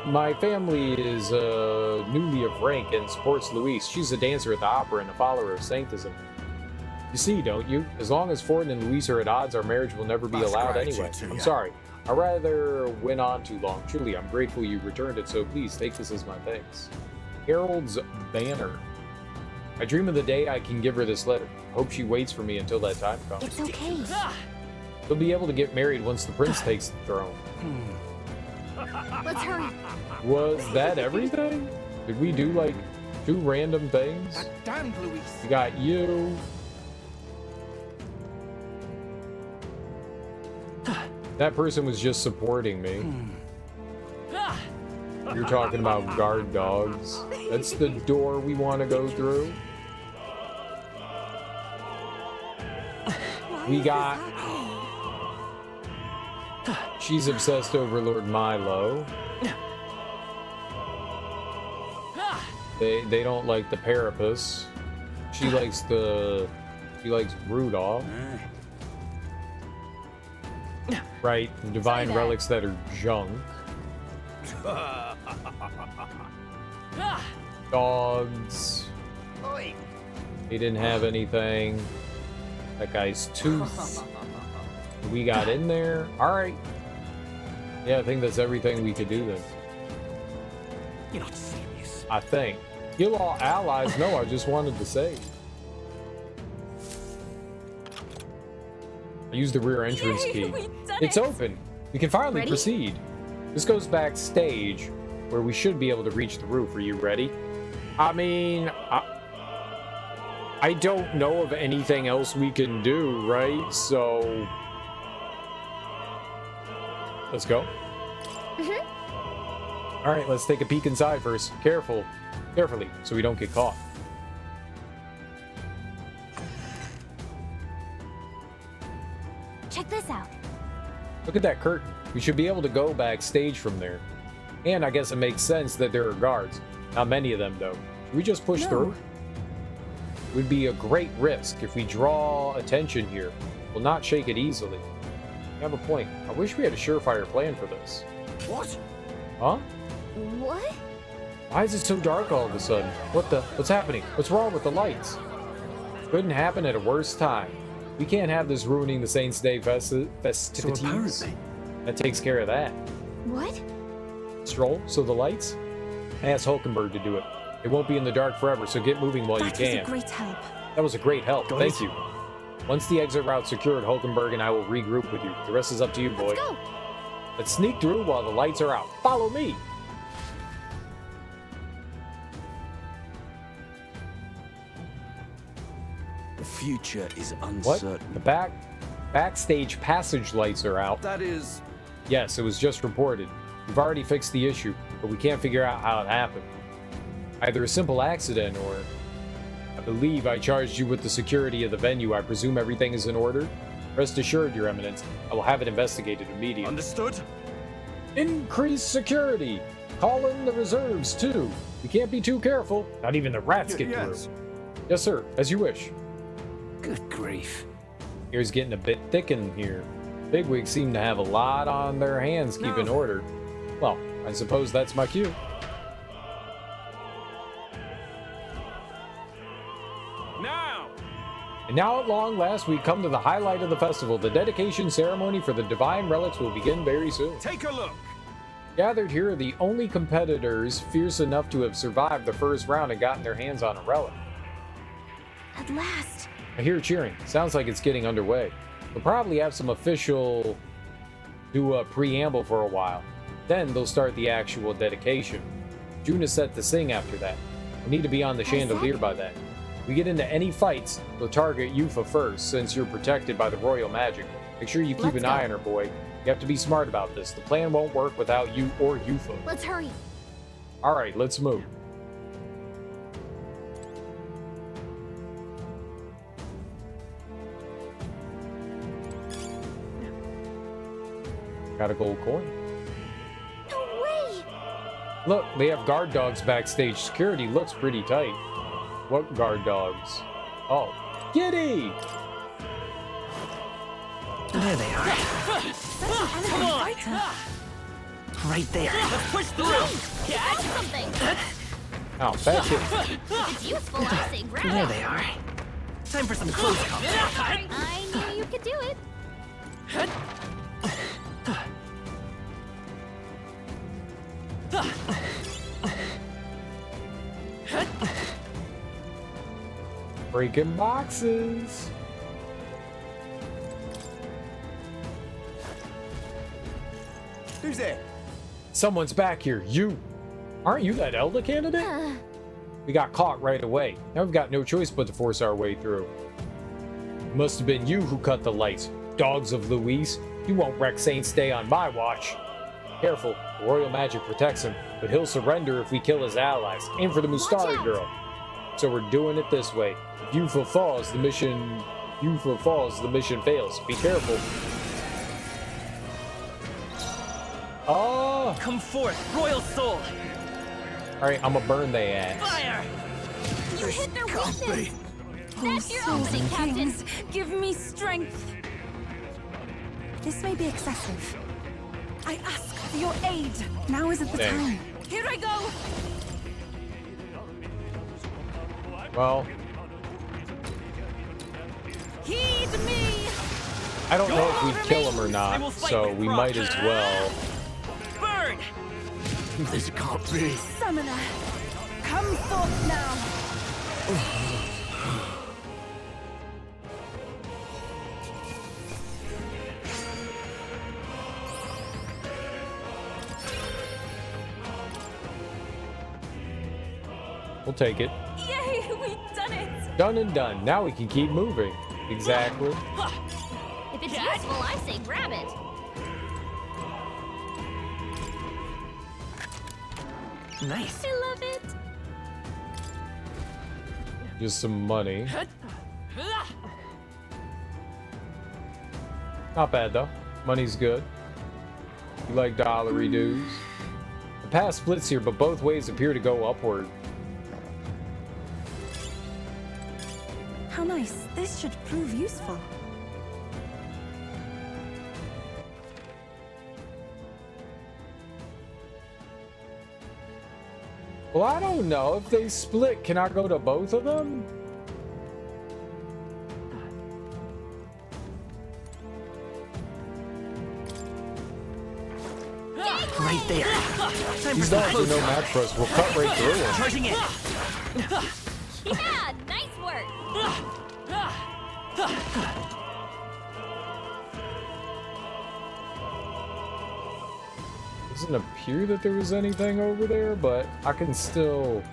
My family is newly of rank and supports Louise. She's a dancer at the opera and a follower of Sanctism. You see, don't you? As long as Ford and Louise are at odds, our marriage will never be allowed anyway. I'm sorry. I rather went on too long. Truly, I'm grateful you returned it, so please take this as my thanks. Harold's Banner. I dream of the day I can give her this letter. I hope she waits for me until that time comes. It's okay. They'll be able to get married once the prince takes the throne. Let's hurry. Was that everything? Did we do like 2 random things? Damn, Louise. We got you. That person was just supporting me. You're talking about guard dogs. That's the door we want to go through. We got... She's obsessed over Lord Milo. They don't like the Parapus. She likes Rudolph. Right, divine relics that are junk. Dogs. He didn't have anything. That guy's tooth. We got in there. Alright. Yeah, I think that's everything we could do then. You're not serious. I think. Kill all allies. No, I just wanted to save. I used the rear entrance key. It's open. We can finally proceed. This goes backstage. where we should be able to reach the roof. Are you ready? I mean, I don't know of anything else we can do, right? So let's go. All right, let's take a peek inside first. Carefully, so we don't get caught. Check this out. Look at that curtain. We should be able to go backstage from there. And I guess it makes sense that there are guards. Not many of them, though. Should we just push through? It would be a great risk if we draw attention here. We'll not shake it easily. You have a point. I wish we had a surefire plan for this. What? Huh? What? Why is it so dark all of a sudden? What's happening? What's wrong with the lights? Couldn't happen at a worse time. We can't have this ruining the Saints' Day festivities. So apparently... That takes care of that. What? Stroll, so the lights? Ask Hulkenberg to do it. It won't be in the dark forever, so get moving while you can. That was a great help. That was a great help. Thank you. Once the exit route's secured, Hulkenberg and I will regroup with you. The rest is up to you, boy. Let's go. Let's sneak through while the lights are out. Follow me. The future is What? uncertain. The backstage passage lights are out. That is... Yes, it was just reported. We've already fixed the issue, but we can't figure out how it happened. Either a simple accident or... I believe I charged you with the security of the venue. I presume everything is in order? Rest assured, Your Eminence, I will have it investigated immediately. Understood? Increase security! Call in the reserves, too. We can't be too careful. Not even the rats get through. Yes, sir. As you wish. Good grief. Air's getting a bit thick in here. Bigwigs seem to have a lot on their hands keeping order. Well, I suppose that's my cue. Now! And now at long last we come to the highlight of the festival. The dedication ceremony for the divine relics will begin very soon. Take a look! Gathered here are the only competitors fierce enough to have survived the first round and gotten their hands on a relic. At last. I hear cheering. Sounds like it's getting underway. We'll probably have some official do a preamble for a while. Then they'll start the actual dedication. June is set to sing after that. We need to be on the chandelier by then. If we get into any fights, they'll target Yufa first, since you're protected by the royal magic. Make sure you keep an eye on her, boy. You have to be smart about this. The plan won't work without you or Yufa. Let's hurry. Alright, let's move. Got a gold coin. No way! Look, they have guard dogs backstage. Security looks pretty tight. What guard dogs? Oh, Giddy! There they are. Come on! Right there. Let's push through! Catch something! Oh, fast hit. It's useful, I say grab There it. they are. Time for some close combat. I knew you could do it. Breaking boxes. Who's there? Someone's back here. You. Aren't you that Elder candidate? We got caught right away. Now we've got no choice but to force our way through. Must have been you who cut the lights. Dogs of Luis. You won't wreck Saints' Day on my watch. Careful. The royal magic protects him, but he'll surrender if we kill his allies. Aim for the Mustari girl. So we're doing it this way. If Yufa falls, the mission... fails. Be careful. Oh! Come forth, royal soul! Alright, I'ma burn they ass. Fire! You hit their weakness. Oh, That's your souls opening, and Captain. kings, give me strength. This may be excessive. I ask for your aid. Now isn't the Dang. time. Here I go. Well, Heed me. I don't know if we'd kill him or not, so we might as well. Burn! This can't be. Summoner, come forth now. We'll take it. Yay, we've done it! Done and done. Now we can keep moving. Exactly. If it's useful, I say grab it. Nice. I love it. Just some money. Not bad though. Money's good. You like dollary dues. The path splits here, but both ways appear to go upward. How nice. This should prove useful. Well, I don't know. If they split, can I go to both of them? Right there. These dogs are no match for us. We'll cut right through them. Charging in. Yeah, nice work. Doesn't appear that there was anything over there, but I can still...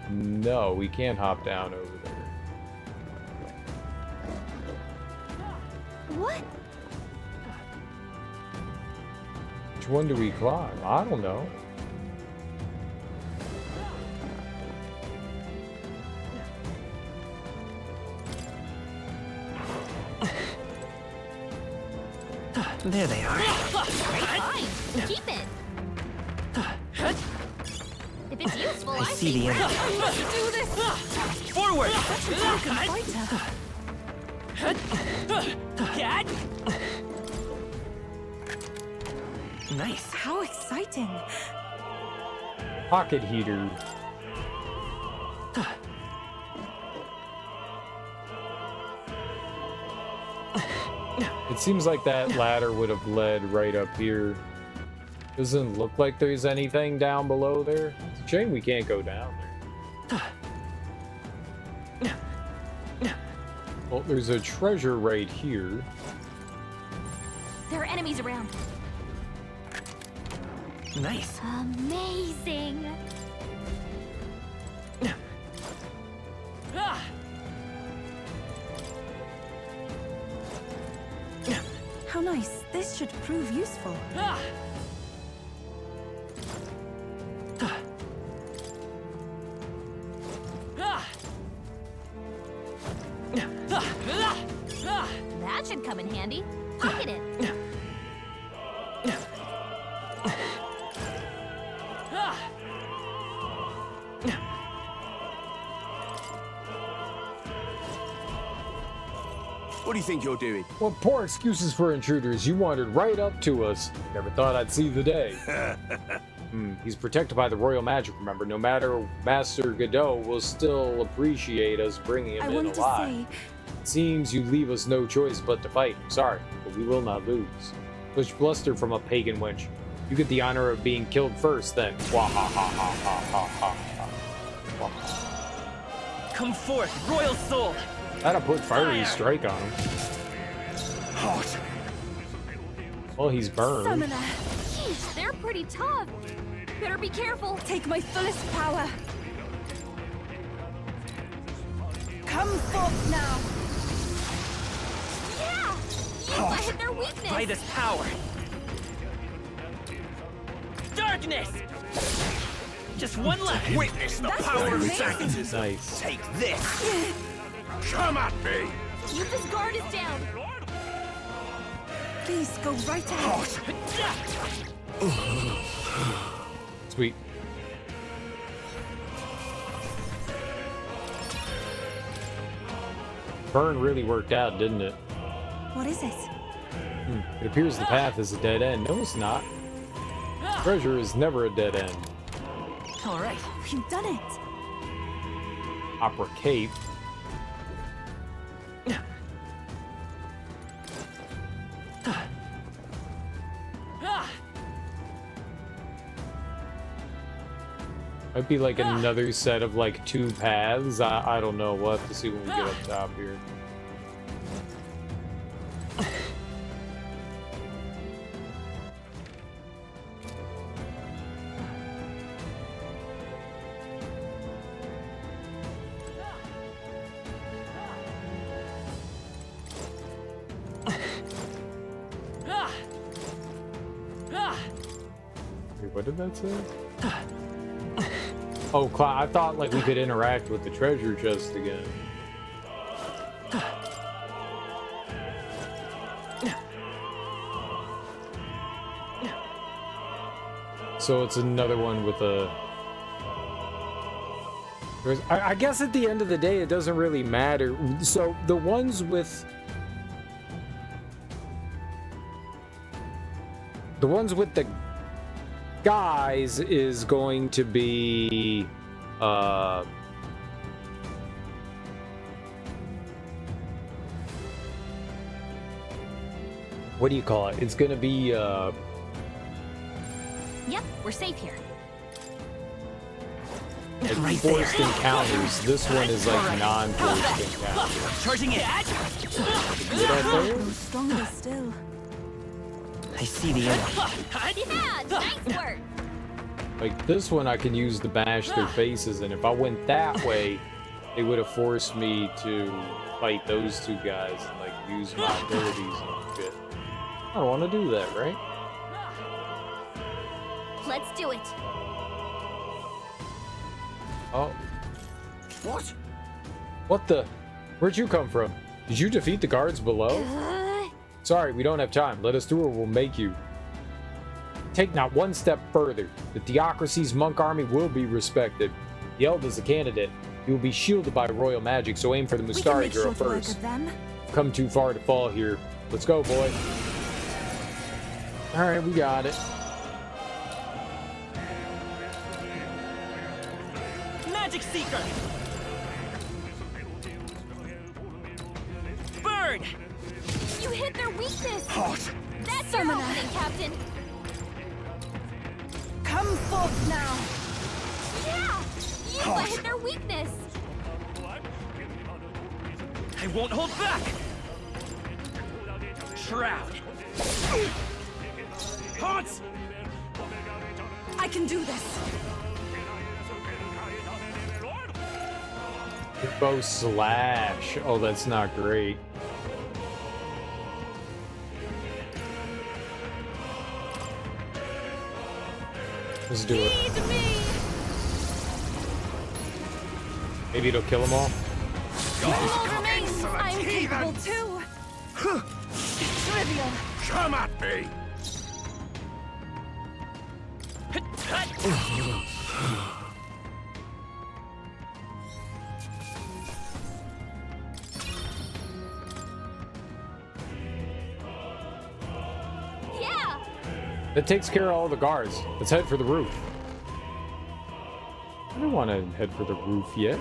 No, we can't hop down over there. What? Which one do we climb? I don't know. There they are. Fine, keep it. If it's useful, I see the end. I must do this! Forward! Such a broken fighter. Nice. How exciting. Pocket heater. It seems like that ladder would have led right up here. Doesn't look like there's anything down below there. It's a shame we can't go down there. Well, there's a treasure right here. There are enemies around. Nice. Amazing. How nice. This should prove useful. That should come in handy. Pocket it. What do you think you're doing? Well, poor excuses for intruders. You wandered right up to us. Never thought I'd see the day. He's protected by the royal magic, remember. No matter Master Godot will still appreciate us bringing him in alive. Seems you leave us no choice but to fight. Sorry, but we will not lose. Push bluster from a pagan wench. You get the honor of being killed first, then. Come forth, royal soul. That'll put fiery strike on him. Hot. Well, he's burned. Summoner. Jeez, they're pretty tough. Better be careful. Take my fullest power. Come forth now. Yeah! I hit their weakness. By this power. Darkness. Just one left. Witness the power of sacrifice. Nice. Take this. Come at me. Keep his guard is down. Please go right ahead. Sweet. Burn really worked out, didn't it? What is it? It appears the path is a dead end. No, it's not. Treasure is never a dead end. All right, we've done it. Opera Cape. Might be like another set of like 2 paths. I don't know. We'll have to see when we get up top here. What did that say? Oh, I thought like we could interact with the treasure chest again. So it's another one with a... I guess at the end of the day, it doesn't really matter. So the ones with... The ones with the guys is going to be... what do you call it? It's going to be... Yep, we're safe here. Like Right forced there. encounters. This one is like non-forced encounters. Charging in. Get up there? Grow stronger still. I see the enemy. Yeah, nice work. Like this one, I can use to bash their faces, and if I went that way, they would have forced me to fight those two guys and like use my abilities and shit. I don't want to do that, right? Let's do it. Oh. What? What the? Where'd you come from? Did you defeat the guards below? Sorry, we don't have time. Let us through or we'll make you. Take not one step further. The Theocracy's monk army will be respected. Yeld is a candidate. He will be shielded by royal magic, so aim for the Mustari girl first. Come too far to fall here. Let's go, boy. Alright, we got it. Magic Seeker! Bird! You hit their weakness. Hot. That's your opening, Captain. Come forth now. Yeah, you hit their weakness. I won't hold back! Shroud! Haunts! I can do this. Bow slash. Oh, that's not great. Let's do it. Maybe it'll kill them all. Remains. I am capable too. Trivial. Come at me! Yeah. That takes care of all the guards. Let's head for the roof. I don't want to head for the roof yet.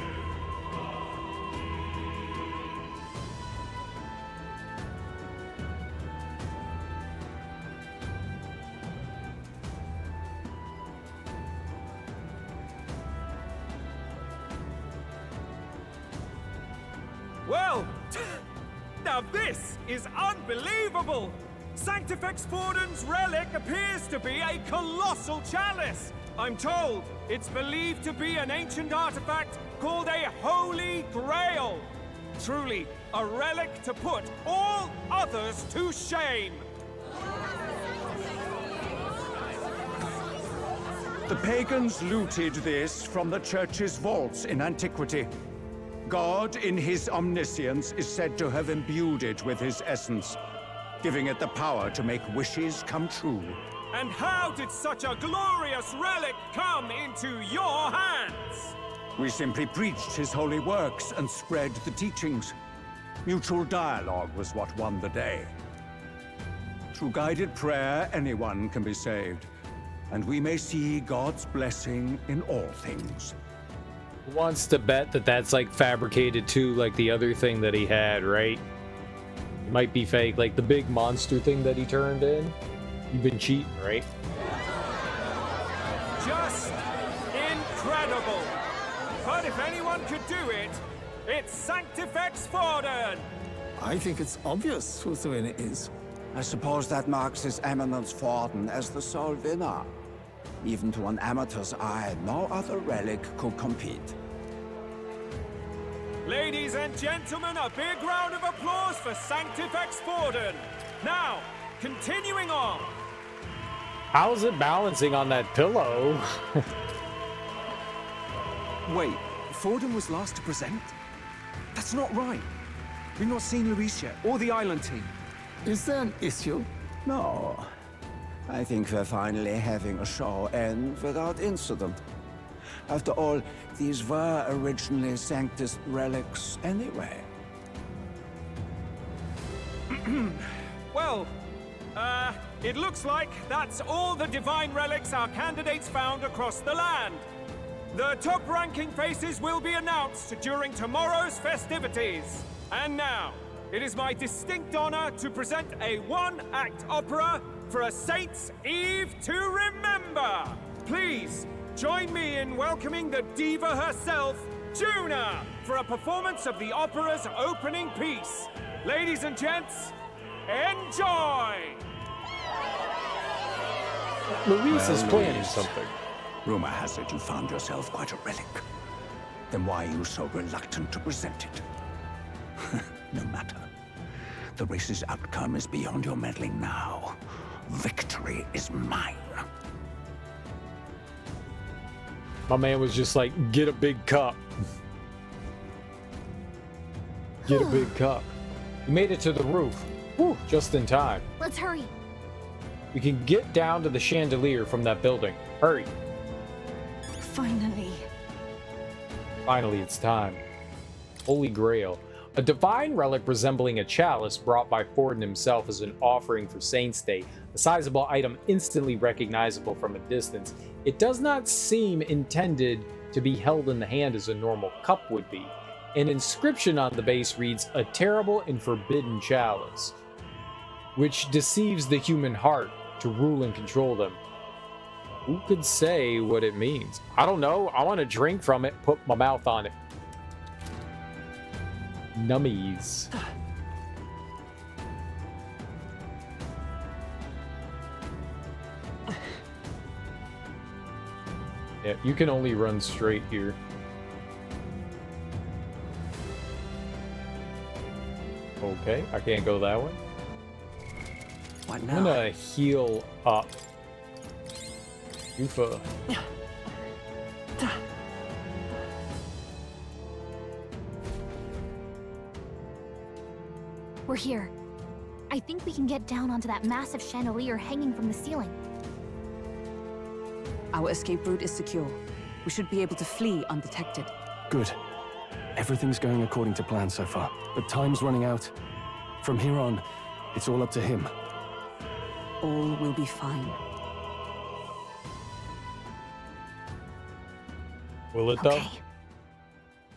Well, now this is unbelievable! Sanctifex Forden's relic appears to be a colossal chalice! I'm told it's believed to be an ancient artifact called a Holy Grail! Truly, a relic to put all others to shame! The pagans looted this from the church's vaults in antiquity. God, in his omniscience, is said to have imbued it with his essence, giving it the power to make wishes come true. And how did such a glorious relic come into your hands? We simply preached his holy works and spread the teachings. Mutual dialogue was what won the day. Through guided prayer, anyone can be saved, and we may see God's blessing in all things. Wants to bet that that's like fabricated too, like the other thing that he had, right? It might be fake, like the big monster thing that he turned in. You've been cheating, right? Just incredible! But if anyone could do it, it's Sanctifex Forden! I think it's obvious who the winner is. I suppose that marks His Eminence Forden as the sole winner. Even to an amateur's eye, no other relic could compete. Ladies and gentlemen, a big round of applause for Sanctifex Forden! Now, continuing on. How's it balancing on that pillow? Wait, Fordham was last to present? That's not right. We've not seen Luis yet, or the island team. Is there an issue? No. I think we're finally having a show end without incident. After all, these were originally Sanctus relics anyway. Well, it looks like that's all the divine relics our candidates found across the land. The top-ranking faces will be announced during tomorrow's festivities. And now, it is my distinct honor to present a one-act opera for a Saints' Eve to remember. Please, join me in welcoming the diva herself, Juna, for a performance of the opera's opening piece. Ladies and gents, enjoy! Luis is planning Luis, something. Rumor has it you found yourself quite a relic. Then why are you so reluctant to present it? No matter. The race's outcome is beyond your meddling now. Victory is mine. My man was just like, get a big cup. Get a big cup. You made it to the roof. Whew, just in time. Let's hurry. We can get down to the chandelier from that building. Hurry. Finally. Finally, it's time. Holy Grail. A divine relic resembling a chalice brought by Forden himself as an offering for Saints' Day. A sizable item instantly recognizable from a distance. It does not seem intended to be held in the hand as a normal cup would be. An inscription on the base reads, "A terrible and forbidden chalice," which deceives the human heart to rule and control them. Who could say what it means? I don't know. I want to drink from it, put my mouth on it. Nummies. Yeah, you can only run straight here. Okay, I can't go that way. What I'm now? gonna heal up. Ufa. We're here. I think we can get down onto that massive chandelier hanging from the ceiling. Our escape route is secure. We should be able to flee undetected. Good. Everything's going according to plan so far, but time's running out. From here on, it's all up to him. All will be fine. Will it though? Okay.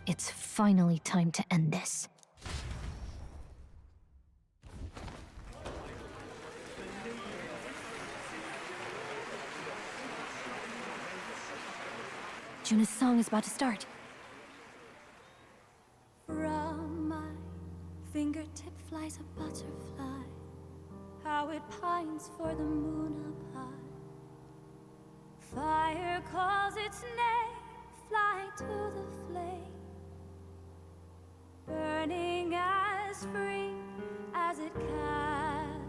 It's finally time to end this. Juna's song is about to start. From my fingertip flies a butterfly, how it pines for the moon up high. Fire calls its name, fly to the flame, burning as free as it can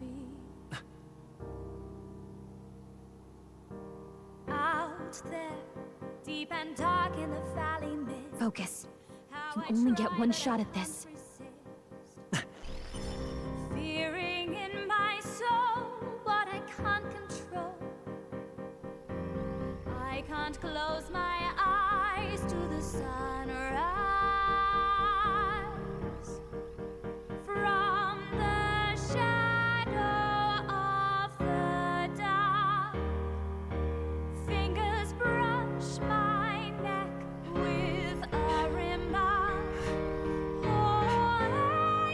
be. Out there, deep and dark in the valley mist. Focus. You can only get one shot at this. Fearing in my soul what I can't control. I can't close my eyes to the sunrise. From the shadow of the dark, fingers brush my neck with a remark. Oh,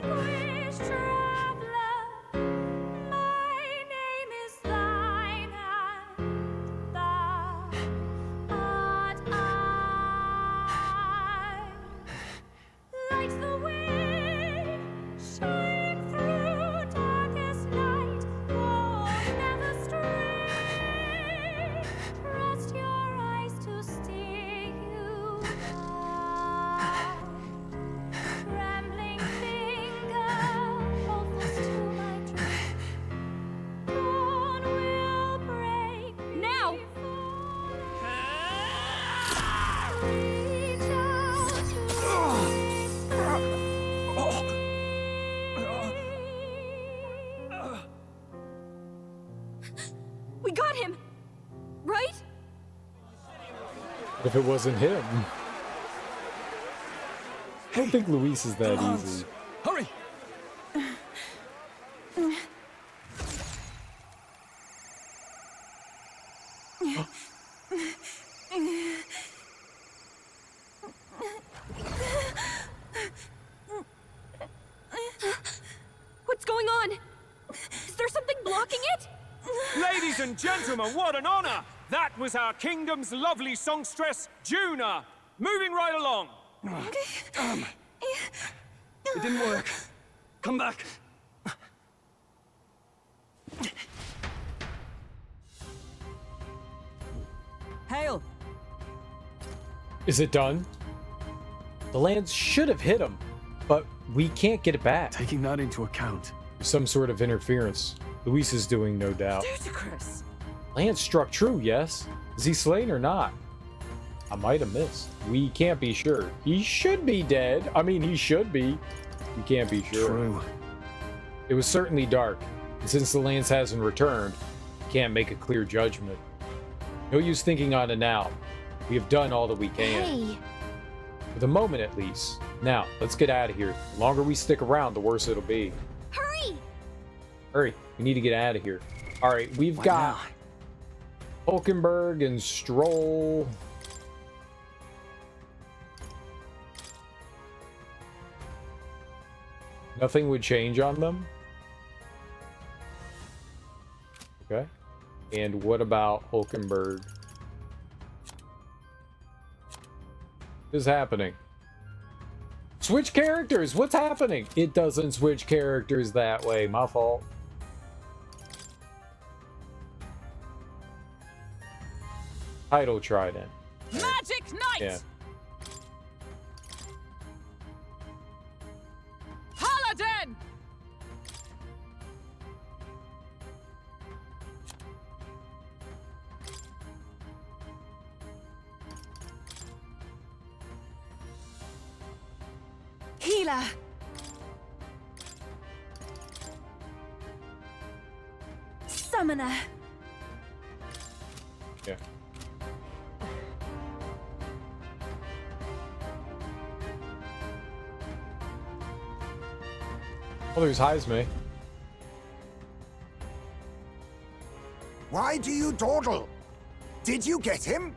anguish traveler, my name is thine, and thou art I. We got him! Right? If it wasn't him. I don't think Luis is that easy. Hurry! What's going on? Is there something blocking it? Ladies and gentlemen, what an honor! That was our kingdom's lovely songstress, Juna. Moving right along. It didn't work. Come back. Hail! Is it done? The lance should have hit him, but we can't get it back. Taking that into account. Some sort of interference. Luis is doing, no doubt. Ludicrous. Lance struck true, yes. Is he slain or not? I might have missed. We can't be sure. He should be dead. I mean, he should be. We can't be sure. True. It was certainly dark, and since the lance hasn't returned, we can't make a clear judgment. No use thinking on it now. We have done all that we can. Hey! For the moment, at least. Now, let's get out of here. The longer we stick around, the worse it'll be. Hurry! Hurry, we need to get out of here. All right, we've got Hulkenberg and Stroll. Nothing would change on them. Okay. And what about Hulkenberg? What is happening? Switch characters! What's happening? It doesn't switch characters that way. My fault. Title Trident. Magic Knight! Yeah. Paladin! Healer. Summoner. Yeah. Oh, there's Heisme. Why do you dawdle? Did you get him?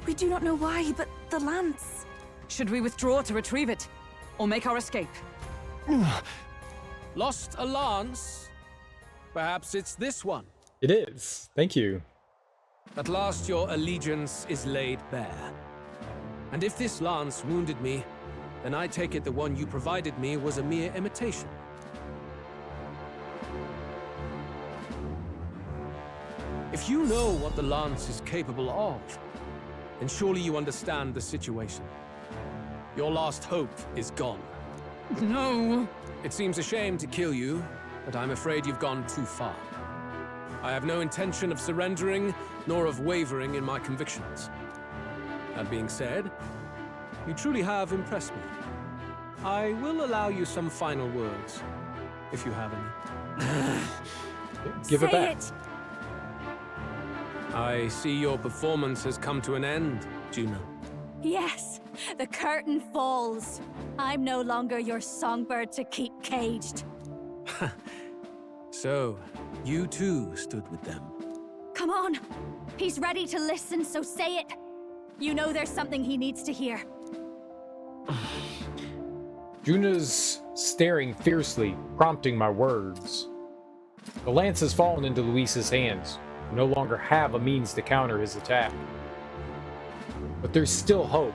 We do not know why, but the lance. Should we withdraw to retrieve it? Or make our escape? Lost a lance? Perhaps it's this one. It is. Thank you. At last your allegiance is laid bare. And if this lance wounded me, then I take it the one you provided me was a mere imitation. If you know what the lance is capable of, then surely you understand the situation. Your last hope is gone. No. It seems a shame to kill you, but I'm afraid you've gone too far. I have no intention of surrendering, nor of wavering in my convictions. That being said, you truly have impressed me. I will allow you some final words, if you have any. Give it Say back. it. I see your performance has come to an end, Juna. Yes, the curtain falls. I'm no longer your songbird to keep caged. So, you too stood with them. Come on. He's ready to listen, so say it. You know there's something he needs to hear. Juna's staring fiercely, prompting my words. The lance has fallen into Luis's hands. We no longer have a means to counter his attack. But there's still hope.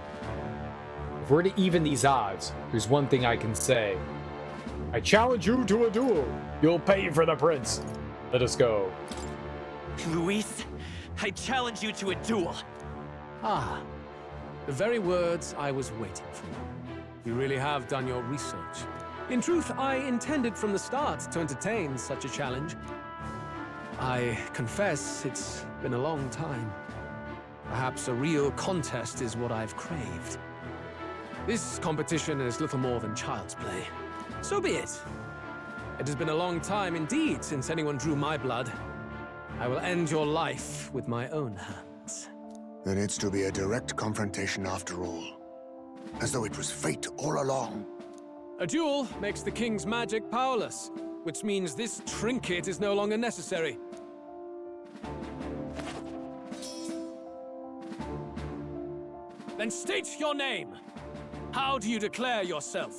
If we're to even these odds, there's one thing I can say. I challenge you to a duel. You'll pay for the prince. Let us go. Luis, I challenge you to a duel. Ah, the very words I was waiting for. You really have done your research. In truth, I intended from the start to entertain such a challenge. I confess it's been a long time. Perhaps a real contest is what I've craved. This competition is little more than child's play. So be it. It has been a long time indeed since anyone drew my blood. I will end your life with my own hands. Then it's to be a direct confrontation after all. As though it was fate all along. A duel makes the king's magic powerless, which means this trinket is no longer necessary. Then state your name. How do you declare yourself?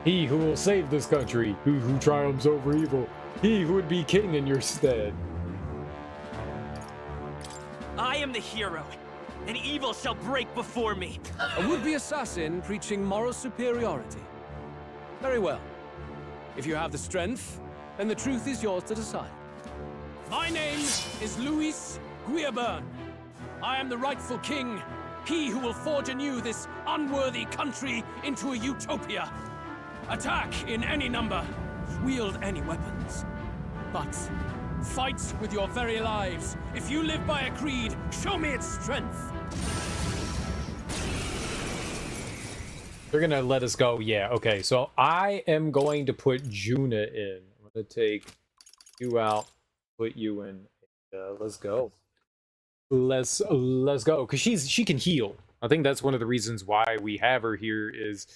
He who will save this country, who triumphs over evil, he who would be king in your stead. I am the hero, and evil shall break before me. A would-be assassin preaching moral superiority. Very well. If you have the strength, then the truth is yours to decide. My name is Luis Guillaburn. I am the rightful king, he who will forge anew this unworthy country into a utopia. Attack in any number, wield any weapons. But fight with your very lives. If you live by a creed, show me its strength. They're gonna let us go. Yeah, okay. So I am going to put Juna in. I'm gonna take you out, put you in. Let's go. Let's go. Cause she can heal. I think that's one of the reasons why we have her here is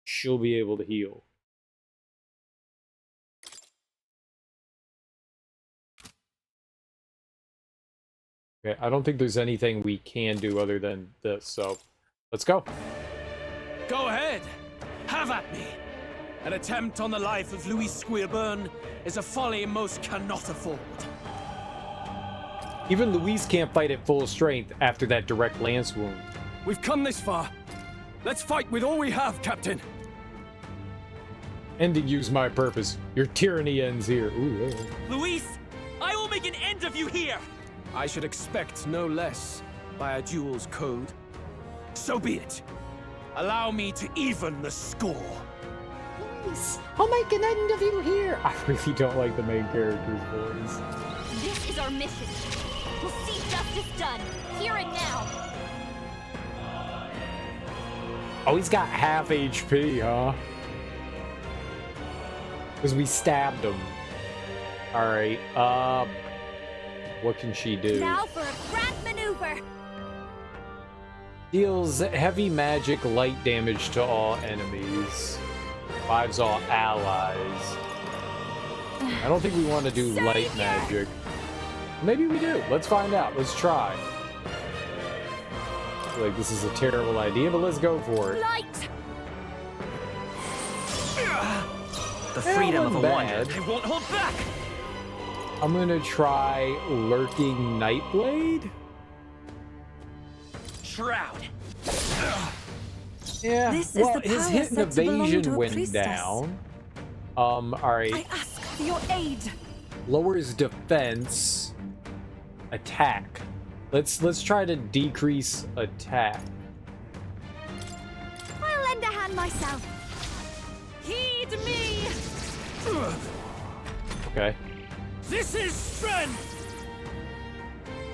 she'll be able to heal. Okay, I don't think there's anything we can do other than this, so let's go. Go ahead! Have at me! An attempt on the life of Luis Guillaburn is a folly most cannot afford. Even Luis can't fight at full strength after that direct lance wound. We've come this far. Let's fight with all we have, Captain. Ending use my purpose. Your tyranny ends here. Ooh, Luis, I will make an end of you here! I should expect no less by a duel's code. So be it. Allow me to even the score. Please, I'll make an end of you here. I really don't like the main character's voice. This is our mission. We'll see justice done, here and now. Oh, he's got half HP, huh? Because we stabbed him. Alright, what can she do? Now for a grand maneuver. Deals heavy magic light damage to all enemies. Revives all allies. I don't think we want to do light magic. Maybe we do. Let's find out. Let's try. I feel like this is a terrible idea, but let's go for it. Light. The freedom of a wanderer. I won't hold back. I'm gonna try Lurking Nightblade. Shroud. Yeah, This is well, the his power hit and said to belong evasion to a went priestess. down. Alright. I ask for your aid. Lowers defense. Attack. Let's try to decrease attack. I'll lend a hand myself. Heed me! Okay. This is strength!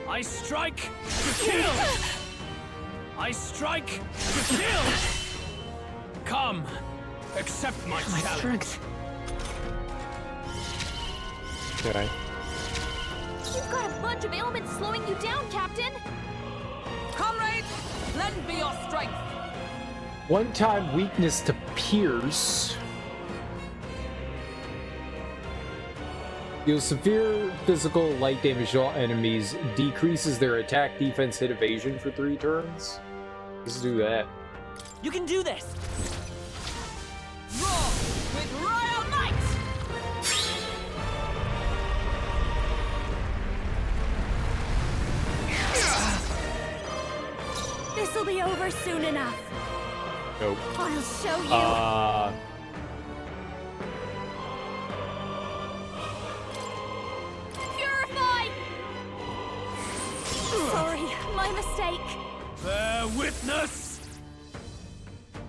I strike to kill! I strike to kill! Come, accept my challenge. Okay. You've got a bunch of ailments slowing you down, Captain. Comrades, lend me your strength. One-time weakness to pierce. Deals severe physical light damage to all enemies. Decreases their attack, defense, hit, evasion for 3 turns. Let's do that. You can do this! Roar with royal might! This'll be over soon enough. Nope. I'll show you. Purify! Sorry, my mistake. Bear witness!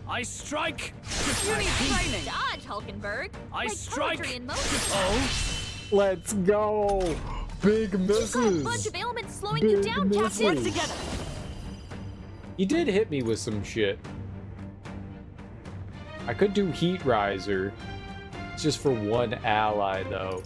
I strike to You need training. Dodge, Hulkenberg. I like strike poetry in motion. Oh, Let's go! Big misses! You've got a bunch of ailments slowing you down, Captain. Work together. He did hit me with some shit. I could do Heat Riser. It's just for one ally, though.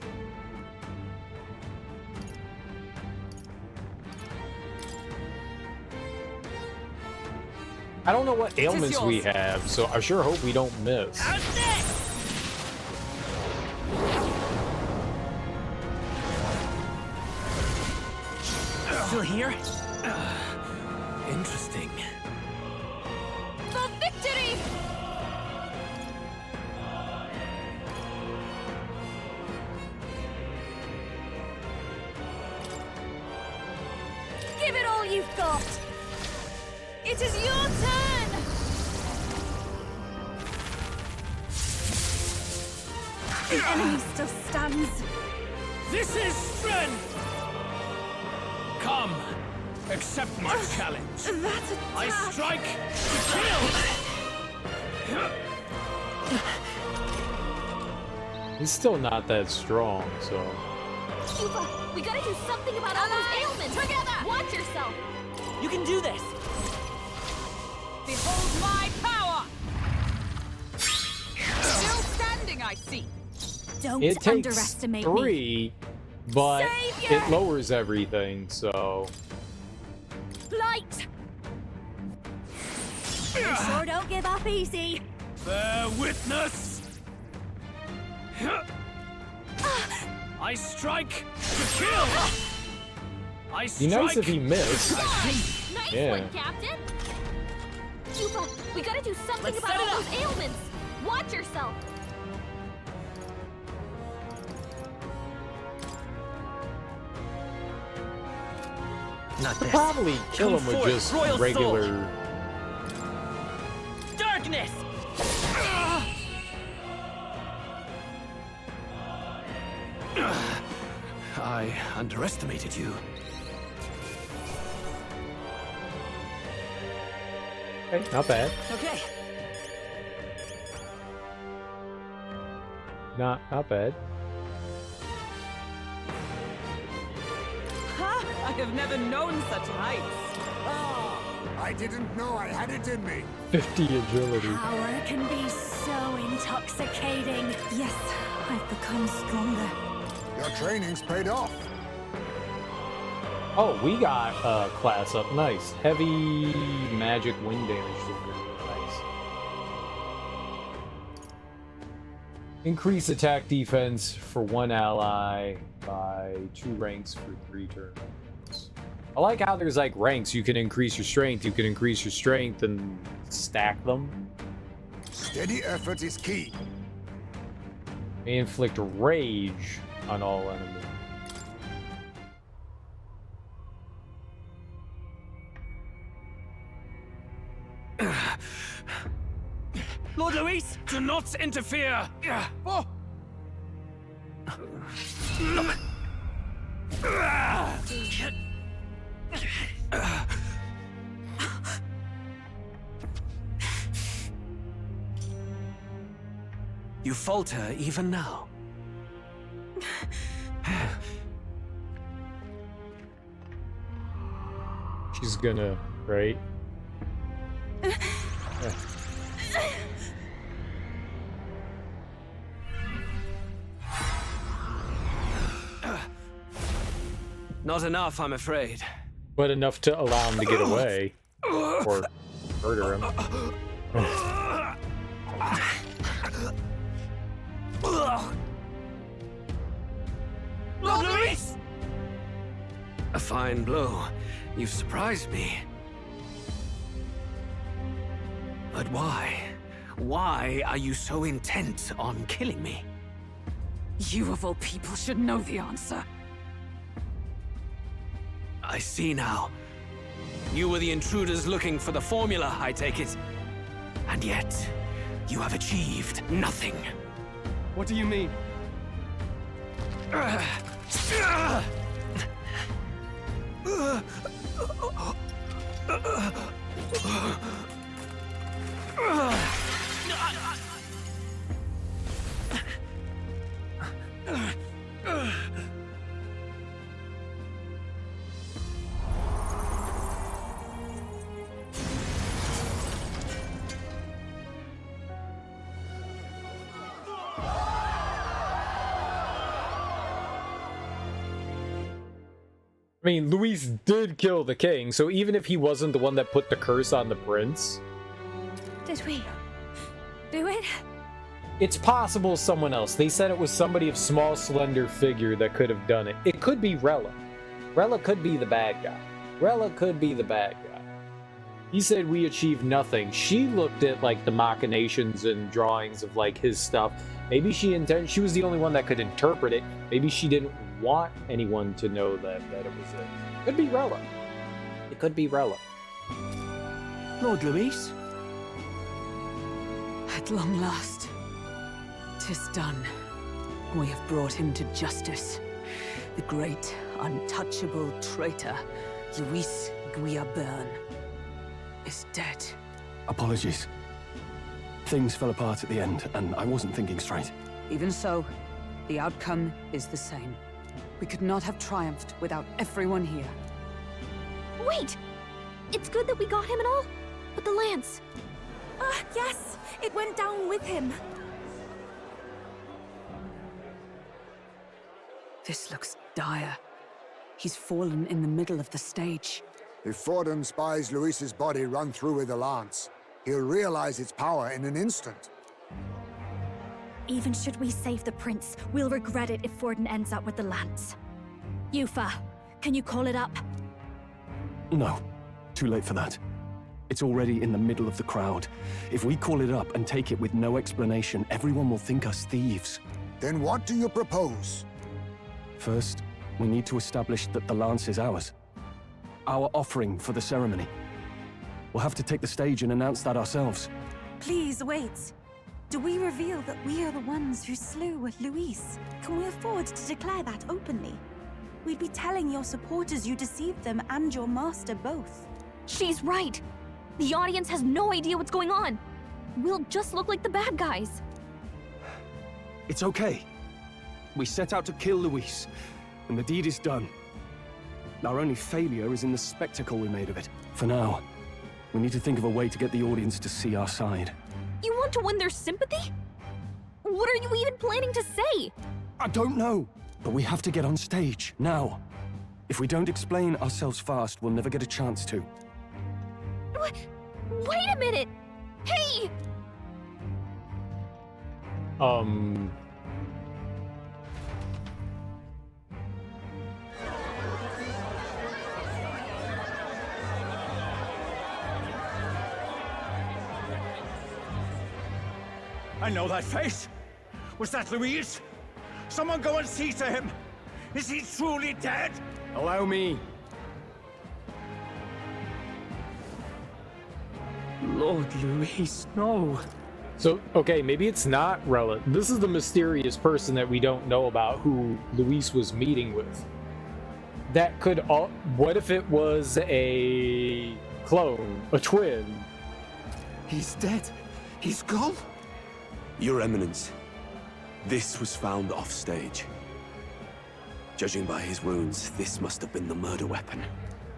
I don't know what ailments we have, so I sure hope we don't miss. Still here? Interesting. For victory! Give it all you've got! It is your turn! The enemy still stands. This is strength! Come, accept my challenge. That attack! I strike to kill! He's still not that strong, so... Cuba, we gotta do something about all those ailments! Together! Watch yourself! You can do this! Behold my power! Still standing, I see. Don't It takes underestimate me. 3, but Savior! it lowers everything, so... Light! You sure don't give up easy. Bear witness! I strike to kill! I Be strike! nice if he missed. Nice Yeah. one, Captain! Cuba, we gotta do something Let's about set it all up. those ailments! Watch yourself! Not Could this. probably kill Come him with forth, just royal soul. regular... Darkness! I underestimated you. Okay, not bad. Okay. Not bad. Ha! I have never known such heights. Ah, I didn't know I had it in me. 50 agility. Power can be so intoxicating. Yes, I've become stronger. Your training's paid off. Oh, we got class up. Nice. Heavy magic wind damage. Nice. Increase attack defense for 1 ally by 2 ranks for 3 turns. I like how there's like ranks. You can increase your strength. You can increase your strength and stack them. Steady effort is key. May inflict rage on all enemies. Lord Luis, do not interfere! Oh. You falter even now. She's gonna, right? Yeah. Not enough, I'm afraid. But enough to allow him to get away. Or murder him. Lord Luis! A fine blow. You've surprised me. But why? Why are you so intent on killing me? You of all people should know the answer. I see now. You were the intruders looking for the formula, I take it. And yet, you have achieved nothing. What do you mean? I mean, Luis did kill the king, so even if he wasn't the one that put the curse on the prince, Did we do it? It's possible someone else. They said it was somebody of small, slender figure that could have done it. It could be Rella. Rella could be the bad guy. Rella could be the bad guy. He said we achieved nothing. She looked at like the machinations and drawings of like his stuff. Maybe she was the only one that could interpret it. Maybe she didn't want anyone to know that it was it. Could be Rella. It could be Rella. Lord Luis? At long last, 'tis done. We have brought him to justice. The great, untouchable traitor, Luis Guillaburn, is dead. Apologies. Things fell apart at the end, and I wasn't thinking straight. Even so, the outcome is the same. We could not have triumphed without everyone here. Wait! It's good that we got him and all, but the lance... Yes! It went down with him. This looks dire. He's fallen in the middle of the stage. If Forden spies Luis's body run through with the lance, he'll realize its power in an instant. Even should we save the prince, we'll regret it if Forden ends up with the lance. Yufa, can you call it up? No. Too late for that. It's already in the middle of the crowd. If we call it up and take it with no explanation, everyone will think us thieves. Then what do you propose? First, we need to establish that the lance is ours. Our offering for the ceremony. We'll have to take the stage and announce that ourselves. Please wait. Do we reveal that we are the ones who slew Luis? Can we afford to declare that openly? We'd be telling your supporters you deceived them and your master both. She's right! The audience has no idea what's going on! We'll just look like the bad guys. It's okay. We set out to kill Luis, and the deed is done. Our only failure is in the spectacle we made of it. For now, we need to think of a way to get the audience to see our side. You want to win their sympathy? What are you even planning to say? I don't know, but we have to get on stage, now. If we don't explain ourselves fast, we'll never get a chance to. Wait a minute! Hey! I know that face. Was that Luis? Someone go and see to him. Is he truly dead? Allow me. Lord Luis, no. So, okay, maybe it's not Rella. This is the mysterious person that we don't know about who Luis was meeting with. That could all... What if it was a clone, a twin? He's dead. He's gone. Your Eminence, this was found off stage. Judging by his wounds, this must have been the murder weapon.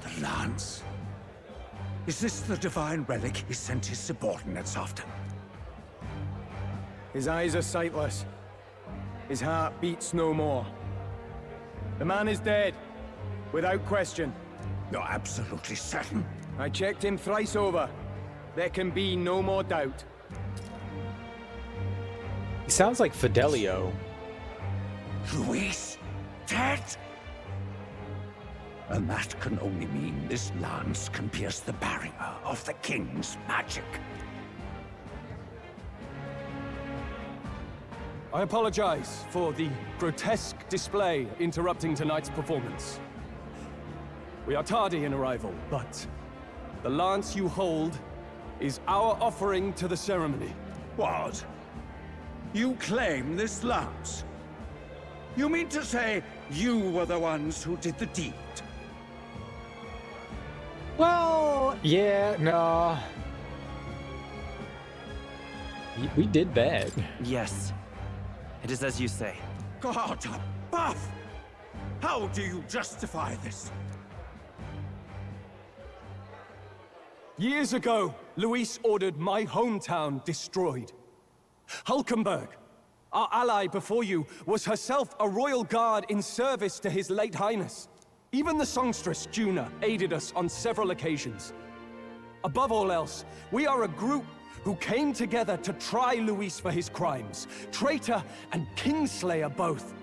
The lance. Is this the divine relic he sent his subordinates after? His eyes are sightless. His heart beats no more. The man is dead, without question. You're absolutely certain? I checked him thrice over. There can be no more doubt. He sounds like Fidelio. Luis? Dead? And that can only mean this lance can pierce the barrier of the king's magic. I apologize for the grotesque display interrupting tonight's performance. We are tardy in arrival, but the lance you hold is our offering to the ceremony. What? You claim this lance? You mean to say you were the ones who did the deed? Well, yeah, no. We did bad. Yes. It is as you say. God above! How do you justify this? Years ago, Luis ordered my hometown destroyed. Hulkenberg, our ally before you, was herself a royal guard in service to his late highness. Even the songstress, Juna, aided us on several occasions. Above all else, we are a group who came together to try Luis for his crimes, traitor and kingslayer both.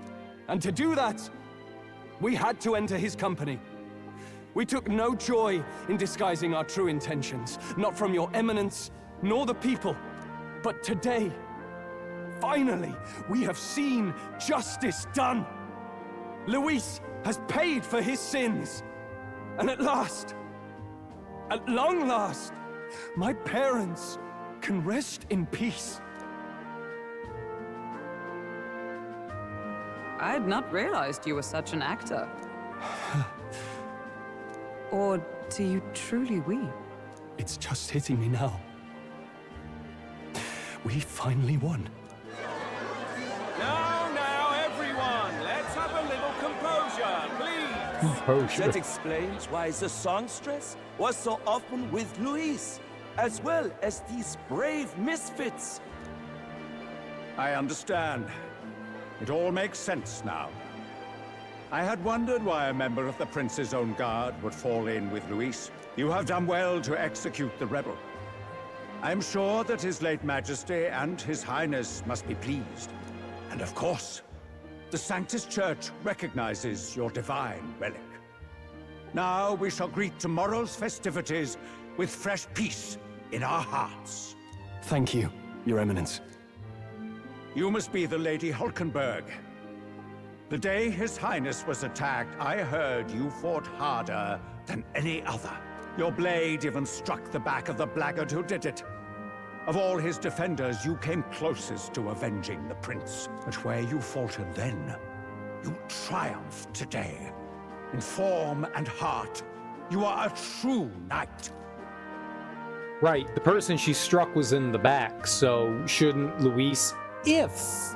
And to do that, we had to enter his company. We took no joy in disguising our true intentions, not from your eminence, nor the people. But today, finally, we have seen justice done. Luis has paid for his sins. And at last, at long last, my parents can rest in peace. I had not realized you were such an actor. Or do you truly weep? It's just hitting me now. We finally won. Now, everyone, let's have a little composure, please. Composure. That explains why the songstress was so often with Luis, as well as these brave misfits. I understand. It all makes sense now. I had wondered why a member of the Prince's own guard would fall in with Luis. You have done well to execute the rebel. I am sure that His late Majesty and His Highness must be pleased. And of course, the Sanctus Church recognizes your divine relic. Now we shall greet tomorrow's festivities with fresh peace in our hearts. Thank you, Your Eminence. You must be the Lady Hulkenberg. The day His Highness was attacked, I heard you fought harder than any other. Your blade even struck the back of the blackguard who did it. Of all his defenders, you came closest to avenging the prince. But where you faltered then, you triumphed today. In form and heart, you are a true knight. Right, the person she struck was in the back, so shouldn't Luis, if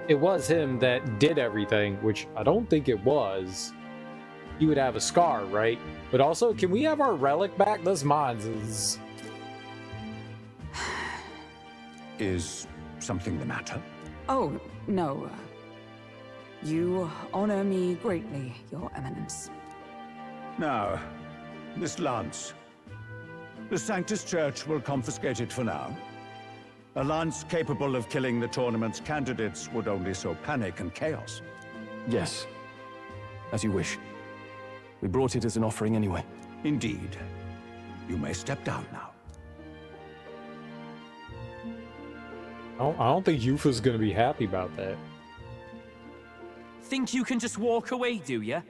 it was him that did everything, which I don't think it was, he would have a scar, right? But also, can we have our relic back? This mine's is... Is something the matter? Oh, no. You honor me greatly, Your Eminence. Now, this lance. The Sanctus Church will confiscate it for now. A lance capable of killing the tournament's candidates would only sow panic and chaos. Yes, as you wish. We brought it as an offering anyway. Indeed. You may step down now. I don't think Yufa's gonna be happy about that. Think you can just walk away, do ya?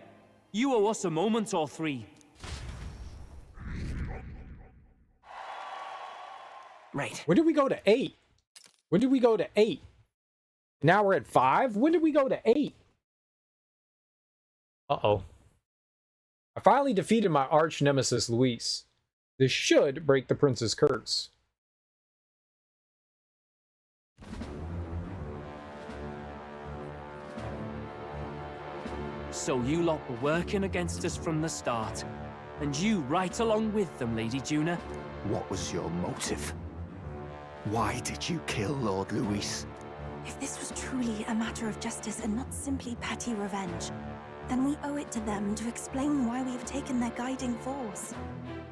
You owe us a moment or three. Right. When did we go to 8? When did we go to 8? Now we're at 5? When did we go to 8? Uh-oh. I finally defeated my arch nemesis, Luis. This should break the prince's curse. So you lot were working against us from the start. And you right along with them, Lady Juna. What was your motive? Why did you kill Lord Luis? If this was truly a matter of justice and not simply petty revenge, then we owe it to them to explain why we have taken their guiding force.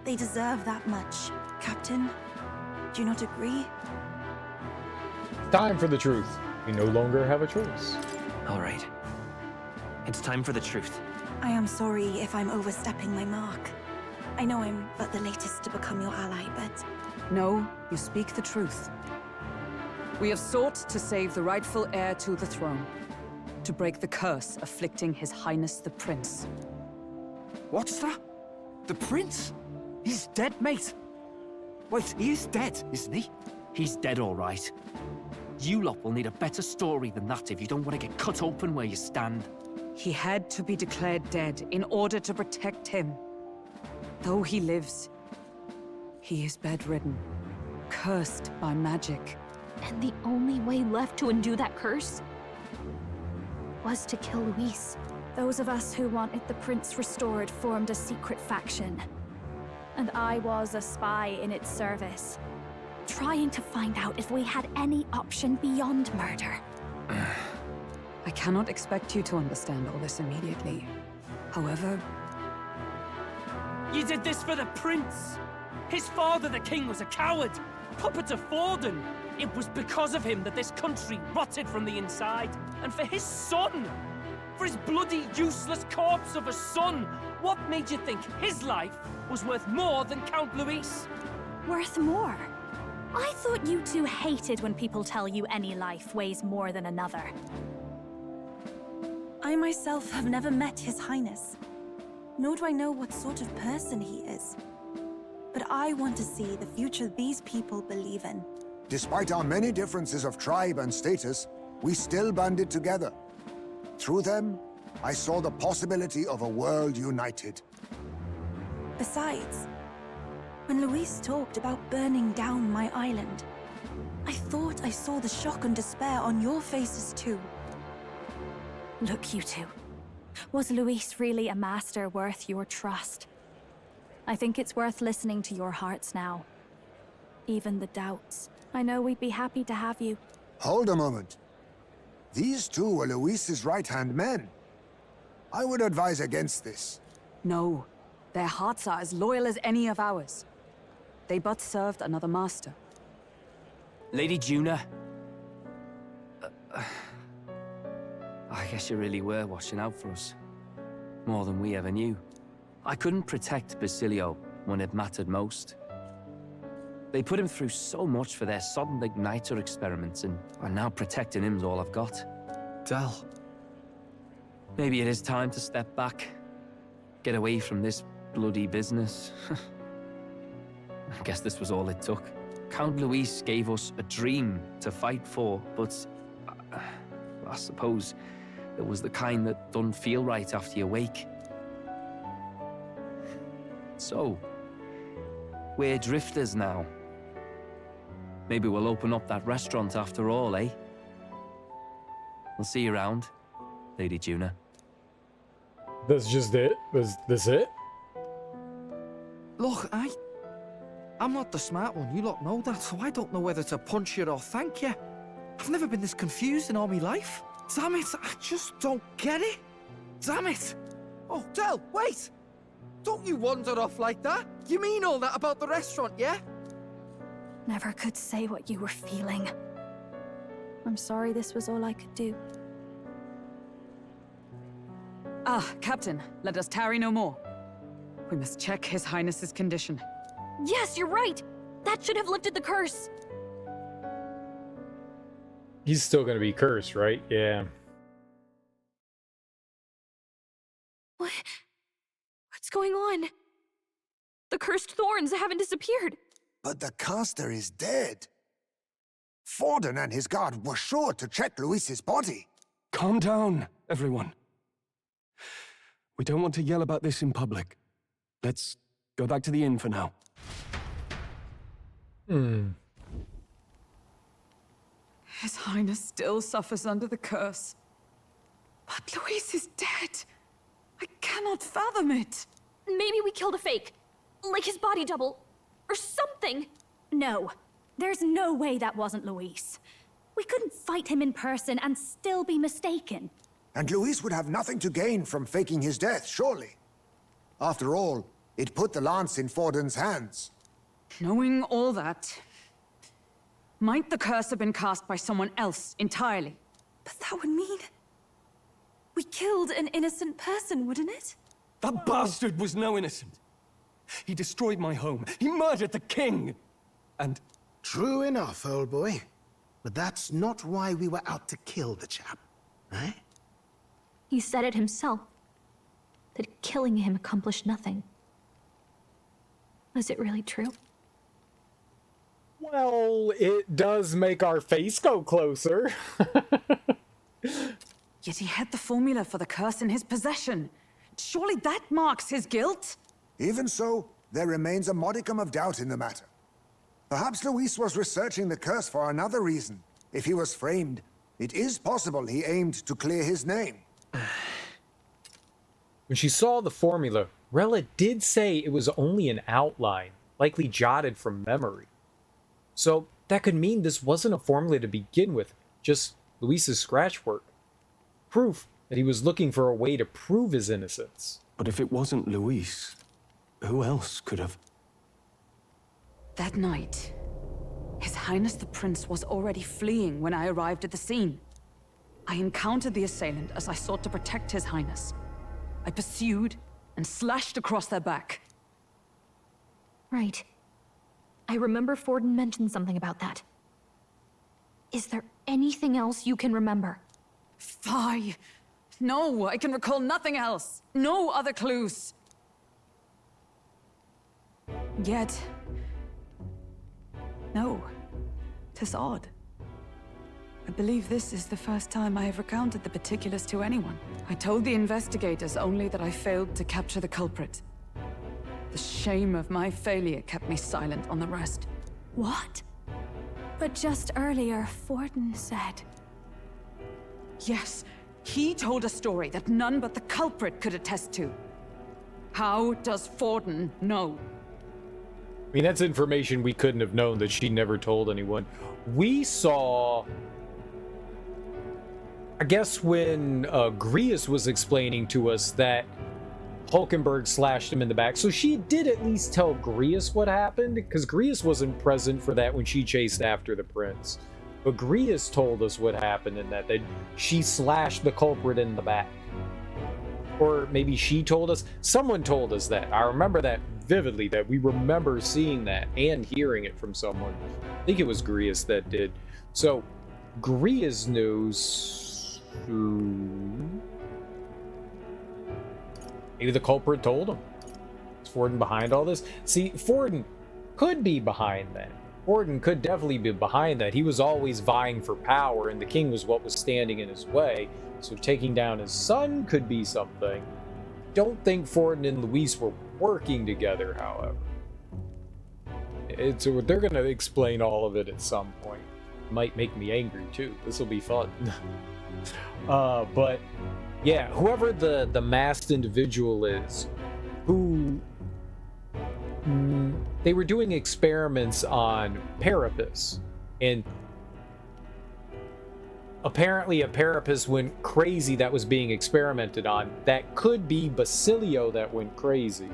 They deserve that much. Captain, do you not agree? Time for the truth. We no longer have a choice. All right. It's time for the truth. I am sorry if I'm overstepping my mark. I know I'm but the latest to become your ally, but... No, you speak the truth. We have sought to save the rightful heir to the throne. To break the curse afflicting His Highness the Prince. What's that? The prince? He's dead, mate. Wait, he is dead, isn't he? He's dead, all right. You lot will need a better story than that if you don't want to get cut open where you stand. He had to be declared dead in order to protect him. Though he lives, he is bedridden, cursed by magic. And the only way left to undo that curse was to kill Luis. Those of us who wanted the prince restored formed a secret faction. And I was a spy in its service, trying to find out if we had any option beyond murder. I cannot expect you to understand all this immediately. However... You did this for the prince! His father, the king, was a coward, puppet of Forden. It was because of him that this country rotted from the inside. And for his son, for his bloody, useless corpse of a son, what made you think his life was worth more than Count Luis? Worth more? I thought you two hated when people tell you any life weighs more than another. I myself have never met His Highness, nor do I know what sort of person he is. But I want to see the future these people believe in. Despite our many differences of tribe and status, we still banded together. Through them, I saw the possibility of a world united. Besides, when Luis talked about burning down my island, I thought I saw the shock and despair on your faces too. Look, you two. Was Luis really a master worth your trust? I think it's worth listening to your hearts now. Even the doubts. I know we'd be happy to have you. Hold a moment. These two were Luis's right-hand men. I would advise against this. No. Their hearts are as loyal as any of ours. They but served another master. Lady Juna. I guess you really were watching out for us. More than we ever knew. I couldn't protect Basilio when it mattered most. They put him through so much for their sodden igniter experiments, and now protecting him's all I've got. Del. Maybe it is time to step back. Get away from this bloody business. I guess this was all it took. Count Luis gave us a dream to fight for, but I suppose it was the kind that doesn't feel right after you wake. So, we're drifters now. Maybe we'll open up that restaurant after all, eh? We'll see you around, Lady Juna. That's just it? Was this it? Look, I'm not the smart one, you lot know that, so I don't know whether to punch you or thank you. I've never been this confused in all my life. Damn it, I just don't get it. Damn it. Oh, Del, wait! Don't you wander off like that? You mean all that about the restaurant, yeah? Never could say what you were feeling. I'm sorry this was all I could do. Ah, Captain, let us tarry no more. We must check His Highness's condition. Yes, you're right! That should have lifted the curse! He's still gonna be cursed, right? Yeah. What's going on? The cursed thorns haven't disappeared. But the caster is dead. Forden and his guard were sure to check Luis's body. Calm down, everyone. We don't want to yell about this in public. Let's go back to the inn for now. His Highness still suffers under the curse. But Luis is dead. I cannot fathom it. Maybe we killed a fake. Like his body double. Or something. No. There's no way that wasn't Luis. We couldn't fight him in person and still be mistaken. And Luis would have nothing to gain from faking his death, surely. After all, it put the lance in Forden's hands. Knowing all that, might the curse have been cast by someone else entirely? But that would mean we killed an innocent person, wouldn't it? That bastard was no innocent. He destroyed my home. He murdered the king. And... True enough, old boy. But that's not why we were out to kill the chap, eh? He said it himself. That killing him accomplished nothing. Was it really true? Well, it does make our face go closer. Yet he had the formula for the curse in his possession. Surely that marks his guilt? Even so, there remains a modicum of doubt in the matter. Perhaps Luis was researching the curse for another reason. If he was framed, it is possible he aimed to clear his name. When she saw the formula, Rella did say it was only an outline, likely jotted from memory. So that could mean this wasn't a formula to begin with, just Luis's scratch work. Proof that he was looking for a way to prove his innocence. But if it wasn't Luis, who else could have? That night, His Highness the Prince was already fleeing when I arrived at the scene. I encountered the assailant as I sought to protect His Highness. I pursued and slashed across their back. Right. I remember Forden mentioned something about that. Is there anything else you can remember? Fie! No, I can recall nothing else. No other clues. Yet... no. 'Tis odd. I believe this is the first time I have recounted the particulars to anyone. I told the investigators only that I failed to capture the culprit. The shame of my failure kept me silent on the rest. What? But just earlier, Forden said... Yes, he told a story that none but the culprit could attest to. How does Forden know? I mean, that's information we couldn't have known that she never told anyone. We saw... I guess when Grius was explaining to us that Hulkenberg slashed him in the back. So she did at least tell Grius what happened, because Grius wasn't present for that when she chased after the prince. But Grius told us what happened in that she slashed the culprit in the back. Or maybe she told us. Someone told us that. I remember that vividly, that we remember seeing that and hearing it from someone. I think it was Grius that did. So Grius knows... Maybe the culprit told him. Is Forden behind all this? See, Forden could be behind that. Forden could definitely be behind that. He was always vying for power, and the king was what was standing in his way. So taking down his son could be something. Don't think Forden and Luis were working together, however. They're going to explain all of it at some point. Might make me angry, too. This will be fun. But yeah, whoever the masked individual is, who they were doing experiments on Parapus, and apparently a Parapus went crazy that was being experimented on. That could be Basilio that went crazy,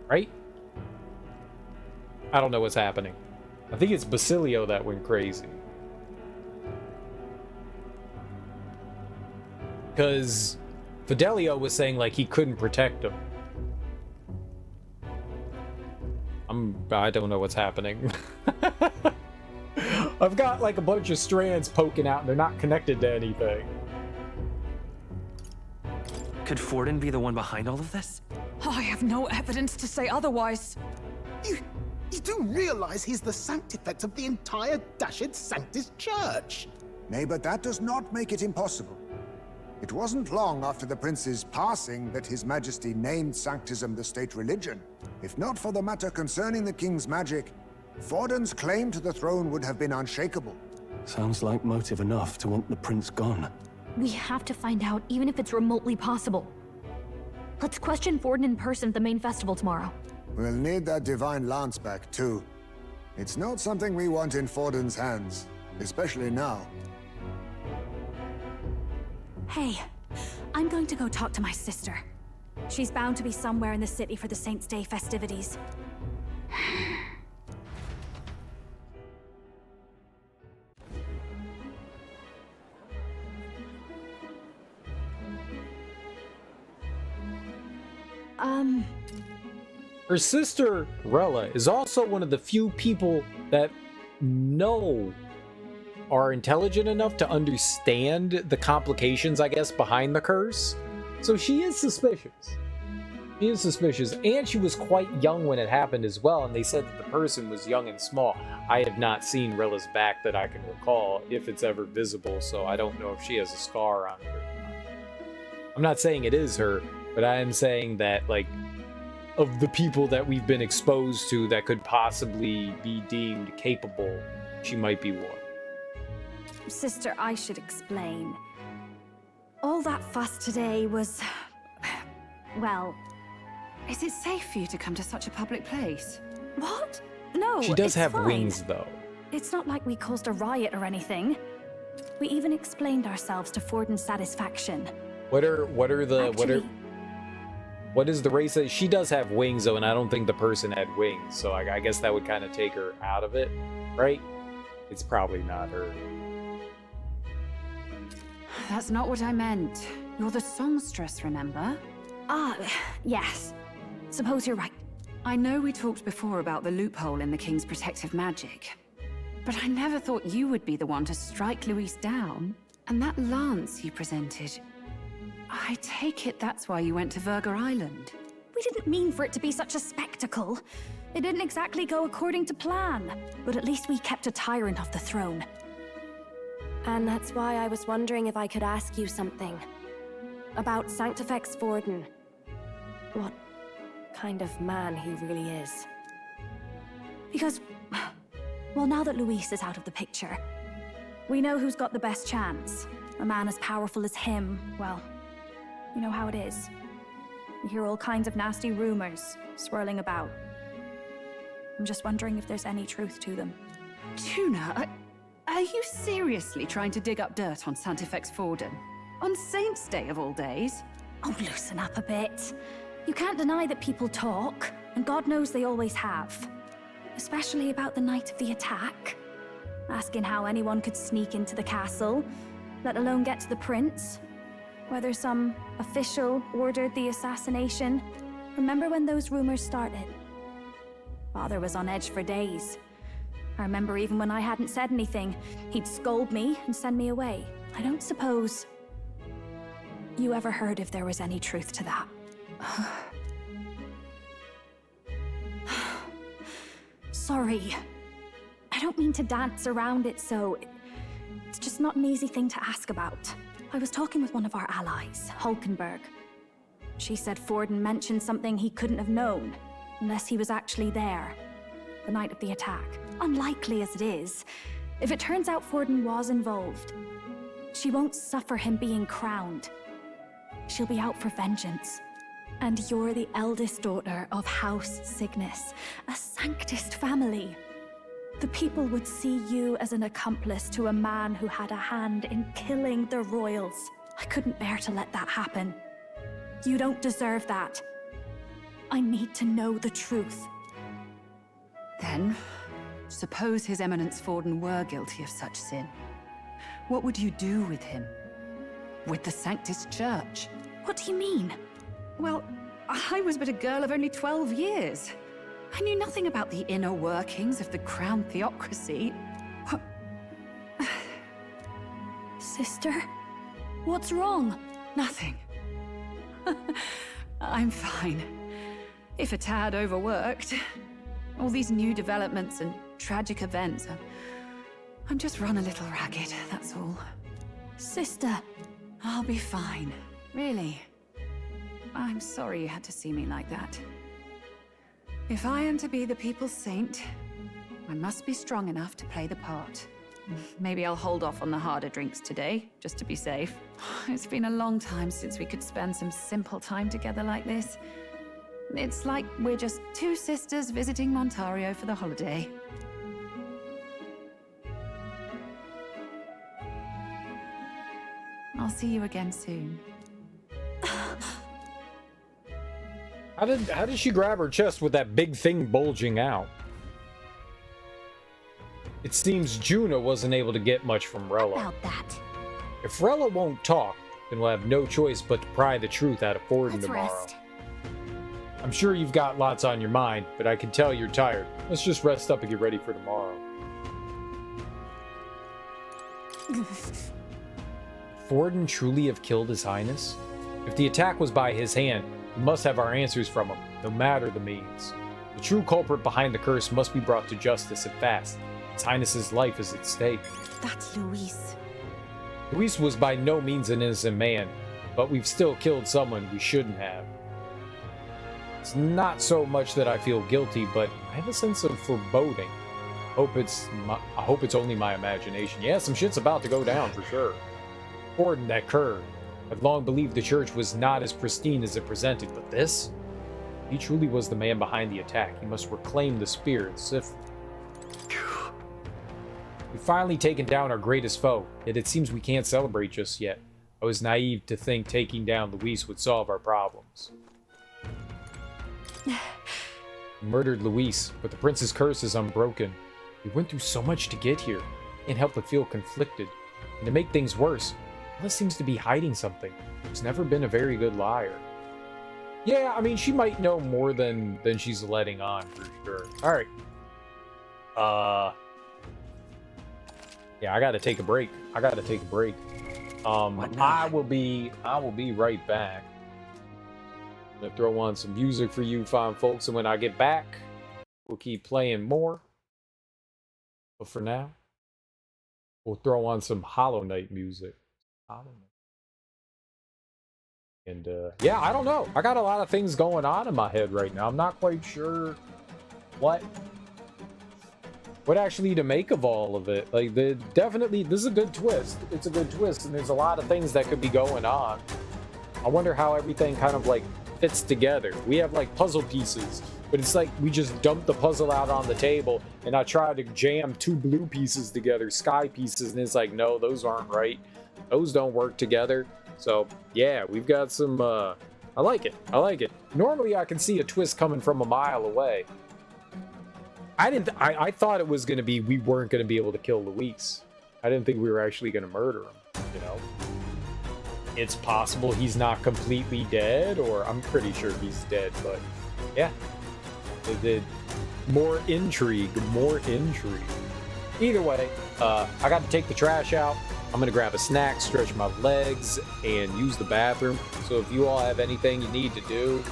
right? I don't know what's happening. I think it's Basilio that went crazy. Because Fidelio was saying, like, he couldn't protect him. I don't know what's happening. I've got, like, a bunch of strands poking out, and they're not connected to anything. Could Forden be the one behind all of this? I have no evidence to say otherwise. You do realize he's the sanctifex of the entire Dashed Sanctus Church? Nay, but that does not make it impossible. It wasn't long after the prince's passing that His Majesty named Sanctism the state religion. If not for the matter concerning the king's magic, Forden's claim to the throne would have been unshakable. Sounds like motive enough to want the prince gone. We have to find out, even if it's remotely possible. Let's question Forden in person at the main festival tomorrow. We'll need that divine lance back, too. It's not something we want in Forden's hands, especially now. Hey, I'm going to go talk to my sister. She's bound to be somewhere in the city for the Saints' Day festivities. Her sister, Rella, is also one of the few people that are intelligent enough to understand the complications, I guess, behind the curse. So she is suspicious. She is suspicious, and she was quite young when it happened as well, and they said that the person was young and small. I have not seen Rella's back that I can recall, if it's ever visible, so I don't know if she has a scar on her. I'm not saying it is her, but I am saying that, like, of the people that we've been exposed to that could possibly be deemed capable, she might be one. Sister, I should explain. All that fuss today was... well... Is it safe for you to come to such a public place? What? No, she does have fine. wings, though. It's not like we caused a riot or anything. We even explained ourselves to Forden's satisfaction. What are the... Actually, What is the race? She does have wings, though, and I don't think the person had wings. So I guess that would kind of take her out of it, right? It's probably not her. That's not what I meant. You're the songstress, remember? Ah, yes. Suppose you're right. I know we talked before about the loophole in the King's protective magic, but I never thought you would be the one to strike Luis down. And that lance you presented, I take it that's why you went to Virga Island. We didn't mean for it to be such a spectacle. It didn't exactly go according to plan, but at least we kept a tyrant off the throne. And that's why I was wondering if I could ask you something. About Sanctifex Forden. What kind of man he really is. Because, well, now that Luis is out of the picture, we know who's got the best chance. A man as powerful as him, well, you know how it is. You hear all kinds of nasty rumors swirling about. I'm just wondering if there's any truth to them. Tuna, are you seriously trying to dig up dirt on Sanctifex Forden? On Saint's Day of all days? Oh, loosen up a bit. You can't deny that people talk, and God knows they always have. Especially about the night of the attack. Asking how anyone could sneak into the castle, let alone get to the prince. Whether some official ordered the assassination. Remember when those rumors started? Father was on edge for days. I remember even when I hadn't said anything, he'd scold me and send me away. I don't suppose you ever heard if there was any truth to that. Sorry. I don't mean to dance around it, so it's just not an easy thing to ask about. I was talking with one of our allies, Hulkenberg. She said Forden mentioned something he couldn't have known, unless he was actually there, the night of the attack. Unlikely as it is, if it turns out Forden was involved, she won't suffer him being crowned. She'll be out for vengeance. And you're the eldest daughter of House Cygnus, a Sanctist family. The people would see you as an accomplice to a man who had a hand in killing the royals. I couldn't bear to let that happen. You don't deserve that. I need to know the truth. Then, suppose His Eminence Forden were guilty of such sin. What would you do with him? With the Sanctist Church? What do you mean? Well, I was but a girl of only 12 years. I knew nothing about the inner workings of the crown theocracy. Sister? What's wrong? Nothing. I'm fine. If a tad overworked. All these new developments and tragic events. I'm just run a little ragged, that's all. Sister. I'll be fine. Really. I'm sorry you had to see me like that. If I am to be the people's saint, I must be strong enough to play the part. Maybe I'll hold off on the harder drinks today, just to be safe. It's been a long time since we could spend some simple time together like this. It's like we're just two sisters visiting Montario for the holiday. I'll see you again soon. How did she grab her chest with that big thing bulging out? It seems Juna wasn't able to get much from Rella. About that. If Rella won't talk, then we'll have no choice but to pry the truth out of Forden Let's tomorrow. rest. I'm sure you've got lots on your mind, but I can tell you're tired. Let's just rest up and get ready for tomorrow. Forden truly have killed His Highness? If the attack was by his hand, we must have our answers from him, no matter the means. The true culprit behind the curse must be brought to justice and fast. His Highness's life is at stake. That's Luis. Luis was by no means an innocent man, but we've still killed someone we shouldn't have. It's not so much that I feel guilty, but I have a sense of foreboding. I hope it's only my imagination. Yeah, some shit's about to go down for sure. Forden, that cur. I've long believed the church was not as pristine as it presented, but this? He truly was the man behind the attack. He must reclaim the spirits. We've finally taken down our greatest foe, yet it seems we can't celebrate just yet. I was naive to think taking down Luis would solve our problems. He murdered Luis, but the prince's curse is unbroken. We went through so much to get here. Can't help but feel conflicted. And to make things worse, Alice seems to be hiding something. She's never been a very good liar. Yeah, I mean, she might know more than she's letting on, for sure. All right. Yeah, I gotta take a break. I will be right back. I'm gonna throw on some music for you fine folks, and when I get back, we'll keep playing more. But for now, we'll throw on some Hollow Knight music. And yeah, I don't know. I got a lot of things going on in my head right now. I'm not quite sure what actually to make of all of it. Like, definitely, this is a good twist. It's a good twist, and there's a lot of things that could be going on. I wonder how everything kind of like fits together. We have like puzzle pieces, but it's like we just dumped the puzzle out on the table, and I tried to jam 2 blue pieces together, sky pieces, and it's like, no, those aren't right. Those don't work together. So yeah, we've got some. I like it. Normally, I can see a twist coming from a mile away. I thought it was going to be we weren't going to be able to kill Luis. I didn't think we were actually going to murder him, you know? It's possible he's not completely dead, or I'm pretty sure he's dead, but yeah. More intrigue. Either way, I got to take the trash out. I'm going to grab a snack, stretch my legs, and use the bathroom. So if you all have anything you need to do,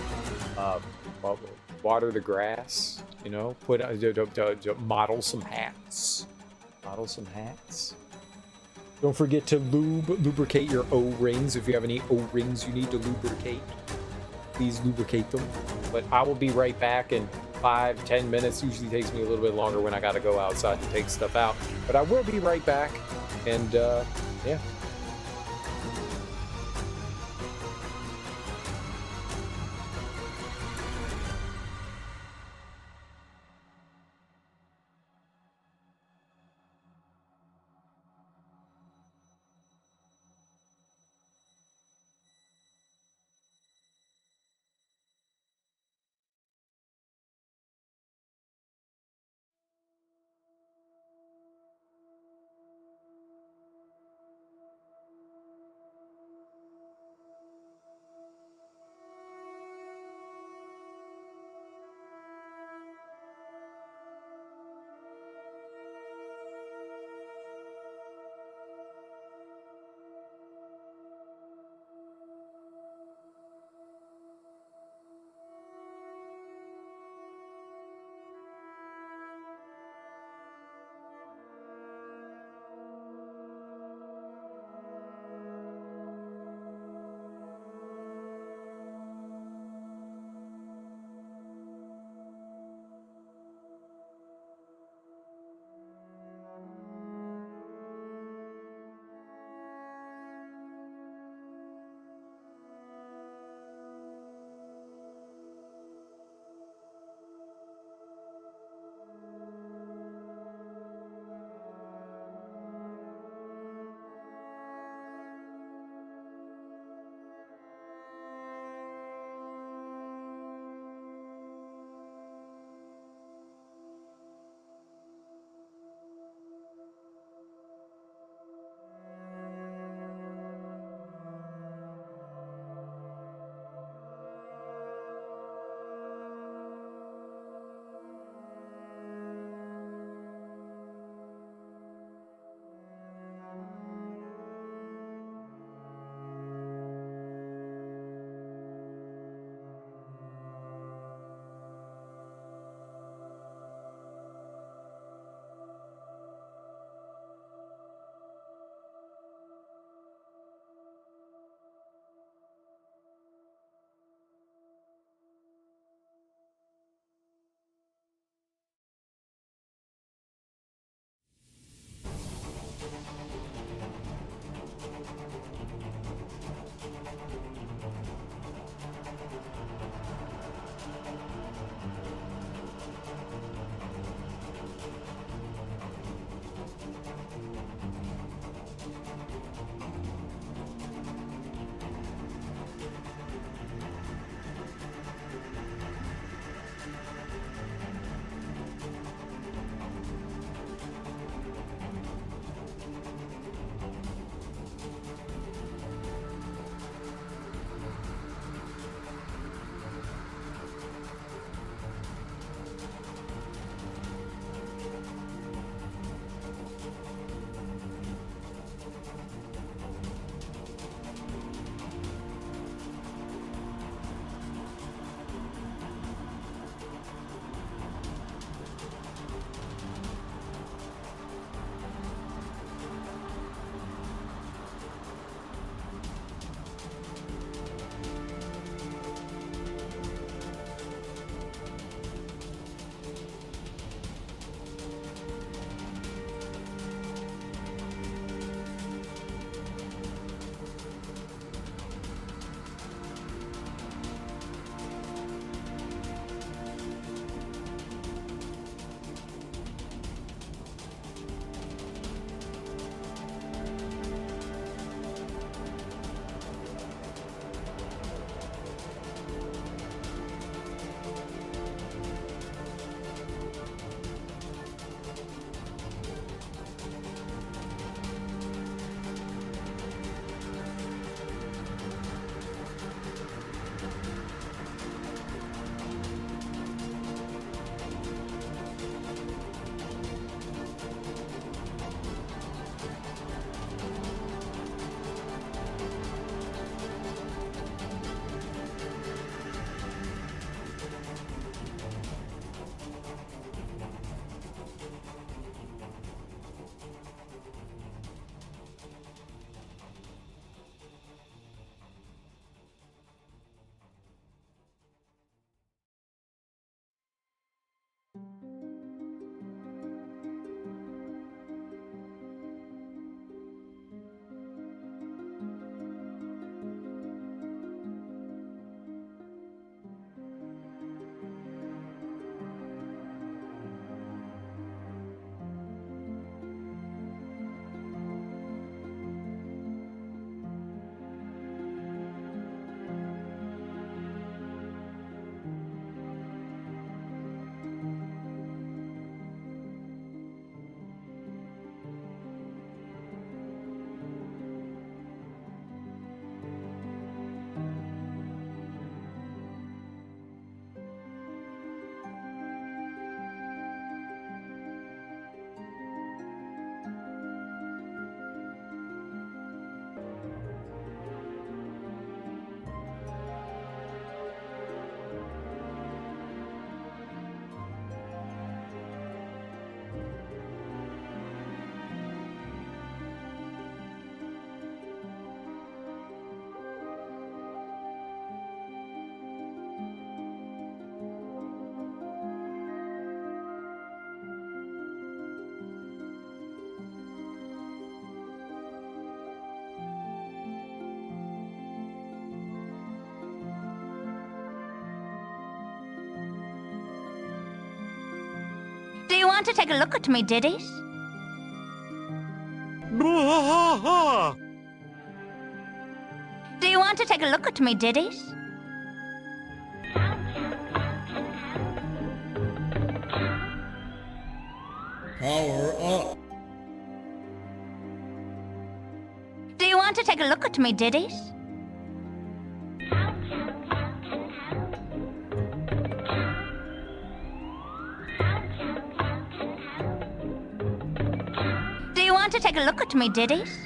water the grass, you know, model some hats. Don't forget to lubricate your O-rings. If you have any O-rings you need to lubricate, please lubricate them. But I will be right back in 5-10 minutes. Usually takes me a little bit longer when I got to go outside to take stuff out. But I will be right back. And yeah. you want to take a look at me ditties? Do you want to take a look at me ditties? Power up. Do you want to take a look at me ditties? Do you want to take a look at me ditties?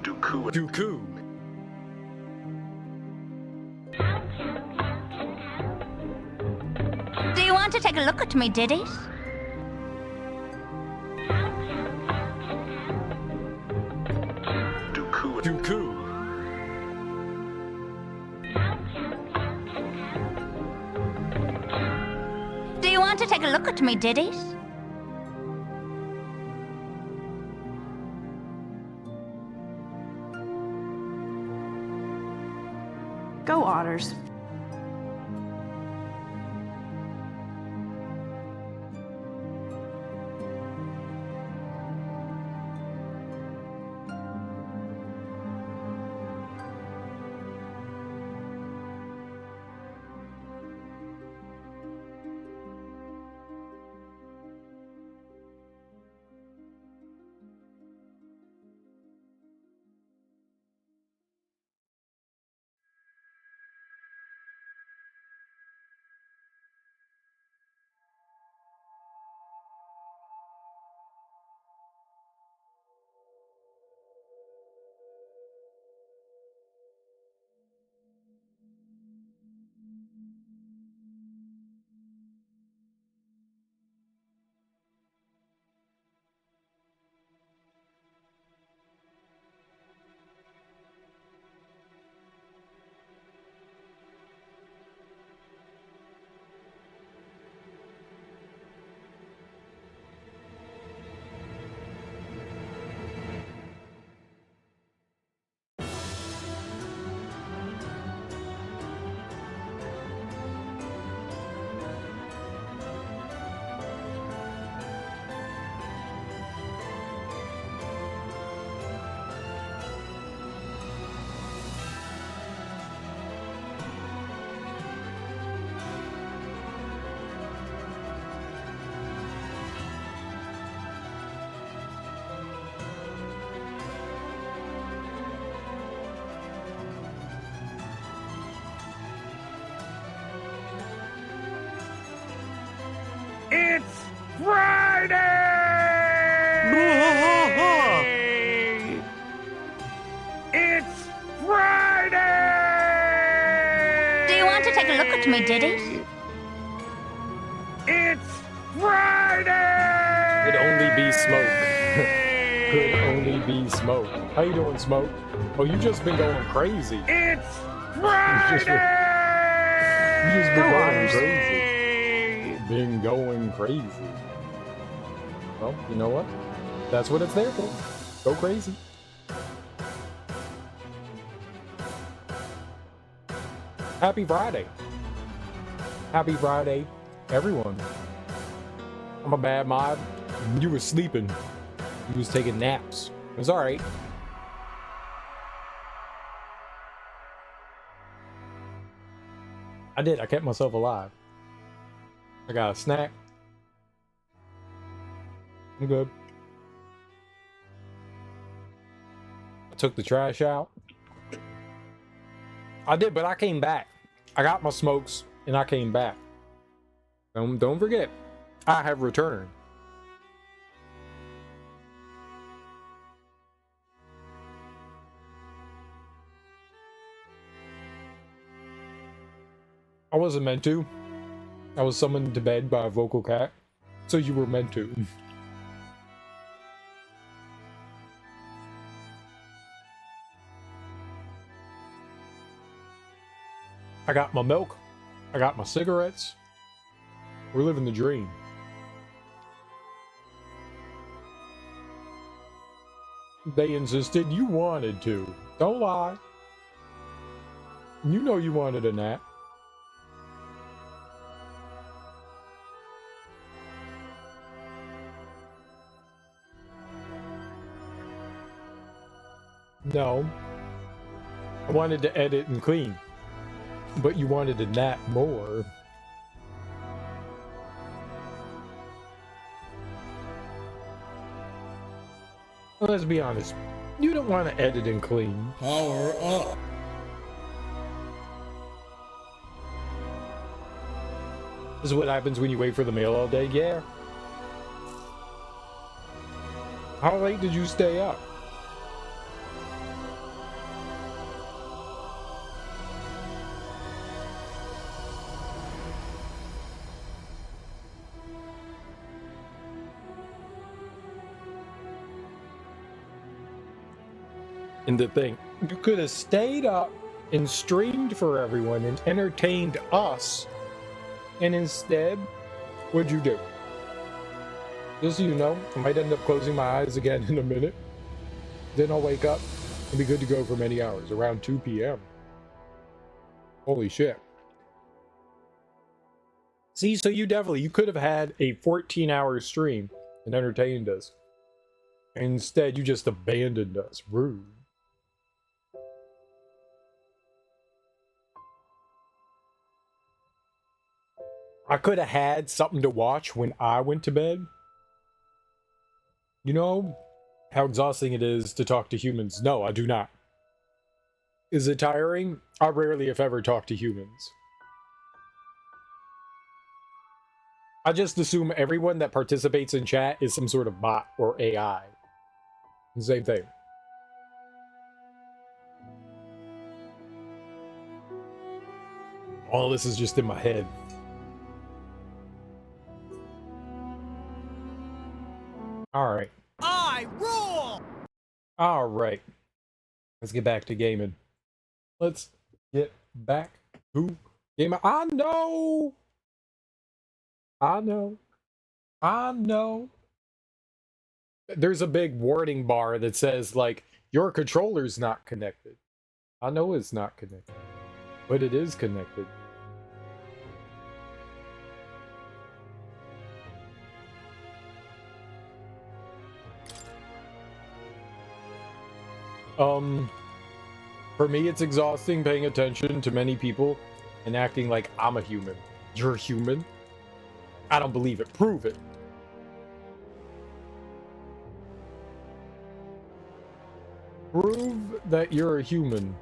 Dooku. Dooku. Do you want to take a look at me ditties? Dooku. Dooku. Do you want to take a look at me ditties? Go, Otters. It's Friday! It's Friday! Do you want to take a look at me ditties? It's Friday! Could only be smoke. Could only be smoke. How you doing, Smoke? Oh, you just been going crazy. It's Friday! You just been going crazy. Been going crazy. Well, you know what? That's what it's there for. Go crazy. Happy Friday. Happy Friday, everyone. I'm a bad mob. You were sleeping. You was taking naps. It's alright. I did. I kept myself alive. I got a snack. I'm good. I took the trash out. I did, but I came back. I got my smokes and I came back. Don't forget, I have returned. I wasn't meant to. I was summoned to bed by a vocal cat, so you were meant to. I got my milk. I got my cigarettes. We're living the dream. They insisted you wanted to. Don't lie. You know you wanted a nap. No. I wanted to edit and clean. But you wanted to nap more. Well, let's be honest. You don't want to edit and clean. Power up. This is what happens when you wait for the mail all day? Yeah. How late did you stay up? And the thing, you could have stayed up and streamed for everyone and entertained us. And instead, what'd you do? Just so you know, I might end up closing my eyes again in a minute. Then I'll wake up and be good to go for many hours, around 2 p.m. Holy shit. See, so you could have had a 14-hour stream and entertained us. Instead, you just abandoned us. Rude. I could have had something to watch when I went to bed. You know how exhausting it is to talk to humans? No, I do not. Is it tiring? I rarely, if ever, talk to humans. I just assume everyone that participates in chat is some sort of bot or AI. Same thing. All this is just in my head. Alright. I rule! Alright. Let's get back to gaming. Let's get back to gaming. I know! I know. I know. There's a big warning bar that says, like, your controller's not connected. I know it's not connected. But it is connected. For me, it's exhausting paying attention to many people and acting like I'm a human. You're human? I don't believe it. Prove it. Prove that you're a human.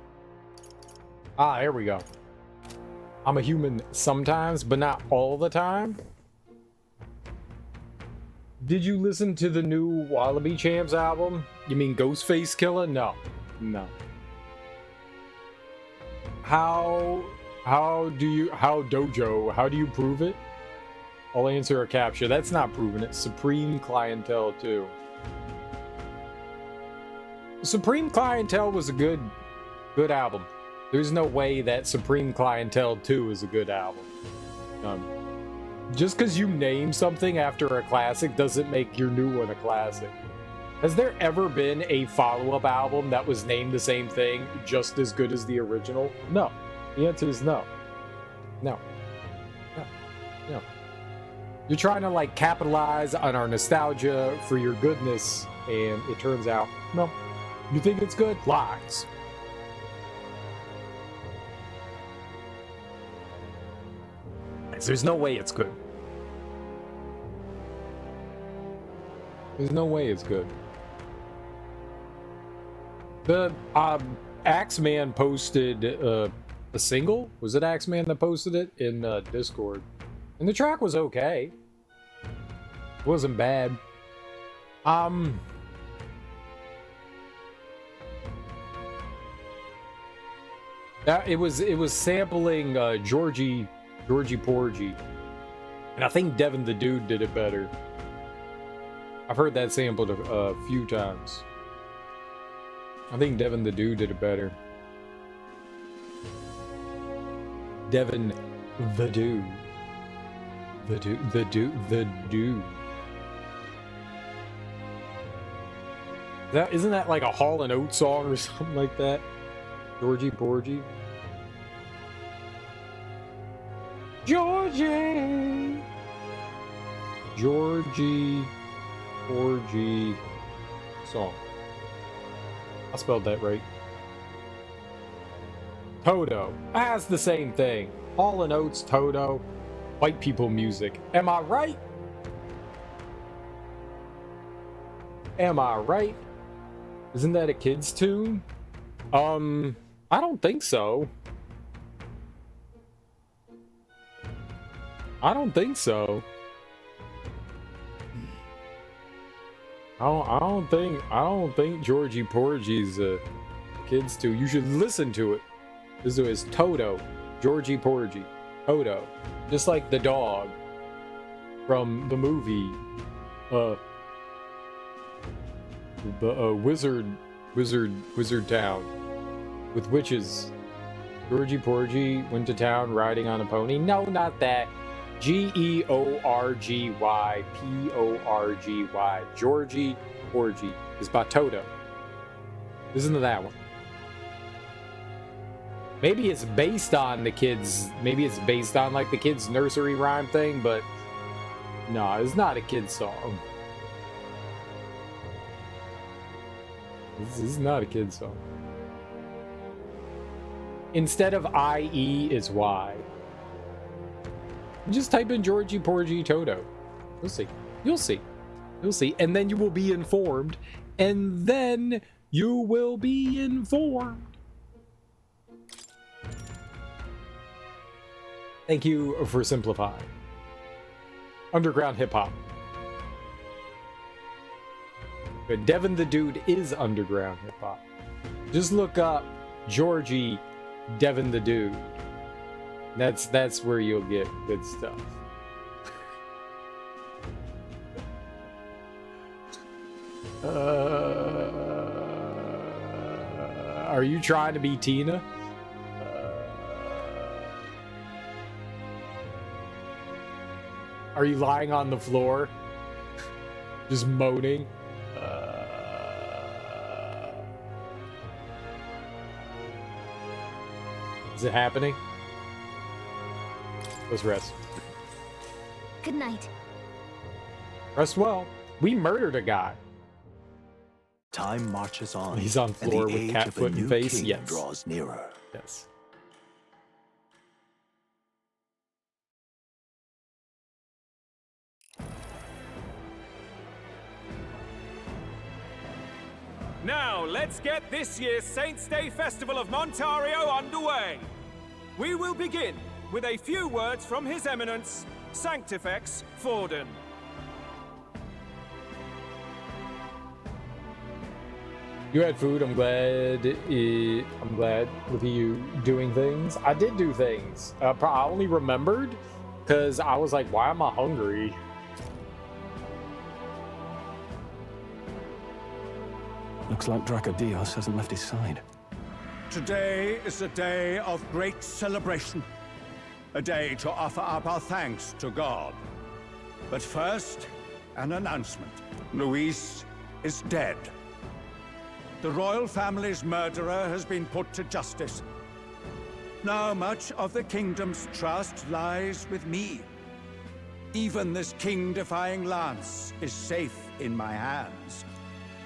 Ah, here we go. I'm a human sometimes, but not all the time. Did you listen to the new Wallaby Champs album? You mean Ghostface Killer? No. No. How Dojo, how do you prove it? I'll answer a captcha. That's not proving it. Supreme Clientele 2. Supreme Clientele was a good album. There's no way that Supreme Clientele 2 is a good album. Just because you name something after a classic doesn't make your new one a classic. Has there ever been a follow-up album that was named the same thing, just as good as the original? No. The answer is no. No. No. No. You're trying to, like, capitalize on our nostalgia for your goodness, and it turns out, no. You think it's good? Lies. There's no way it's good. There's no way it's good. The Axeman posted a single. Was it Axeman that posted it in Discord? And the track was okay. It wasn't bad. It was sampling Georgie Porgy, and I think Devin the Dude did it better. I've heard that sampled a few times. I think Devin the Dude did it better. Devin the Dude. The Dude. Isn't that like a Hall & Oates song or something like that? Georgie Porgy. Georgie Porgy song. I spelled that right. Toto. That's the same thing. Hall & Oates, Toto. White people music. Am I right? Am I right? Isn't that a kid's tune? I don't think so. I don't think so. I don't think Georgie Porgy's a kid's tune. You should listen to it. This is Toto. Georgie Porgy. Toto. Just like the dog from the movie Wizard Town with witches. Georgie Porgy went to town riding on a pony. No, not that. Georgyporgy. Georgie Porgy is by Toto. Listen to that one. Maybe it's based on the kids. Maybe it's based on like the kids' nursery rhyme thing, but no, it's not a kid's song. This is not a kid's song. Instead of IE, it's Y. Just type in Georgie Porgy Toto. You'll see. You'll see. You'll see. And then you will be informed. And then you will be informed. Thank you for simplifying. Underground hip hop. But Devin the Dude is underground hip hop. Just look up Georgie Devin the Dude. That's where you'll get good stuff. Are you trying to be Tina? Are you lying on the floor? Just moaning? Is it happening? Let's rest. Good night. Rest well. We murdered a guy. Time marches on. He's on floor with cat foot and face. Yes. Draws nearer. Yes. Now, let's get this year's Saints' Day Festival of Montario underway. We will begin with a few words from His Eminence, Sanctifex Forden. You had food. I'm glad with you doing things. I did do things. I only remembered because I was like, why am I hungry? Looks like Dracodios hasn't left his side. Today is a day of great celebration. A day to offer up our thanks to God. But first, an announcement. Luis is dead. The royal family's murderer has been put to justice. Now much of the kingdom's trust lies with me. Even this king-defying lance is safe in my hands.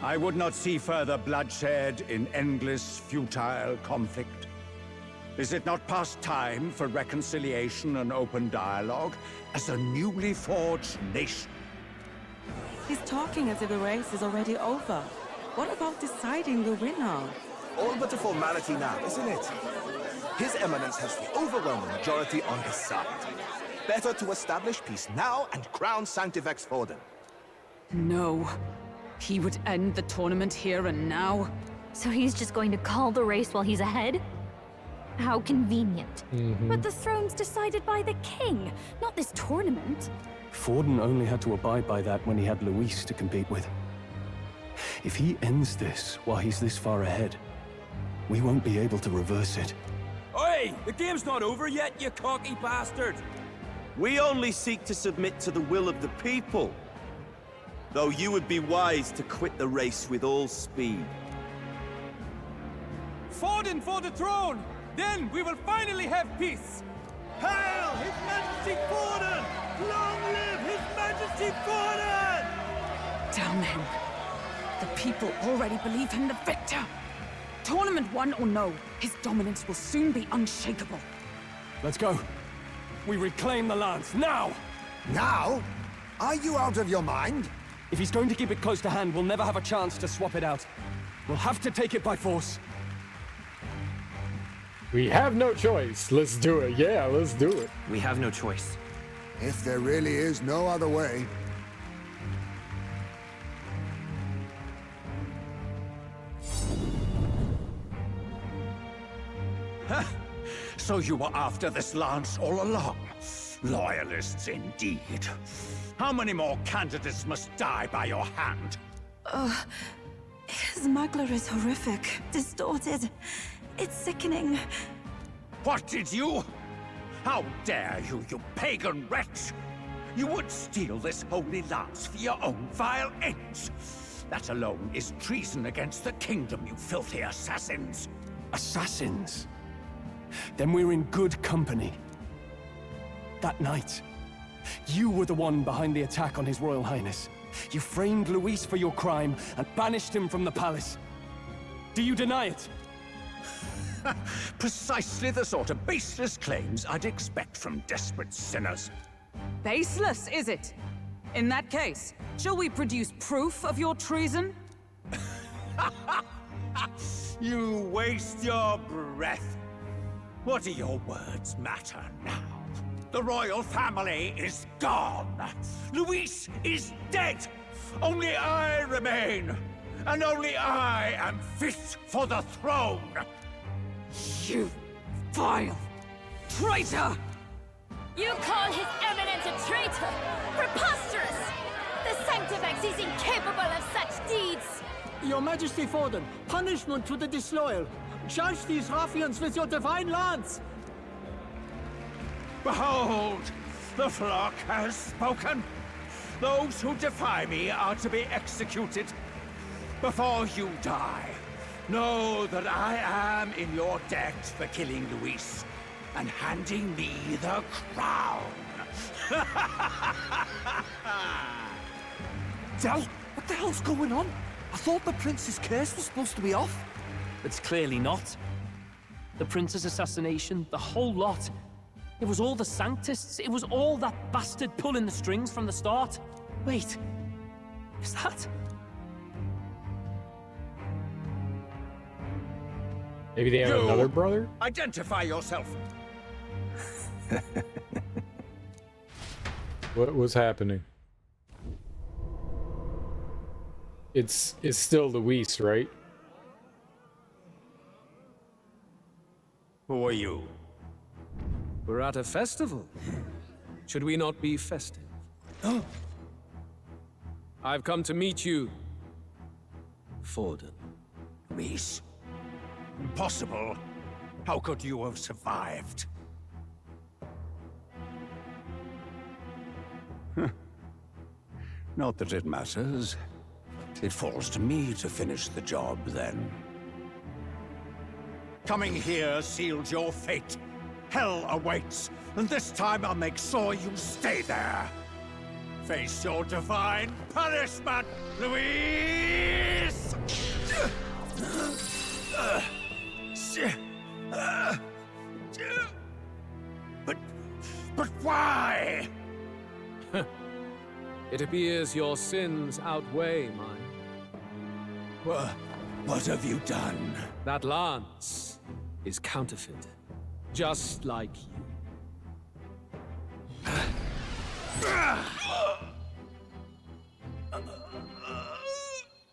I would not see further bloodshed in endless, futile conflict. Is it not past time for reconciliation and open dialogue as a newly forged nation? He's talking as if the race is already over. What about deciding the winner? All but a formality now, isn't it? His Eminence has the overwhelming majority on his side. Better to establish peace now and crown Sanctifex Forden. No. He would end the tournament here and now. So he's just going to call the race while he's ahead? How convenient. But the throne's decided by the king, not this tournament. Forden only had to abide by that when he had Luis to compete with. If he ends this while he's this far ahead, we won't be able to reverse it. Oi! The game's not over yet, you cocky bastard! We only seek to submit to the will of the people. Though you would be wise to quit the race with all speed. Forden for the throne! Then we will finally have peace! Hail His Majesty Forden! Long live His Majesty Forden! Damn him. The people already believe him the victor. Tournament won or no, his dominance will soon be unshakable. Let's go. We reclaim the lance, now! Now? Are you out of your mind? If he's going to keep it close to hand, we'll never have a chance to swap it out. We'll have to take it by force. We have no choice. Let's do it. Yeah, let's do it. We have no choice. If there really is no other way. So you were after this lance all along? Loyalists indeed. How many more candidates must die by your hand? His Magler is horrific, distorted. It's sickening. What did you? How dare you, you pagan wretch! You would steal this holy lance for your own vile ends. That alone is treason against the kingdom, you filthy assassins. Assassins? Then we're in good company. That night, you were the one behind the attack on His Royal Highness. You framed Luis for your crime and banished him from the palace. Do you deny it? Precisely the sort of baseless claims I'd expect from desperate sinners. Baseless, is it? In that case, shall we produce proof of your treason? You waste your breath. What do your words matter now? The royal family is gone. Luis is dead. Only I remain. And only I am fit for the throne. You vile traitor! You call His Eminence a traitor? Preposterous! The Sanctifex is incapable of such deeds! Your Majesty Forden, punishment to the disloyal. Charge these ruffians with your divine lance! Behold, the flock has spoken. Those who defy me are to be executed. Before you die, know that I am in your debt for killing Luis and handing me the crown. Del, what the hell's going on? I thought the prince's curse was supposed to be off. It's clearly not. The prince's assassination, the whole lot. It was all the Sanctists. It was all that bastard pulling the strings from the start. Wait, is that? Maybe they have another brother? Identify yourself. What was happening? It's still Luis, right? Who are you? We're at a festival. Should we not be festive? I've come to meet you, Forden. Luis? Impossible. How could you have survived? Not that it matters. It falls to me to finish the job, then. Coming here sealed your fate. Hell awaits, and this time I'll make sure you stay there. Face your divine punishment, Luis! But why? It appears your sins outweigh mine. What have you done? That lance is counterfeit, just like you.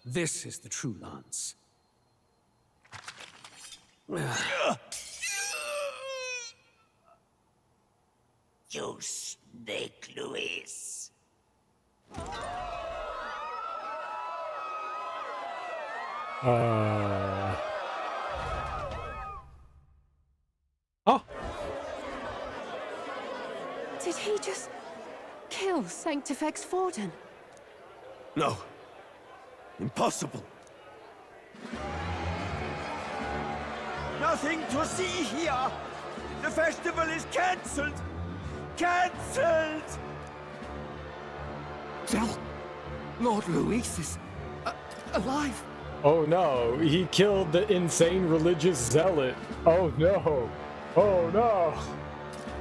This is the true lance. You snake, Luis. Oh. Did he just kill Sanctifex Forden? No. Impossible. Nothing to see here. The festival is cancelled. Cancelled! Del, Lord Luis is alive. Oh no, he killed the insane religious zealot. Oh no. Oh no.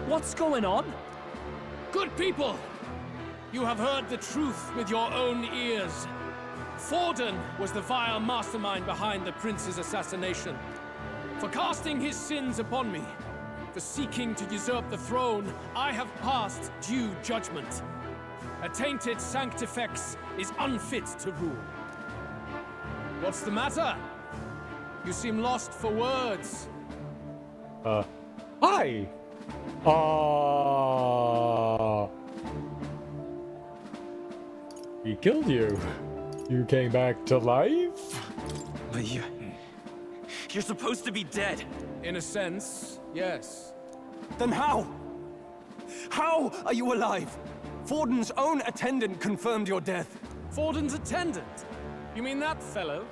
What's going on? Good people, you have heard the truth with your own ears. Forden was the vile mastermind behind the prince's assassination. For casting his sins upon me, for seeking to usurp the throne, I have passed due judgment. A tainted Sanctifex is unfit to rule. What's the matter? You seem lost for words. Hi! He killed you. You came back to life? But you're supposed to be dead. In a sense, yes. Then how? How are you alive? Forden's own attendant confirmed your death. Forden's attendant? You mean that fellow?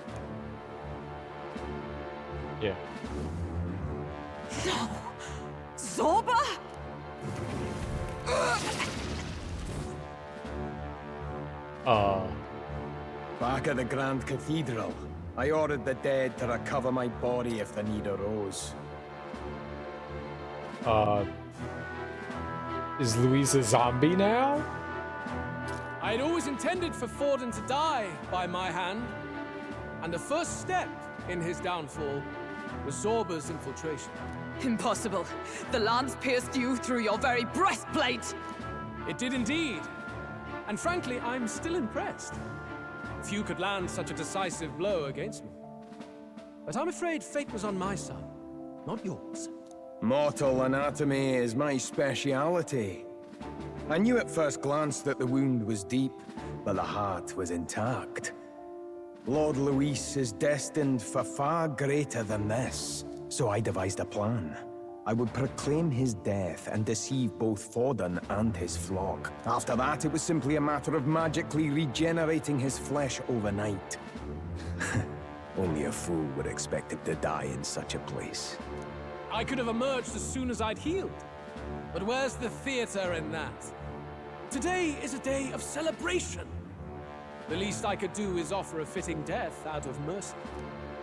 Yeah. No! Zorba? Back at the Grand Cathedral, I ordered the dead to recover my body if the need arose. Is Luis a zombie now? I'd always intended for Forden to die by my hand. And the first step in his downfall was Zorba's infiltration. Impossible. The lance pierced you through your very breastplate! It did indeed. And frankly, I'm still impressed. Few could land such a decisive blow against me. But I'm afraid fate was on my side, not yours. Mortal anatomy is my speciality. I knew at first glance that the wound was deep, but the heart was intact. Lord Luis is destined for far greater than this, so I devised a plan. I would proclaim his death and deceive both Forden and his flock. After that, it was simply a matter of magically regenerating his flesh overnight. Only a fool would expect him to die in such a place. I could have emerged as soon as I'd healed. But where's the theater in that? Today is a day of celebration. The least I could do is offer a fitting death out of mercy.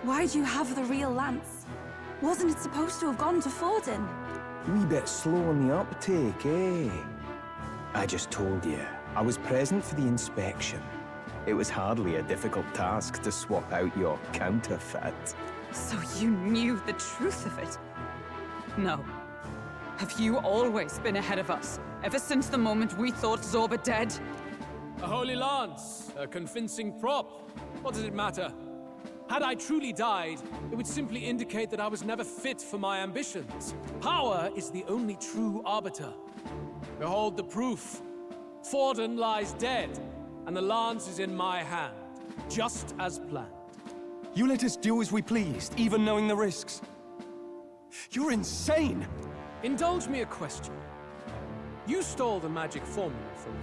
Why do you have the real lance? Wasn't it supposed to have gone to Forden? Wee bit slow on the uptake, eh? I just told you, I was present for the inspection. It was hardly a difficult task to swap out your counterfeit. So you knew the truth of it? No. Have you always been ahead of us? Ever since the moment we thought Zorba dead? A holy lance, a convincing prop. What does it matter? Had I truly died, it would simply indicate that I was never fit for my ambitions. Power is the only true arbiter. Behold the proof. Forden lies dead, and the lance is in my hand, just as planned. You let us do as we pleased, even knowing the risks. You're insane! Indulge me a question. You stole the magic formula from me.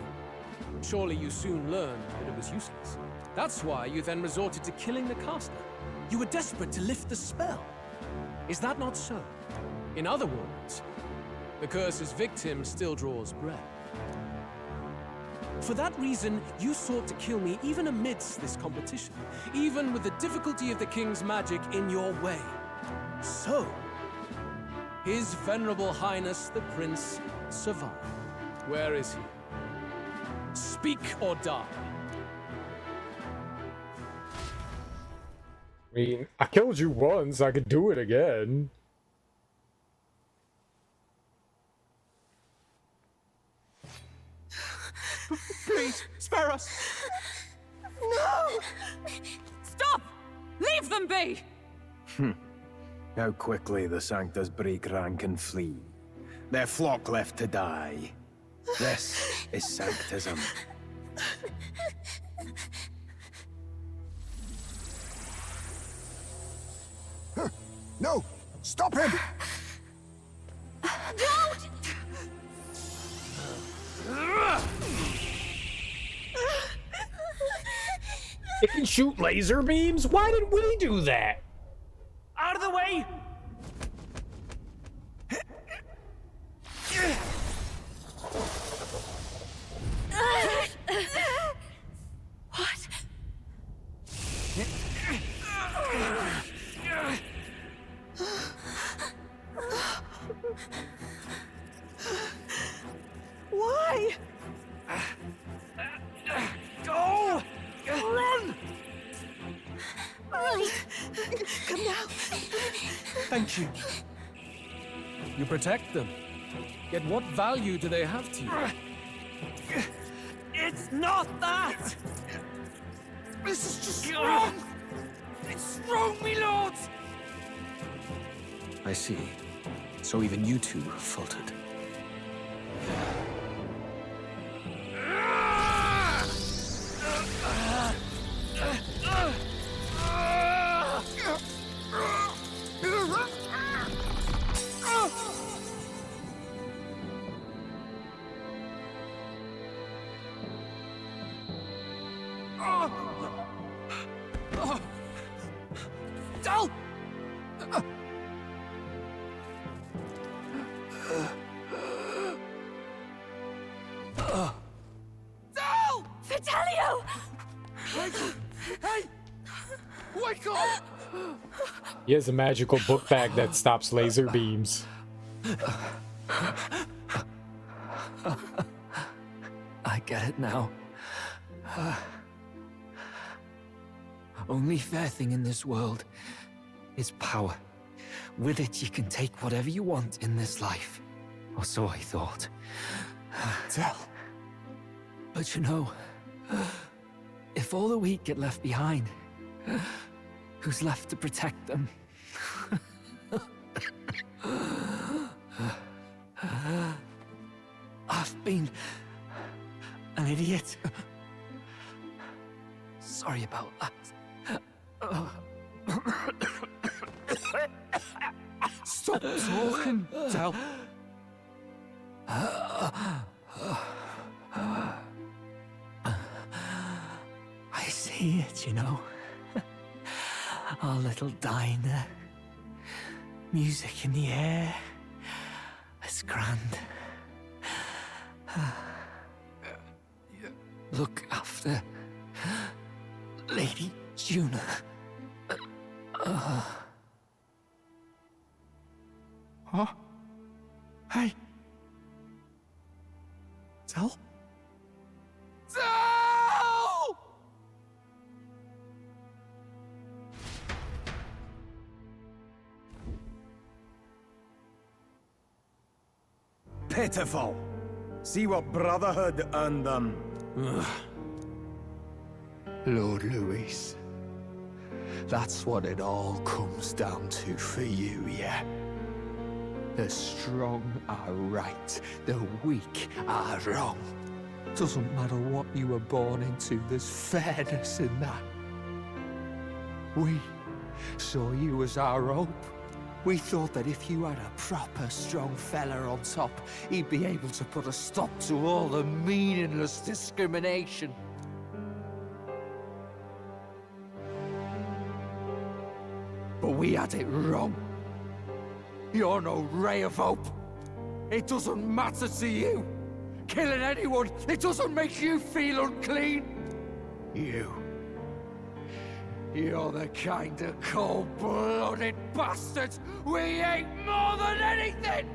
Surely you soon learned that it was useless. That's why you then resorted to killing the caster. You were desperate to lift the spell. Is that not so? In other words, the curse's victim still draws breath. For that reason, you sought to kill me even amidst this competition, even with the difficulty of the king's magic in your way. So, His Venerable Highness the Prince survived. Where is he? Speak or die. I mean, I killed you once, I could do it again. Please, spare us! No! Stop! Leave them be! How quickly the Sanctus break rank and flee. Their flock left to die. This is Sanctism. No! Stop him! Don't! It can shoot laser beams? Why did we do that? Out of the way! What? Thank you. You protect them. Yet what value do they have to you? It's not that! This is just wrong! It's wrong, me lord! I see. So even you two faltered. Del! Del! Vitelio! Hey! Wake up! He has a magical book bag that stops laser beams. I get it now. Only fair thing in this world is power. With it, you can take whatever you want in this life. Or so I thought. Tell. But you know, if all the weak get left behind, who's left to protect them? I've been an idiot. Sorry about that. Stop talking, Del. I see it, you know. Our little diner. Music in the air. It's grand. Look after Lady Juna. Huh? Hey. Del? Del! Pitiful. See what Brotherhood earned them. Lord Luis. That's what it all comes down to for you, yeah? The strong are right, the weak are wrong. Doesn't matter what you were born into, there's fairness in that. We saw you as our hope. We thought that if you had a proper strong fella on top, he'd be able to put a stop to all the meaningless discrimination. But we had it wrong. You're no ray of hope. It doesn't matter to you. Killing anyone, it doesn't make you feel unclean. You're the kind of cold-blooded bastards we hate more than anything!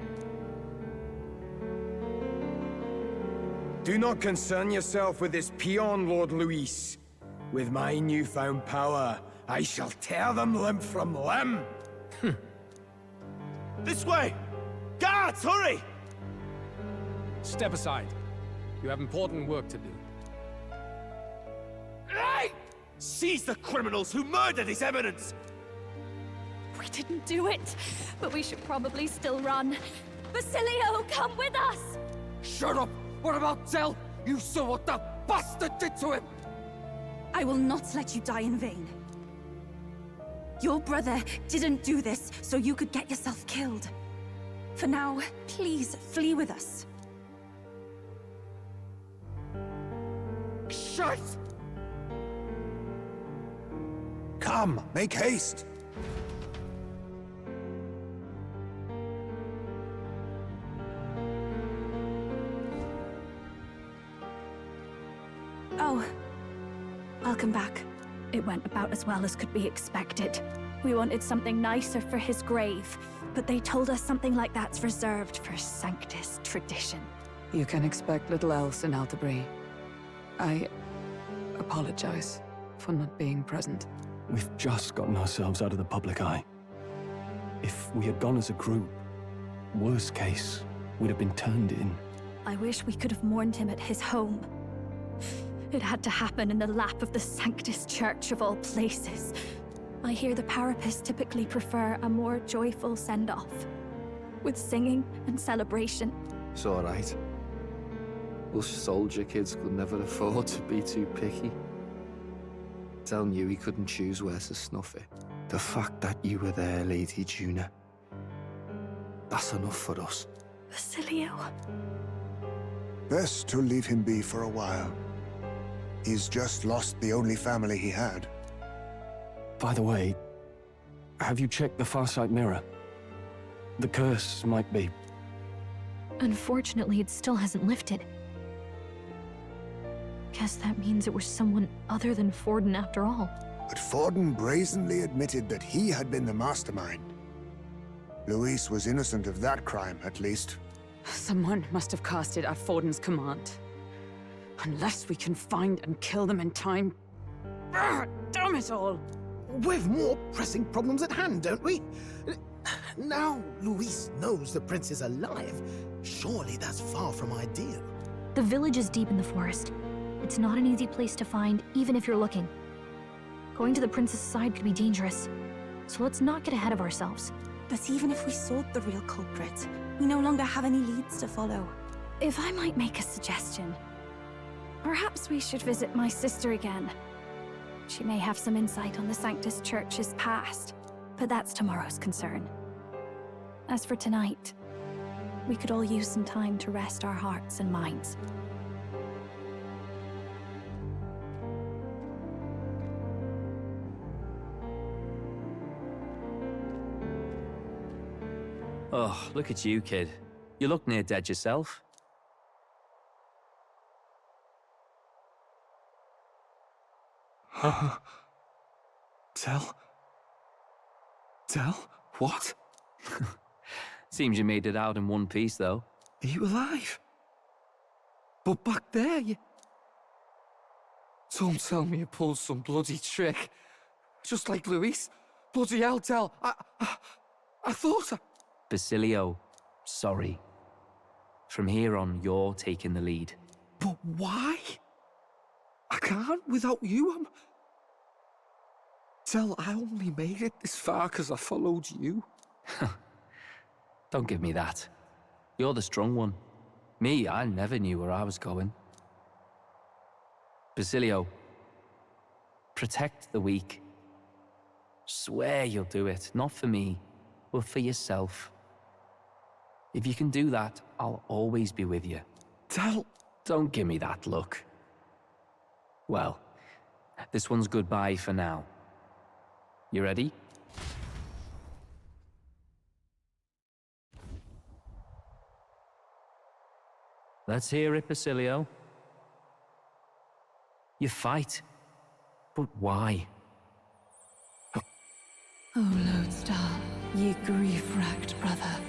Do not concern yourself with this peon, Lord Luis. With my newfound power, I shall tear them limb from limb. This way! Guards, hurry! Step aside. You have important work to do. Hey! Seize the criminals who murdered His Eminence! We didn't do it, but we should probably still run. Basilio, come with us! Shut up! What about Del? You saw what that bastard did to him! I will not let you die in vain. Your brother didn't do this so you could get yourself killed. For now, please flee with us. Shite! Come, make haste! Oh, welcome back. It went about as well as could be expected. We wanted something nicer for his grave, but they told us something like that's reserved for Sanctus tradition. You can expect little else in Altabri. I apologize for not being present. We've just gotten ourselves out of the public eye. If we had gone as a group, worst case, we'd have been turned in. I wish we could have mourned him at his home. It had to happen in the lap of the Sanctus Church of all places. I hear the Parapists typically prefer a more joyful send-off, with singing and celebration. It's alright. Us soldier kids could never afford to be too picky. Dell knew he couldn't choose where to snuff it. The fact that you were there, Lady Juna, that's enough for us. Basilio. Best to leave him be for a while. He's just lost the only family he had. By the way, have you checked the Farsight mirror? The curse might be... Unfortunately, it still hasn't lifted. Guess that means it was someone other than Forden after all. But Forden brazenly admitted that he had been the mastermind. Luis was innocent of that crime, at least. Someone must have cast it at Forden's command. Unless we can find and kill them in time... Damn it all! We've more pressing problems at hand, don't we? Now Luis knows the prince is alive. Surely that's far from ideal. The village is deep in the forest. It's not an easy place to find, even if you're looking. Going to the prince's side could be dangerous, so let's not get ahead of ourselves. But even if we sought the real culprit, we no longer have any leads to follow. If I might make a suggestion, perhaps we should visit my sister again. She may have some insight on the Sanctus Church's past, but that's tomorrow's concern. As for tonight, we could all use some time to rest our hearts and minds. Oh, look at you, kid. You look near dead yourself. Tell? What? Seems you made it out in one piece, though. Are you alive? But back there, you... Don't tell me you pulled some bloody trick. Just like Luis. Bloody hell, Tell. I thought I... Basilio, sorry. From here on, you're taking the lead. But why? I can't without you. Tell, I only made it this far because I followed you. Don't give me that. You're the strong one. Me, I never knew where I was going. Basilio, protect the weak. Swear you'll do it, not for me, but for yourself. If you can do that, I'll always be with you. Tell... Don't give me that look. Well, this one's goodbye for now. You ready? Let's hear it, Basilio. You fight, but why? O Lodestar, ye grief-racked brother,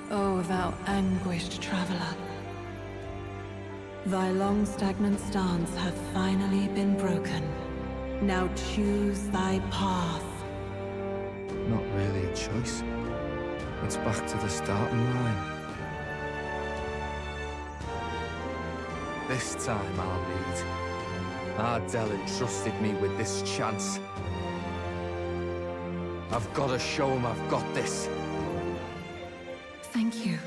O thou anguished traveler. Thy long stagnant stance hath finally been broken. Now choose thy path. Not really a choice. It's back to the starting line. This time I'll lead. Ardell entrusted me with this chance. I've got to show him I've got this. Thank you.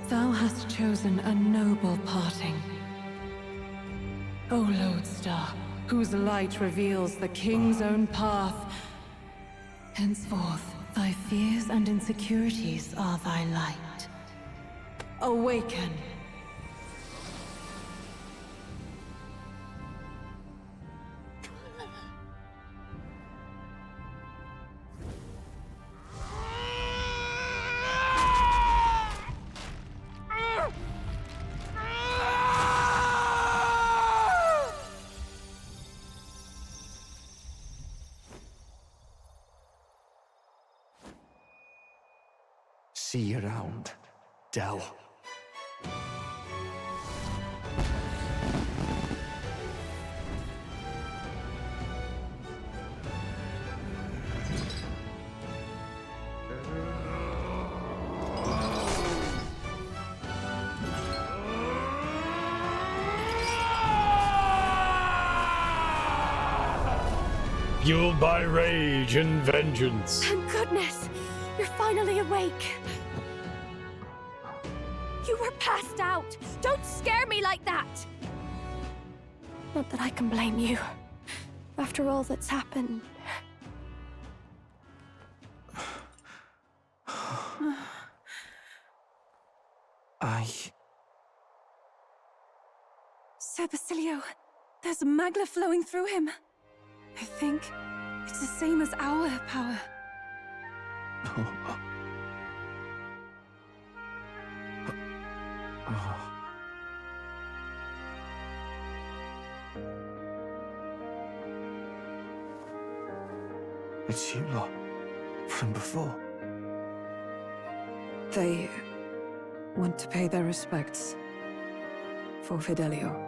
Thou hast chosen a noble parting. O Lodestar, whose light reveals the king's own path. Henceforth, thy fears and insecurities are thy light. Awaken! See you around, Dell. fueled by rage and vengeance. Thank goodness! You're finally awake! You were passed out! Don't scare me like that! Not that I can blame you. After all that's happened. Sir Basilio, there's magla flowing through him. I think it's the same as our power. It's you lot. From before. They want to pay their respects for Fidelio.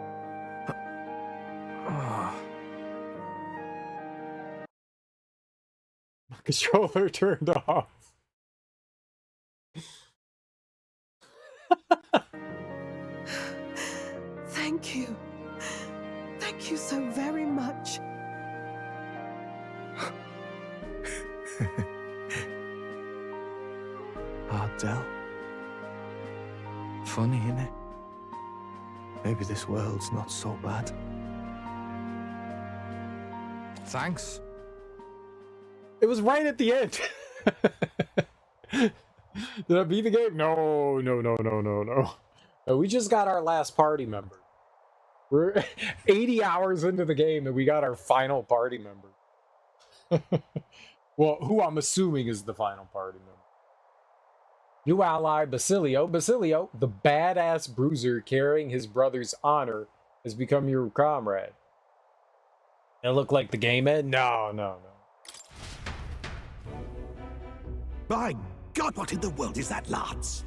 My controller turned off. Thank you. Thank you so very much. Ardell. Funny, innit? Maybe this world's not so bad. Thanks. It was right at the end. Did I beat the game? No. We just got our last party member. We're 80 hours into the game and we got our final party member. Well, who I'm assuming is the final party member. New ally, Basilio. Basilio, the badass bruiser carrying his brother's honor, has become your comrade. It look like the game end? No. By God, what in the world is that, lads?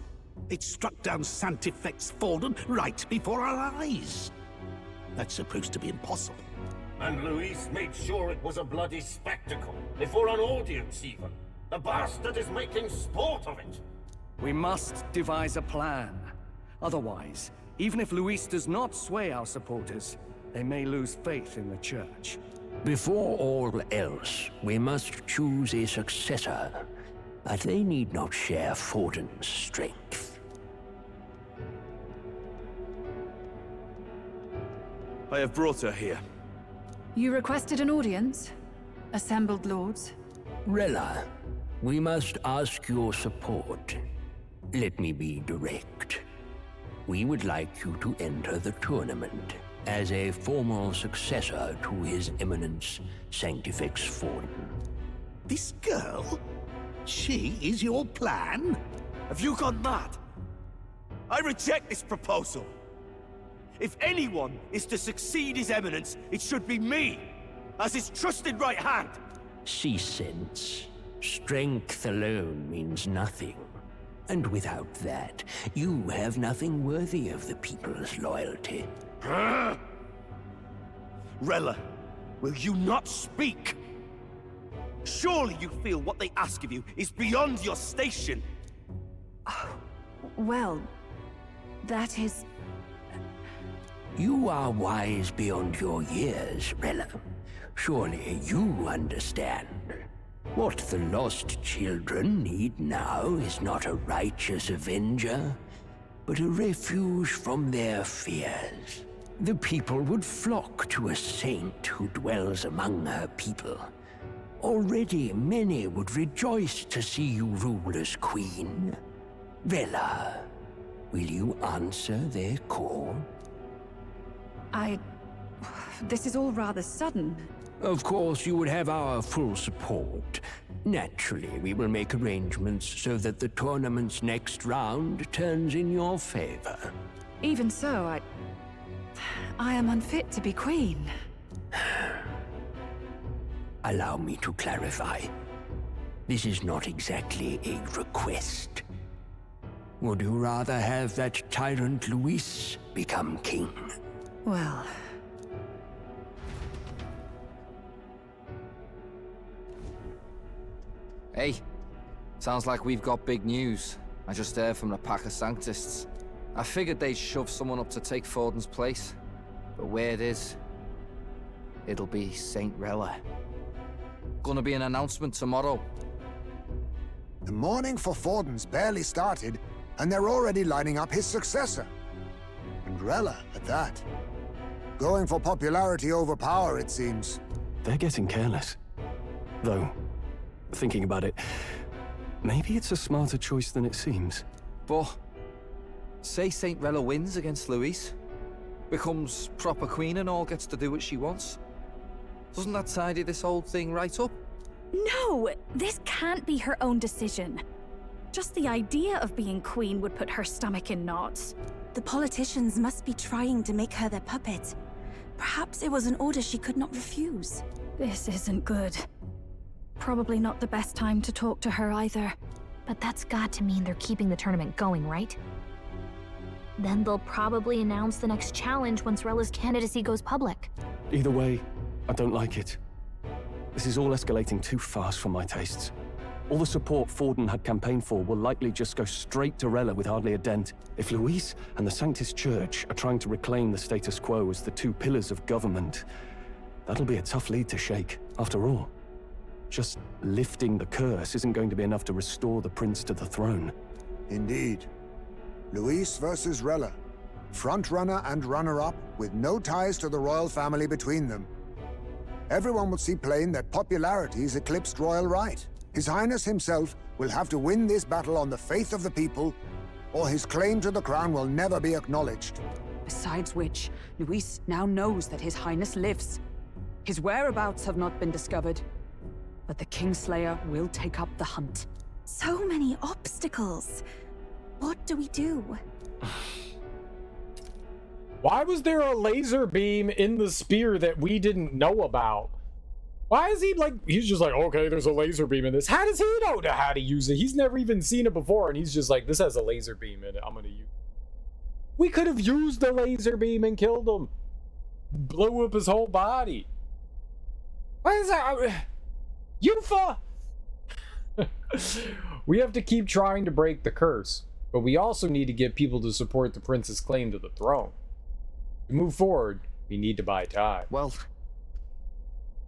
It struck down Sanctifex Forden right before our eyes. That's supposed to be impossible. And Luis made sure it was a bloody spectacle, before an audience even. The bastard is making sport of it. We must devise a plan. Otherwise, even if Luis does not sway our supporters, they may lose faith in the church. Before all else, we must choose a successor. But they need not share Forden's strength. I have brought her here. You requested an audience? Assembled lords? Rella, we must ask your support. Let me be direct. We would like you to enter the tournament as a formal successor to His Eminence Sanctifex Forden. This girl? She is your plan? Have you gone mad? I reject this proposal. If anyone is to succeed His Eminence, it should be me, as his trusted right hand. See sense. Strength alone means nothing. And without that, you have nothing worthy of the people's loyalty. Rella, will you not speak? Surely you feel what they ask of you is beyond your station. Well, that is... You are wise beyond your years, Rella. Surely you understand. What the lost children need now is not a righteous avenger, but a refuge from their fears. The people would flock to a saint who dwells among her people. Already many would rejoice to see you rule as queen. Rella, will you answer their call? This is all rather sudden. Of course, you would have our full support. Naturally, we will make arrangements so that the tournament's next round turns in your favor. Even so, I am unfit to be queen. Allow me to clarify. This is not exactly a request. Would you rather have that tyrant Luis become king? Well... Hey, sounds like we've got big news. I just heard from the pack of Sanctists. I figured they'd shove someone up to take Forden's place. But where it is, it'll be Saint Rella. Gonna be an announcement tomorrow. The mourning for Forden's barely started, and they're already lining up his successor. And Rella, at that. Going for popularity over power, it seems. They're getting careless. Though, thinking about it, maybe it's a smarter choice than it seems. But, say Saint Rella wins against Louise, becomes proper queen and all gets to do what she wants. Doesn't that tidy this whole thing right up? No! This can't be her own decision. Just the idea of being queen would put her stomach in knots. The politicians must be trying to make her their puppet. Perhaps it was an order she could not refuse. This isn't good. Probably not the best time to talk to her either. But that's got to mean they're keeping the tournament going, right? Then they'll probably announce the next challenge once Rella's candidacy goes public. Either way, I don't like it. This is all escalating too fast for my tastes. All the support Forden had campaigned for will likely just go straight to Rella with hardly a dent. If Louise and the Sanctus Church are trying to reclaim the status quo as the two pillars of government, that'll be a tough lead to shake. After all, just lifting the curse isn't going to be enough to restore the prince to the throne. Indeed. Louise versus Rella. Front-runner and runner-up, with no ties to the royal family between them. Everyone will see plain that popularity's eclipsed royal right. His Highness himself will have to win this battle on the faith of the people, or his claim to the crown will never be acknowledged. Besides which, Luis now knows that His Highness lives. His whereabouts have not been discovered, but the Kingslayer will take up the hunt. So many obstacles. What do we do? Why was there a laser beam in the spear that we didn't know about? Why is he like, he's just like, okay, there's a laser beam in this. How does he know how to use it? He's never even seen it before, and he's just like, this has a laser beam in it, I'm gonna use it. We could have used the laser beam and killed him. Blew up his whole body. Why is that? Yufa! We have to keep trying to break the curse, but we also need to get people to support the prince's claim to the throne. To move forward, we need to buy time. Well,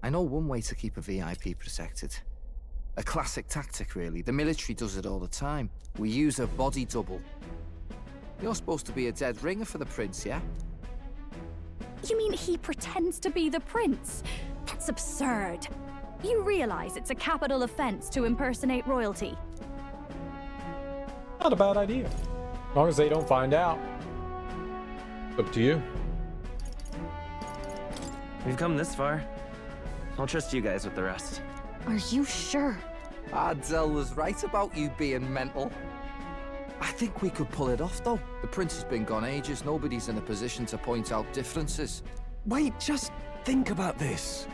I know one way to keep a VIP protected. A classic tactic, really. The military does it all the time. We use a body double. You're supposed to be a dead ringer for the prince, yeah? You mean he pretends to be the prince? That's absurd. You realize it's a capital offense to impersonate royalty? Not a bad idea. As long as they don't find out. It's up to you. We've come this far. I'll trust you guys with the rest. Are you sure? Adzel was right about you being mental. I think we could pull it off, though. The prince has been gone ages. Nobody's in a position to point out differences. Wait, just think about this.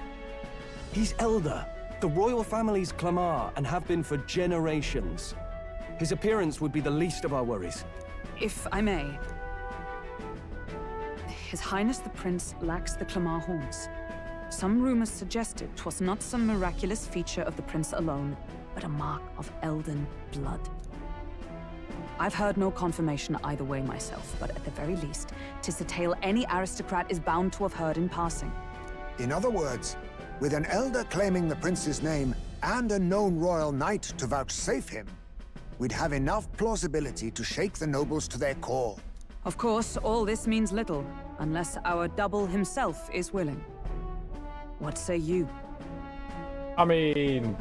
He's elder. The royal family's Clamar and have been for generations. His appearance would be the least of our worries. If I may. His Highness the Prince lacks the Clamar horns. Some rumors suggested 'twas not some miraculous feature of the prince alone, but a mark of Elden blood. I've heard no confirmation either way myself, but at the very least, 'tis a tale any aristocrat is bound to have heard in passing. In other words, with an elder claiming the prince's name and a known royal knight to vouchsafe him, we'd have enough plausibility to shake the nobles to their core. Of course, all this means little, unless our double himself is willing. What say you? I mean,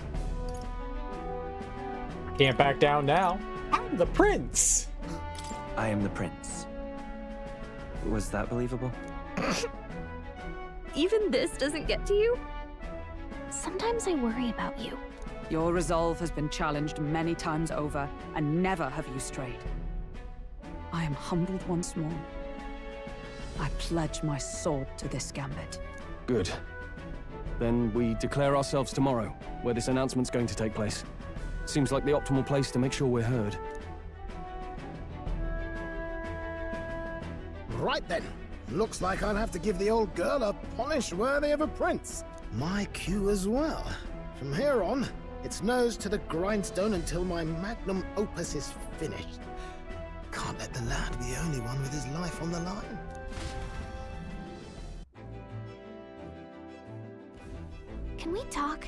I can't back down now. I'm the prince. I am the prince. Was that believable? Even this doesn't get to you? Sometimes I worry about you. Your resolve has been challenged many times over, and never have you strayed. I am humbled once more. I pledge my sword to this gambit. Good. Then we declare ourselves tomorrow, where this announcement's going to take place. Seems like the optimal place to make sure we're heard. Right then. Looks like I'll have to give the old girl a polish worthy of a prince. My cue as well. From here on, it's nose to the grindstone until my magnum opus is finished. Can't let the lad be the only one with his life on the line. Can we talk?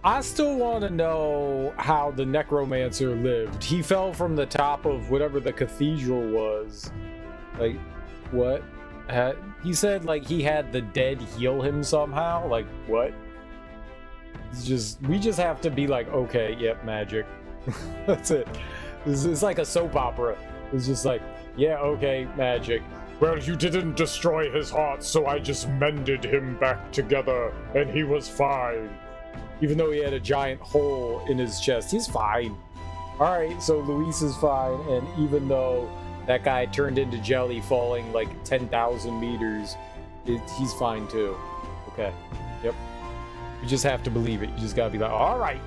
I still want to know how the necromancer lived. He fell from the top of whatever the cathedral was. Like, what? He said, like, he had the dead heal him somehow. Like, what? We just have to be like, okay, yep, magic. That's it. It's like a soap opera. It's just like, yeah, okay, magic. Well, you didn't destroy his heart, so I just mended him back together, and he was fine. Even though he had a giant hole in his chest, he's fine. Alright, so Luis is fine, and even though that guy turned into jelly falling like 10,000 meters, he's fine too. Okay, yep. You just have to believe it. You just gotta be like, alright.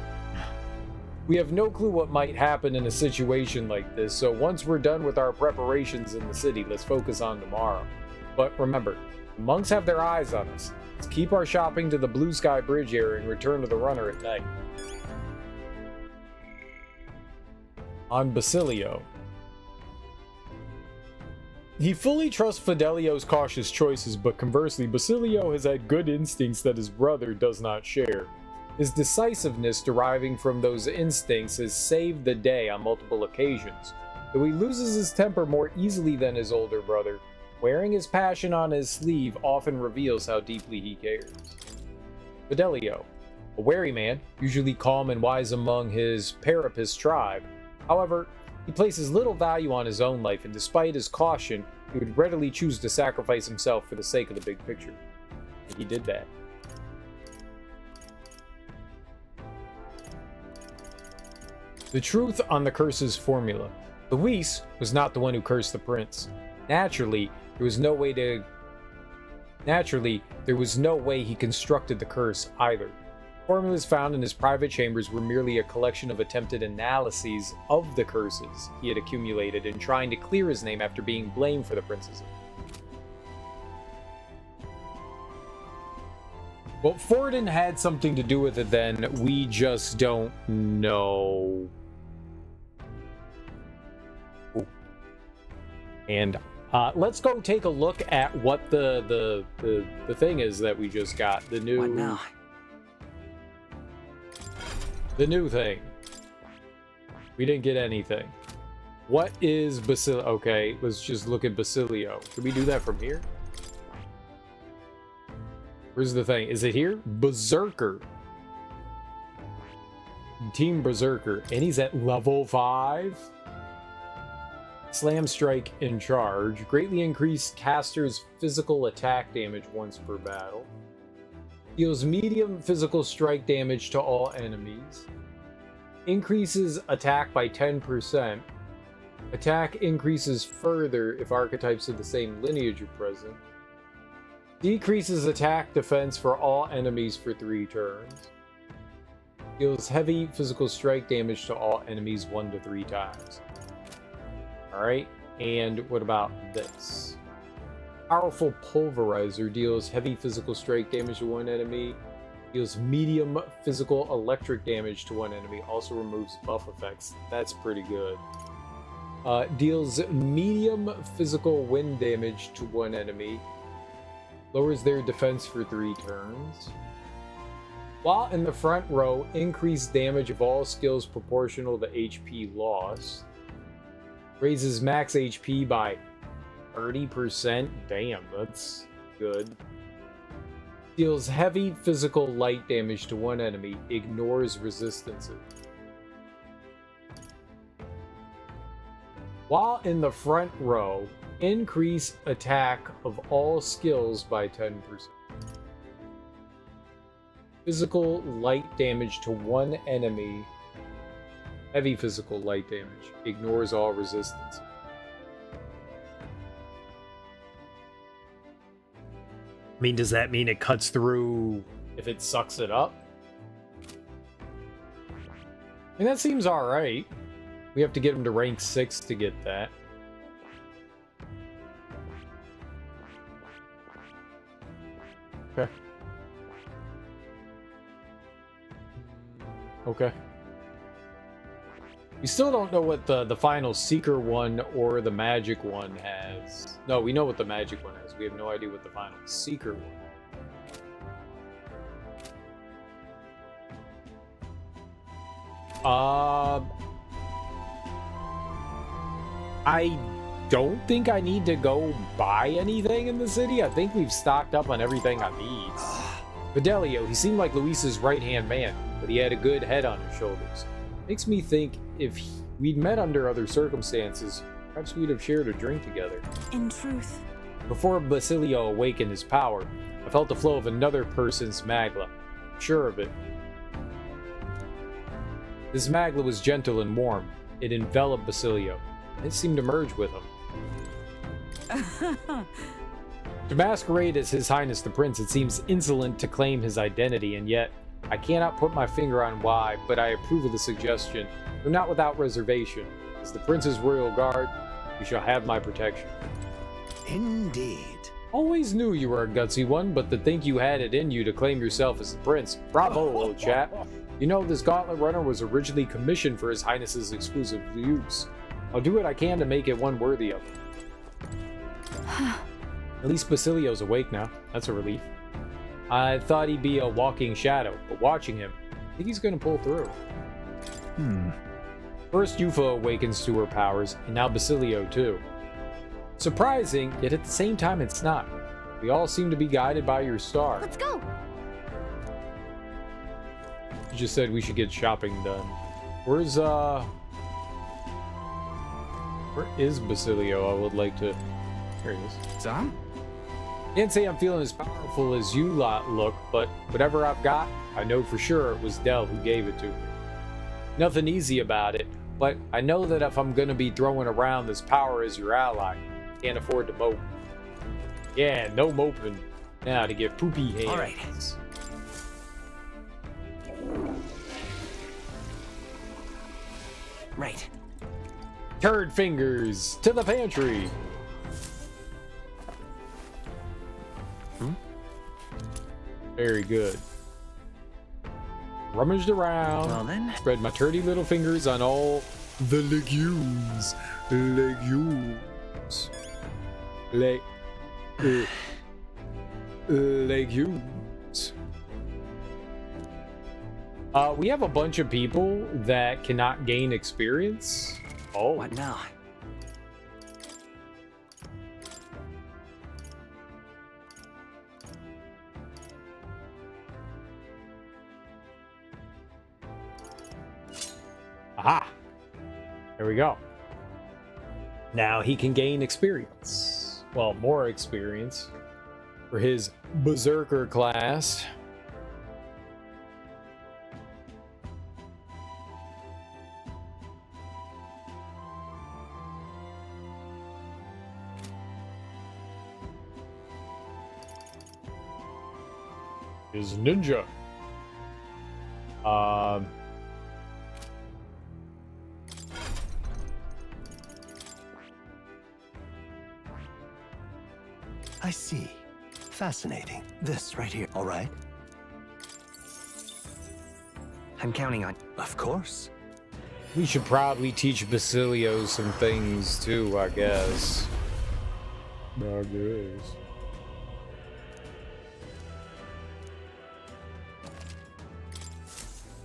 We have no clue what might happen in a situation like this, so once we're done with our preparations in the city, let's focus on tomorrow. But remember, the monks have their eyes on us. Let's keep our shopping to the Blue Sky Bridge area and return to the runner at night. On Basilio. He fully trusts Fidelio's cautious choices, but conversely, Basilio has had good instincts that his brother does not share. His decisiveness deriving from those instincts has saved the day on multiple occasions. Though he loses his temper more easily than his older brother, wearing his passion on his sleeve often reveals how deeply he cares. Fidelio, a wary man, usually calm and wise among his Parapist tribe. However, he places little value on his own life, and despite his caution, he would readily choose to sacrifice himself for the sake of the big picture. And he did that. The truth on the curse's formula. Luis was not the one who cursed the prince. Naturally, there was no way he constructed the curse either. Formulas found in his private chambers were merely a collection of attempted analyses of the curses he had accumulated in trying to clear his name after being blamed for the prince's. Well, Forden had something to do with it then, we just don't know. Ooh. And let's go take a look at what the thing is that we just got. The new... What now? The new thing. We didn't get anything. What is Basilio? Okay, let's just look at Basilio. Can we do that from here? Where's the thing? Is it here? Berserker. Team Berserker. And he's at level 5. Slam Strike in charge. Greatly increased caster's physical attack damage once per battle. Deals medium physical strike damage to all enemies. Increases attack by 10%. Attack increases further if archetypes of the same lineage are present. Decreases attack defense for all enemies for 3 turns. Deals heavy physical strike damage to all enemies 1 to 3 times. Alright, and what about this? Powerful Pulverizer deals heavy physical strike damage to 1 enemy. Deals medium physical electric damage to 1 enemy. Also removes buff effects. That's pretty good. Deals medium physical wind damage to 1 enemy. Lowers their defense for 3 turns. While in the front row, increased damage of all skills proportional to HP loss. Raises max HP by 30%. Damn, that's good. Deals heavy physical light damage to 1 enemy. Ignores resistances. While in the front row, increase attack of all skills by 10%. Physical light damage to 1 enemy. Heavy physical light damage. Ignores all resistance. I mean, does that mean it cuts through if it sucks it up? I mean, that seems alright. We have to get him to rank 6 to get that. Okay. Okay. We still don't know what the final Seeker one or the Magic one has. No, we know what the Magic one has. We have no idea what the final Seeker one. I don't think I need to go buy anything in the city. I think we've stocked up on everything I need. Fidelio, he seemed like Luis's right-hand man, but he had a good head on his shoulders. Makes me think if we'd met under other circumstances, perhaps we'd have shared a drink together. In truth. Before Basilio awakened his power, I felt the flow of another person's magla. Sure of it. This magla was gentle and warm. It enveloped Basilio. It seemed to merge with him. To masquerade as His Highness the Prince, it seems insolent to claim his identity, and yet I cannot put my finger on why, but I approve of the suggestion, though not without reservation. As the Prince's royal guard, you shall have my protection. Indeed. Always knew you were a gutsy one, but to think you had it in you to claim yourself as the Prince. Bravo, old chap. You know, this gauntlet runner was originally commissioned for His Highness's exclusive use. I'll do what I can to make it one worthy of him. At least Basilio's awake now. That's a relief. I thought he'd be a walking shadow, but watching him, I think he's gonna pull through. First Yufa awakens to her powers, and now Basilio too. Surprising, yet at the same time it's not. We all seem to be guided by your star. Let's go! You just said we should get shopping done. Where is Basilio? I would like to... Here he is. Sam? Can't say I'm feeling as powerful as you lot look, but whatever I've got, I know for sure it was Del who gave it to me. Nothing easy about it, but I know that if I'm gonna be throwing around this power as your ally, I can't afford to mope. Yeah, no moping. Now to get poopy hands. All right. Right. Turd fingers to the pantry. Very good. Rummaged around. Well then. Spread my turdy little fingers on all the legumes. Legumes. Legumes. We have a bunch of people that cannot gain experience. Oh. What now? Aha! There we go. Now he can gain experience. Well, more experience for his Berserker class. His ninja. I see. Fascinating. This right here, all right? I'm counting on... Of course. We should probably teach Basilio some things too, I guess.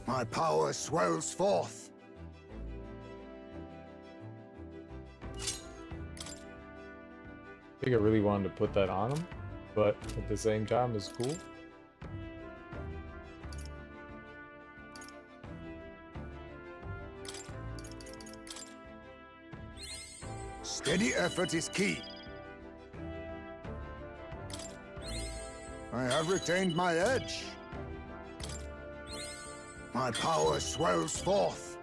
My power swells forth. I think I really wanted to put that on him, but at the same time, it's cool. Steady effort is key. I have retained my edge. My power swells forth.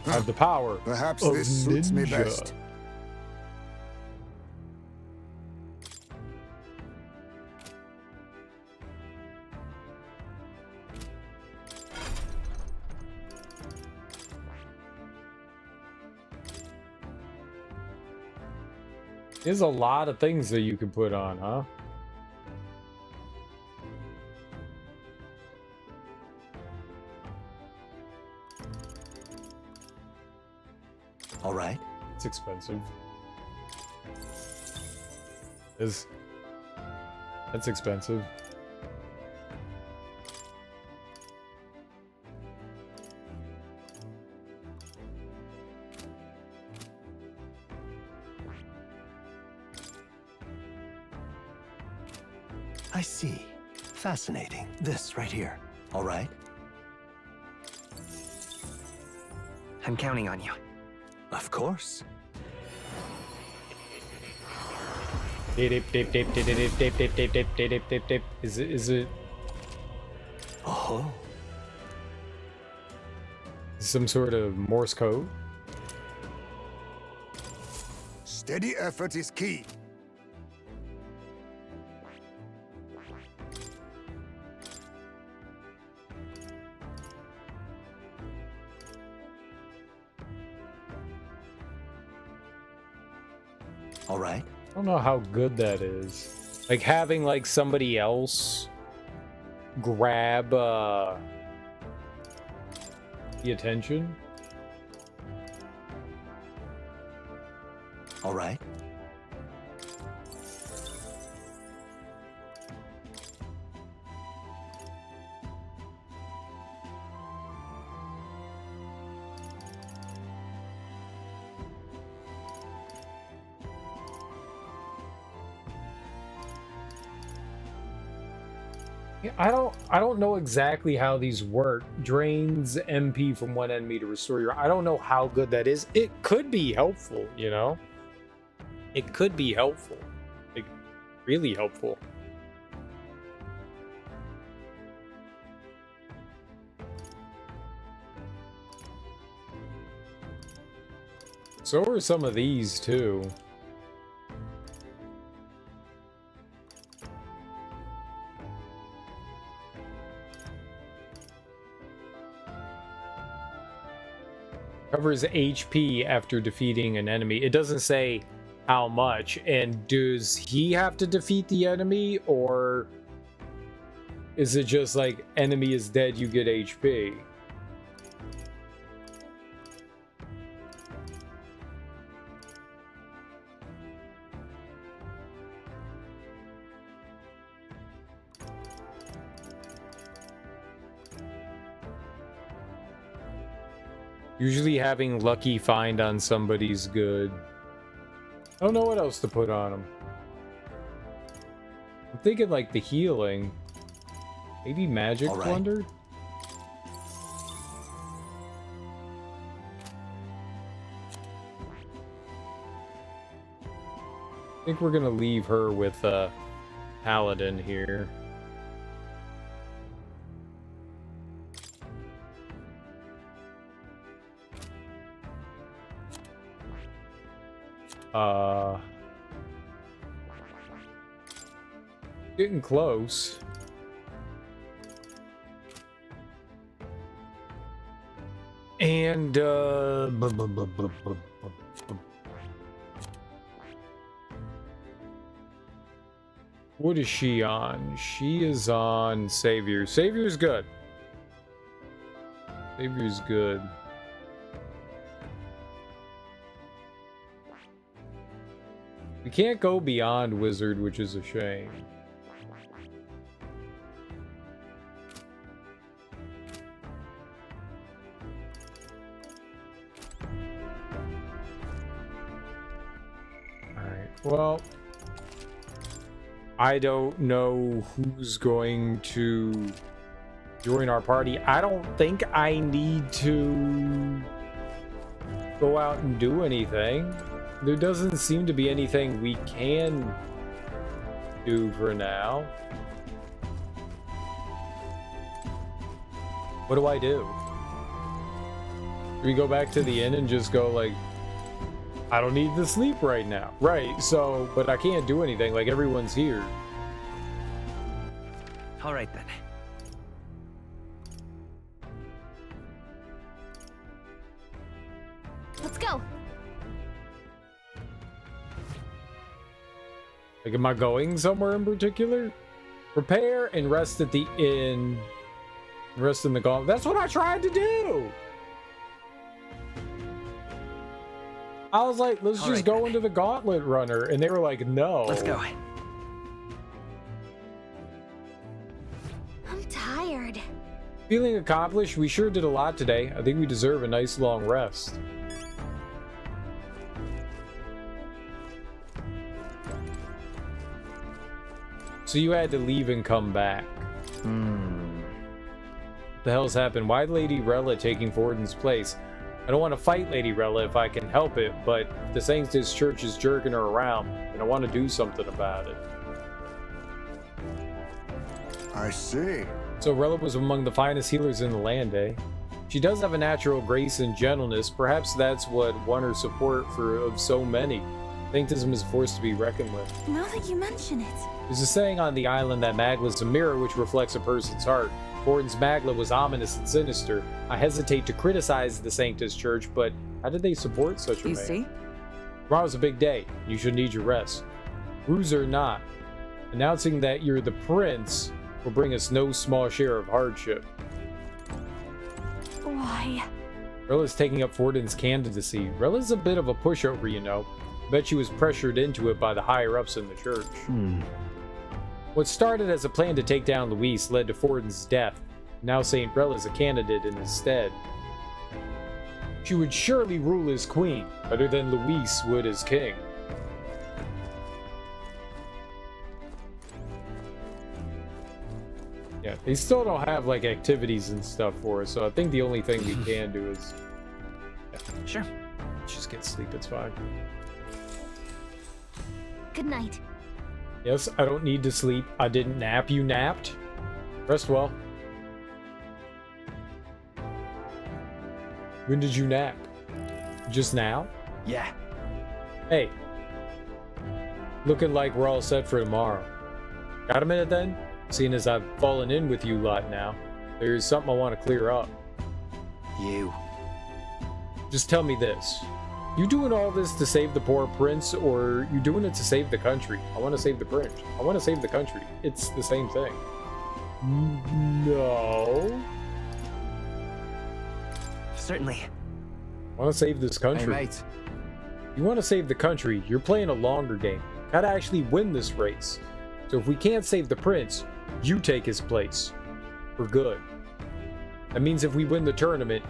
I have the power. Perhaps of this suits me ninja. best. There's a lot of things that you can put on, huh? All right. It's expensive. That's expensive. I see. Fascinating. This right here. All right. I'm counting on you. Of course. Is it Oh. some sort of Morse code? Steady effort is key. All right. I don't know how good that is. Like having like somebody else grab the attention. All right. Yeah, I don't know exactly how these work. Drains MP from one enemy to restore your. I don't know how good that is. It could be helpful, you know? It could be helpful. Like really helpful. So are some of these too. Covers HP after defeating an enemy. It doesn't say how much. And does he have to defeat the enemy, or is it just like enemy is dead, you get HP? Usually having lucky find on somebody's good. I don't know what else to put on them. I'm thinking like the healing. Maybe magic plunder? I think we're gonna leave her with Paladin here. Getting close. And what is she on? She is on Savior. Savior's good. Savior's good. We can't go beyond Wizard, which is a shame. Alright, well, I don't know who's going to join our party. I don't think I need to go out and do anything. There doesn't seem to be anything we can do for now. What do I do? Do we go back to the inn and just go like, I don't need to sleep right now. Right, so, but I can't do anything, like everyone's here. All right then. Let's go. Like, am I going somewhere in particular? Prepare and rest at the inn. Rest in the gauntlet. That's what I tried to do! I was like, let's just go into the Gauntlet Runner. And they were like, no. Let's go. I'm tired. Feeling accomplished, we sure did a lot today. I think we deserve a nice long rest. So you had to leave and come back. What the hell's happened? Why Lady Rella taking Forden's place? I don't want to fight Lady Rella if I can help it, but if the Sanctus Church is jerking her around, and I want to do something about it. I see. So Rella was among the finest healers in the land, eh? She does have a natural grace and gentleness. Perhaps that's what won her support of so many. Sanctism is a force to be reckoned with. Now that you mention it. There's a saying on the island that Magla's a mirror which reflects a person's heart. Forden's Magla was ominous and sinister. I hesitate to criticize the Sanctus Church, but how did they support such a man? You see? Tomorrow's a big day. You should need your rest. Ruse or not, announcing that you're the prince will bring us no small share of hardship. Why? Rella's taking up Forden's candidacy. Rella's a bit of a pushover, you know. Bet she was pressured into it by the higher-ups in the church. What started as a plan to take down Luis led to Forden's death. Now Saint Rella's a candidate in his stead. She would surely rule as queen, better than Luis would as king. Yeah, they still don't have like activities and stuff for us, so I think the only thing we can do is... Yeah. Sure. Just get sleep, it's fine. Good night. Yes, I don't need to sleep. I didn't nap. You napped? Rest well. When did you nap? Just now? Yeah. Hey. Looking like we're all set for tomorrow. Got a minute then? Seeing as I've fallen in with you lot now, there's something I want to clear up. You. Just tell me this. You doing all this to save the poor prince, or you doing it to save the country? I want to save the prince. I want to save the country. It's the same thing. No. Certainly. I want to save this country. Hey, mate. You want to save the country, you're playing a longer game. Gotta actually win this race. So if we can't save the prince, you take his place. For good. That means if we win the tournament,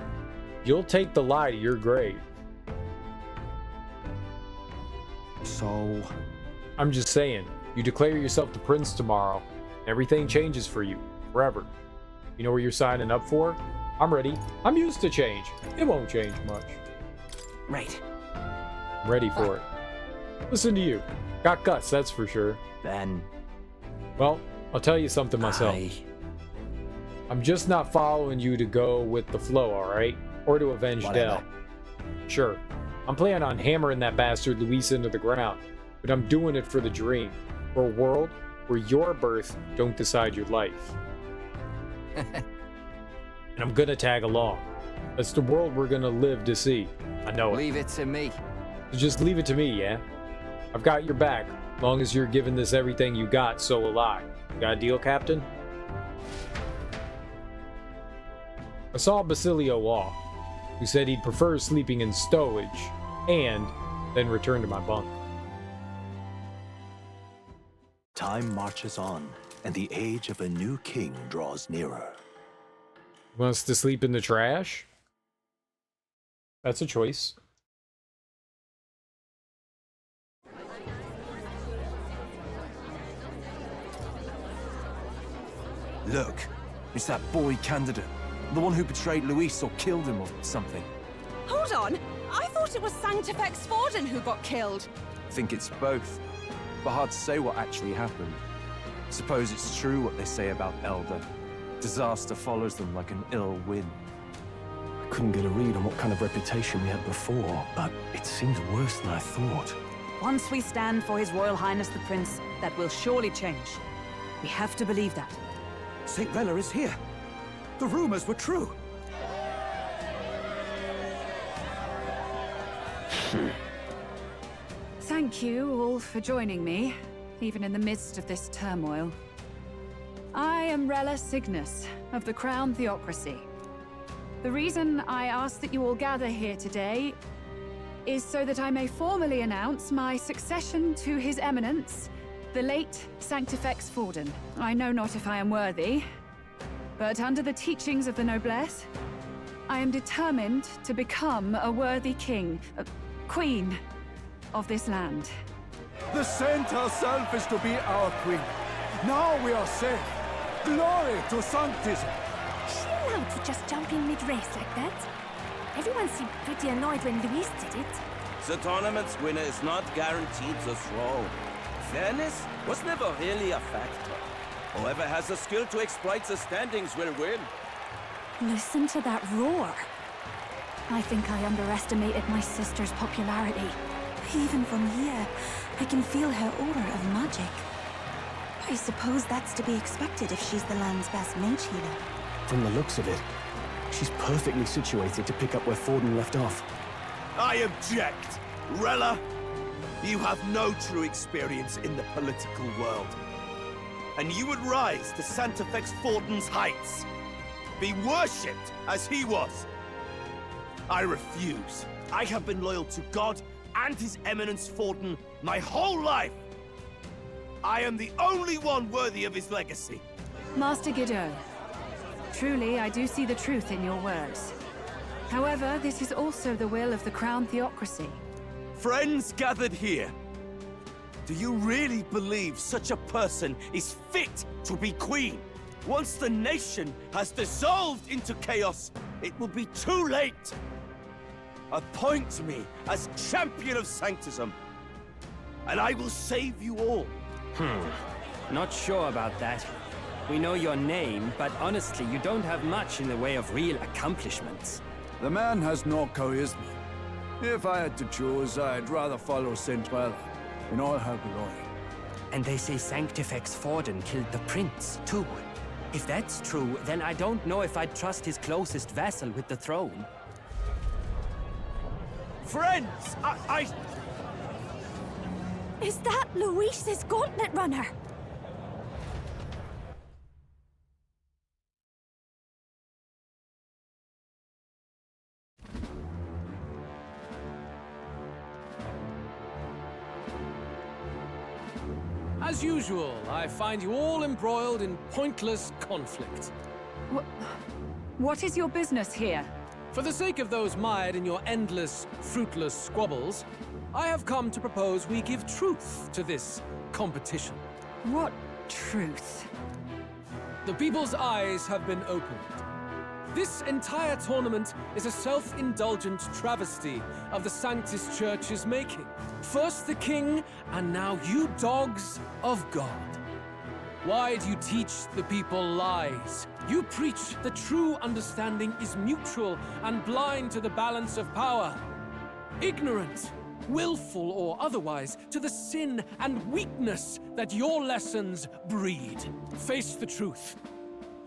you'll take the lie to your grave. So... I'm just saying, you declare yourself the prince tomorrow, and everything changes for you, forever. You know what you're signing up for? I'm ready. I'm used to change. It won't change much. Right. I'm ready for it. Listen to you. Got guts, that's for sure. Then... Well, I'll tell you something myself. I'm just not following you to go with the flow, alright? Or to avenge Del. Sure. I'm planning on hammering that bastard Luis into the ground, but I'm doing it for the dream. For a world where your birth don't decide your life. And I'm gonna tag along. That's the world we're gonna live to see. I know it. Leave it to me. So just leave it to me, yeah? I've got your back. Long as you're giving this everything you got, so will I. Got a deal, Captain? I saw Basilio off, who said he'd prefer sleeping in stowage, and then return to my bunk. Time marches on, and the age of a new king draws nearer. Wants to sleep in the trash? That's a choice. Look, it's that boy candidate. The one who betrayed Luis or killed him or something. Hold on! I thought it was Sanctifex Forden who got killed. Think it's both. But hard to say what actually happened. Suppose it's true what they say about Elder. Disaster follows them like an ill wind. I couldn't get a read on what kind of reputation we had before, but it seems worse than I thought. Once we stand for His Royal Highness the Prince, that will surely change. We have to believe that. St. Rella is here. The rumors were true. Thank you all for joining me, even in the midst of this turmoil. I am Rella Cygnus of the Crown Theocracy. The reason I ask that you all gather here today is so that I may formally announce my succession to His Eminence, the late Sanctifex Forden. I know not if I am worthy, but under the teachings of the noblesse, I am determined to become a worthy king, queen of this land. The saint herself is to be our queen. Now we are safe. Glory to Sanctism! Is she allowed to just jump in mid-race like that? Everyone seemed pretty annoyed when Luis did it. The tournament's winner is not guaranteed the throne. Fairness was never really a factor. Whoever has the skill to exploit the standings will win. Listen to that roar. I think I underestimated my sister's popularity. Even from here, I can feel her aura of magic. I suppose that's to be expected if she's the land's best mage healer. From the looks of it, she's perfectly situated to pick up where Forden left off. I object! Rella, you have no true experience in the political world. And you would rise to Sanctifex Forden's heights. Be worshipped as he was. I refuse. I have been loyal to God and His Eminence Forden my whole life. I am the only one worthy of his legacy. Master Guido, truly I do see the truth in your words. However, this is also the will of the Crown Theocracy. Friends gathered here, do you really believe such a person is fit to be queen? Once the nation has dissolved into chaos, it will be too late. Appoint me as champion of Sanctism, and I will save you all. Not sure about that. We know your name, but honestly, you don't have much in the way of real accomplishments. The man has no charisma. If I had to choose, I'd rather follow Saint Rella in all her glory. And they say Sanctifex Forden killed the prince, too. If that's true, then I don't know if I'd trust his closest vassal with the throne. Friends, Is that Luis's gauntlet runner? As usual, I find you all embroiled in pointless conflict. What is your business here? For the sake of those mired in your endless, fruitless squabbles, I have come to propose we give truth to this competition. What truth? The people's eyes have been opened. This entire tournament is a self-indulgent travesty of the Sanctus Church's making. First the king, and now you dogs of God. Why do you teach the people lies? You preach that true understanding is mutual and blind to the balance of power. Ignorant, willful or otherwise, to the sin and weakness that your lessons breed. Face the truth.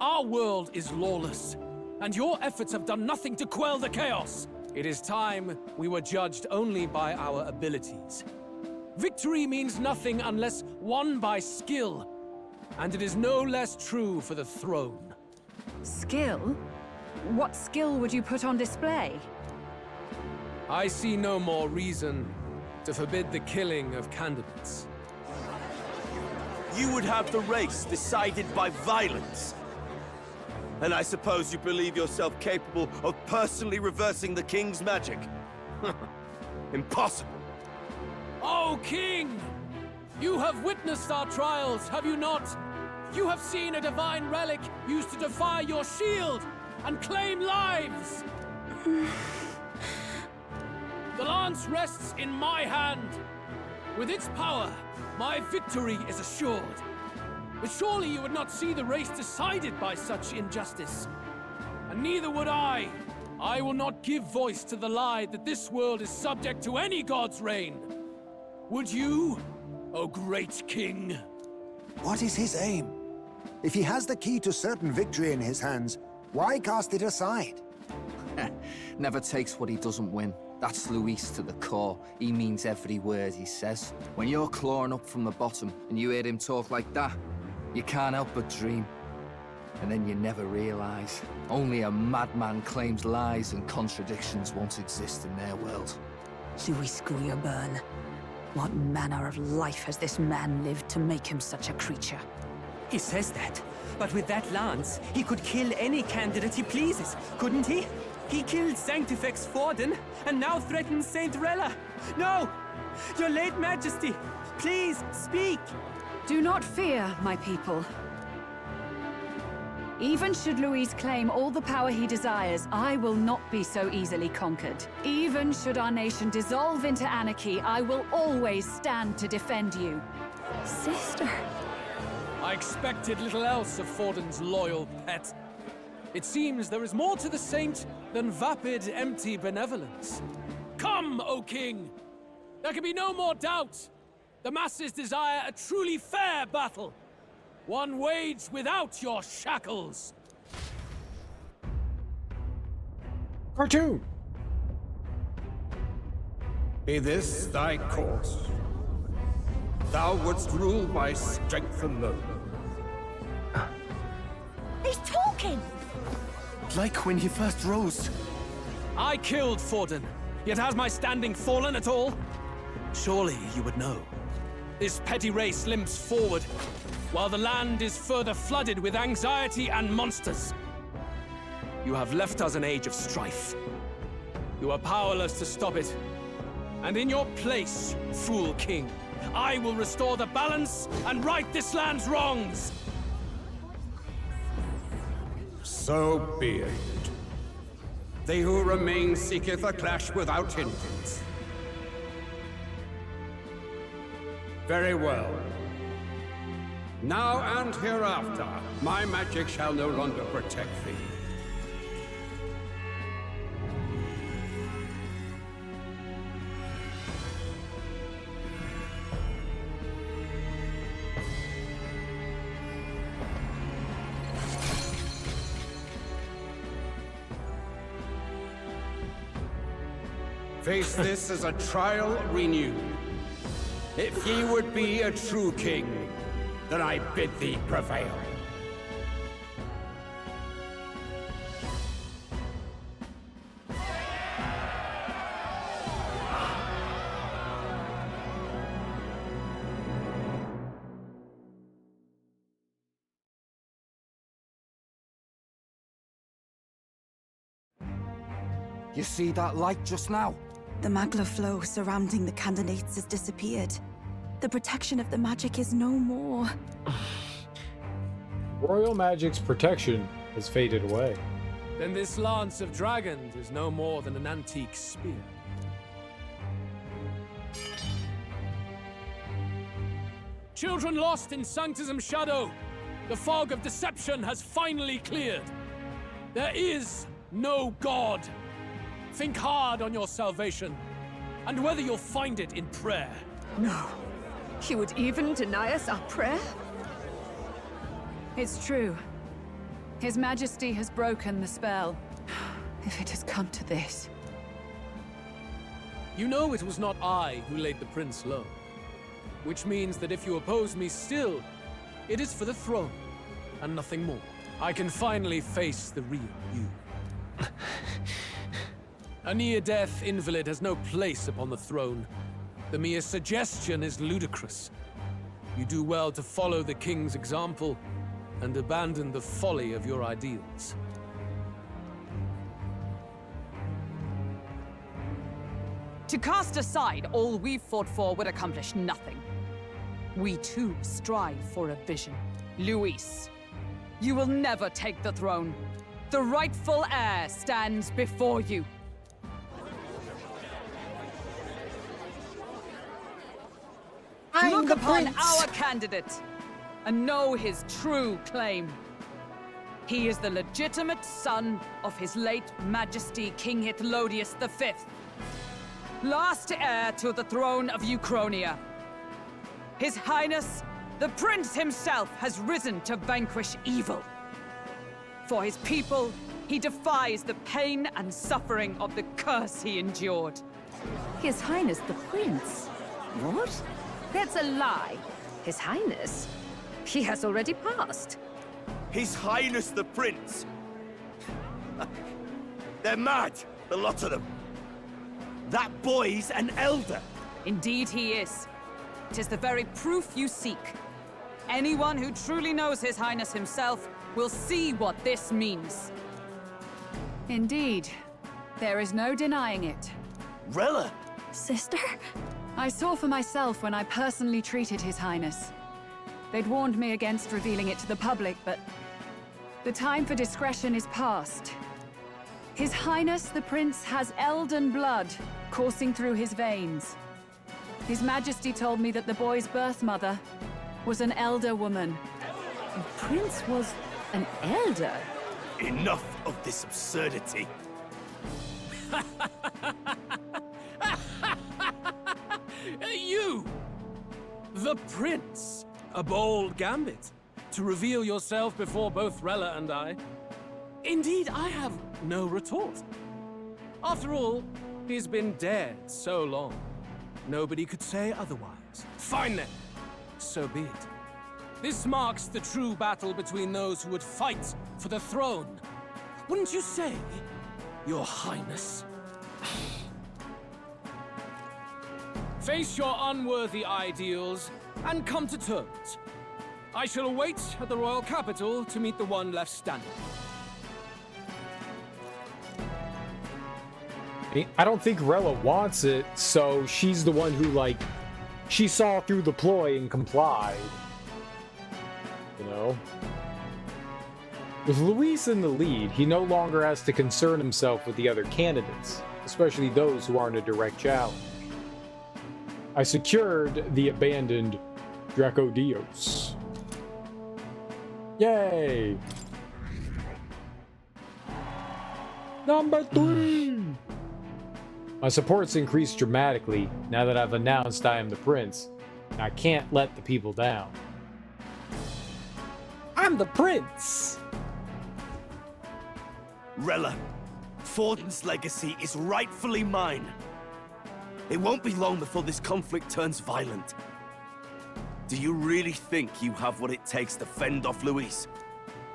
Our world is lawless, and your efforts have done nothing to quell the chaos. It is time we were judged only by our abilities. Victory means nothing unless won by skill, and it is no less true for the throne. Skill? What skill would you put on display? I see no more reason to forbid the killing of candidates. You would have the race decided by violence. And I suppose you believe yourself capable of personally reversing the king's magic? Impossible. Oh, King! You have witnessed our trials, have you not? You have seen a divine relic used to defy your shield and claim lives! The lance rests in my hand. With its power, my victory is assured. But surely you would not see the race decided by such injustice. And neither would I. I will not give voice to the lie that this world is subject to any god's reign. Would you, O great king? What is his aim? If he has the key to certain victory in his hands, why cast it aside? Never takes what he doesn't win. That's Luis to the core. He means every word he says. When you're clawing up from the bottom and you hear him talk like that, you can't help but dream. And then you never realize. Only a madman claims lies and contradictions won't exist in their world. Louis Burn. What manner of life has this man lived to make him such a creature? He says that, but with that lance, he could kill any candidate he pleases, couldn't he? He killed Sanctifex Forden, and now threatens Saint Rella. No! Your late Majesty, please, speak! Do not fear, my people. Even should Louis claim all the power he desires, I will not be so easily conquered. Even should our nation dissolve into anarchy, I will always stand to defend you. Sister. I expected little else of Forden's loyal pet. It seems there is more to the saint than vapid, empty benevolence. Come, O King! There can be no more doubt. The masses desire a truly fair battle. One waged without your shackles. Cartoon! Be this thy course? Thou wouldst rule by strength alone. He's talking! Like when he first rose. I killed Forden, yet has my standing fallen at all? Surely you would know. This petty race limps forward, while the land is further flooded with anxiety and monsters. You have left us an age of strife. You are powerless to stop it. And in your place, fool king, I will restore the balance and right this land's wrongs! So be it. They who remain seeketh a clash without hindrance. Very well. Now and hereafter, my magic shall no longer protect thee. Face this as a trial renewed. If ye would be a true king, then I bid thee prevail. You see that light just now? The magla flow surrounding the candidates has disappeared. The protection of the magic is no more. Royal magic's protection has faded away. Then this lance of dragons is no more than an antique spear. Children lost in Sanctism's shadow, the fog of deception has finally cleared. There is no God. Think hard on your salvation, and whether you'll find it in prayer. No. He would even deny us our prayer? It's true. His Majesty has broken the spell. If it has come to this. You know it was not I who laid the prince low. Which means that if you oppose me still, it is for the throne, and nothing more. I can finally face the real you. A near-death invalid has no place upon the throne. The mere suggestion is ludicrous. You do well to follow the king's example and abandon the folly of your ideals. To cast aside all we've fought for would accomplish nothing. We too strive for a vision. Luis, you will never take the throne. The rightful heir stands before you. Look upon our candidate and know his true claim. He is the legitimate son of his late Majesty King Hithlodius V, last heir to the throne of Uchronia. His Highness, the Prince himself, has risen to vanquish evil. For his people, he defies the pain and suffering of the curse he endured. His Highness the Prince? What? That's a lie. His Highness? He has already passed. His Highness the Prince! They're mad, the lot of them. That boy's an elder! Indeed he is. It is the very proof you seek. Anyone who truly knows His Highness himself will see what this means. Indeed. There is no denying it. Rella! Sister? I saw for myself when I personally treated His Highness. They'd warned me against revealing it to the public, but the time for discretion is past. His Highness the Prince has elden blood coursing through his veins. His Majesty told me that the boy's birth mother was an elder woman. The prince was an elder? Enough of this absurdity. You! The prince! A bold gambit. To reveal yourself before both Rella and I. Indeed, I have no retort. After all, he's been dead so long. Nobody could say otherwise. Fine then. So be it. This marks the true battle between those who would fight for the throne. Wouldn't you say, Your Highness? Face your unworthy ideals and come to terms. I shall await at the royal capital to meet the one left standing. I don't think Rella wants it, so she's the one who, like, she saw through the ploy and complied. You know? With Luis in the lead, he no longer has to concern himself with the other candidates, especially those who aren't a direct challenge. I secured the abandoned Dracodios. Yay! Number 3! My support's increased dramatically now that I've announced I am the prince, and I can't let the people down. I'm the prince! Rella, Forden's legacy is rightfully mine. It won't be long before this conflict turns violent. Do you really think you have what it takes to fend off Luis?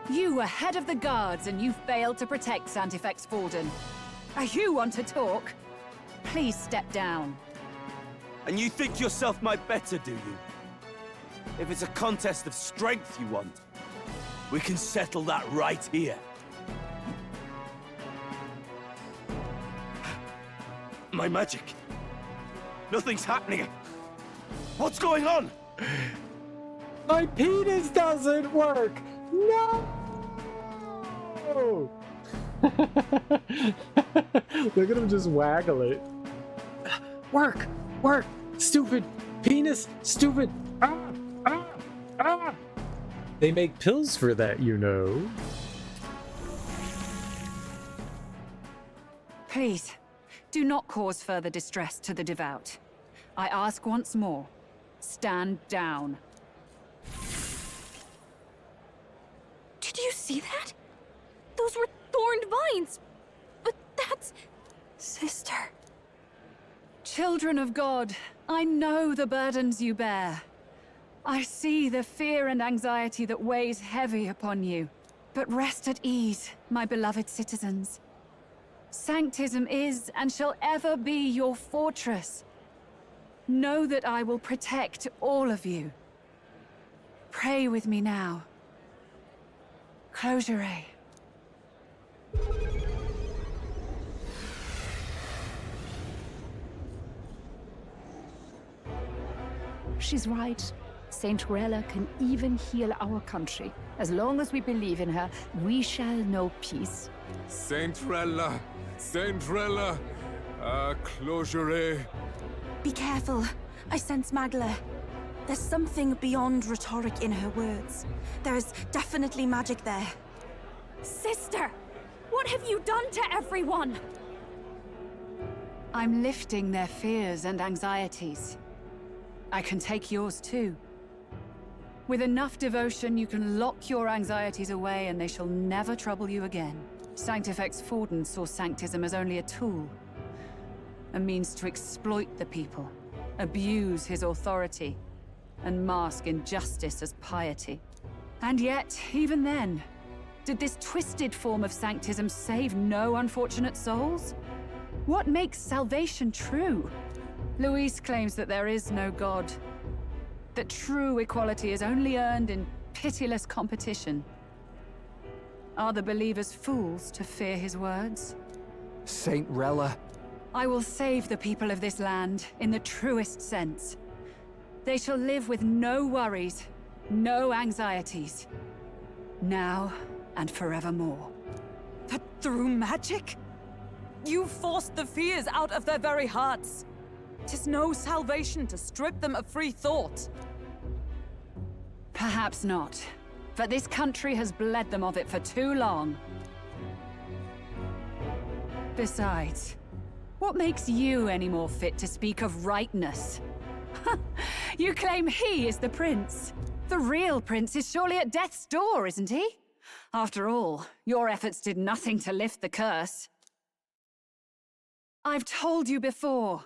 You were head of the guards and you failed to protect Santifex Forden. You want to talk? Please step down. And you think yourself my better, do you? If it's a contest of strength you want, we can settle that right here. My magic. Nothing's happening. What's going on? My penis doesn't work! No! Look at him just waggle it. Work! Work! Stupid! Penis! Stupid! Ah! Ah! Ah! They make pills for that, you know. Please, do not cause further distress to the devout. I ask once more, stand down. Did you see that? Those were thorned vines. But that's... Sister. Children of God, I know the burdens you bear. I see the fear and anxiety that weighs heavy upon you. But rest at ease, my beloved citizens. Sanctism is and shall ever be your fortress. Know that I will protect all of you. Pray with me now. Closure. She's right. Saint Rella can even heal our country. As long as we believe in her, we shall know peace. Saint Rella! Saint Rella! Closure. Be careful. I sense Magla. There's something beyond rhetoric in her words. There's definitely magic there. Sister! What have you done to everyone? I'm lifting their fears and anxieties. I can take yours too. With enough devotion, you can lock your anxieties away and they shall never trouble you again. Sanctifex Forden saw Sanctism as only a tool. A means to exploit the people, abuse his authority, and mask injustice as piety. And yet, even then, did this twisted form of Sanctism save no unfortunate souls? What makes salvation true? Luis claims that there is no God. That true equality is only earned in pitiless competition. Are the believers fools to fear his words? Saint Rella. I will save the people of this land in the truest sense. They shall live with no worries, no anxieties. Now and forevermore. But through magic? You forced the fears out of their very hearts. 'Tis no salvation to strip them of free thought. Perhaps not. But this country has bled them of it for too long. Besides, what makes you any more fit to speak of rightness? You claim he is the prince. The real prince is surely at death's door, isn't he? After all, your efforts did nothing to lift the curse. I've told you before.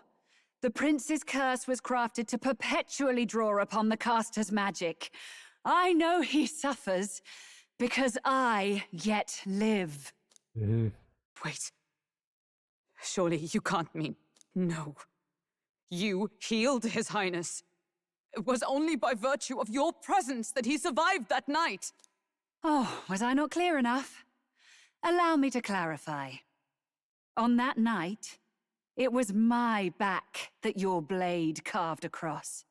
The prince's curse was crafted to perpetually draw upon the caster's magic. I know he suffers, because I yet live. Wait. Surely you can't mean... No. You healed His Highness. It was only by virtue of your presence that he survived that night. Oh, was I not clear enough? Allow me to clarify. On that night, it was my back that your blade carved across.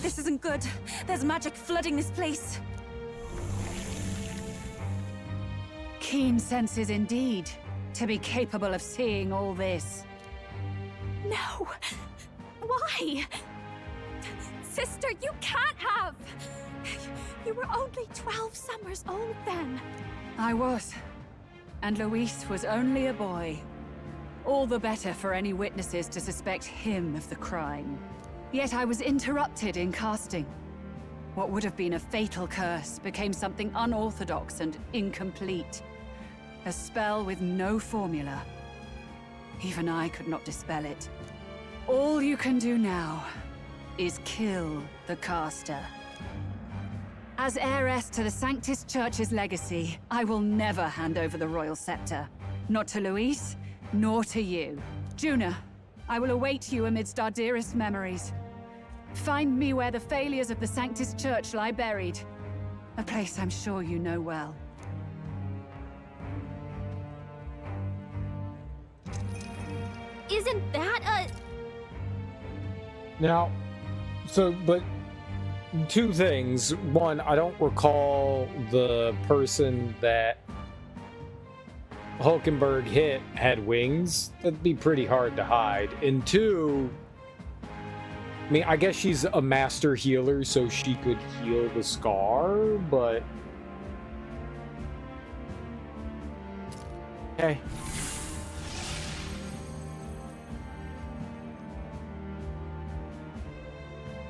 This isn't good. There's magic flooding this place. Keen senses indeed, to be capable of seeing all this. No! Why? Sister, you can't have! You were only 12 summers old then. I was. And Luis was only a boy. All the better for any witnesses to suspect him of the crime. Yet I was interrupted in casting. What would have been a fatal curse became something unorthodox and incomplete. A spell with no formula. Even I could not dispel it. All you can do now is kill the caster. As heiress to the Sanctus Church's legacy, I will never hand over the royal scepter. Not to Luis, nor to you. Juna, I will await you amidst our dearest memories. Find me where the failures of the Sanctus Church lie buried. A place I'm sure you know well. Isn't that a... Now, but two things. One, I don't recall the person that Hulkenberg hit had wings. That'd be pretty hard to hide. And two, I mean, I guess she's a master healer, so she could heal the scar, but... Okay.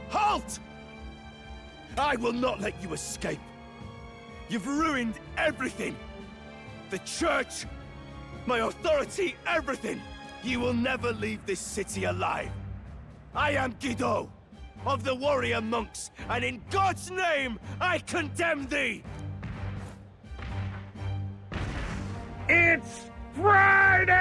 Halt! I will not let you escape. You've ruined everything. The church, my authority, everything. You will never leave this city alive. I am Guido, of the warrior monks, and in God's name, I condemn thee! It's Friday!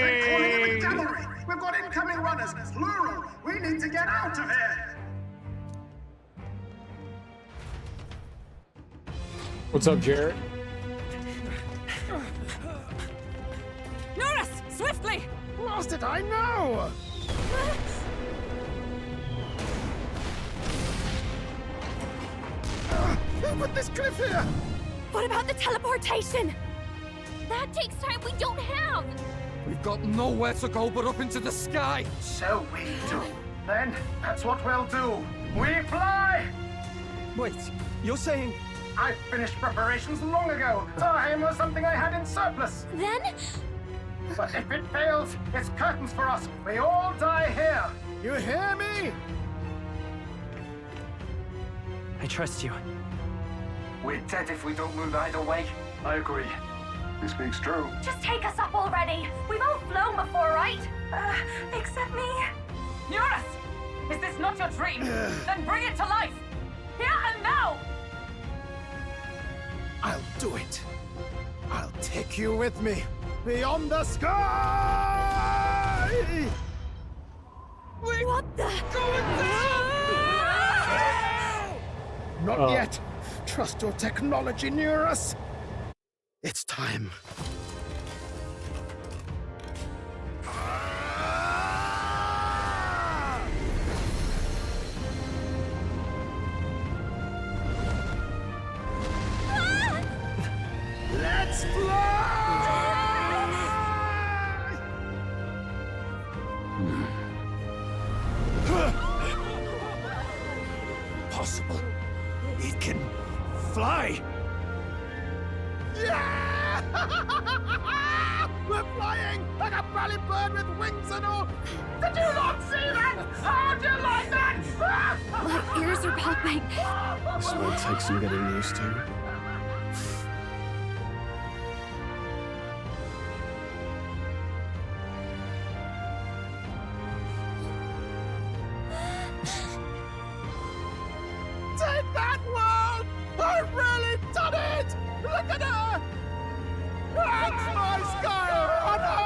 They're calling in the cavalry! We've got incoming runners, plural! We need to get out of here! What's up, Jarrett? Norris, swiftly! Lost it, I know! Who put this cliff here? What about the teleportation? That takes time we don't have! We've got nowhere to go but up into the sky! So we do. Then, that's what we'll do. We fly! Wait, you're saying... I finished preparations long ago. Time was something I had in surplus. Then? But if it fails, it's curtains for us. We all die here. You hear me? I trust you. We're dead if we don't move either way. I agree. He speaks true. Just take us up already. We've all flown before, right? Except me. Eurus! Is this not your dream? Then bring it to life! Here and now! I'll do it. I'll take you with me beyond the sky! What the? Not yet. Trust your technology, Eurus. It's time. Let's Possible. It can fly. Yeah! We're flying like a bally bird with wings and all. Did you not see that? How do you like that? My ears are popping. This will take some getting used to. Take that, world! I've really done it! Look at her! That's my sky runner!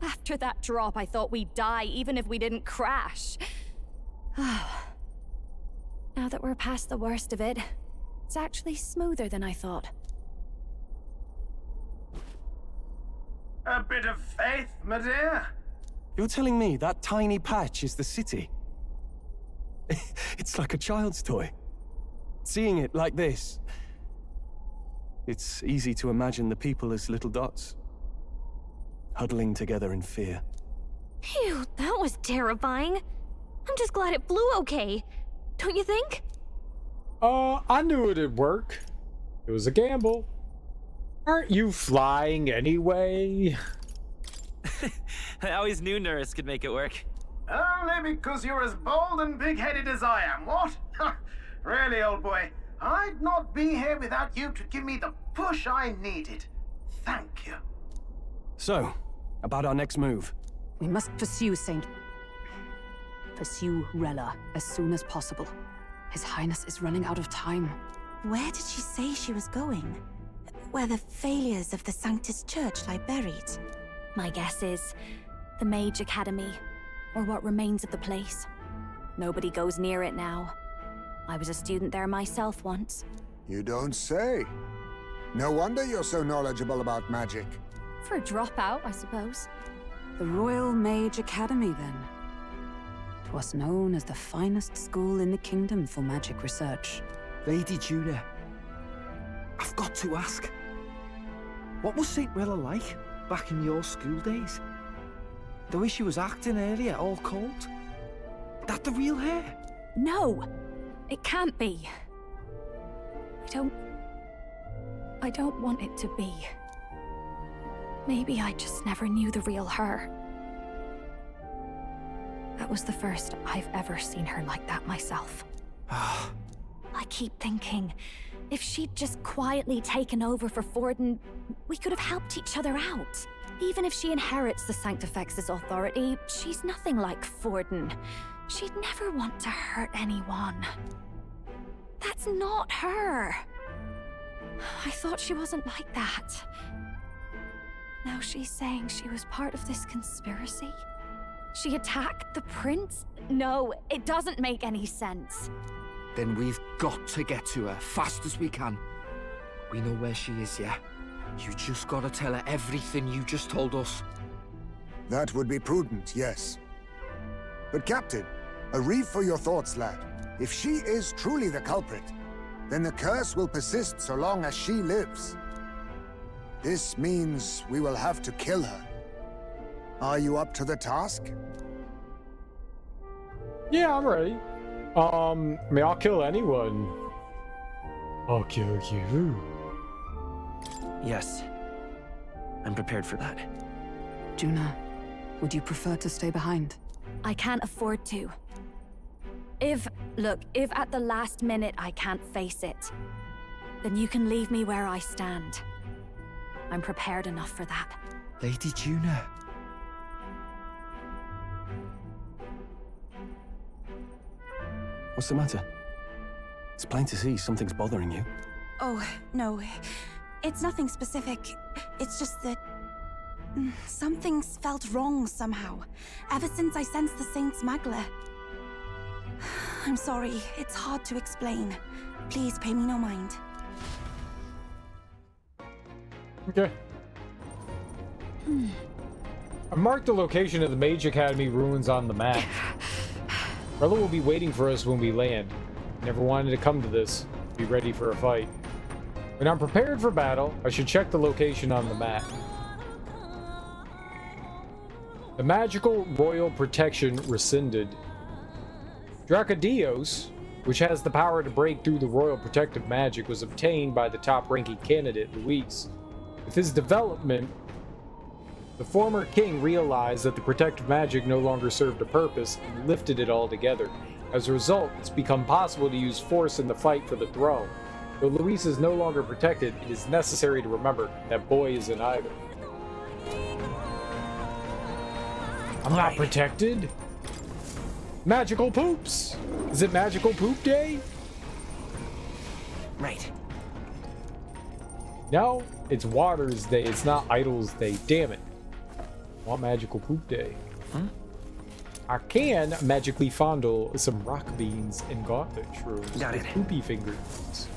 After that drop, I thought we'd die, even if we didn't crash. Now that we're past the worst of it, it's actually smoother than I thought. A bit of faith, my dear. You're telling me that tiny patch is the city? It's like a child's toy. Seeing it like this, it's easy to imagine the people as little dots, huddling together in fear. Phew, that was terrifying. I'm just glad it flew okay. Don't you think? I knew it'd work. It was a gamble. Aren't you flying anyway? I always knew Nurse could make it work. Only because you're as bold and big-headed as I am, what? Really, old boy, I'd not be here without you to give me the push I needed. Thank you. So, about our next move. We must pursue Rella as soon as possible. His Highness is running out of time. Where did she say she was going? Where the failures of the Sanctus Church lie buried? My guess is the Mage Academy, or what remains of the place. Nobody goes near it now. I was a student there myself once. You don't say. No wonder you're so knowledgeable about magic. For a dropout, I suppose. The Royal Mage Academy, then. 'Twas known as the finest school in the kingdom for magic research. Lady Julia, I've got to ask. What was St. Rella like back in your school days? The way she was acting earlier, all cold? That the real her? No! It can't be. I don't want it to be. Maybe I just never knew the real her. That was the first I've ever seen her like that myself. I keep thinking, if she'd just quietly taken over for Forden, we could have helped each other out. Even if she inherits the Sanctifex's authority, she's nothing like Forden. She'd never want to hurt anyone. That's not her. I thought she wasn't like that. Now she's saying she was part of this conspiracy? She attacked the prince? No, it doesn't make any sense. Then we've got to get to her fast as we can. We know where she is, yeah? You just gotta tell her everything you just told us. That would be prudent, yes. But Captain, a reef for your thoughts, lad. If she is truly the culprit, then the curse will persist so long as she lives. This means we will have to kill her. Are you up to the task? Yeah, I'm ready. I mean, I'll kill anyone. I'll kill you. Yes. I'm prepared for that. Juna, would you prefer to stay behind? I can't afford to. If at the last minute I can't face it, then you can leave me where I stand. I'm prepared enough for that. Lady Juna. What's the matter? It's plain to see something's bothering you. Oh, no. It's nothing specific. It's just that... something's felt wrong somehow. Ever since I sensed the Saint's Magla. I'm sorry. It's hard to explain. Please pay me no mind. Okay. I marked the location of the Mage Academy ruins on the map. Rella will be waiting for us when we land. Never wanted to come to this. Be ready for a fight. When I'm prepared for battle, I should check the location on the map. The magical royal protection rescinded. Dracodios, which has the power to break through the royal protective magic, was obtained by the top-ranking candidate, Luis. With his development, the former king realized that the protective magic no longer served a purpose and lifted it altogether. As a result, it's become possible to use force in the fight for the throne. Though Luis is no longer protected, it is necessary to remember that boy isn't either. I'm not protected. Magical poops! Is it magical poop day? Right. No, it's Waters Day. It's not Idols Day. Damn it. I want magical poop day. Huh? I can magically fondle some rock beans and gauntlet shrooms. Got it. Poopy fingers.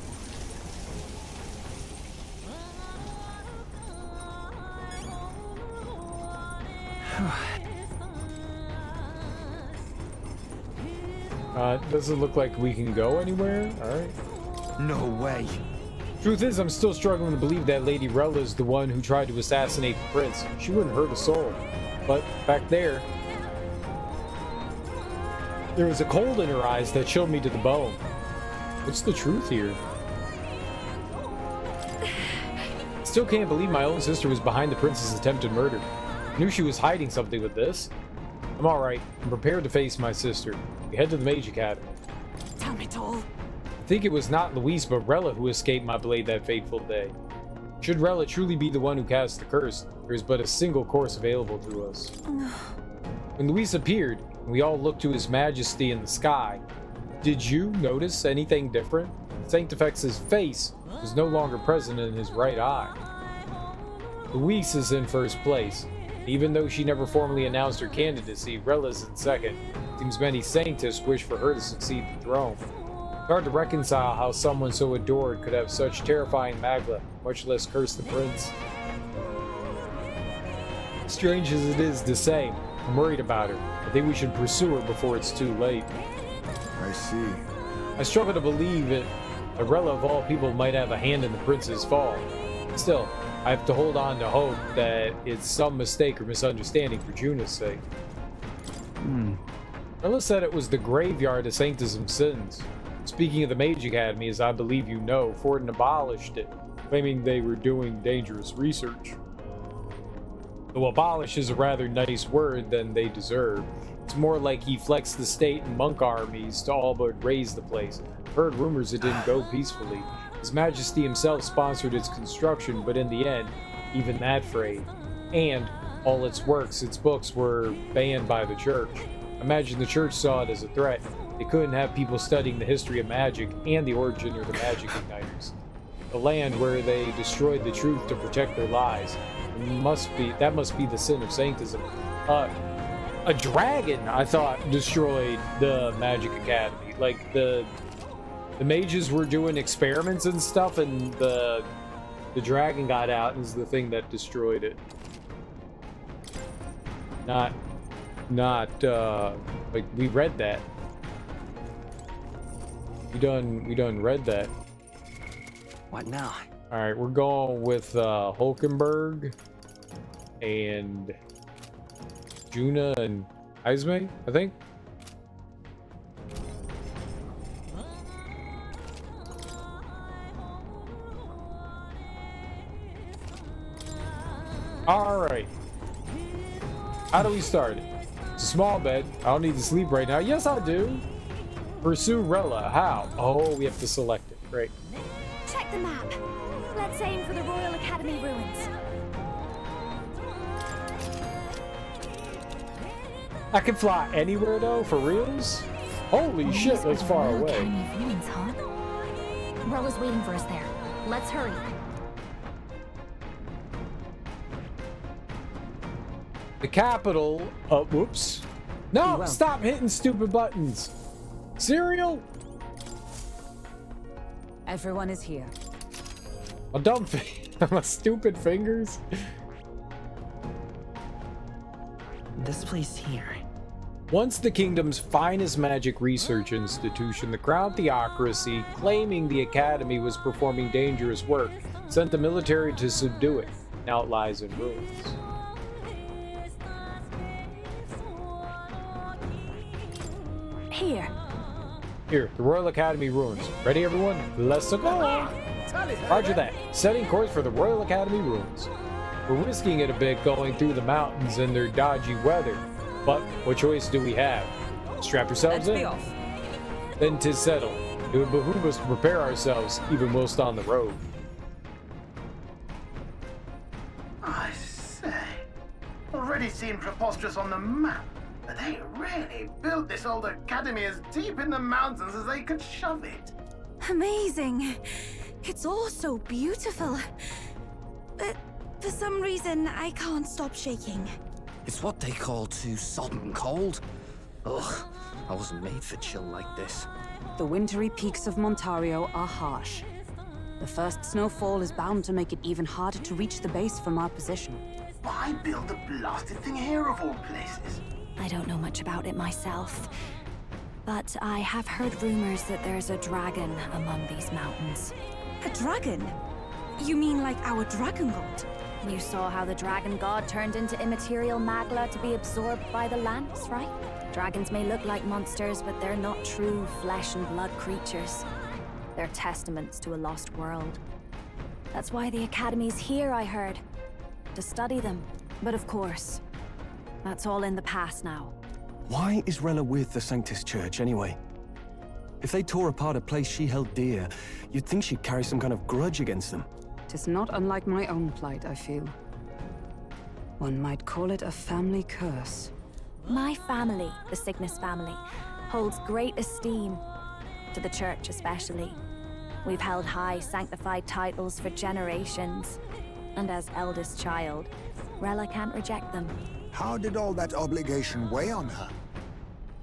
Doesn't look like we can go anywhere. Alright. No way. Truth is, I'm still struggling to believe that Lady Rella is the one who tried to assassinate the prince. She wouldn't hurt a soul. But back there was a cold in her eyes that chilled me to the bone. What's the truth here? Still can't believe my own sister was behind the prince's attempted murder. I knew she was hiding something with this. I'm alright. I'm prepared to face my sister. We head to the Mage Academy. Tell me, Toll. I think it was not Luis but Rella who escaped my blade that fateful day. Should Rella truly be the one who cast the curse, there is but a single course available to us. When Luis appeared, and we all looked to his majesty in the sky, did you notice anything different? Sanctifex's face was no longer present in his right eye. Luis is in first place. Even though she never formally announced her candidacy, Rella's in second. Seems many Sanctists wish for her to succeed the throne. It's hard to reconcile how someone so adored could have such terrifying magla, much less curse the prince. Strange as it is to say, I'm worried about her. I think we should pursue her before it's too late. I see. I struggle to believe it. That Rella of all people might have a hand in the prince's fall. Still, I have to hold on to hope that it's some mistake or misunderstanding for Juna's sake. Rella said it was the graveyard of Sanctism sins. Speaking of the Mage Academy, as I believe you know, Forden abolished it, claiming they were doing dangerous research. Though abolish is a rather nice word than they deserve. It's more like he flexed the state and monk armies to all but raise the place. I've heard rumors it didn't go peacefully. His Majesty himself sponsored its construction, but in the end, even that frayed. And all its works, its books, were banned by the church. Imagine the church saw it as a threat. They couldn't have people studying the history of magic and the origin of the magic igniters. The land where they destroyed the truth to protect their lies. That must be the sin of Sanctism. A dragon, I thought, destroyed the Magic Academy. Like, the mages were doing experiments and stuff, and the dragon got out and is the thing that destroyed it. Not, like, we read that. We done read that. What now? Alright, we're going with Hulkenberg and Juna and Ismay, I think. Alright. How do we start it? It's a small bed. I don't need to sleep right now. Yes, I do. Pursue Rella. How? Oh, we have to select it. Great. Check the map. Let's aim for the Royal Academy ruins. I can fly anywhere though, for reals? Holy shit, that's far Royal away. Academy ruins, huh? Rella's waiting for us there. Let's hurry. The capital. Whoops. No, stop hitting stupid buttons. Cereal? Everyone is here. My dumb my stupid fingers. This place here. Once the kingdom's finest magic research institution, the Crown Theocracy, claiming the Academy was performing dangerous work, sent the military to subdue it. Now it lies in ruins. Here, the Royal Academy ruins. Ready, everyone? Let's go! Roger that. Setting course for the Royal Academy ruins. We're risking it a bit going through the mountains in their dodgy weather, but what choice do we have? Strap yourselves in. Then 'tis settled. It would behoove us to prepare ourselves, even whilst on the road. I say, already seemed preposterous on the map, but they really built this old academy as deep in the mountains as they could shove it. Amazing. It's all so beautiful. But for some reason, I can't stop shaking. It's what they call too sodden cold. Ugh, I wasn't made for chill like this. The wintry peaks of Montario are harsh. The first snowfall is bound to make it even harder to reach the base from our position. Why build the blasted thing here of all places? I don't know much about it myself, but I have heard rumors that there's a dragon among these mountains. A dragon? You mean like our dragon god? You saw how the dragon god turned into immaterial magla to be absorbed by the lance, right? Dragons may look like monsters, but they're not true flesh and blood creatures. They're testaments to a lost world. That's why the Academy's here, I heard. To study them. But of course, that's all in the past now. Why is Rella with the Sanctus Church, anyway? If they tore apart a place she held dear, you'd think she'd carry some kind of grudge against them. Tis not unlike my own plight, I feel. One might call it a family curse. My family, the Cygnus family, holds great esteem, to the Church especially. We've held high sanctified titles for generations, and as eldest child, Rella can't reject them. How did all that obligation weigh on her?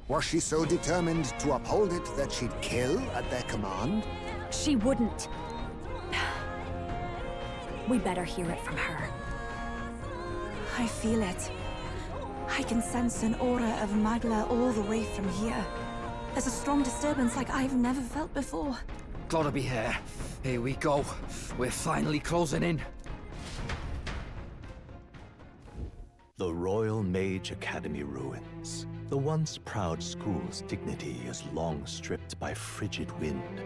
Was she so determined to uphold it that she'd kill at their command? She wouldn't. We better hear it from her. I feel it. I can sense an aura of Magla all the way from here. There's a strong disturbance like I've never felt before. Gotta be here. Here we go. We're finally closing in. The Royal Mage Academy ruins. The once proud school's dignity is long stripped by frigid wind,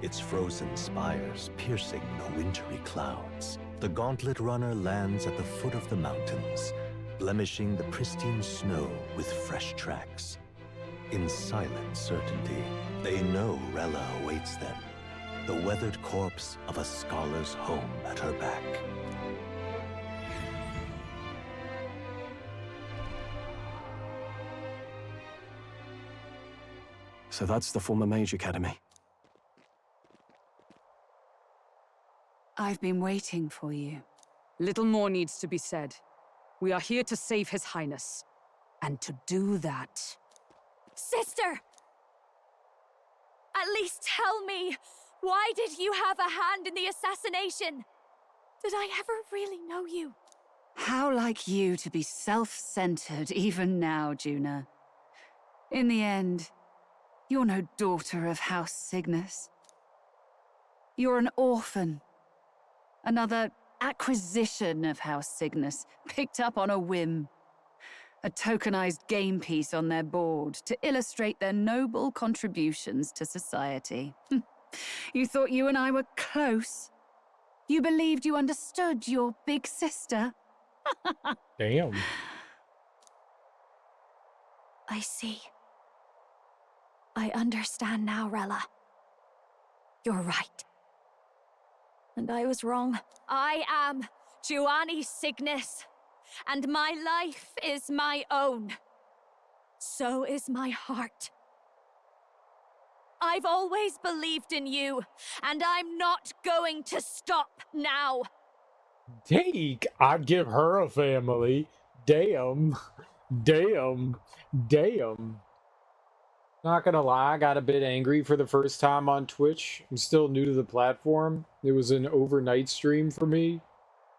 its frozen spires piercing the wintry clouds. The gauntlet runner lands at the foot of the mountains, blemishing the pristine snow with fresh tracks. In silent certainty, they know Rella awaits them, the weathered corpse of a scholar's home at her back. So that's the former Mage Academy. I've been waiting for you. Little more needs to be said. We are here to save His Highness. And to do that... Sister! At least tell me, why did you have a hand in the assassination? Did I ever really know you? How like you to be self-centered even now, Juna. In the end, you're no daughter of House Cygnus. You're an orphan. Another acquisition of House Cygnus, picked up on a whim. A tokenized game piece on their board to illustrate their noble contributions to society. You thought you and I were close? You believed you understood your big sister? Damn. I see. I understand now, Rella. You're right. And I was wrong. I am Giovanni Cygnus, and my life is my own. So is my heart. I've always believed in you, and I'm not going to stop now. Take, I'd give her a family. Damn. Damn. Damn. Not gonna lie, I got a bit angry for the first time on Twitch. I'm still new to the platform. It was an overnight stream for me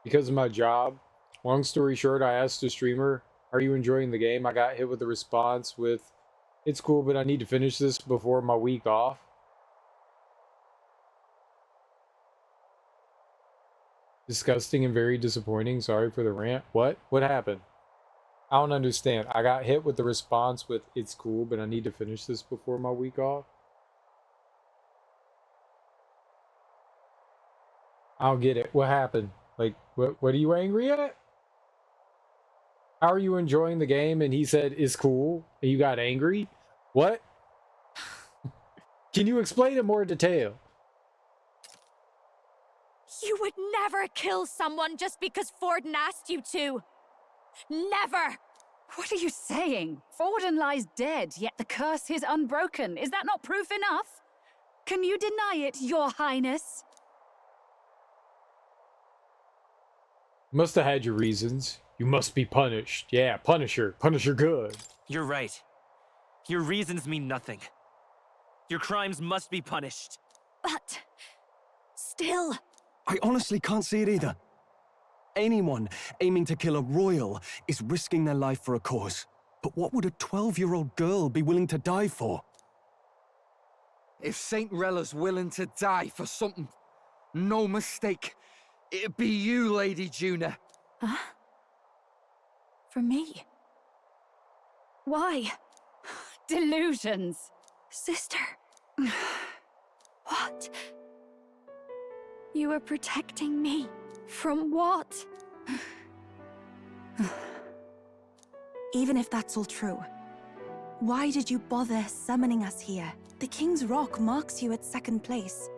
because of my job. Long story short, I asked the streamer, "Are you enjoying the game?" I got hit with a response with, "It's cool, but I need to finish this before my week off." Disgusting and very disappointing. Sorry for the rant. What? What happened? I don't understand. I got hit with the response with, "It's cool, but I need to finish this before my week off." I don't get it. What happened? Like, what are you angry at? How are you enjoying the game? And he said, "It's cool," and you got angry? What? Can you explain in more detail? You would never kill someone just because Forden asked you to. Never! What are you saying? Forden lies dead, yet the curse is unbroken. Is that not proof enough? Can you deny it, Your Highness? Must have had your reasons. You must be punished. Yeah, punish her. Punish her good. You're right. Your reasons mean nothing. Your crimes must be punished. But... still... I honestly can't see it either. Anyone aiming to kill a royal is risking their life for a cause. But what would a 12-year-old girl be willing to die for? If Saint Rella's willing to die for something, no mistake, it'd be you, Lady Juna. Huh? For me? Why? Delusions. Sister. What? You were protecting me. From what? Even if that's all true, why did you bother summoning us here? The King's Rock marks you at second place.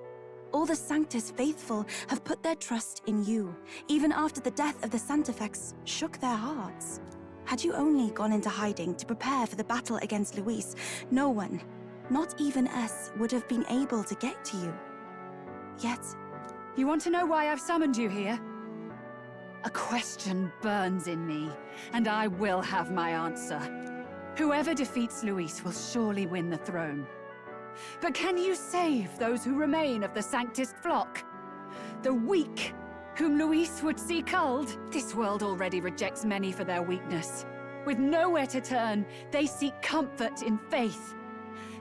All the Sanctus faithful have put their trust in you, even after the death of the Santafex shook their hearts. Had you only gone into hiding to prepare for the battle against Luis, no one, not even us, would have been able to get to you. Yet... You want to know why I've summoned you here? A question burns in me, and I will have my answer. Whoever defeats Luis will surely win the throne. But can you save those who remain of the Sanctist flock? The weak, whom Luis would see culled? This world already rejects many for their weakness. With nowhere to turn, they seek comfort in faith.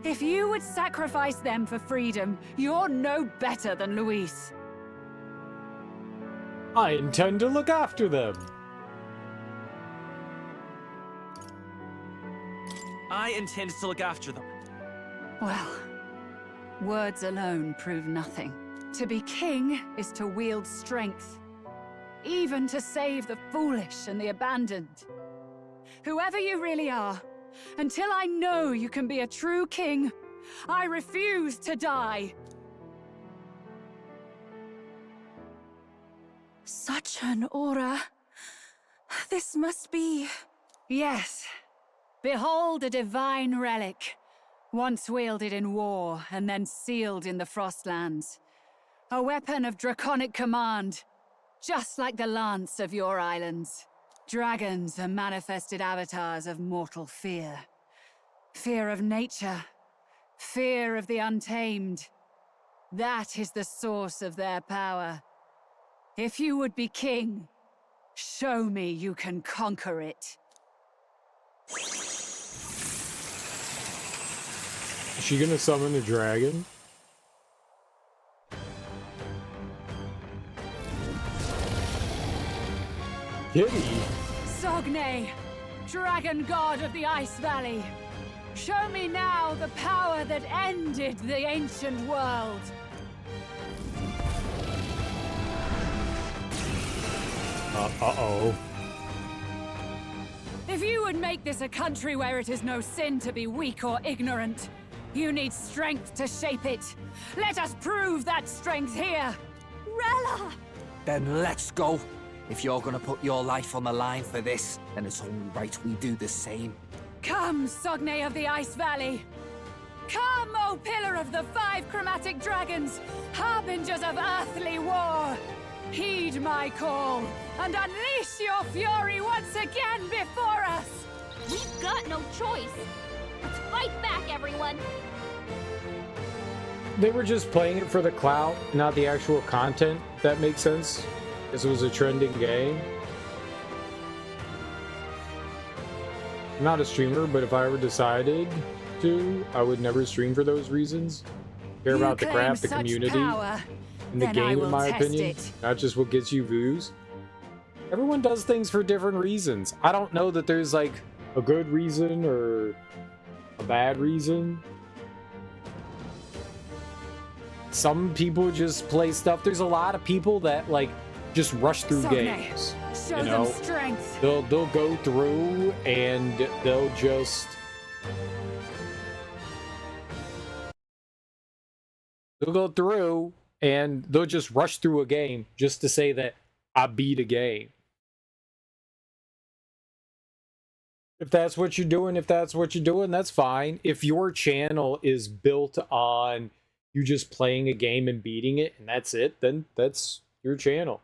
If you would sacrifice them for freedom, you're no better than Luis. I intend to look after them. I intend to look after them. Well, words alone prove nothing. To be king is to wield strength, even to save the foolish and the abandoned. Whoever you really are, until I know you can be a true king, I refuse to die. Such an aura. This must be... Yes. Behold a divine relic, once wielded in war and then sealed in the Frostlands. A weapon of draconic command, just like the lance of your islands. Dragons are manifested avatars of mortal fear. Fear of nature, fear of the untamed. That is the source of their power. If you would be king, show me you can conquer it. Is she gonna summon a dragon? Kitty! Sogne, dragon god of the Ice Valley. Show me now the power that ended the ancient world. Uh-oh. If you would make this a country where it is no sin to be weak or ignorant, you need strength to shape it. Let us prove that strength here. Rella! Then let's go. If you're gonna put your life on the line for this, then it's only right we do the same. Come, Sogne of the Ice Valley! Come, O Pillar of the Five Chromatic Dragons, harbingers of earthly war! Heed my call, and unleash your fury once again before us! We've got no choice! Let's fight back, everyone! They were just playing it for the clout, not the actual content. If that makes sense, because it was a trending game. I'm not a streamer, but if I ever decided to, I would never stream for those reasons. Care about the craft, the community, and the game, in my opinion, not just what gets you views. Everyone does things for different reasons. I don't know that there's like a good reason or a bad reason. Some people just play stuff. There's a lot of people that like just rush through games. Show You know, them strength. they'll go through and they'll go through and they'll just rush through a game just to say that I beat a game. If that's what you're doing, that's fine. If your channel is built on you just playing a game and beating it and that's it, then that's your channel.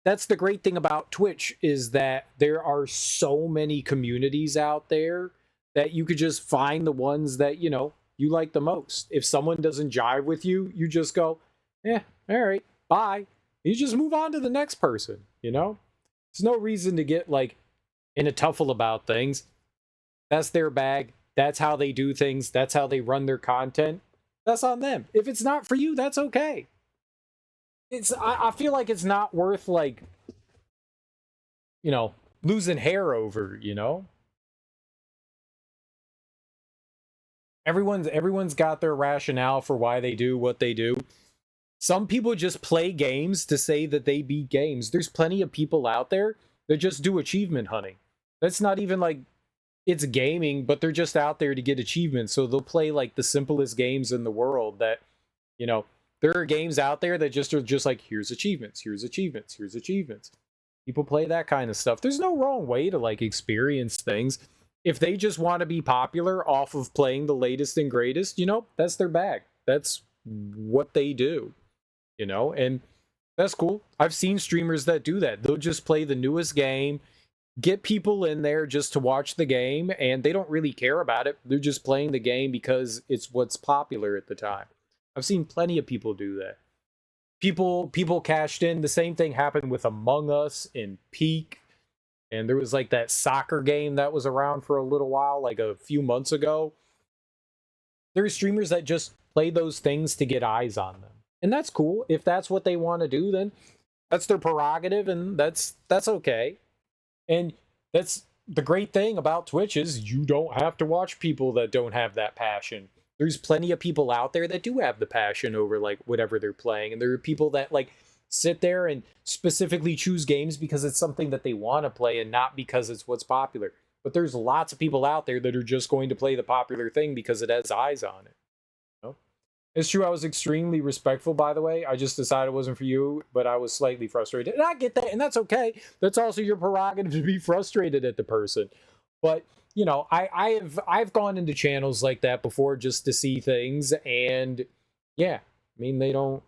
That's the great thing about Twitch, is that there are so many communities out there that you could just find the ones that, you know, you like the most. If someone doesn't jive with you, you just go, all right, bye. You just move on to the next person, you know? There's no reason to get like in a tuffle about things. That's their bag. That's how they do things. That's how they run their content. That's on them. If it's not for you, that's okay. I feel like it's not worth like, you know, losing hair over, you know? Everyone's got their rationale for why they do what they do. Some people just play games to say that they beat games. There's plenty of people out there that just do achievement hunting. That's not even like it's gaming, but they're just out there to get achievements. So they'll play like the simplest games in the world that, you know, there are games out there that just are just like, here's achievements, here's achievements, here's achievements. People play that kind of stuff. There's no wrong way to like experience things. If they just want to be popular off of playing the latest and greatest, you know, that's their bag. That's what they do, you know, and that's cool. I've seen streamers that do that. They'll just play the newest game, get people in there just to watch the game, and they don't really care about it. They're just playing the game because it's what's popular at the time. I've seen plenty of people do that. People cashed in. The same thing happened with Among Us and Peak. And there was like that soccer game that was around for a little while, like a few months ago. There are streamers that just play those things to get eyes on them. And that's cool. If that's what they want to do, then that's their prerogative, and that's okay. And that's the great thing about Twitch, is you don't have to watch people that don't have that passion. There's plenty of people out there that do have the passion over like whatever they're playing. And there are people that like sit there and specifically choose games because it's something that they want to play and not because it's what's popular. But there's lots of people out there that are just going to play the popular thing because it has eyes on it. You know? It's true, I was extremely respectful, by the way. I just decided it wasn't for you, but I was slightly frustrated. And I get that, and that's okay. That's also your prerogative to be frustrated at the person. But, you know, I've gone into channels like that before just to see things, and yeah, I mean, they don't,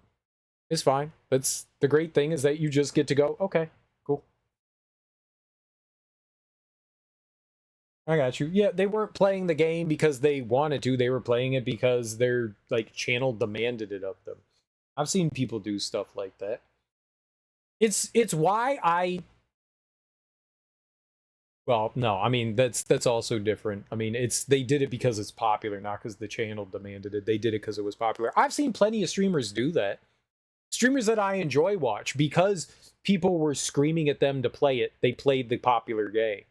it's fine. That's the great thing, is that you just get to go, okay, cool. I got you. Yeah, they weren't playing the game because they wanted to. They were playing it because their like channel demanded it of them. I've seen people do stuff like that. It's why well, no, I mean that's also different. I mean, they did it because it's popular, not because the channel demanded it. They did it because it was popular. I've seen plenty of streamers do that. Streamers that I enjoy watch, because people were screaming at them to play it, they played the popular game.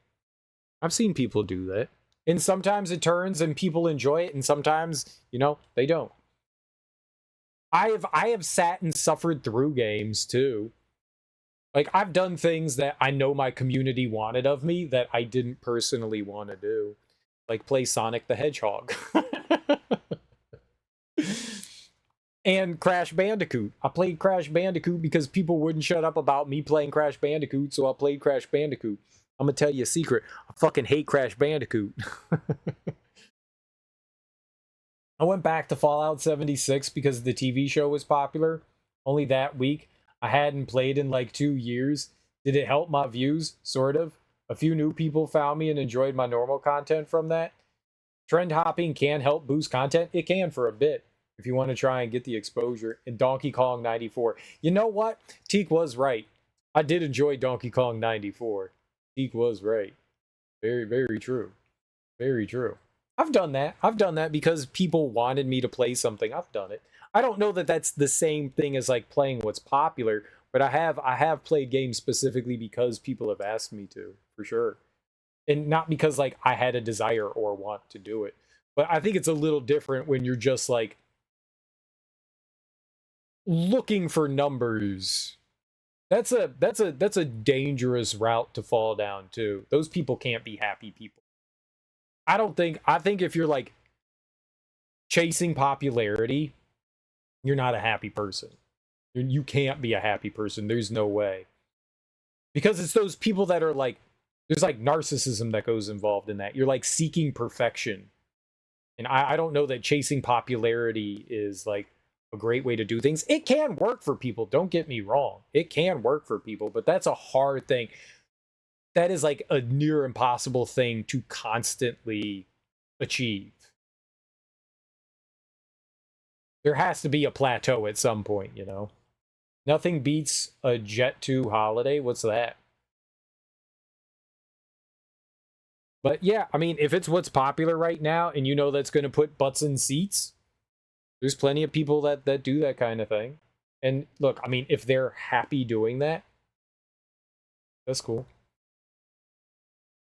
I've seen people do that. And sometimes it turns and people enjoy it, and sometimes, you know, they don't. I have sat and suffered through games too. Like, I've done things that I know my community wanted of me that I didn't personally want to do. Like play Sonic the Hedgehog. And Crash Bandicoot. I played Crash Bandicoot because people wouldn't shut up about me playing Crash Bandicoot, so I played Crash Bandicoot. I'm gonna tell you a secret. I fucking hate Crash Bandicoot. I went back to Fallout 76 because the TV show was popular. Only that week. I hadn't played in like 2 years. Did it help my views? Sort of. A few new people found me and enjoyed my normal content from that. Trend hopping can help boost content. It can for a bit if you want to try and get the exposure. In Donkey Kong 94. You know what? Teak was right. I did enjoy Donkey Kong 94. Teak was right. Very, very true. Very true. I've done that. I've done that because people wanted me to play something. I've done it. I don't know that that's the same thing as like playing what's popular, but I have played games specifically because people have asked me to, for sure. And not because like I had a desire or want to do it. But I think it's a little different when you're just like looking for numbers. That's a dangerous route to fall down too. Those people can't be happy people. I think if you're like chasing popularity, you're not a happy person. You can't be a happy person. There's no way. Because it's those people that are like, there's like narcissism that goes involved in that. You're like seeking perfection. And I don't know that chasing popularity is like a great way to do things. It can work for people. Don't get me wrong. It can work for people, but that's a hard thing. That is like a near impossible thing to constantly achieve. There has to be a plateau at some point, you know? Nothing beats a Jet 2 holiday. What's that? But yeah, I mean, if it's what's popular right now and you know that's going to put butts in seats, there's plenty of people that do that kind of thing. And look, I mean, if they're happy doing that, that's cool.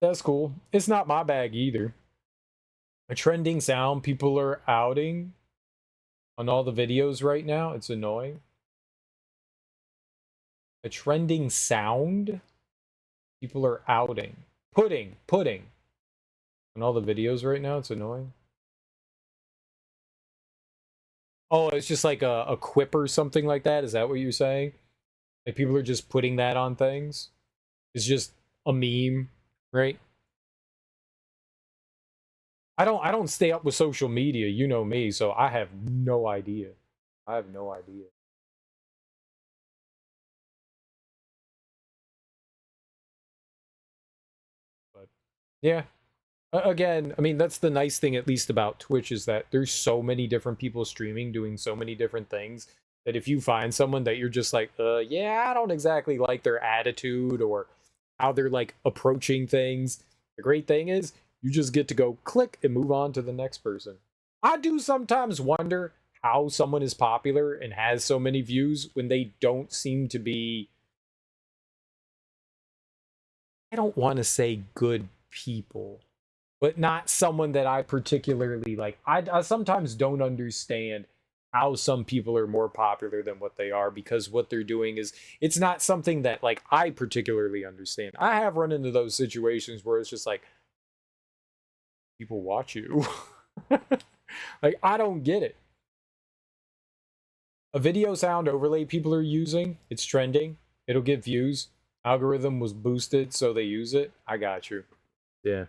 That's cool. It's not my bag either. A trending sound people are outing on all the videos right now. It's annoying. A trending sound people are outing. Pudding. On all the videos right now. It's annoying. Oh, it's just like a quip or something like that. Is that what you're saying? Like people are just putting that on things? It's just a meme, right? I don't stay up with social media, you know me, so I have no idea. I have no idea. But yeah. Again, I mean, that's the nice thing at least about Twitch is that there's so many different people streaming doing so many different things that if you find someone that you're just like, yeah, I don't exactly like their attitude or how they're like approaching things. The great thing is you just get to go click and move on to the next person. I do sometimes wonder how someone is popular and has so many views when they don't seem to be, I don't want to say good people, but not someone that I particularly like. I sometimes don't understand how some people are more popular than what they are because what they're doing is it's not something that like I particularly understand. I have run into those situations where it's just like people watch you. Like I don't get it. A video sound overlay people are using, it's trending, it'll get views. Algorithm was boosted so they use it. I got you. Yeah.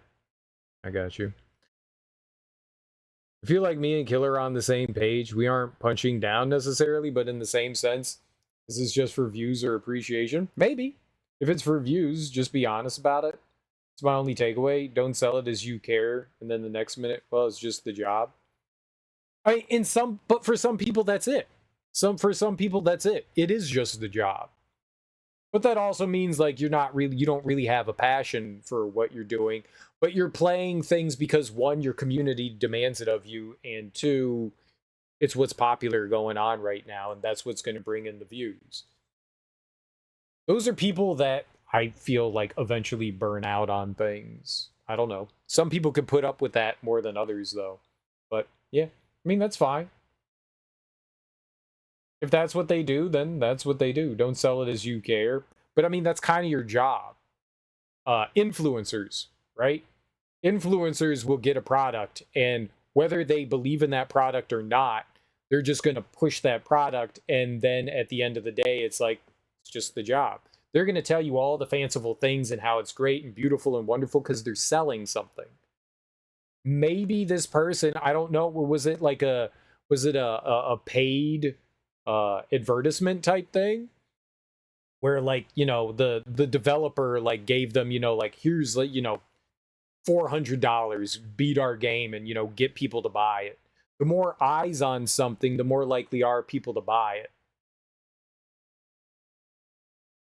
I got you. I feel like me and Killer are on the same page. We aren't punching down necessarily, but in the same sense, this is just for views or appreciation. Maybe. If it's for views, just be honest about it. It's my only takeaway. Don't sell it as you care, and then the next minute, well, it's just the job. I mean, but for some people, that's it. For some people, that's it. It is just the job. But that also means like you don't really have a passion for what you're doing, but you're playing things because one, your community demands it of you, and two, it's what's popular going on right now, and that's what's going to bring in the views. Those are people that I feel like eventually burn out on things. I don't know. Some people could put up with that more than others though. But yeah, I mean that's fine. If that's what they do, then that's what they do. Don't sell it as you care. But I mean, that's kind of your job. Influencers, right? Influencers will get a product, and whether they believe in that product or not, They're just going to push that product, and then at the end of the day, it's like, it's just the job. They're going to tell you all the fanciful things and how it's great and beautiful and wonderful because they're selling something. Maybe this person, I don't know, was it a paid advertisement type thing? Where, like, you know, the developer, like, gave them, you know, like, here's, like, you know, $400, beat our game and, you know, get people to buy it. The more eyes on something, the more likely are people to buy it.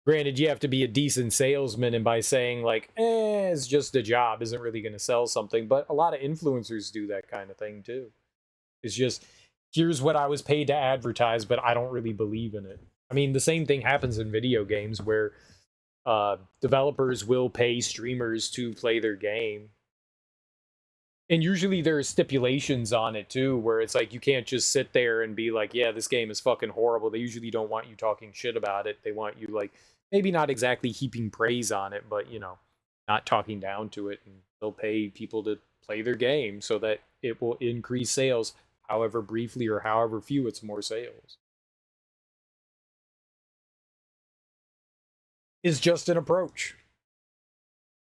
Granted, you have to be a decent salesman, and by saying, like, it's just a job, isn't really going to sell something. But a lot of influencers do that kind of thing, too. It's just, here's what I was paid to advertise, but I don't really believe in it. I mean, the same thing happens in video games where developers will pay streamers to play their game. And usually there are stipulations on it, too, where it's like you can't just sit there and be like, yeah, this game is fucking horrible. They usually don't want you talking shit about it. They want you, like, maybe not exactly heaping praise on it, but, you know, not talking down to it. And they'll pay people to play their game so that it will increase sales, however briefly or however few, it's more sales. Is just an approach.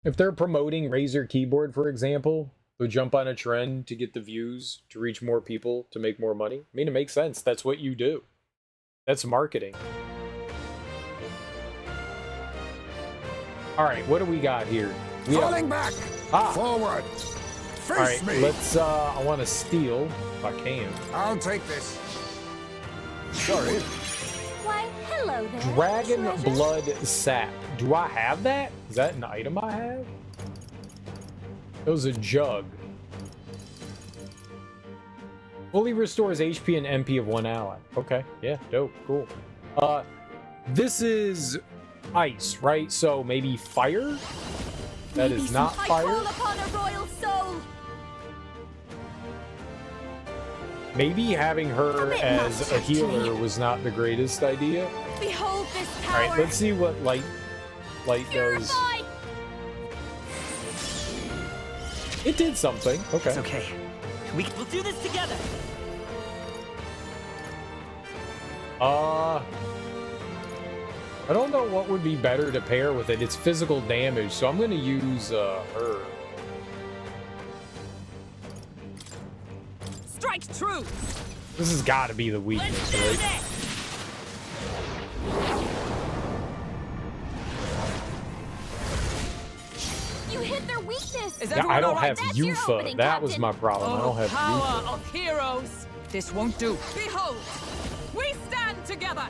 If they're promoting Razer keyboard, for example, they'll jump on a trend to get the views, to reach more people, to make more money. I mean, it makes sense. That's what you do. That's marketing. All right, what do we got here? Falling back. Forward. Face all right, me. let's. I want to steal if I can. I'll take this. Sorry. Why, hello there. Dragon treasure. blood sap. Do I have that? Is that an item I have? It was a jug. Fully restores HP and MP of one ally. Okay, yeah, dope, cool. This is ice, right? So maybe fire? That is not fire. I call upon a royal soul. Maybe having her as a healer was not the greatest idea. Behold this power. All right, let's see what light does. It did something. Okay. It's okay. We'll do this together. I don't know what would be better to pair with it. It's physical damage, so I'm going to use her. Strike true. This has got to be the weakness, right? You hit their weakness. Yeah, I don't have Yufa. That was my problem. I don't have Power Yufa. of heroes. This won't do. Behold, we stand together.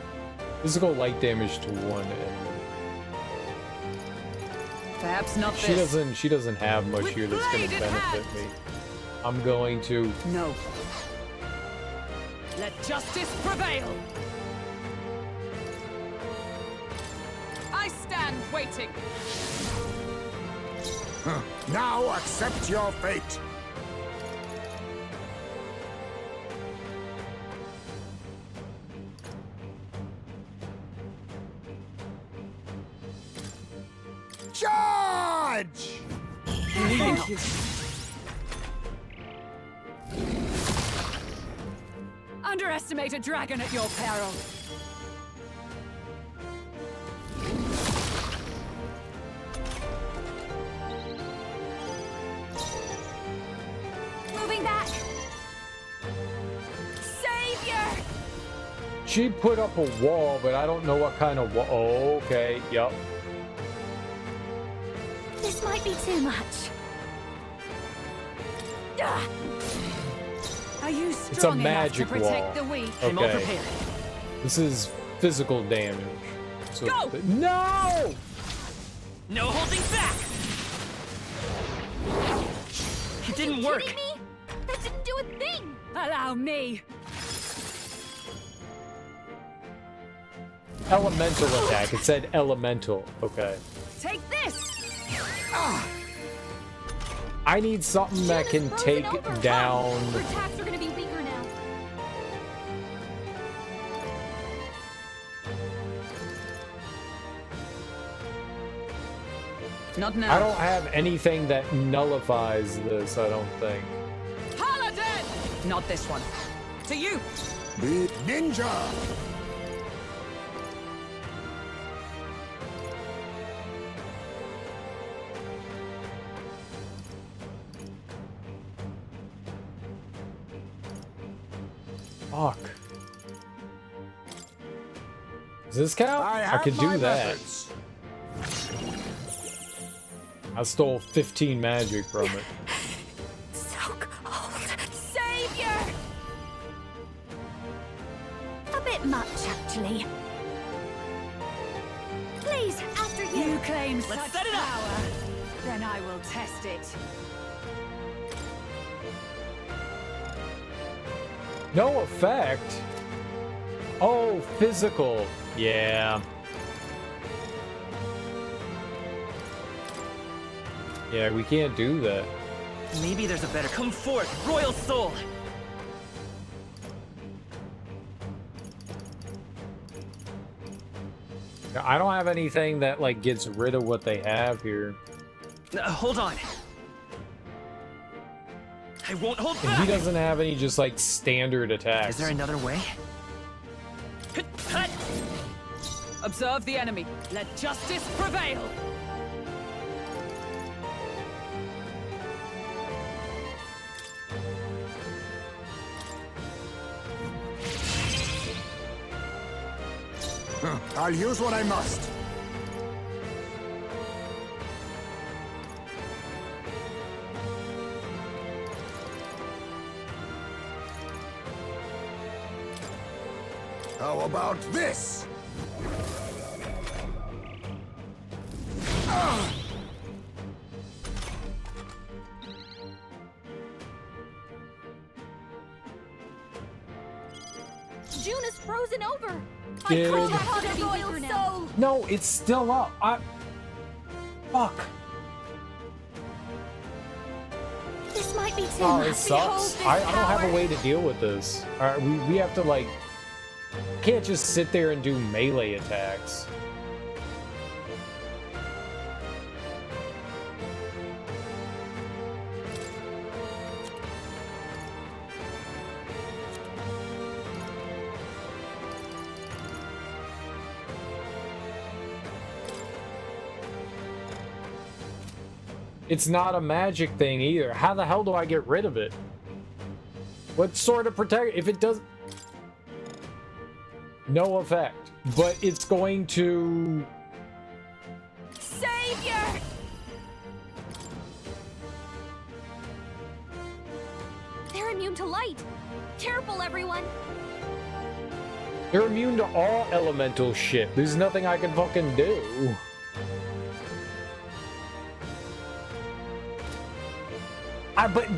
Physical light damage to one enemy. Perhaps not She this. doesn't have much here that's going to benefit me. I'm going to. No. Let justice prevail. I stand waiting. Now accept your fate. Charge! Thank you. Underestimate a dragon at your peril. Moving back. Savior. She put up a wall, but I don't know what kind of wall. Oh, okay. Yep. This might be too much. Ah! Are you It's a strong enough to magic protect wall. the weak? Okay. This is physical damage. So Go! No! No holding back. It didn't work. Kidding me? That didn't do a thing. Allow me. Elemental attack. It said elemental. Okay. Take this. I need something that can take down. Her attacks are gonna be weaker now. Not now. I don't have anything that nullifies this, I don't think. Paladin! Not this one. To you. Be ninja! Fuck. Does this count? I could do that. I stole 15 magic from it. So cold. Savior! A bit much, actually. Please, after you. You claim Let's such set it up. power. Then I will test it. No effect? Oh, physical. Yeah. Yeah, we can't do that. Maybe there's a better. Come forth, Royal Soul! I don't have anything that, like, gets rid of what they have here. Hold on. I won't hold And back! he doesn't have any just, like, standard attacks. Is there another way? Observe the enemy. Let justice prevail. I'll use what I must. How about this? June is frozen over. Did- I protect the royal soul. No, it's still up. Fuck. This might be too Oh, much. it sucks. Behold I this don't have a power. way to deal with this. Alright, we have to, like... Can't just sit there and do melee attacks. It's not a magic thing either. How the hell do I get rid of it? What sort of protect? If it does... No effect. But it's going to... Savior! They're immune to light. Careful, everyone. They're immune to all elemental shit. There's nothing I can fucking do.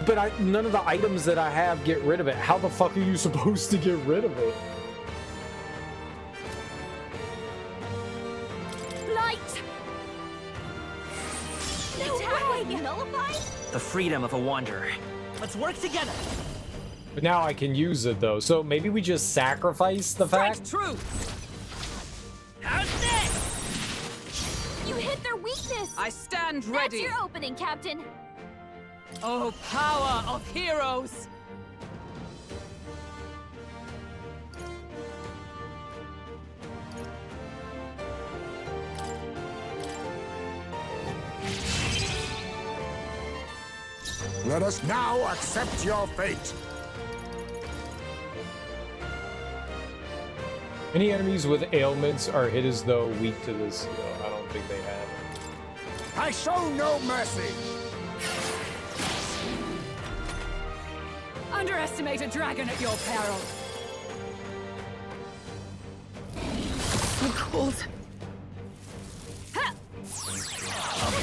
But none of the items that I have get rid of it. How the fuck are you supposed to get rid of it? Light. No way. Nullified? The freedom of a wanderer. Let's work together. But now I can use it though. So maybe we just sacrifice the fact. True. You hit their weakness. I stand That's ready. your opening, Captain. Oh, power of heroes! Let us now accept your fate. Any enemies with ailments are hit as though weak to this skill. I don't think they have it. I show no mercy. Underestimate a dragon at your peril. So cold.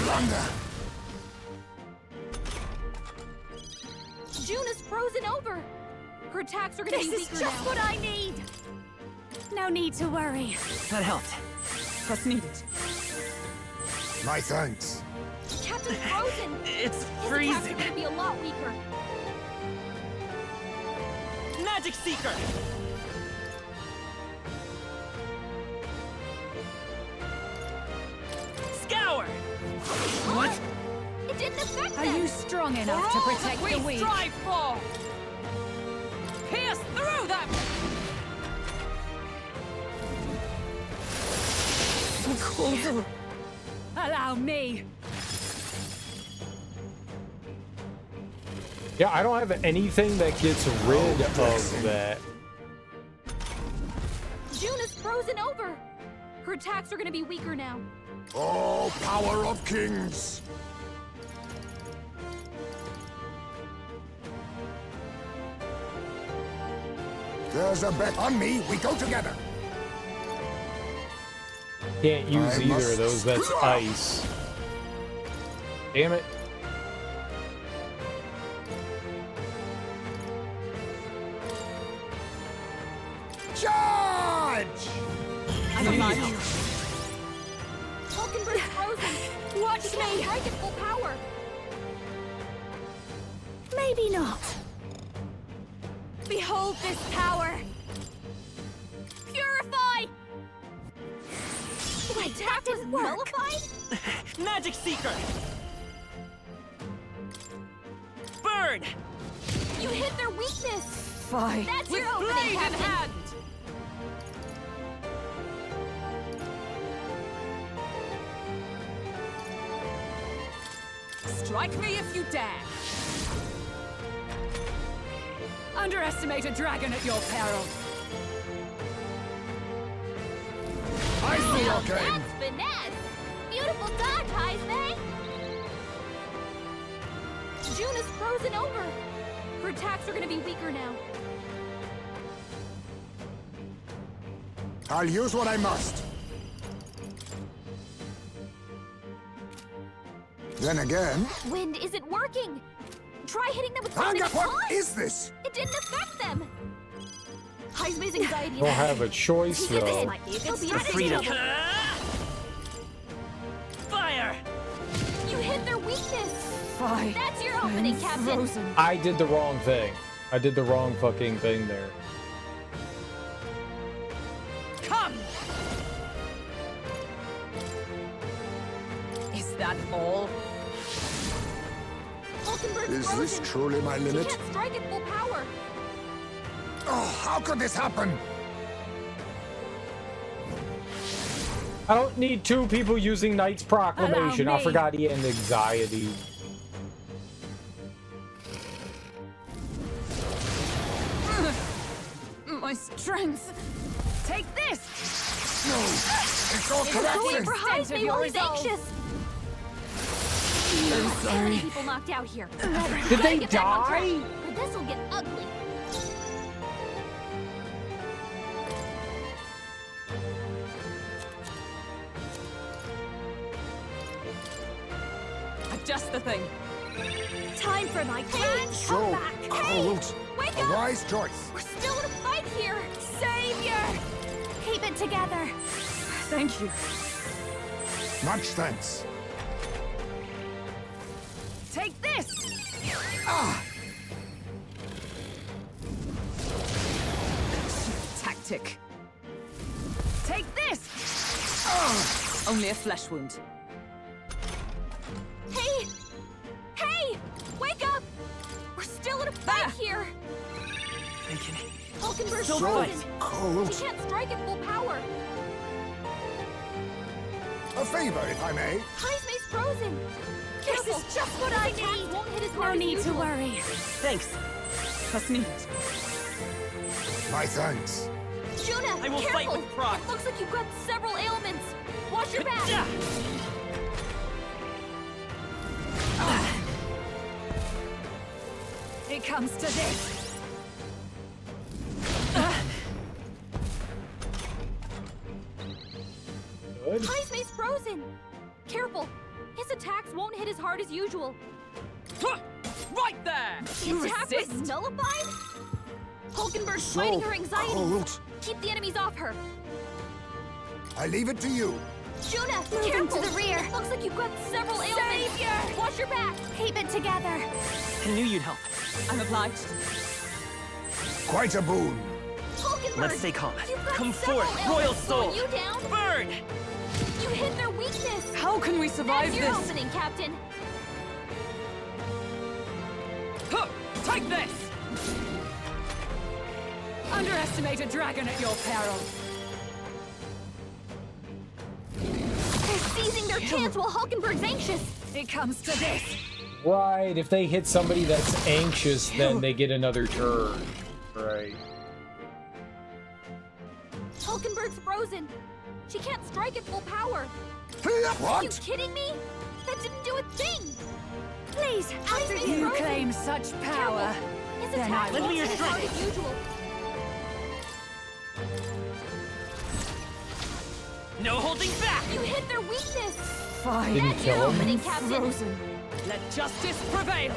Blunder. June is frozen over. Her attacks are gonna be This is weaker just now. what I need. No need to worry. That helped. What's needed? My thanks. Captain's frozen. It's His attacks freezing. are gonna be a lot weaker. Magic Seeker! Scour! What? It didn't affect Are them. you strong enough to protect we the weak? strive for! Pierce through them! Colder. Allow me. Yeah, I don't have anything that gets rid of that. June is frozen over. Her attacks are gonna be weaker now. Oh, power of kings! There's a bet on me. We go together. Can't use either of those. That's ice. Damn it. Charge! I'm alive. Falkenberg's frozen. Watch She can't me. strike at full power. Maybe not. Behold this power. Purify! My attack was nullified? Magic Seeker! Burn! You hit their weakness! Fine. That's With your opening, blade in Captain! hand. Strike me if you dare. Underestimate a dragon at your peril. I see your Now game. that's finesse! Beautiful dodge, Heisman! June is frozen over. Her attacks are gonna be weaker now. I'll use what I must. Then again, Wind isn't working! Try hitting them with Anga, something what hot! is this? It didn't affect them! Heisman's anxiety Don't have a choice He gets though. it. He'll be For in big freedom. trouble. Fire! You hit their weakness! Fine. That's your opening, I'm Captain! frozen. I did the wrong thing. I did the wrong fucking thing there. Come! Is that all? Falkenberg's Is frozen. this truly my She limit? can't strike at full power! Oh, how could this happen? I don't need two people using Knight's Proclamation. Allow I me. forgot he had anxiety. My strength. Take this. No, it's all It's going correction. for Extent of Heisman your while he's resolve. anxious! I'm How sorry. many people knocked out here? Did they Get back on track, die? or this'll get ugly. Just the thing. Time for my plan. So Come back. cold. Wake A up! wise choice. We're still in a fight here. Savior! Keep it together. Thank you. Much thanks. Take this. Ah! Tactic. Take this. Ah! Only a flesh wound. Hey! Hey! Wake up! We're still in a fight here. Falkenberg's So frozen. cold. He can't strike at full power. A favor, if I may. Heisman's frozen. This is just what I need. Won't hit as No hard as need to usual. worry. Thanks. Trust me. My thanks. Juna, I will careful. fight with pride. It looks like you've got several ailments. Watch your back. Yeah. It comes to this. Good. Heisman's frozen. Careful. His attacks won't hit as hard as usual. Right there. The You attack resist? was nullified? Hulkenberg's So fighting her anxiety. cold. Keep the enemies off her. I leave it to you. Juna, Moving careful. to the rear. It looks like you've got several ailments. Savior! Watch your back. Keep it together. I knew you'd help. I'm obliged. Quite a boon. Hulkenberg, Let's stay calm. you've got Come several forth, ailments Royal slowing Soul. You down. Burn! You hit their weakness. How can we survive That's your this? opening, Captain. Huh, take this! Underestimate a dragon at your peril. seizing their chance while Hulkenberg's anxious. It comes to this. Right, if they hit somebody that's anxious, then they get another turn. Right. Hulkenberg's frozen. She can't strike at full power. What? Are you kidding me? That didn't do a thing. Please, after You claim such power. His Then attack I won't will hit as hard as usual. No holding back! You hit their weakness. Fine. Didn't That's your kill him. opening, Captain. Frozen. Let justice prevail.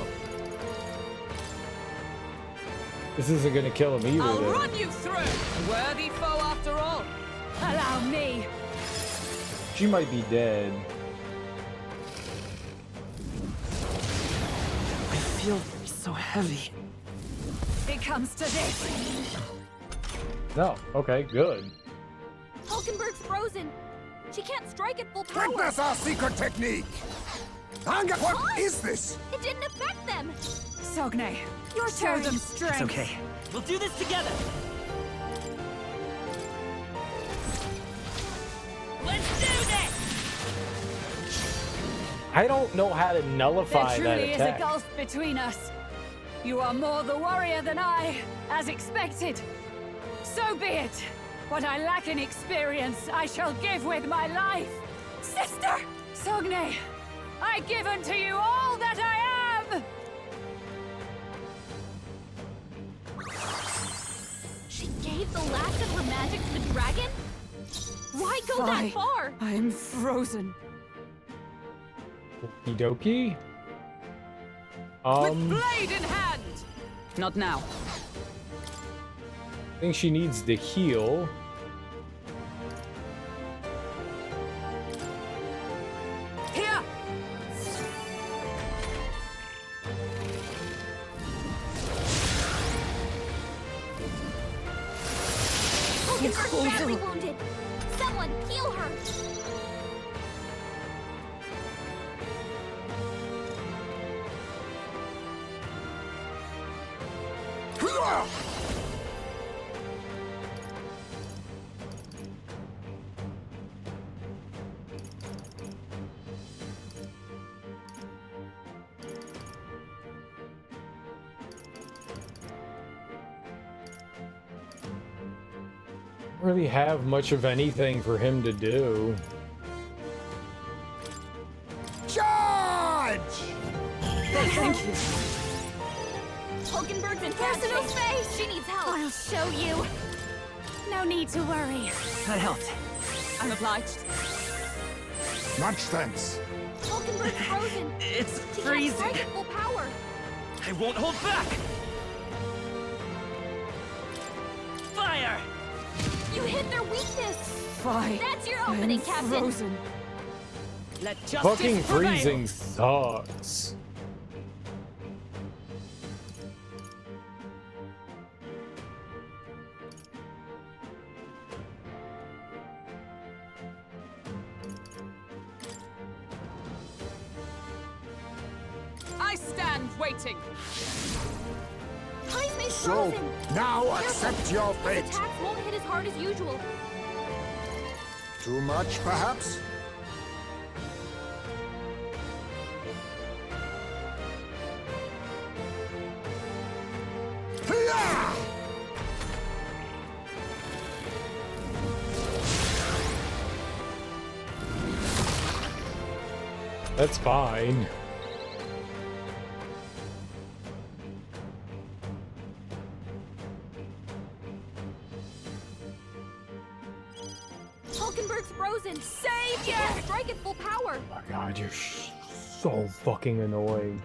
This isn't gonna kill him either. I'll though. run you through. A worthy foe after all. Allow me. She might be dead. I feel so heavy. It comes to this. No. Okay, good. Hulkenberg's frozen. She can't strike at full power. Witness our secret technique! Anga, what is this? It didn't affect them. Sogne, Your show turn. them strength. It's okay. We'll do this together. Let's do this! I don't know how to nullify There that truly is a attack. gulf between us. You are more the warrior than I, as expected. So be it. What I lack in experience, I shall give with my life. Sister! Sogne, I give unto you all that I am! She gave the last of her magic to the dragon? Why go that far? I am frozen. Okie dokie. With blade in hand. Not now. I think she needs to heal. Here. Hulkenberg's badly wounded. Someone heal her. Really have much of anything for him to do. Charge! Thank you. Hulkenberg's in personal space. She needs help. I'll show you. No need to worry. That helped. I'm obliged. Much thanks. Hulkenberg's frozen. It's She can't freezing. strike at full power. I won't hold back! Fire! You hit their weakness. Fine. That's your I am opening, Captain. frozen. Let justice Fucking prevail. freezing sucks. I stand waiting. Heisman's So, frozen. now Careful. accept your His fate. attacks won't hit as hard as usual. Too much, perhaps? Hiya! That's fine. Hulkenberg's frozen. Save you! Can't strike at full power. Oh my god, you're so fucking annoying.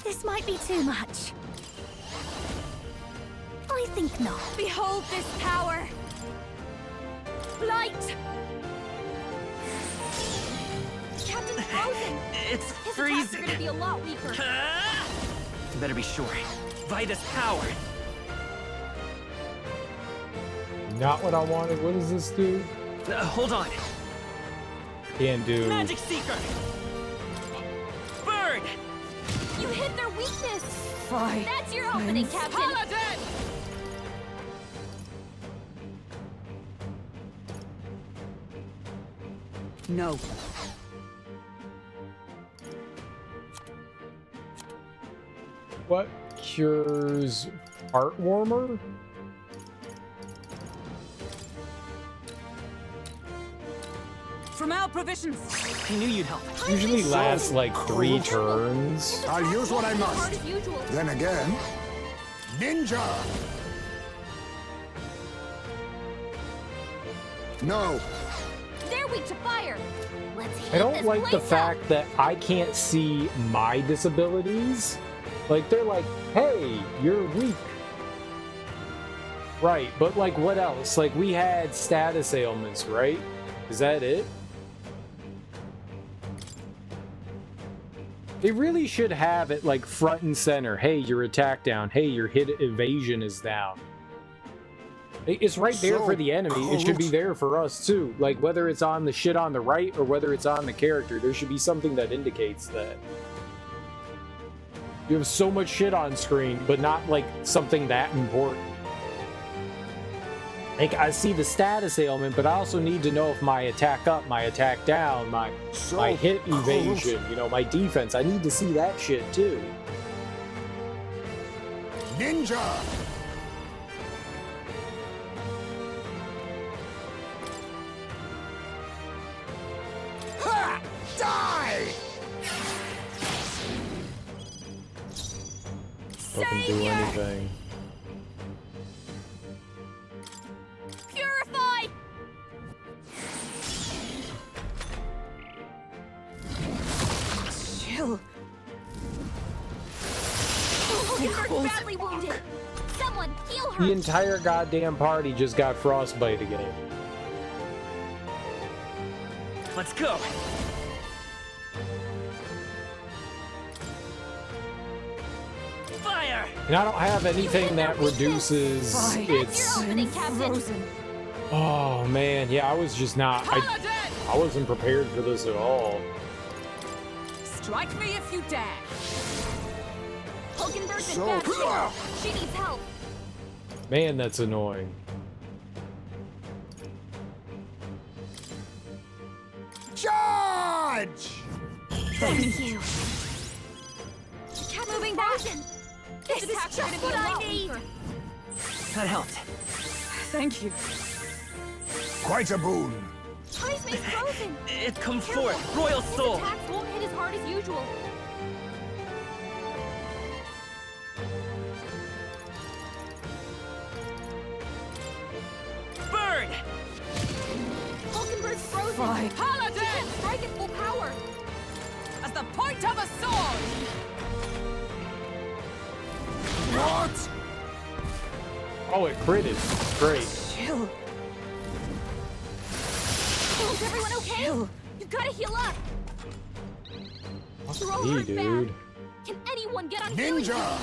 This might be too much. I think not. Behold this power. Light. Captain's frozen. It's His freezing. attacks are gonna be a lot weaker. You better be sure. Vitus power. Not what I wanted. What does this do? Hold on. Can't do. Magic Seeker. Burn. You hit their weakness. Fine. That's your opening, Captain. Paladin. No. What cures heart warmer? From our provisions. I knew you'd help. Usually lasts like 3 turns. I'll use what I must. Hard as usual. Then again, ninja! No. They're weak to fire. Let's heat I don't this like the place up. fact that I can't see my disabilities. Like, they're like, hey, you're weak. Right, but like, what else? Like, we had status ailments, right? Is that it? They really should have it like front and center. Hey, your attack down. Hey, your hit evasion is down. It's right there for the enemy. It should be there for us too. Like whether it's on the shit on the right or whether it's on the character, there should be something that indicates that. You have so much shit on screen, but not like something that important. Like, I see the status ailment, but I also need to know if my attack up, my attack down, my hit evasion, you know, my defense. I need to see that shit too. Ninja! Ha! Die! Doesn't do anything. Purify! Chill. Hulkenberg's badly wounded. Someone heal her. The entire goddamn party just got frostbite again. Let's go. Fire! And I don't have anything that reduces its... Frozen. Oh man, yeah, I was just not... I wasn't prepared for this at all. Strike me if you dare. Hulkenberg's in bad shape. She needs help. Man, that's annoying. Charge! Thank you. Kept moving back. This is just what I need. That helped. Thank you. Quite a boon. Heisman's frozen. It come Careful. forth, Royal His Soul. attacks won't hit as hard as usual. Burn! Hulkenberg's frozen. Fine. She Paladin! can't strike at full power. As the point of a sword! What? Oh, it critted. Great. Chill. Is everyone okay? Chill. You gotta heal up. Fuck You're all me, hurt dude. bad. Can anyone get on healing? Ninja!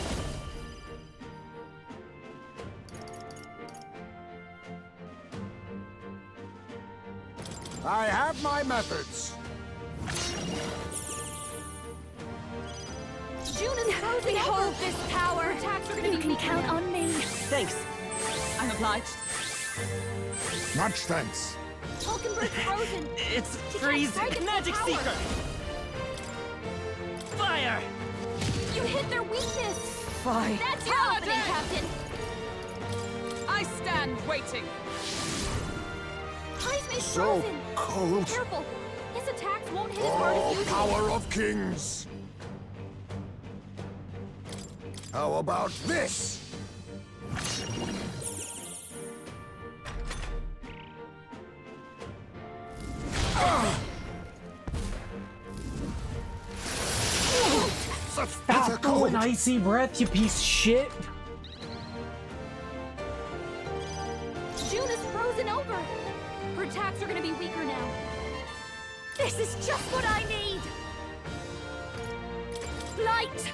I have my methods. June is frozen. Behold this power. Her attacks are gonna You be can weak count now. on me. Thanks. I'm obliged. Much thanks. Hulkenberg's frozen. It's She can't freeze strike at full magic power. seeker. Fire! You hit their weakness. Fine. That's your Paladin! opening, Captain. I stand waiting. Heisman's So frozen. cold. Careful. His attacks won't hit as hard Oh, as usual. power of kings. How about this? Such bitter Stop cold. going icy breath, you piece of shit. June is frozen over. Her attacks are gonna be weaker now. This is just what I need. Light.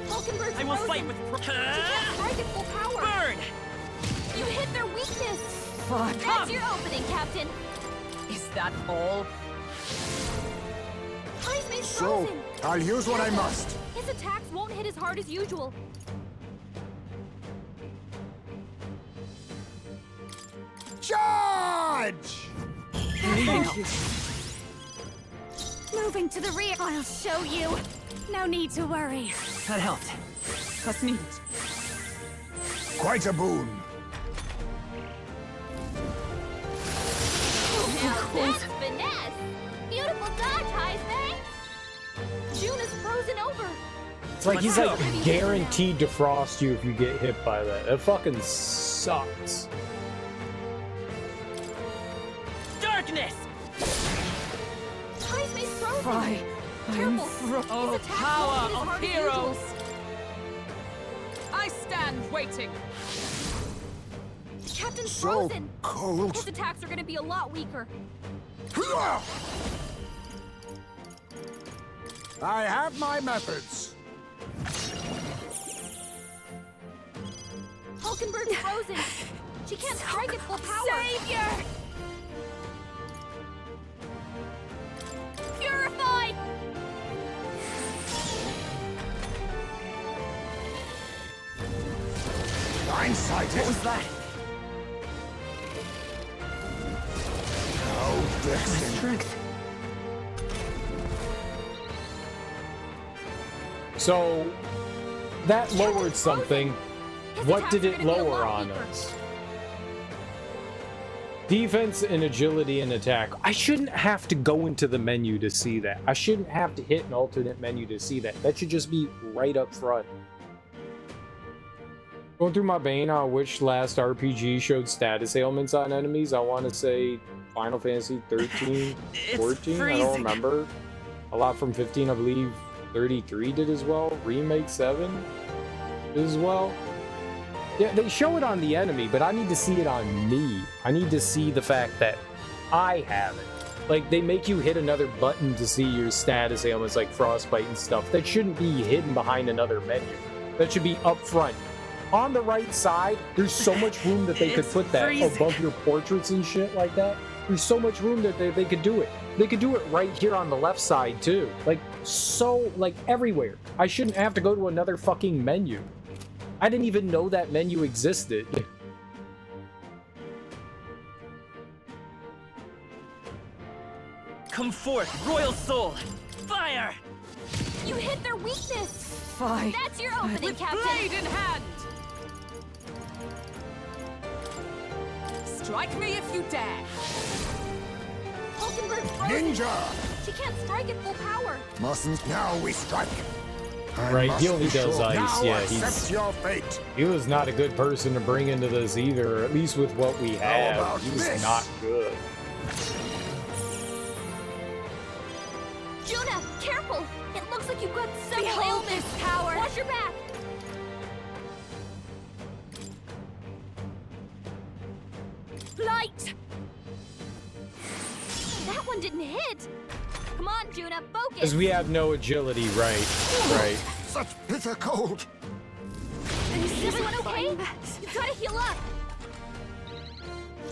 Hulkenberg's I will frozen. fight with She can't strike at full power. Burn! You hit their weakness. Fuck. That's your opening, Captain. Is that all? Heisman's So, frozen. I'll use what I Careful. must. His attacks won't hit as hard as usual. Charge! Thank you. moving to the rear. I'll show you. No need to worry. That helped. That's needed. Quite a boon. Now that's finesse! Beautiful dodge, Heisman! June is frozen over! It's like he's like guaranteed to frost you if you get hit by that. That fucking sucks. Darkness! Heisman's frozen! Fry, Careful! Oh, His attack power won't of hit as hard as heroes! usual. I stand waiting. Captain's So frozen! cold. His attacks are gonna be a lot weaker. I have my methods. Hulkenberg's frozen! She can't strike at full power! Savior! Purify! Blindsided. What was that? How blessing. Strength. So that lowered something. What did it lower on us? Defense and agility and attack. I shouldn't have to go into the menu to see that. I shouldn't have to hit an alternate menu to see that. That should just be right up front. Going through my vein on which last RPG showed status ailments on enemies. I want to say Final Fantasy 13, 14. I don't remember. A lot from 15, I believe. 33 did as well. Remake 7 did as well. Yeah, they show it on the enemy, but I need to see it on me. I need to see the fact that I have it. Like, they make you hit another button to see your status ailments like frostbite and stuff. That shouldn't be hidden behind another menu. That should be up front. On the right side, there's so much room that they could put that above your portraits and shit like that. There's so much room that they could do it. They could do it right here on the left side, too. Like, so, like, everywhere. I shouldn't have to go to another fucking menu. I didn't even know that menu existed. Come forth, royal soul! Fire! You hit their weakness! Fine. That's your opening, With Captain! blade in hand! Strike me if you dare! Hulkenberg's frozen! Ninja! She can't strike at full power! Mustn't. Now we strike. I Right, must he only be does sure. ice, Now yeah, accept your fate. He was not a good person to bring into this either, at least with what we have. about He was this? not good. Juna, careful! It looks like you've got several Behold ailments! this power! Watch your back! Light! That one didn't hit! Come on, Juna, focus! Because we have no agility, right? Right. Such bitter cold. Is everyone okay? You gotta heal up!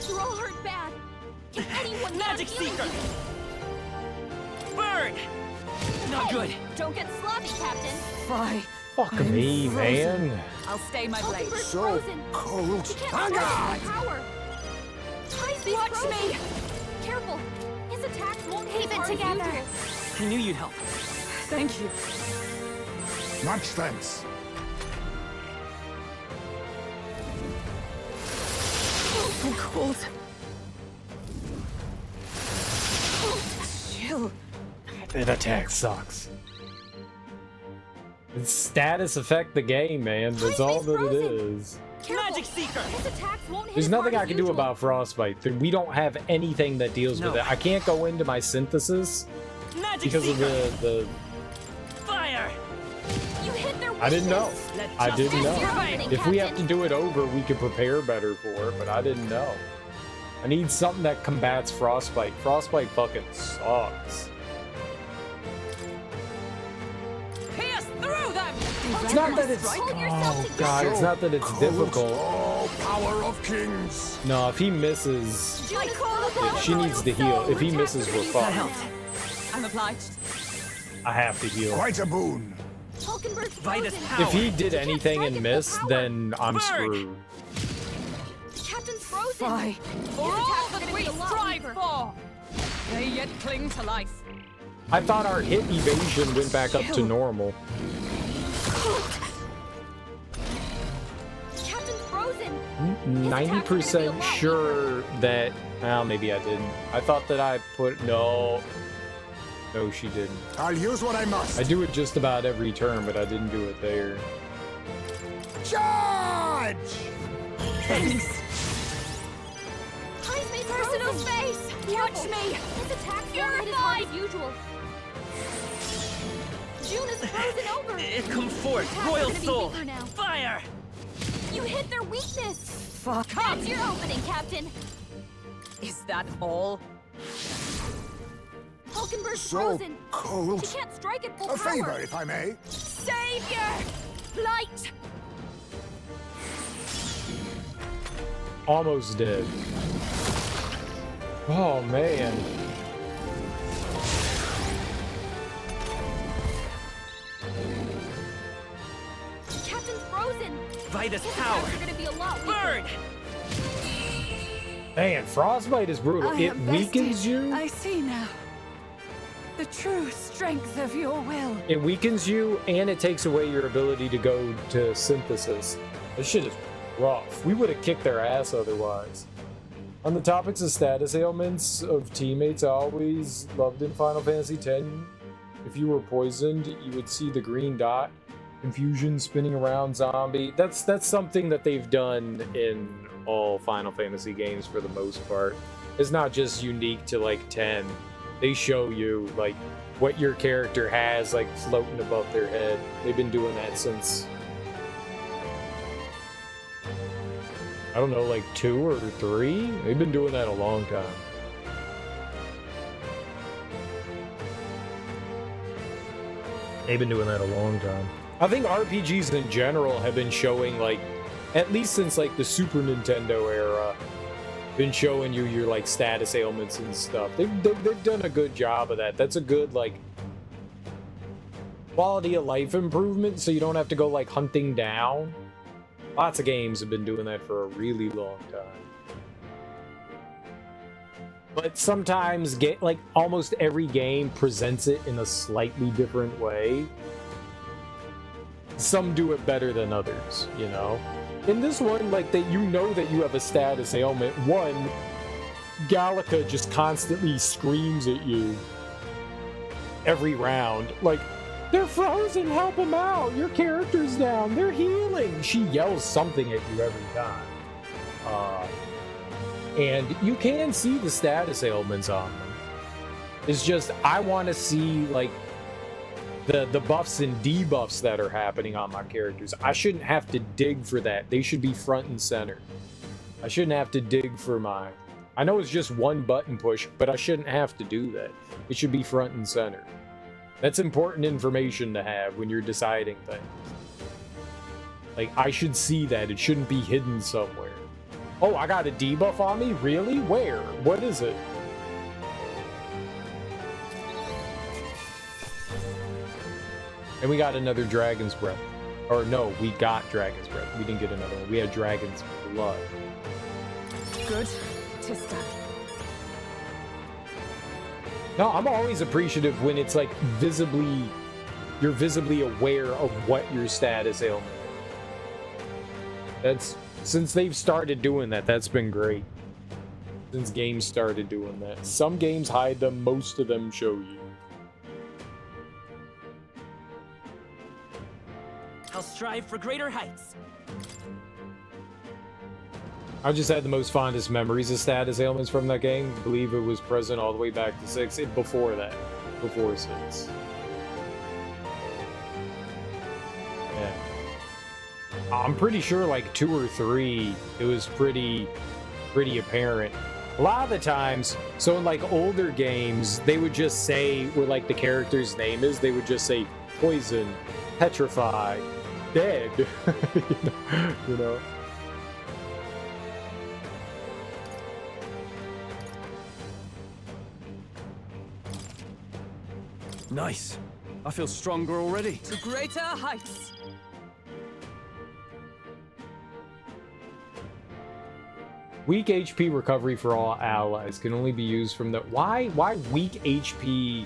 You're all hurt bad! Can anyone Magic heal Seeker! you? Burn! Not good. Don't get sloppy, Captain! Fry. Fuck me, man. I'll stay my blade. Hulkenberg's So frozen! cold. She can't strike at full power! Heisman's Watch frozen. me! Careful! His attacks won't hit Keep as it hard as together! usual. I knew you'd help. Thank you. Much thanks. So cold. Chill. That attack sucks. It's status affect the game, man. That's all that it is. Magic Seeker! His attacks won't hit There's as nothing hard I as can do usual. about frostbite. We don't have anything that deals with No. it. I can't go into my synthesis Magic because of Seeker! the Fire! You hit their I didn't know. weakness. I didn't That's your know. opening, If we have to Captain. do it over, we could prepare better for it, but I didn't know. I need something that combats frostbite. Frostbite fucking sucks. Pierce through them! It's not that it's... Hold yourself Oh, together. God, it's not that it's Cold. difficult. Oh, power of kings. No, if he misses... I call upon She needs to heal. If he misses, we're That fucked. helped. I'm obliged. I have to heal. Quite a boon. Hulkenberg's Vitus frozen. power! If he did anything and missed, then I'm Burn. screwed. Captain's frozen. Fry. For all attacks are that gonna we be a lot strive weaker. for, they yet cling to life. I thought our hit evasion went back up to normal. Captain's frozen. 90% sure that... Well, maybe I didn't. I thought that I put... No, she didn't. I'll use what I must. I do it just about every turn, but I didn't do it there. Charge! Thanks. He's made personal space. Watch me. His attack won't hit as hard as usual. June is frozen over. Come forth, Royal Soul. Fire! You hit their weakness. Fuck. That's your opening, Captain. Is that all? Hulkenberg's So frozen. cold. She can't strike at full A power. favor, if I may. Savior! Light! Almost dead. Oh, man. Captain's frozen. Vitus His power. attacks are gonna be a lot weaker. Burn! Man, Frostbite is brutal. I It am weakens bested. you. I see now. The true strength of your will. It weakens you, and it takes away your ability to go to synthesis. This shit is rough. We would have kicked their ass otherwise. On the topics of status ailments of teammates, I always loved in Final Fantasy X. If you were poisoned, you would see the green dot, confusion, spinning around zombie. That's something that they've done in all Final Fantasy games for the most part. It's not just unique to like 10. They show you like what your character has like floating above their head. They've been doing that since, I don't know, like 2 or 3? They've been doing that a long time. They've been doing that a long time. I think RPGs in general have been showing, like, at least since like the Super Nintendo era, been showing you your like status ailments and stuff. They've done a good job of that. That's a good like quality of life improvement, so you don't have to go like hunting down. Lots of games have been doing that for a really long time. But sometimes like almost every game presents it in a slightly different way. Some do it better than others, you know? In this one, like, that you know that you have a status ailment. One, Gallica just constantly screams at you every round. Like, they're frozen, help them out, your character's down, they're healing. She yells something at you every time. And you can see the status ailments on them. It's just, I want to see, like, the buffs and debuffs that are happening on my characters. I shouldn't have to dig for that. They should be front and center. I shouldn't have to dig for mine. I know it's just one button push, but I shouldn't have to do that. It should be front and center. That's important information to have when you're deciding things. Like, I should see that. It shouldn't be hidden somewhere. Oh, I got a debuff on me? Really? Where? What is it? And we got another Dragon's Breath. Or no, we got Dragon's Breath. We didn't get another one. We had Dragon's Blood. Good. Tis done. No, I'm always appreciative when it's like you're visibly aware of what your status ailment is. That's, since they've started doing that, that's been great. Since games started doing that. Some games hide them, most of them show you. I'll strive for greater heights. I just had the most fondest memories of status ailments from that game. I believe it was present all the way back to 6. Before that. Before 6. Yeah. I'm pretty sure like 2 or 3, it was pretty apparent. A lot of the times, so in like older games, they would just say what like the character's name is. They would just say poison, petrify, dead. You know? Nice. I feel stronger already. To greater heights. Weak HP recovery for all allies can only be used from the... Why weak HP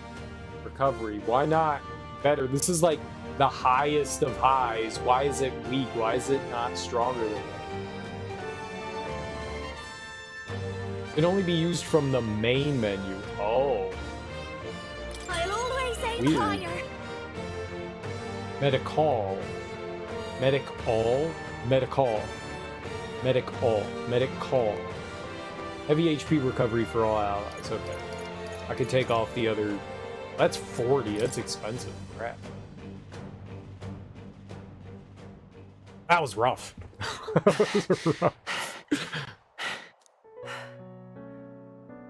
recovery? recovery. Why not better? This is like the highest of highs. Why is it weak? Why is it not stronger than that? It can only be used from the main menu. Oh. I'll always aim Weird. higher. Medical. Medical. Medical. Medical. Medical. Heavy HP recovery for all allies. Okay. I could take off the other... That's 40. That's expensive. Crap. That was rough. That was rough.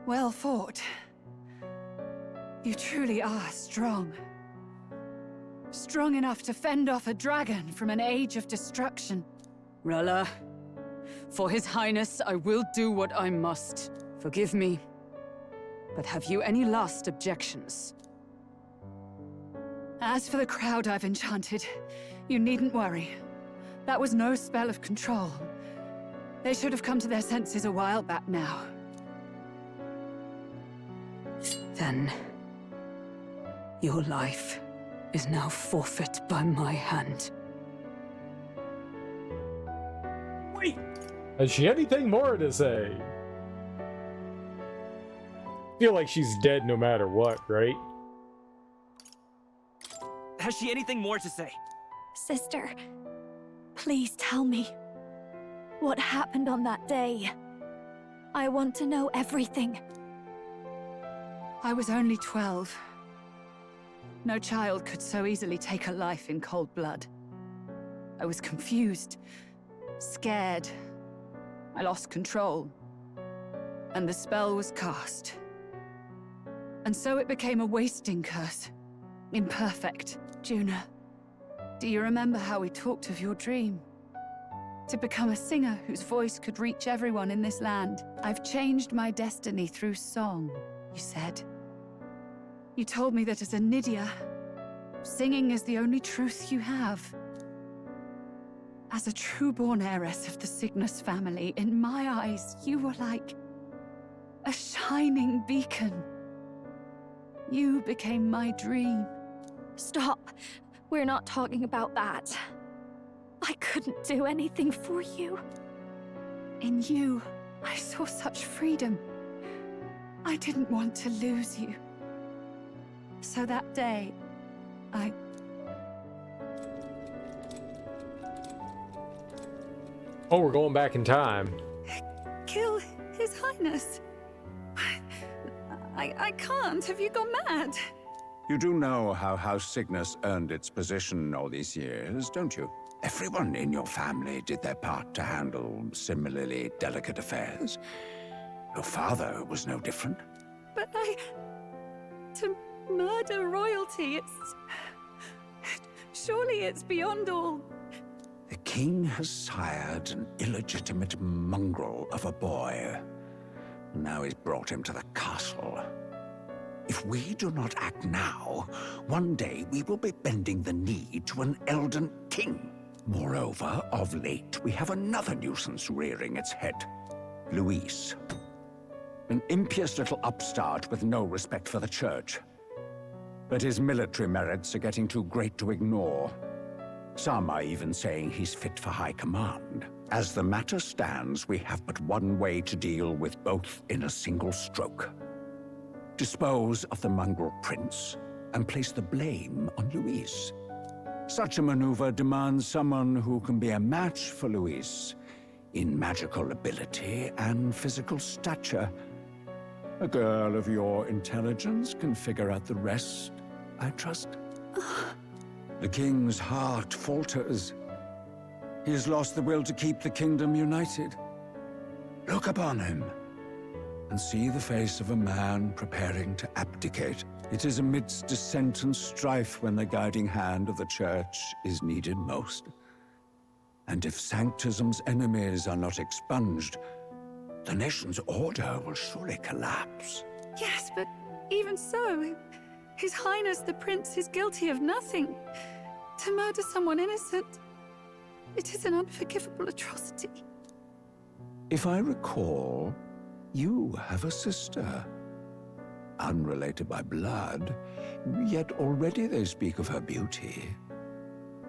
Well fought. You truly are strong. Strong enough to fend off a dragon from an age of destruction. Rella, for His Highness, I will do what I must. Forgive me, but have you any last objections? As for the crowd I've enchanted, you needn't worry. That was no spell of control. They should have come to their senses a while back now. Then, your life is now forfeit by my hand. Wait! Has she anything more to say? Feel like she's dead no matter what, right? Has she anything more to say? Sister, please tell me what happened on that day. I want to know everything. I was only 12. No child could so easily take a life in cold blood. I was confused, scared. I lost control. And the spell was cast. And so it became a wasting curse. Imperfect. Juna, do you remember how we talked of your dream? To become a singer whose voice could reach everyone in this land. I've changed my destiny through song, you said. You told me that as a Nydia, singing is the only truth you have. As a true-born heiress of the Cygnus family, in my eyes, you were like a shining beacon. You became my dream. Stop. We're not talking about that. I couldn't do anything for you. In you, I saw such freedom. I didn't want to lose you. So that day, I... Oh, we're going back in time. Kill His Highness. I can't. Have you gone mad? You do know how House Cygnus earned its position all these years, don't you? Everyone in your family did their part to handle similarly delicate affairs. Your father was no different. But to murder royalty, surely it's beyond all... The king has sired an illegitimate mongrel of a boy. Now he's brought him to the castle. If we do not act now, one day we will be bending the knee to an Elden king. Moreover, of late, we have another nuisance rearing its head. Luis. An impious little upstart with no respect for the church. But his military merits are getting too great to ignore. Some are even saying he's fit for high command. As the matter stands, we have but one way to deal with both in a single stroke. Dispose of the mongrel prince and place the blame on Luis. Such a maneuver demands someone who can be a match for Luis in magical ability and physical stature. A girl of your intelligence can figure out the rest, I trust. The king's heart falters. He has lost the will to keep the kingdom united. Look upon him and see the face of a man preparing to abdicate. It is amidst dissent and strife when the guiding hand of the church is needed most. And if Sanctism's enemies are not expunged, the nation's order will surely collapse. Yes, but even so, His Highness the Prince is guilty of nothing. To murder someone innocent, it is an unforgivable atrocity. If I recall, you have a sister. unrelated by blood, yet already they speak of her beauty.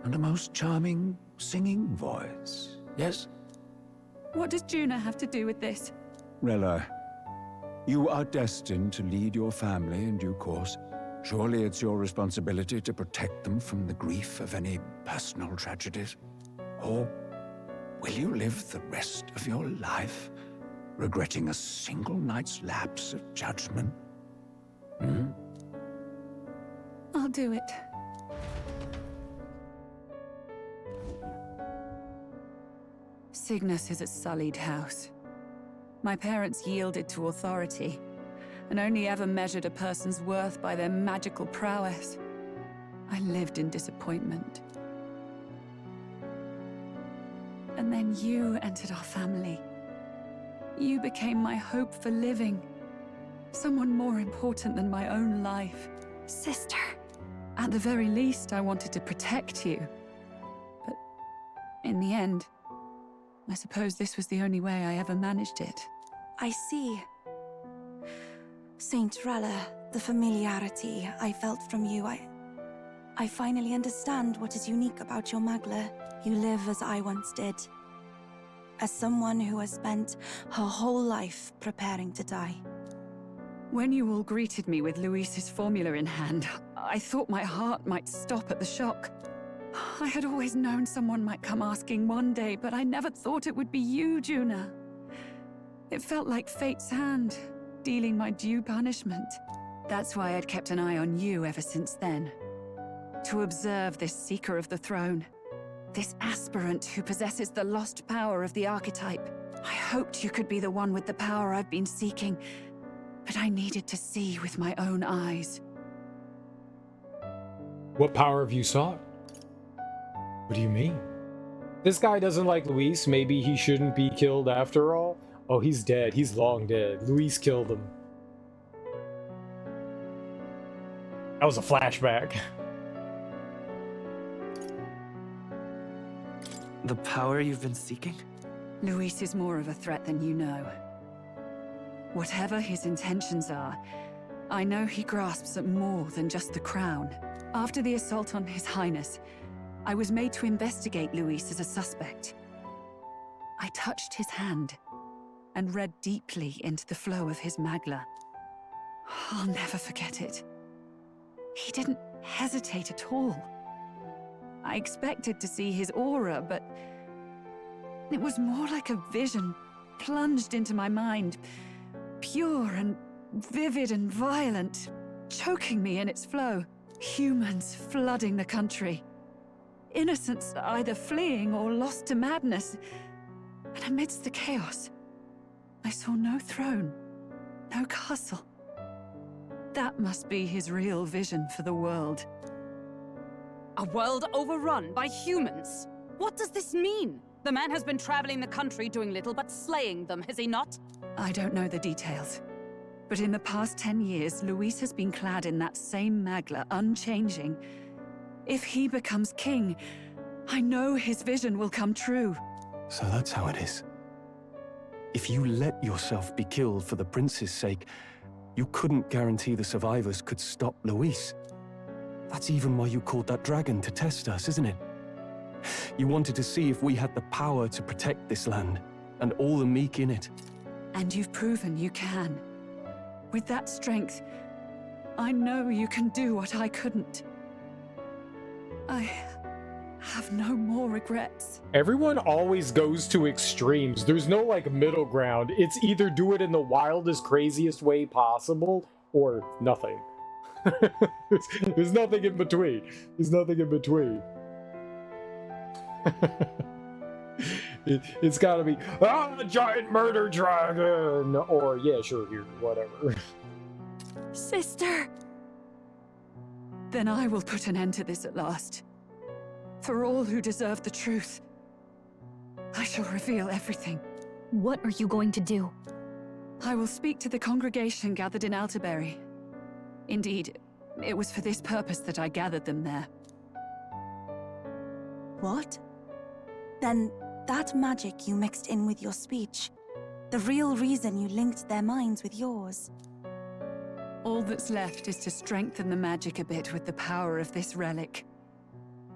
And a most charming singing voice, yes? What does Juna have to do with this? Rella, you are destined to lead your family in due course. Surely it's your responsibility to protect them from the grief of any personal tragedies. Or will you live the rest of your life regretting a single night's lapse of judgment? Hmm? I'll do it. Cygnus is a sullied house. My parents yielded to authority, and only ever measured a person's worth by their magical prowess. I lived in disappointment. And then you entered our family. You became my hope for living. Someone more important than my own life. Sister. At the very least, I wanted to protect you. But in the end, I suppose this was the only way I ever managed it. I see. Saint Rella, the familiarity I felt from you, I finally understand what is unique about your Magla. You live as I once did. As someone who has spent her whole life preparing to die. When you all greeted me with Luis's formula in hand, I thought my heart might stop at the shock. I had always known someone might come asking one day, but I never thought it would be you, Juna. It felt like fate's hand, dealing my due punishment. That's why I'd kept an eye on you ever since then. To observe this seeker of the throne. This aspirant who possesses the lost power of the archetype. I hoped you could be the one with the power I've been seeking, but I needed to see with my own eyes. What power have you sought? What do you mean? This guy doesn't like Luis. Maybe he shouldn't be killed after all? Oh, he's dead. He's long dead. Luis killed him. That was a flashback. The power you've been seeking? Luis is more of a threat than you know. Whatever his intentions are, I know he grasps at more than just the crown. After the assault on His Highness, I was made to investigate Luis as a suspect. I touched his hand and read deeply into the flow of his Magla. I'll never forget it. He didn't hesitate at all. I expected to see his aura, but it was more like a vision plunged into my mind, pure and vivid and violent, choking me in its flow. Humans flooding the country. Innocents either fleeing or lost to madness. And amidst the chaos, I saw no throne, no castle. That must be his real vision for the world. A world overrun by humans? What does this mean? The man has been traveling the country doing little but slaying them, has he not? I don't know the details. But in the past 10 years, Luis has been clad in that same Magla, unchanging. If he becomes king, I know his vision will come true. So that's how it is. If you let yourself be killed for the prince's sake, you couldn't guarantee the survivors could stop Luis. That's even why you called that dragon to test us, isn't it? You wanted to see if we had the power to protect this land, and all the meek in it. And you've proven you can. With that strength, I know you can do what I couldn't. I have no more regrets. Everyone always goes to extremes. There's no like middle ground. It's either do it in the wildest, craziest way possible or nothing. There's nothing in between. There's nothing in between. It's gotta be, giant murder dragon! Or, yeah, sure, here, whatever. Sister! Then I will put an end to this at last. For all who deserve the truth. I shall reveal everything. What are you going to do? I will speak to the congregation gathered in Altaberry. Indeed, it was for this purpose that I gathered them there. What? Then that magic you mixed in with your speech, the real reason you linked their minds with yours. All that's left is to strengthen the magic a bit with the power of this relic.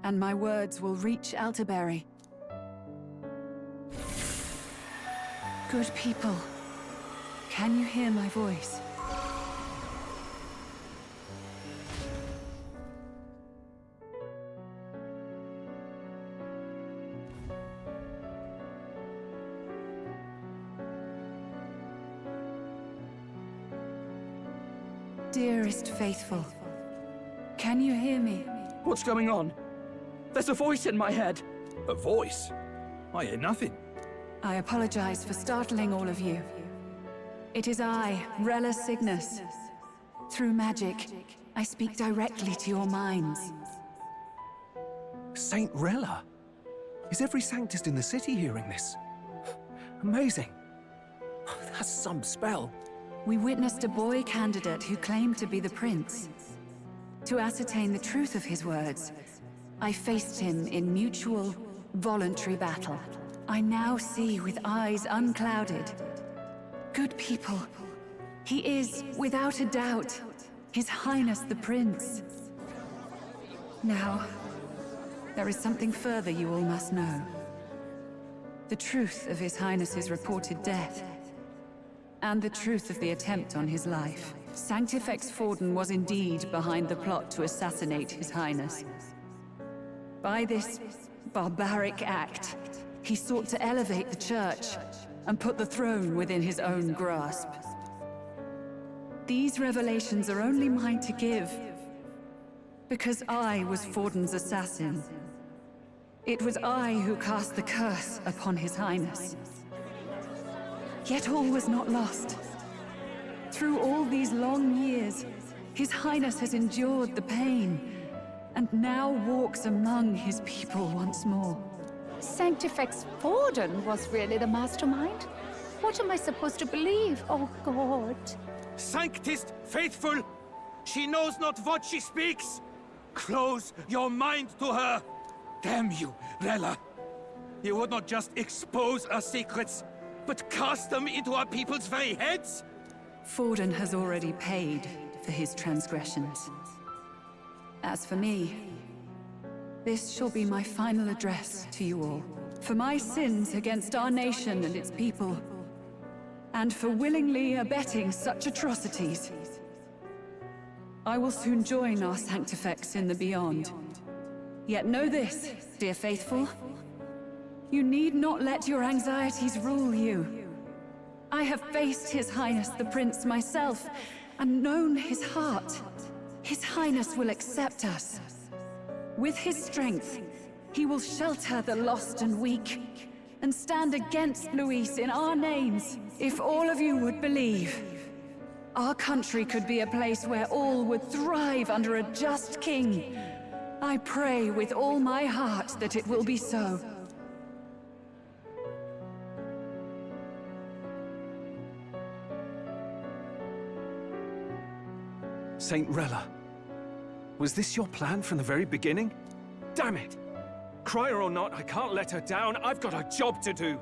And my words will reach Altaberry. Good people, can you hear my voice? Dearest faithful, can you hear me? What's going on? There's a voice in my head. A voice? I hear nothing. I apologize for startling all of you. It is I, Rella Cygnus. Through magic, I speak directly to your minds. Saint Rella? Is every Sanctist in the city hearing this? Amazing. That's some spell. We witnessed a boy candidate who claimed to be the prince. To ascertain the truth of his words, I faced him in mutual, voluntary battle. I now see with eyes unclouded. Good people, he is, without a doubt, His Highness the Prince. Now, there is something further you all must know. The truth of His Highness's reported death, and the truth of the attempt on his life. Sanctifex Forden was indeed behind the plot to assassinate His Highness. By this barbaric act, he sought to elevate the Church and put the throne within his own grasp. These revelations are only mine to give, because I was Forden's assassin. It was I who cast the curse upon His Highness. Yet all was not lost. Through all these long years, His Highness has endured the pain, and now walks among his people once more. Sanctifex Forden was really the mastermind? What am I supposed to believe? Oh, God. Sanctist faithful! She knows not what she speaks! Close your mind to her! Damn you, Rella! You would not just expose our secrets, but cast them into our people's very heads? Forden has already paid for his transgressions. As for me, this shall be my final address to you all. For my sins against our nation and its people, and for willingly abetting such atrocities, I will soon join our Sanctifex in the beyond. Yet know this, dear faithful, you need not let your anxieties rule you. I have faced His Highness the Prince myself, and known his heart. His Highness will accept us. With his strength, he will shelter the lost and weak, and stand against Luis in our names. If all of you would believe, our country could be a place where all would thrive under a just king. I pray with all my heart that it will be so. Saint Rella, was this your plan from the very beginning? Damn it! Crier or not, I can't let her down. I've got a job to do.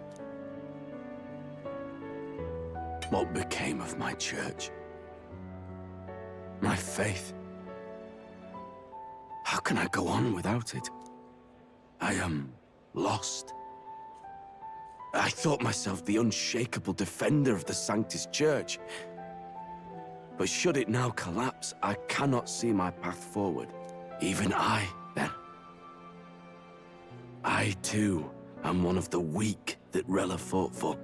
What became of my church? My faith? How can I go on without it? I am lost. I thought myself the unshakable defender of the Sanctist Church. But should it now collapse, I cannot see my path forward. Even I, then. I, too, am one of the weak that Rella fought for.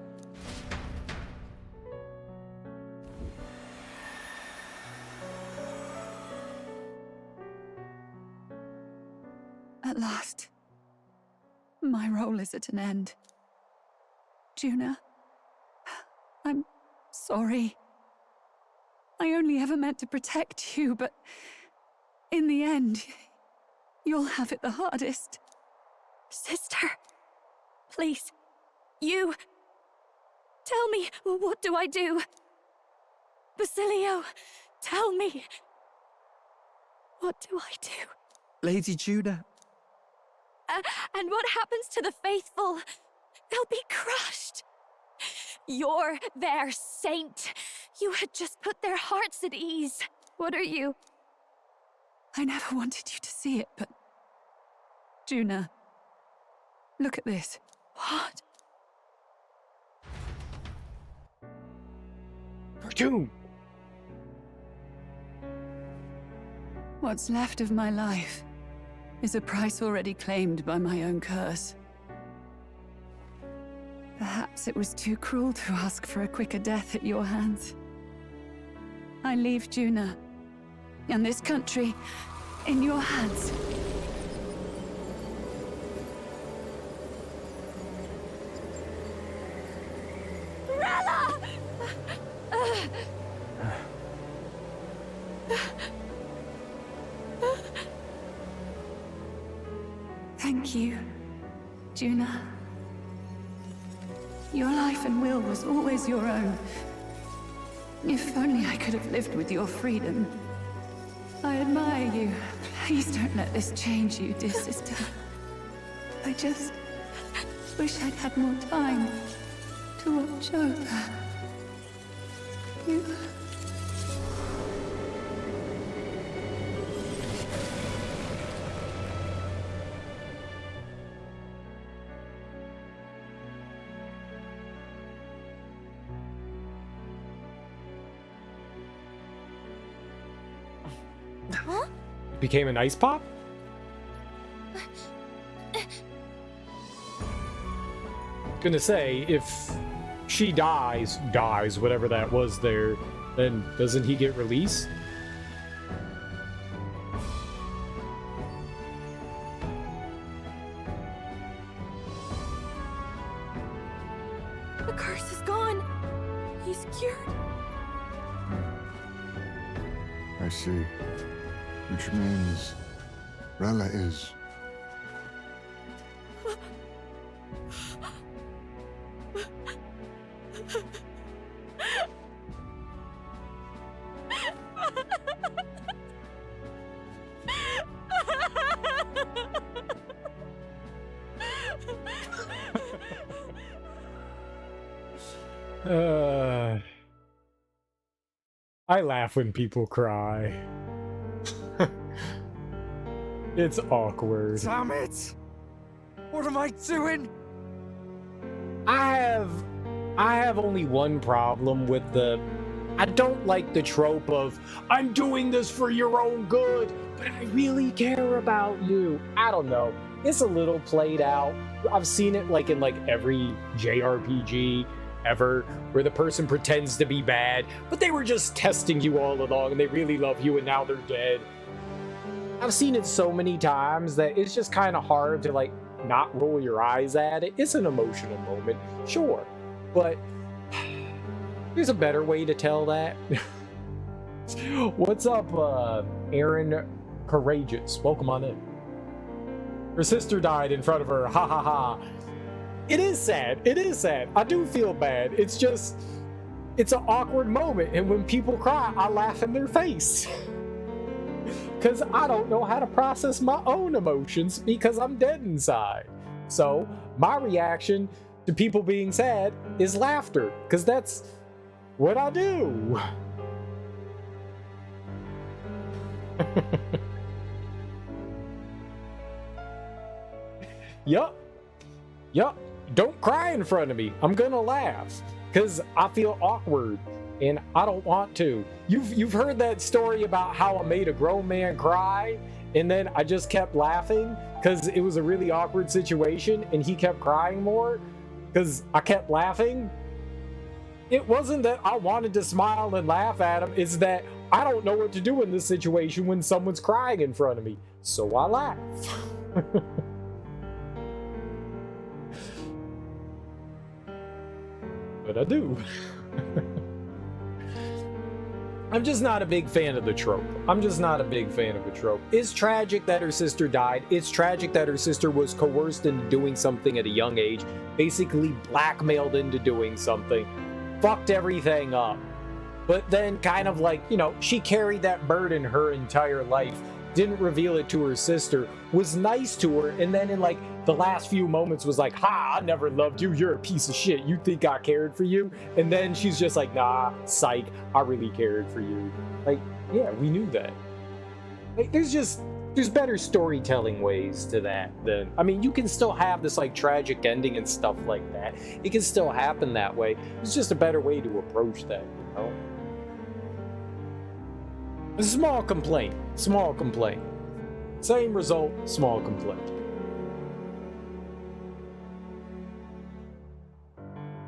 At last, my role is at an end. Juna, I'm sorry. I only ever meant to protect you, but in the end, you'll have it the hardest. Sister, please, you... Tell me, what do I do? Basilio, tell me. What do I do? Lady Juna. And what happens to the faithful? They'll be crushed. You're their saint. You had just put their hearts at ease. What are you? I never wanted you to see it, but... Juna, look at this. What? June! What's left of my life is a price already claimed by my own curse. Perhaps it was too cruel to ask for a quicker death at your hands. I leave Juna and this country in your hands. Rella! Thank you, Juna. Your life and will was always your own. If only I could have lived with your freedom. I admire you. Please don't let this change you, dear sister. I just wish I'd had more time to watch over you. Huh? Became an ice pop? Gonna say, if she dies, whatever that was there, then doesn't he get released? The curse is gone. He's cured. I see. Which means Rella is... I laugh when people cry. It's awkward. Damn it! What am I doing? I have only one problem with I don't like the trope of, I'm doing this for your own good, but I really care about you. I don't know. It's a little played out. I've seen it in every JRPG ever, where the person pretends to be bad, but they were just testing you all along and they really love you and now they're dead. I've seen it so many times that it's just kind of hard to not roll your eyes at it. It's an emotional moment, sure, but there's a better way to tell that. What's up, Aaron Courageous? Welcome on in. Her sister died in front of her, ha ha ha. It is sad. It is sad. I do feel bad. It's just, it's an awkward moment. And when people cry, I laugh in their face. Because I don't know how to process my own emotions because I'm dead inside. So my reaction to people being sad is laughter. Because that's what I do. Yup. Don't cry in front of me. I'm gonna laugh because I feel awkward and I don't want to. You've heard that story about how I made a grown man cry and then I just kept laughing because it was a really awkward situation and he kept crying more because I kept laughing. It wasn't that I wanted to smile and laugh at him. It's that I don't know what to do in this situation when someone's crying in front of me. So I laugh. But I do. I'm just not a big fan of the trope. It's tragic that her sister died. It's tragic that her sister was coerced into doing something at a young age, basically blackmailed into doing something, fucked everything up. But then kind of she carried that burden her entire life, didn't reveal it to her sister, was nice to her, and then in like the last few moments was like, ha, I never loved you, you're a piece of shit, you think I cared for you? And then she's just like, nah, psych, I really cared for you. Like, yeah, we knew that. Like, there's better storytelling ways to that than, I mean, you can still have this like tragic ending and stuff like that. It can still happen that way. It's just a better way to approach that, you know? A small complaint. Small complaint. Same result, small complaint.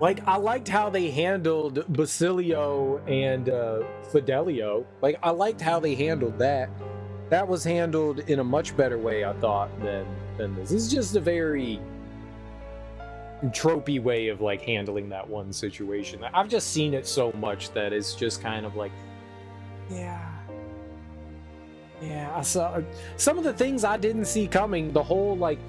Like, I liked how they handled Basilio and Fidelio. Like, I liked how they handled that. That was handled in a much better way, I thought, than this. This is just a very tropey way of, like, handling that one situation. I've just seen it so much that it's just kind of like, yeah, I saw some of the things I didn't see coming. The whole like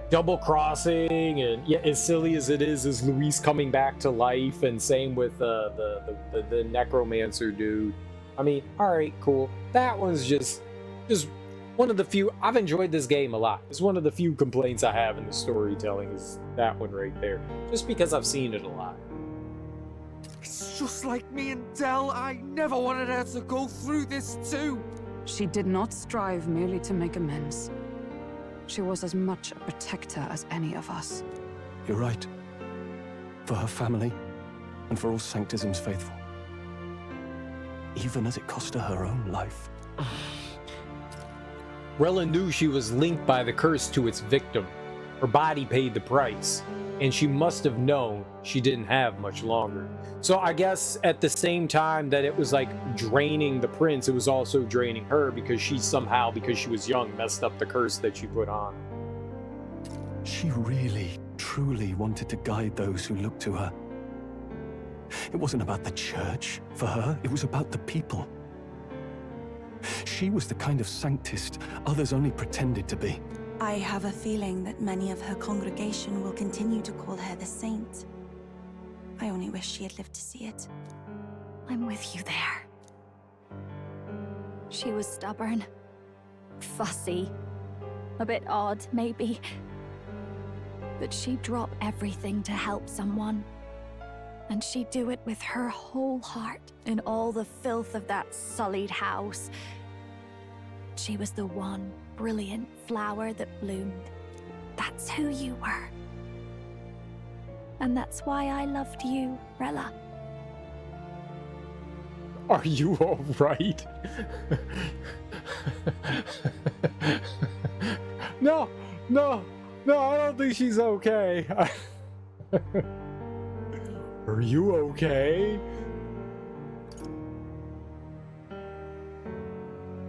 double crossing, and yeah, as silly as it is Luis coming back to life, and same with the necromancer dude. I mean, all right, cool. That one's just one of the few. I've enjoyed this game a lot. It's one of the few complaints I have in the storytelling is that one right there, just because I've seen it a lot. It's just like me and Dell. I never wanted her to go through this too. She did not strive merely to make amends. She was as much a protector as any of us. You're right. For her family, and for all Sanctism's faithful. Even as it cost her her own life. Rella knew she was linked by the curse to its victim. Her body paid the price, and she must have known she didn't have much longer. So I guess at the same time that it was like draining the prince, it was also draining her, because she somehow, because she was young, messed up the curse that she put on. She really, truly wanted to guide those who looked to her. It wasn't about the church for her, it was about the people. She was the kind of sanctist others only pretended to be. I have a feeling that many of her congregation will continue to call her the saint. I only wish she had lived to see it. I'm with you there. She was stubborn, fussy, a bit odd, maybe. But she'd drop everything to help someone. And she'd do it with her whole heart in all the filth of that sullied house. She was the one brilliant flower that bloomed. That's who you were. And that's why I loved you, Rella. Are you all right? No, I don't think she's okay. Are you okay?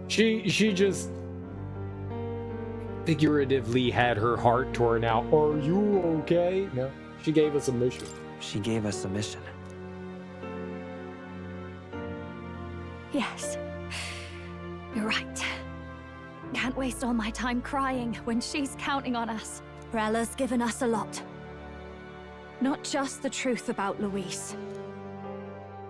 She just figuratively had her heart torn out. Are you okay? No, she gave us a mission. She gave us a mission. Yes, you're right. Can't waste all my time crying when she's counting on us. Rella's given us a lot. Not just the truth about Luis.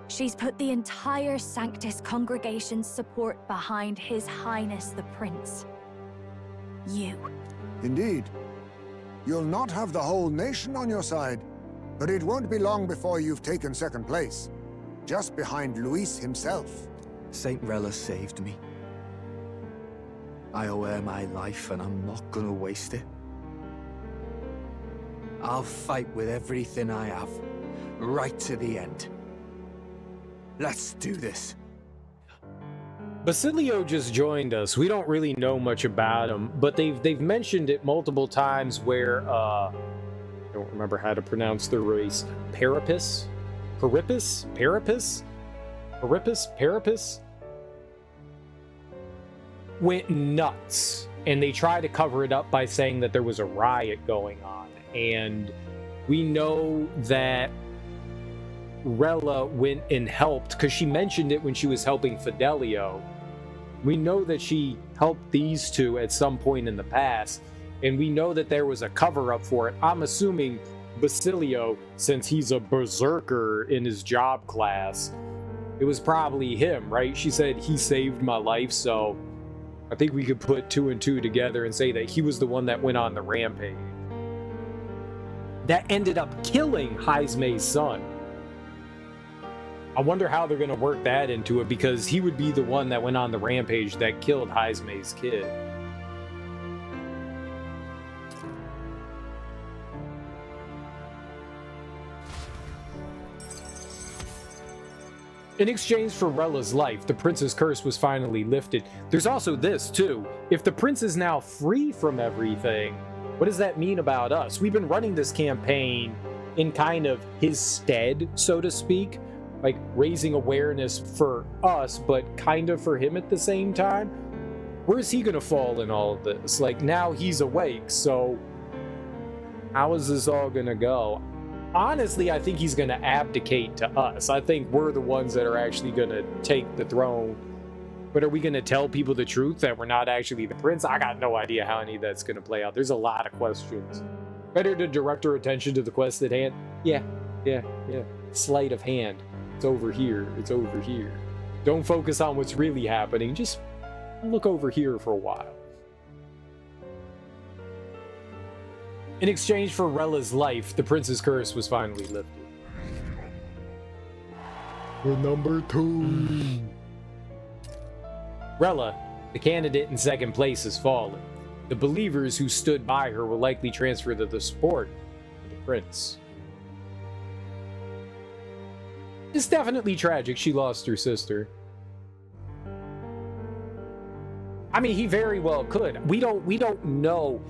She's put the entire Sanctus congregation's support behind His Highness the Prince. You. Indeed. You'll not have the whole nation on your side, but it won't be long before you've taken second place, just behind Luis himself. Saint Rella saved me. I owe her my life, and I'm not gonna waste it. I'll fight with everything I have, right to the end. Let's do this. Basilio just joined us. We don't really know much about him, but they've mentioned it multiple times where I don't remember how to pronounce the race. Parapus went nuts, and they try to cover it up by saying that there was a riot going on. And we know that Rella went and helped, because she mentioned it when she was helping Fidelio. We know that she helped these two at some point in the past, and we know that there was a cover-up for it. I'm assuming Basilio, since he's a berserker in his job class, it was probably him, right? She said, he saved my life, so I think we could put 2 and 2 together and say that he was the one that went on the rampage that ended up killing Heismei's son. I wonder how they're going to work that into it, because he would be the one that went on the rampage that killed Heismei's kid. In exchange for Rella's life, the prince's curse was finally lifted. There's also this, too. If the prince is now free from everything, what does that mean about us? We've been running this campaign in kind of his stead, so to speak. Like, raising awareness for us, but kind of for him at the same time. Where's he gonna fall in all of this? Like, now he's awake, so how is this all gonna go? Honestly, I think he's going to abdicate to us. I think we're the ones that are actually going to take the throne. But are we going to tell people the truth that we're not actually the prince? I got no idea how any of that's going to play out. There's a lot of questions. Better to direct our attention to the quest at hand? Yeah. Sleight of hand. It's over here. It's over here. Don't focus on what's really happening. Just look over here for a while. In exchange for Rella's life, the prince's curse was finally lifted. We're number 2. Rella, the candidate in second place, has fallen. The believers who stood by her will likely transfer the support of the prince. It's definitely tragic she lost her sister. I mean, he very well could. We don't know.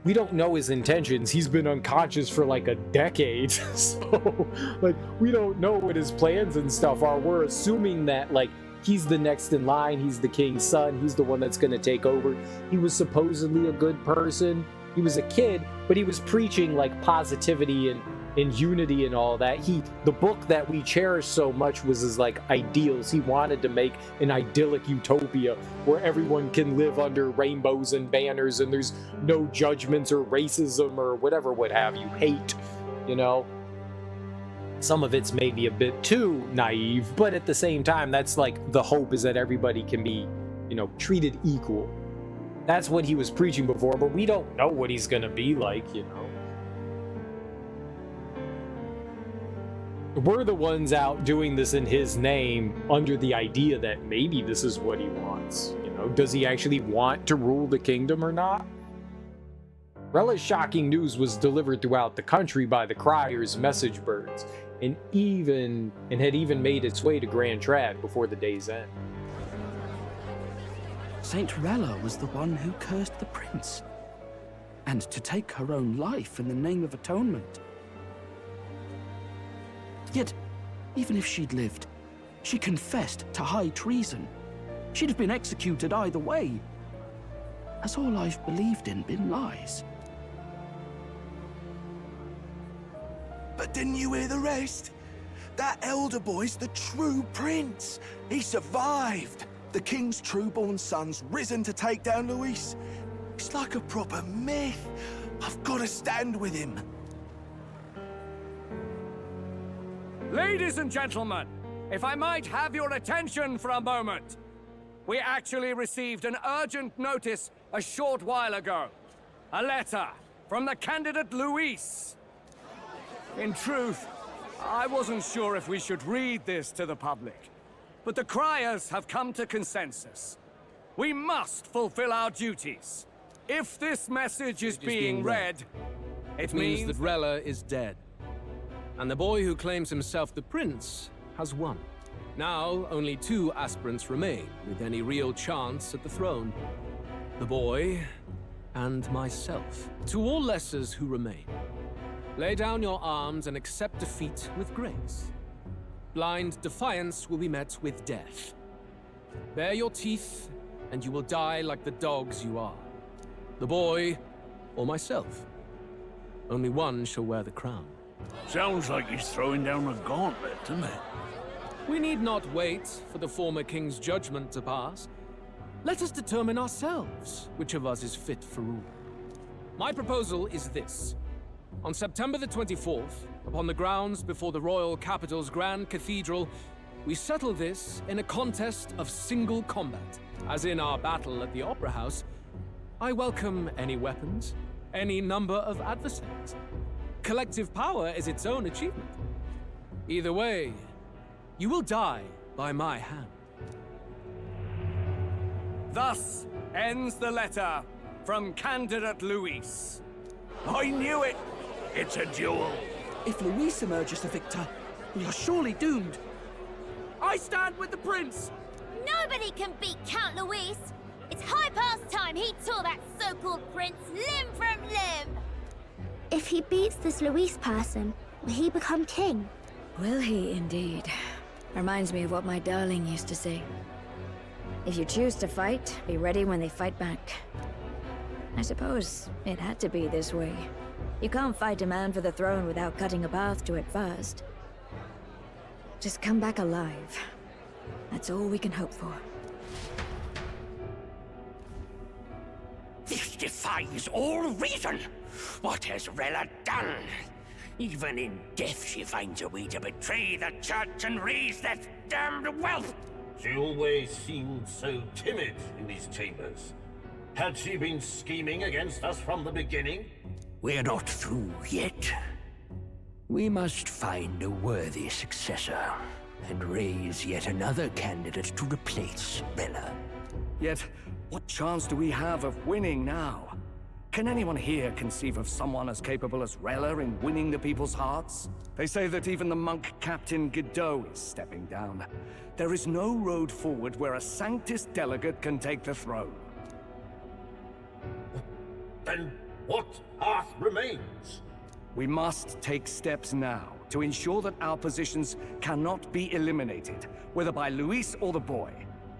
We don't know his intentions. He's been unconscious for like a decade. So, like, we don't know what his plans and stuff are. We're assuming that, like, he's the next in line. He's the king's son. He's the one that's going to take over. He was supposedly a good person. He was a kid, but he was preaching, like, positivity and unity and all that. The book that we cherish so much was his, like, ideals. He wanted to make an idyllic utopia where everyone can live under rainbows and banners and there's no judgments or racism or whatever would have you hate, you know? Some of it's maybe a bit too naive, but at the same time, that's like the hope, is that everybody can be, you know, treated equal. That's what he was preaching before, but we don't know what he's gonna be like, you know? We're the ones out doing this in his name under the idea that maybe this is what he wants. You know, does he actually want to rule the kingdom or not? Rella's shocking news was delivered throughout the country by the Crier's message birds, and had even made its way to Grand Trad before the day's end. Saint Rella was the one who cursed the prince, and to take her own life in the name of atonement. Yet, even if she'd lived, she confessed to high treason. She'd have been executed either way. Has all I've believed in been lies? But didn't you hear the rest? That elder boy's the true prince. He survived. The king's true-born son's risen to take down Luis. It's like a proper myth. I've got to stand with him. Ladies and gentlemen, if I might have your attention for a moment. We actually received an urgent notice a short while ago. A letter from the candidate Luis. In truth, I wasn't sure if we should read this to the public, but the Criers have come to consensus. We must fulfill our duties. If this message is being read, it means that Rella is dead. And the boy who claims himself the prince has won. Now, only 2 aspirants remain with any real chance at the throne. The boy and myself. To all lessers who remain, lay down your arms and accept defeat with grace. Blind defiance will be met with death. Bare your teeth, and you will die like the dogs you are. The boy or myself. Only one shall wear the crown. Sounds like he's throwing down a gauntlet, doesn't it? We need not wait for the former king's judgment to pass. Let us determine ourselves which of us is fit for rule. My proposal is this. On September the 24th, upon the grounds before the royal capital's Grand Cathedral, We settle this in a contest of single combat. As in our battle at the Opera House, I welcome any weapons, any number of adversaries. Collective power is its own achievement. Either way, you will die by my hand. Thus ends the letter from candidate Luis. I knew it! It's a duel. If Luis emerges the victor, we are surely doomed. I stand with the prince! Nobody can beat Count Luis! It's high past time he tore that so-called prince limb from limb! If he beats this Luis person, will he become king? Will he indeed? Reminds me of what my darling used to say. If you choose to fight, be ready when they fight back. I suppose it had to be this way. You can't fight a man for the throne without cutting a path to it first. Just come back alive. That's all we can hope for. This defies all reason! What has Rella done? Even in death she finds a way to betray the church and raise that damned whelp! She always seemed so timid in these chambers. Had she been scheming against us from the beginning? We're not through yet. We must find a worthy successor, and raise yet another candidate to replace Rella. Yet, what chance do we have of winning now? Can anyone here conceive of someone as capable as Rella in winning the people's hearts? They say that even the monk Captain Godot is stepping down. There is no road forward where a Sanctus delegate can take the throne. Then what path remains? We must take steps now to ensure that our positions cannot be eliminated, whether by Luis or the boy.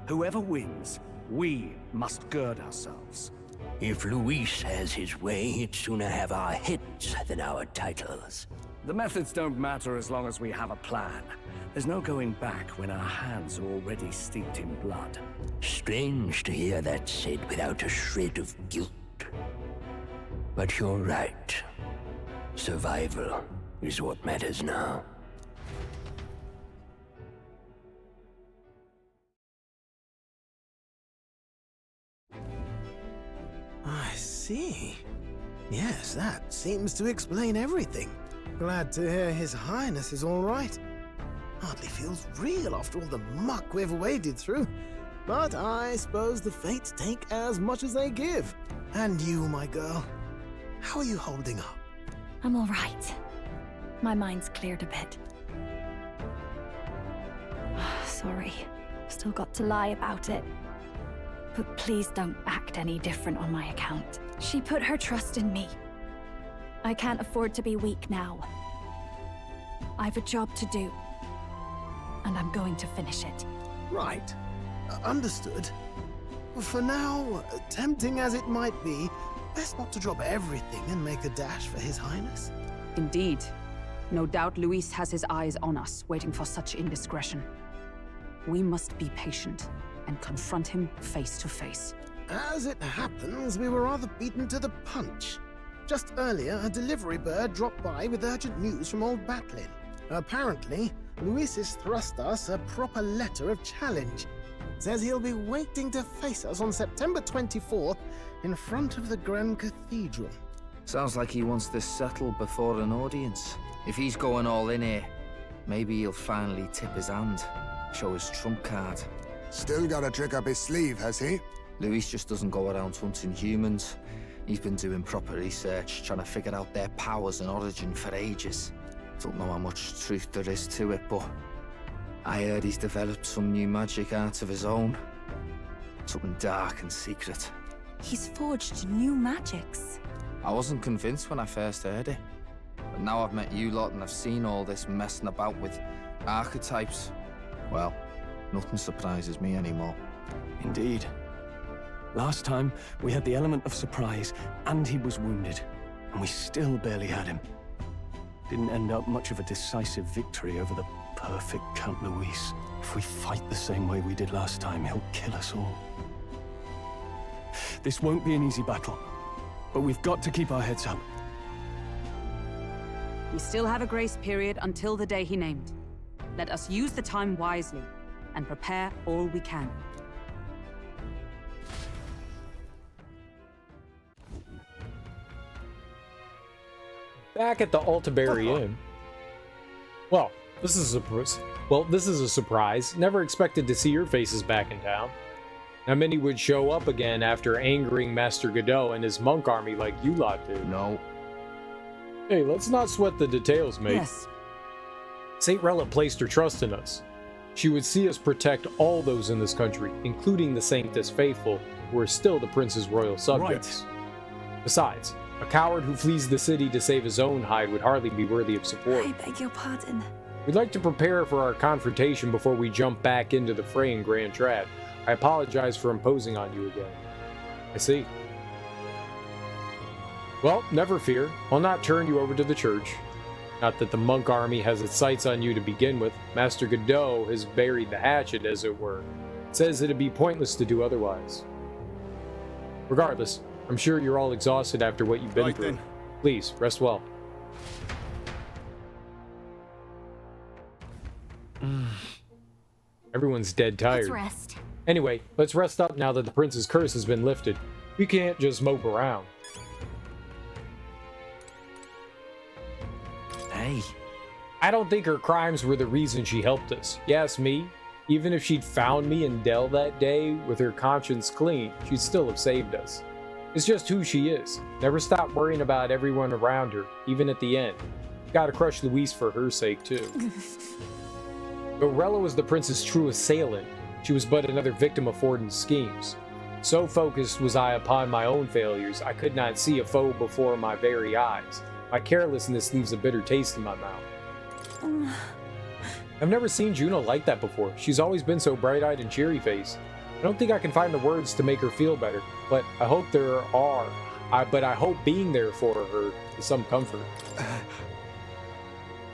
Whoever wins, we must gird ourselves. If Luis has his way, he'd sooner have our heads than our titles. The methods don't matter as long as we have a plan. There's no going back when our hands are already steeped in blood. Strange to hear that said without a shred of guilt. But you're right. Survival is what matters now. I see. Yes, that seems to explain everything. Glad to hear His Highness is all right. Hardly feels real after all the muck we've waded through. But I suppose the fates take as much as they give. And you, my girl, how are you holding up? I'm all right. My mind's cleared a bit. Sorry. Still got to lie about it. But please don't act any different on my account. She put her trust in me. I can't afford to be weak now. I've a job to do. And I'm going to finish it. Right. Understood. For now, tempting as it might be, best not to drop everything and make a dash for His Highness. Indeed. No doubt Luis has his eyes on us, waiting for such indiscretion. We must be patient and confront him face to face. As it happens, we were rather beaten to the punch. Just earlier, a delivery bird dropped by with urgent news from old Batlin. Apparently, Luis has thrust us a proper letter of challenge. Says he'll be waiting to face us on September 24th in front of the Grand Cathedral. Sounds like he wants this settled before an audience. If he's going all in here, maybe he'll finally tip his hand, show his trump card. Still got a trick up his sleeve, has he? Luis just doesn't go around hunting humans. He's been doing proper research, trying to figure out their powers and origin for ages. Don't know how much truth there is to it, but I heard he's developed some new magic art of his own. Something dark and secret. He's forged new magics. I wasn't convinced when I first heard it. But now I've met you lot and I've seen all this messing about with archetypes. Well, nothing surprises me anymore. Indeed. Last time, we had the element of surprise, and he was wounded. And we still barely had him. Didn't end up much of a decisive victory over the perfect Count Luis. If we fight the same way we did last time, he'll kill us all. This won't be an easy battle, but we've got to keep our heads up. We still have a grace period until the day he named. Let us use the time wisely and prepare all we can. Back at the Altaberry Inn. Well, this is a surprise. Never expected to see your faces back in town. Not many would show up again after angering Master Godot and his monk army like you lot did. No. Hey, let's not sweat the details, mate. Yes. Saint Rella placed her trust in us. She would see us protect all those in this country, including the Sanctus faithful, who are still the prince's royal subjects. Right. Besides, a coward who flees the city to save his own hide would hardly be worthy of support. I beg your pardon. We'd like to prepare for our confrontation before we jump back into the fray in Grand Trad. I apologize for imposing on you again. I see. Well, never fear. I'll not turn you over to the church. Not that the monk army has its sights on you to begin with. Master Godot has buried the hatchet, as it were. Says it'd be pointless to do otherwise. Regardless, I'm sure you're all exhausted after what you've been through. Then. Please, rest well. Everyone's dead tired. Let's rest. Anyway, let's rest up now that the prince's curse has been lifted. We can't just mope around. Hey. I don't think her crimes were the reason she helped us. You ask me, even if she'd found me in Dell that day with her conscience clean, she'd still have saved us. It's just who she is. Never stop worrying about everyone around her, even at the end. Gotta crush Luis for her sake, too. But Rella was the prince's true assailant. She was but another victim of Fortin's schemes. So focused was I upon my own failures, I could not see a foe before my very eyes. My carelessness leaves a bitter taste in my mouth. I've never seen Juno like that before. She's always been so bright-eyed and cheery-faced. I don't think I can find the words to make her feel better, but I hope there are. But I hope being there for her is some comfort.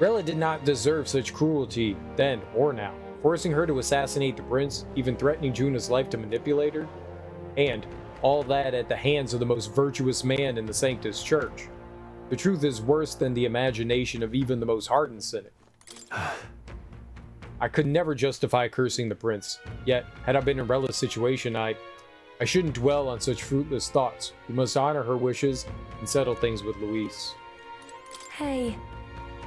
Rella did not deserve such cruelty then or now. Forcing her to assassinate the prince, even threatening Juno's life to manipulate her, and all that at the hands of the most virtuous man in the Sanctus Church. The truth is worse than the imagination of even the most hardened cynic. I could never justify cursing the prince, yet, had I been in Rella's situation, I shouldn't dwell on such fruitless thoughts. We must honor her wishes and settle things with Luis. Hey.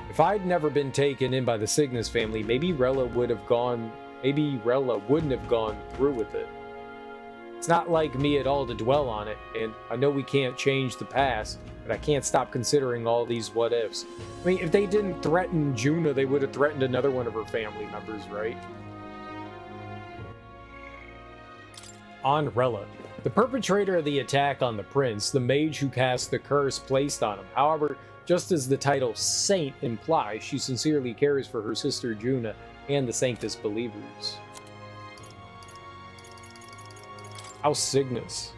If I'd never been taken in by the Cygnus family, maybe Rella wouldn't have gone through with it. It's not like me at all to dwell on it, and I know we can't change the past, but I can't stop considering all these what-ifs. I mean, if they didn't threaten Juno, they would have threatened another one of her family members, right? On Rella. The perpetrator of the attack on the prince, the mage who cast the curse placed on him. However, just as the title Saint implies, she sincerely cares for her sister Juna and the Sanctus believers. House Cygnus.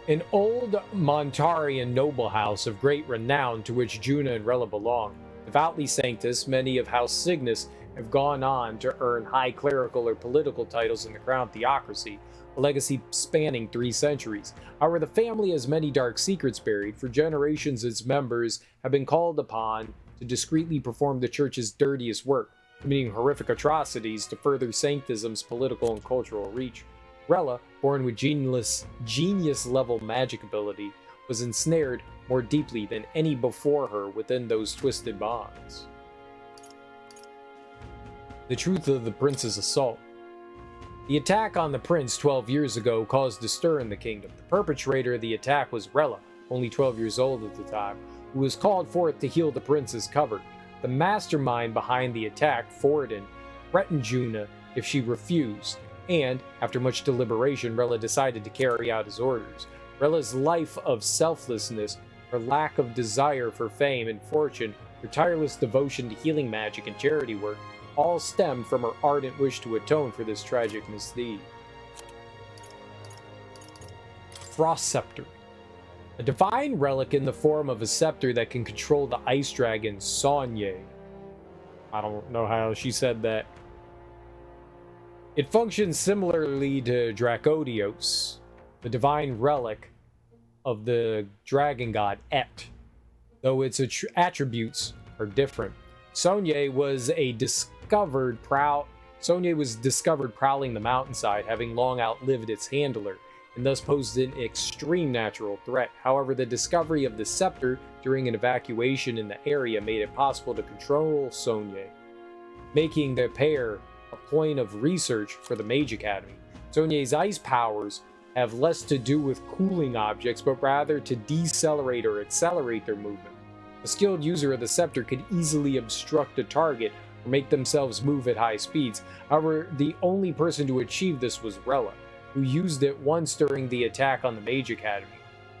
An old Montarian noble house of great renown to which Juna and Rella belong. Devoutly Sanctus, many of House Cygnus have gone on to earn high clerical or political titles in the crown theocracy, a legacy spanning 3 centuries. However, the family has many dark secrets buried. For generations, its members have been called upon to discreetly perform the church's dirtiest work, committing horrific atrocities to further Sanctism's political and cultural reach. Rella, born with genius-level magic ability, was ensnared more deeply than any before her within those twisted bonds. The truth of the prince's assault. The attack on the prince 12 years ago caused a stir in the kingdom. The perpetrator of the attack was Rella, only 12 years old at the time, who was called forth to heal the prince's cover. The mastermind behind the attack, Fortin, threatened Juna if she refused, and, after much deliberation, Rella decided to carry out his orders. Rella's life of selflessness, her lack of desire for fame and fortune, her tireless devotion to healing magic and charity work, all stemmed from her ardent wish to atone for this tragic misdeed. Frost Scepter. A divine relic in the form of a scepter that can control the ice dragon Sonye. I don't know how she said that. It functions similarly to Dracodios, the divine relic of the dragon god Et, though its attributes are different. Sonye was a Sonia was discovered prowling the mountainside, having long outlived its handler, and thus posed an extreme natural threat. However, the discovery of the scepter during an evacuation in the area made it possible to control Sonia, making the pair a point of research for the Mage Academy. Sonia's ice powers have less to do with cooling objects, but rather to decelerate or accelerate their movement. A skilled user of the scepter could easily obstruct a target or make themselves move at high speeds. However, the only person to achieve this was Rella, who used it once during the attack on the Mage Academy.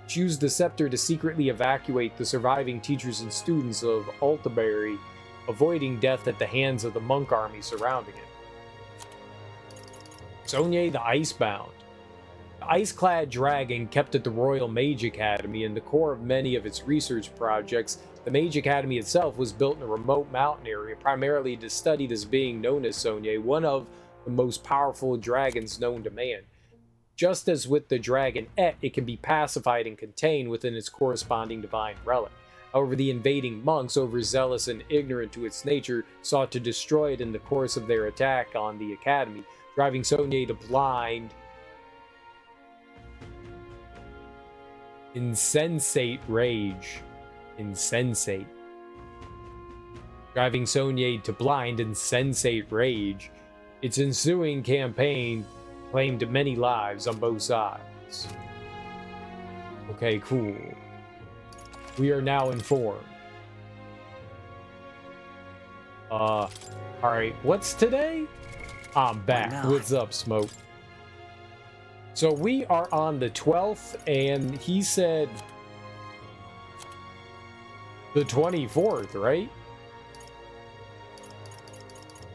She used the scepter to secretly evacuate the surviving teachers and students of Altaberry, avoiding death at the hands of the monk army surrounding it. Sonia the Icebound. The ice-clad dragon kept at the Royal Mage Academy and the core of many of its research projects. The Mage Academy itself was built in a remote mountain area, primarily to study this being known as Sonia, one of the most powerful dragons known to man. Just as with the dragon it can be pacified and contained within its corresponding divine relic. However, the invading monks, overzealous and ignorant to its nature, sought to destroy it in the course of their attack on the academy, driving Sonia to blind, insensate rage. Insensate. Driving Sonia to blind, insensate rage. Its ensuing campaign claimed many lives on both sides. Okay, cool. We are now informed. Alright, what's today? I'm back. What's up, Smoke? So we are on the 12th, and he said the 24th, right?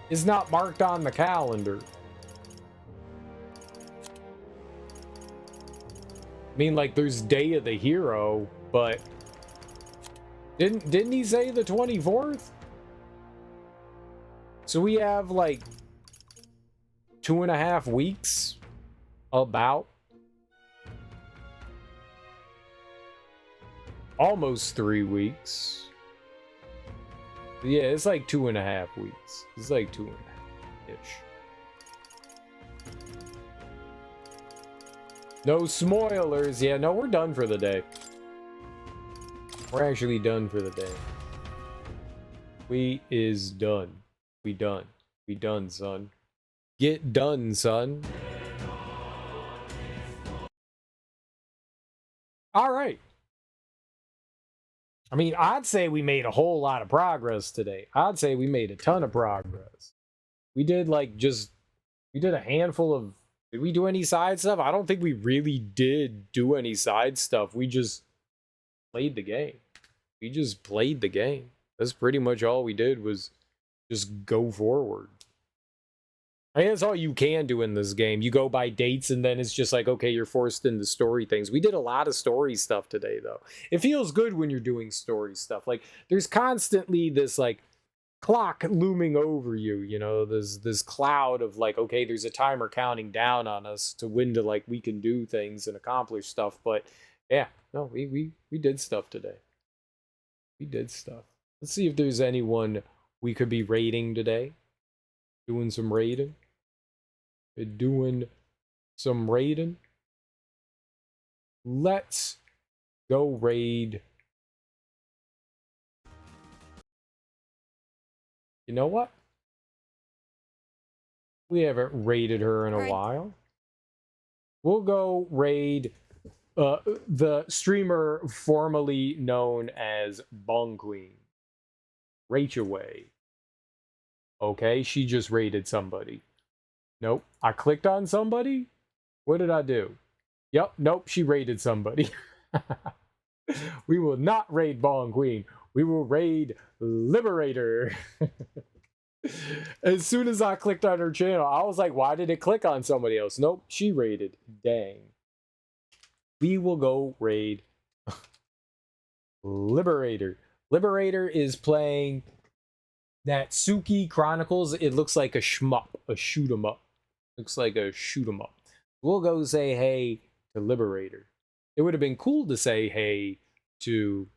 It's not marked on the calendar. I mean, like, there's Day of the Hero, but didn't he say the 24th? So we have like 2.5 weeks, about almost 3 weeks. Yeah, it's like 2.5 weeks. It's like 2.5-ish. No spoilers. Yeah, no, we're done for the day. We're actually done for the day. We is done. We done. We done, son. Get done, son. All right. I mean, I'd say we made a whole lot of progress today. I'd say we made a ton of progress. We did we did a handful of, did we do any side stuff? I don't think we really did do any side stuff. We just played the game. We just played the game. That's pretty much all we did, was just go forward. I mean, that's all you can do in this game. You go by dates, and then it's just like, okay, you're forced into story things. We did a lot of story stuff today, though. It feels good when you're doing story stuff. Like, there's constantly this, like, clock looming over you, you know? There's this cloud of, like, okay, there's a timer counting down on us to when to, like, we can do things and accomplish stuff. But, yeah, no, we did stuff today. We did stuff. Let's see if there's anyone we could be raiding today. Doing some raiding. Doing some raiding. Let's go raid. You know what? We haven't raided her in a while. We'll go raid the streamer formerly known as Bong Queen. Rachel Way. Okay, she just raided somebody. Nope. I clicked on somebody? What did I do? Yep, nope, she raided somebody. We will not raid Bong Queen. We will raid Liberator. As soon as I clicked on her channel, I was like, why did it click on somebody else? Nope, she raided. Dang. We will go raid Liberator. Liberator is playing that Suki Chronicles. It looks like a shmup, a shoot 'em up. Looks like a shoot 'em up. We'll go say hey to Liberator. It would have been cool to say hey to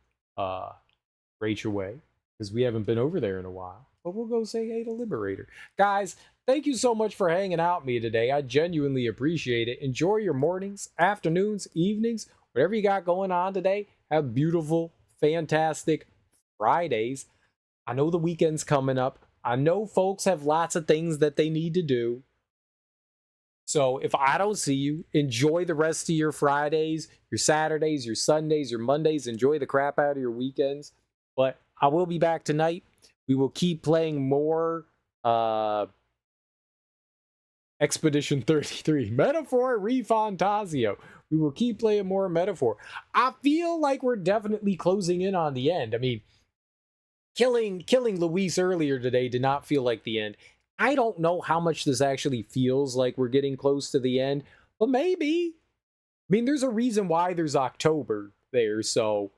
Rachel Way, because we haven't been over there in a while. but we'll go say hey to Liberator. Guys, thank you so much for hanging out with me today. I genuinely appreciate it. Enjoy your mornings, afternoons, evenings, whatever you got going on today. Have beautiful, fantastic Fridays. I know the weekend's coming up. I know folks have lots of things that they need to do. So if I don't see you, enjoy the rest of your Fridays, your Saturdays, your Sundays, your Mondays. Enjoy the crap out of your weekends. But I will be back tonight. We will keep playing more Expedition 33. Metaphor ReFantazio. We will keep playing more Metaphor. I feel like we're definitely closing in on the end. I mean, killing Luis earlier today did not feel like the end. I don't know how much this actually feels like we're getting close to the end, but maybe. I mean, there's a reason why there's October there, so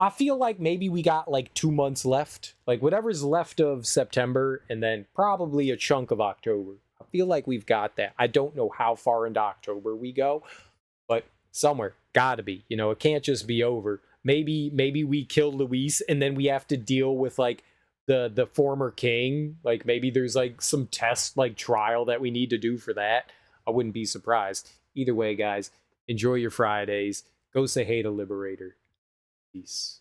I feel like maybe we got like 2 months left. Like whatever's left of September and then probably a chunk of October. I feel like we've got that. I don't know how far into October we go, but somewhere. Gotta be. You know, it can't just be over. Maybe we kill Luis and then we have to deal with like the former king. Like maybe there's like some test like trial that we need to do for that. I wouldn't be surprised. Either way, guys, enjoy your Fridays. Go say hey to Liberator. Peace.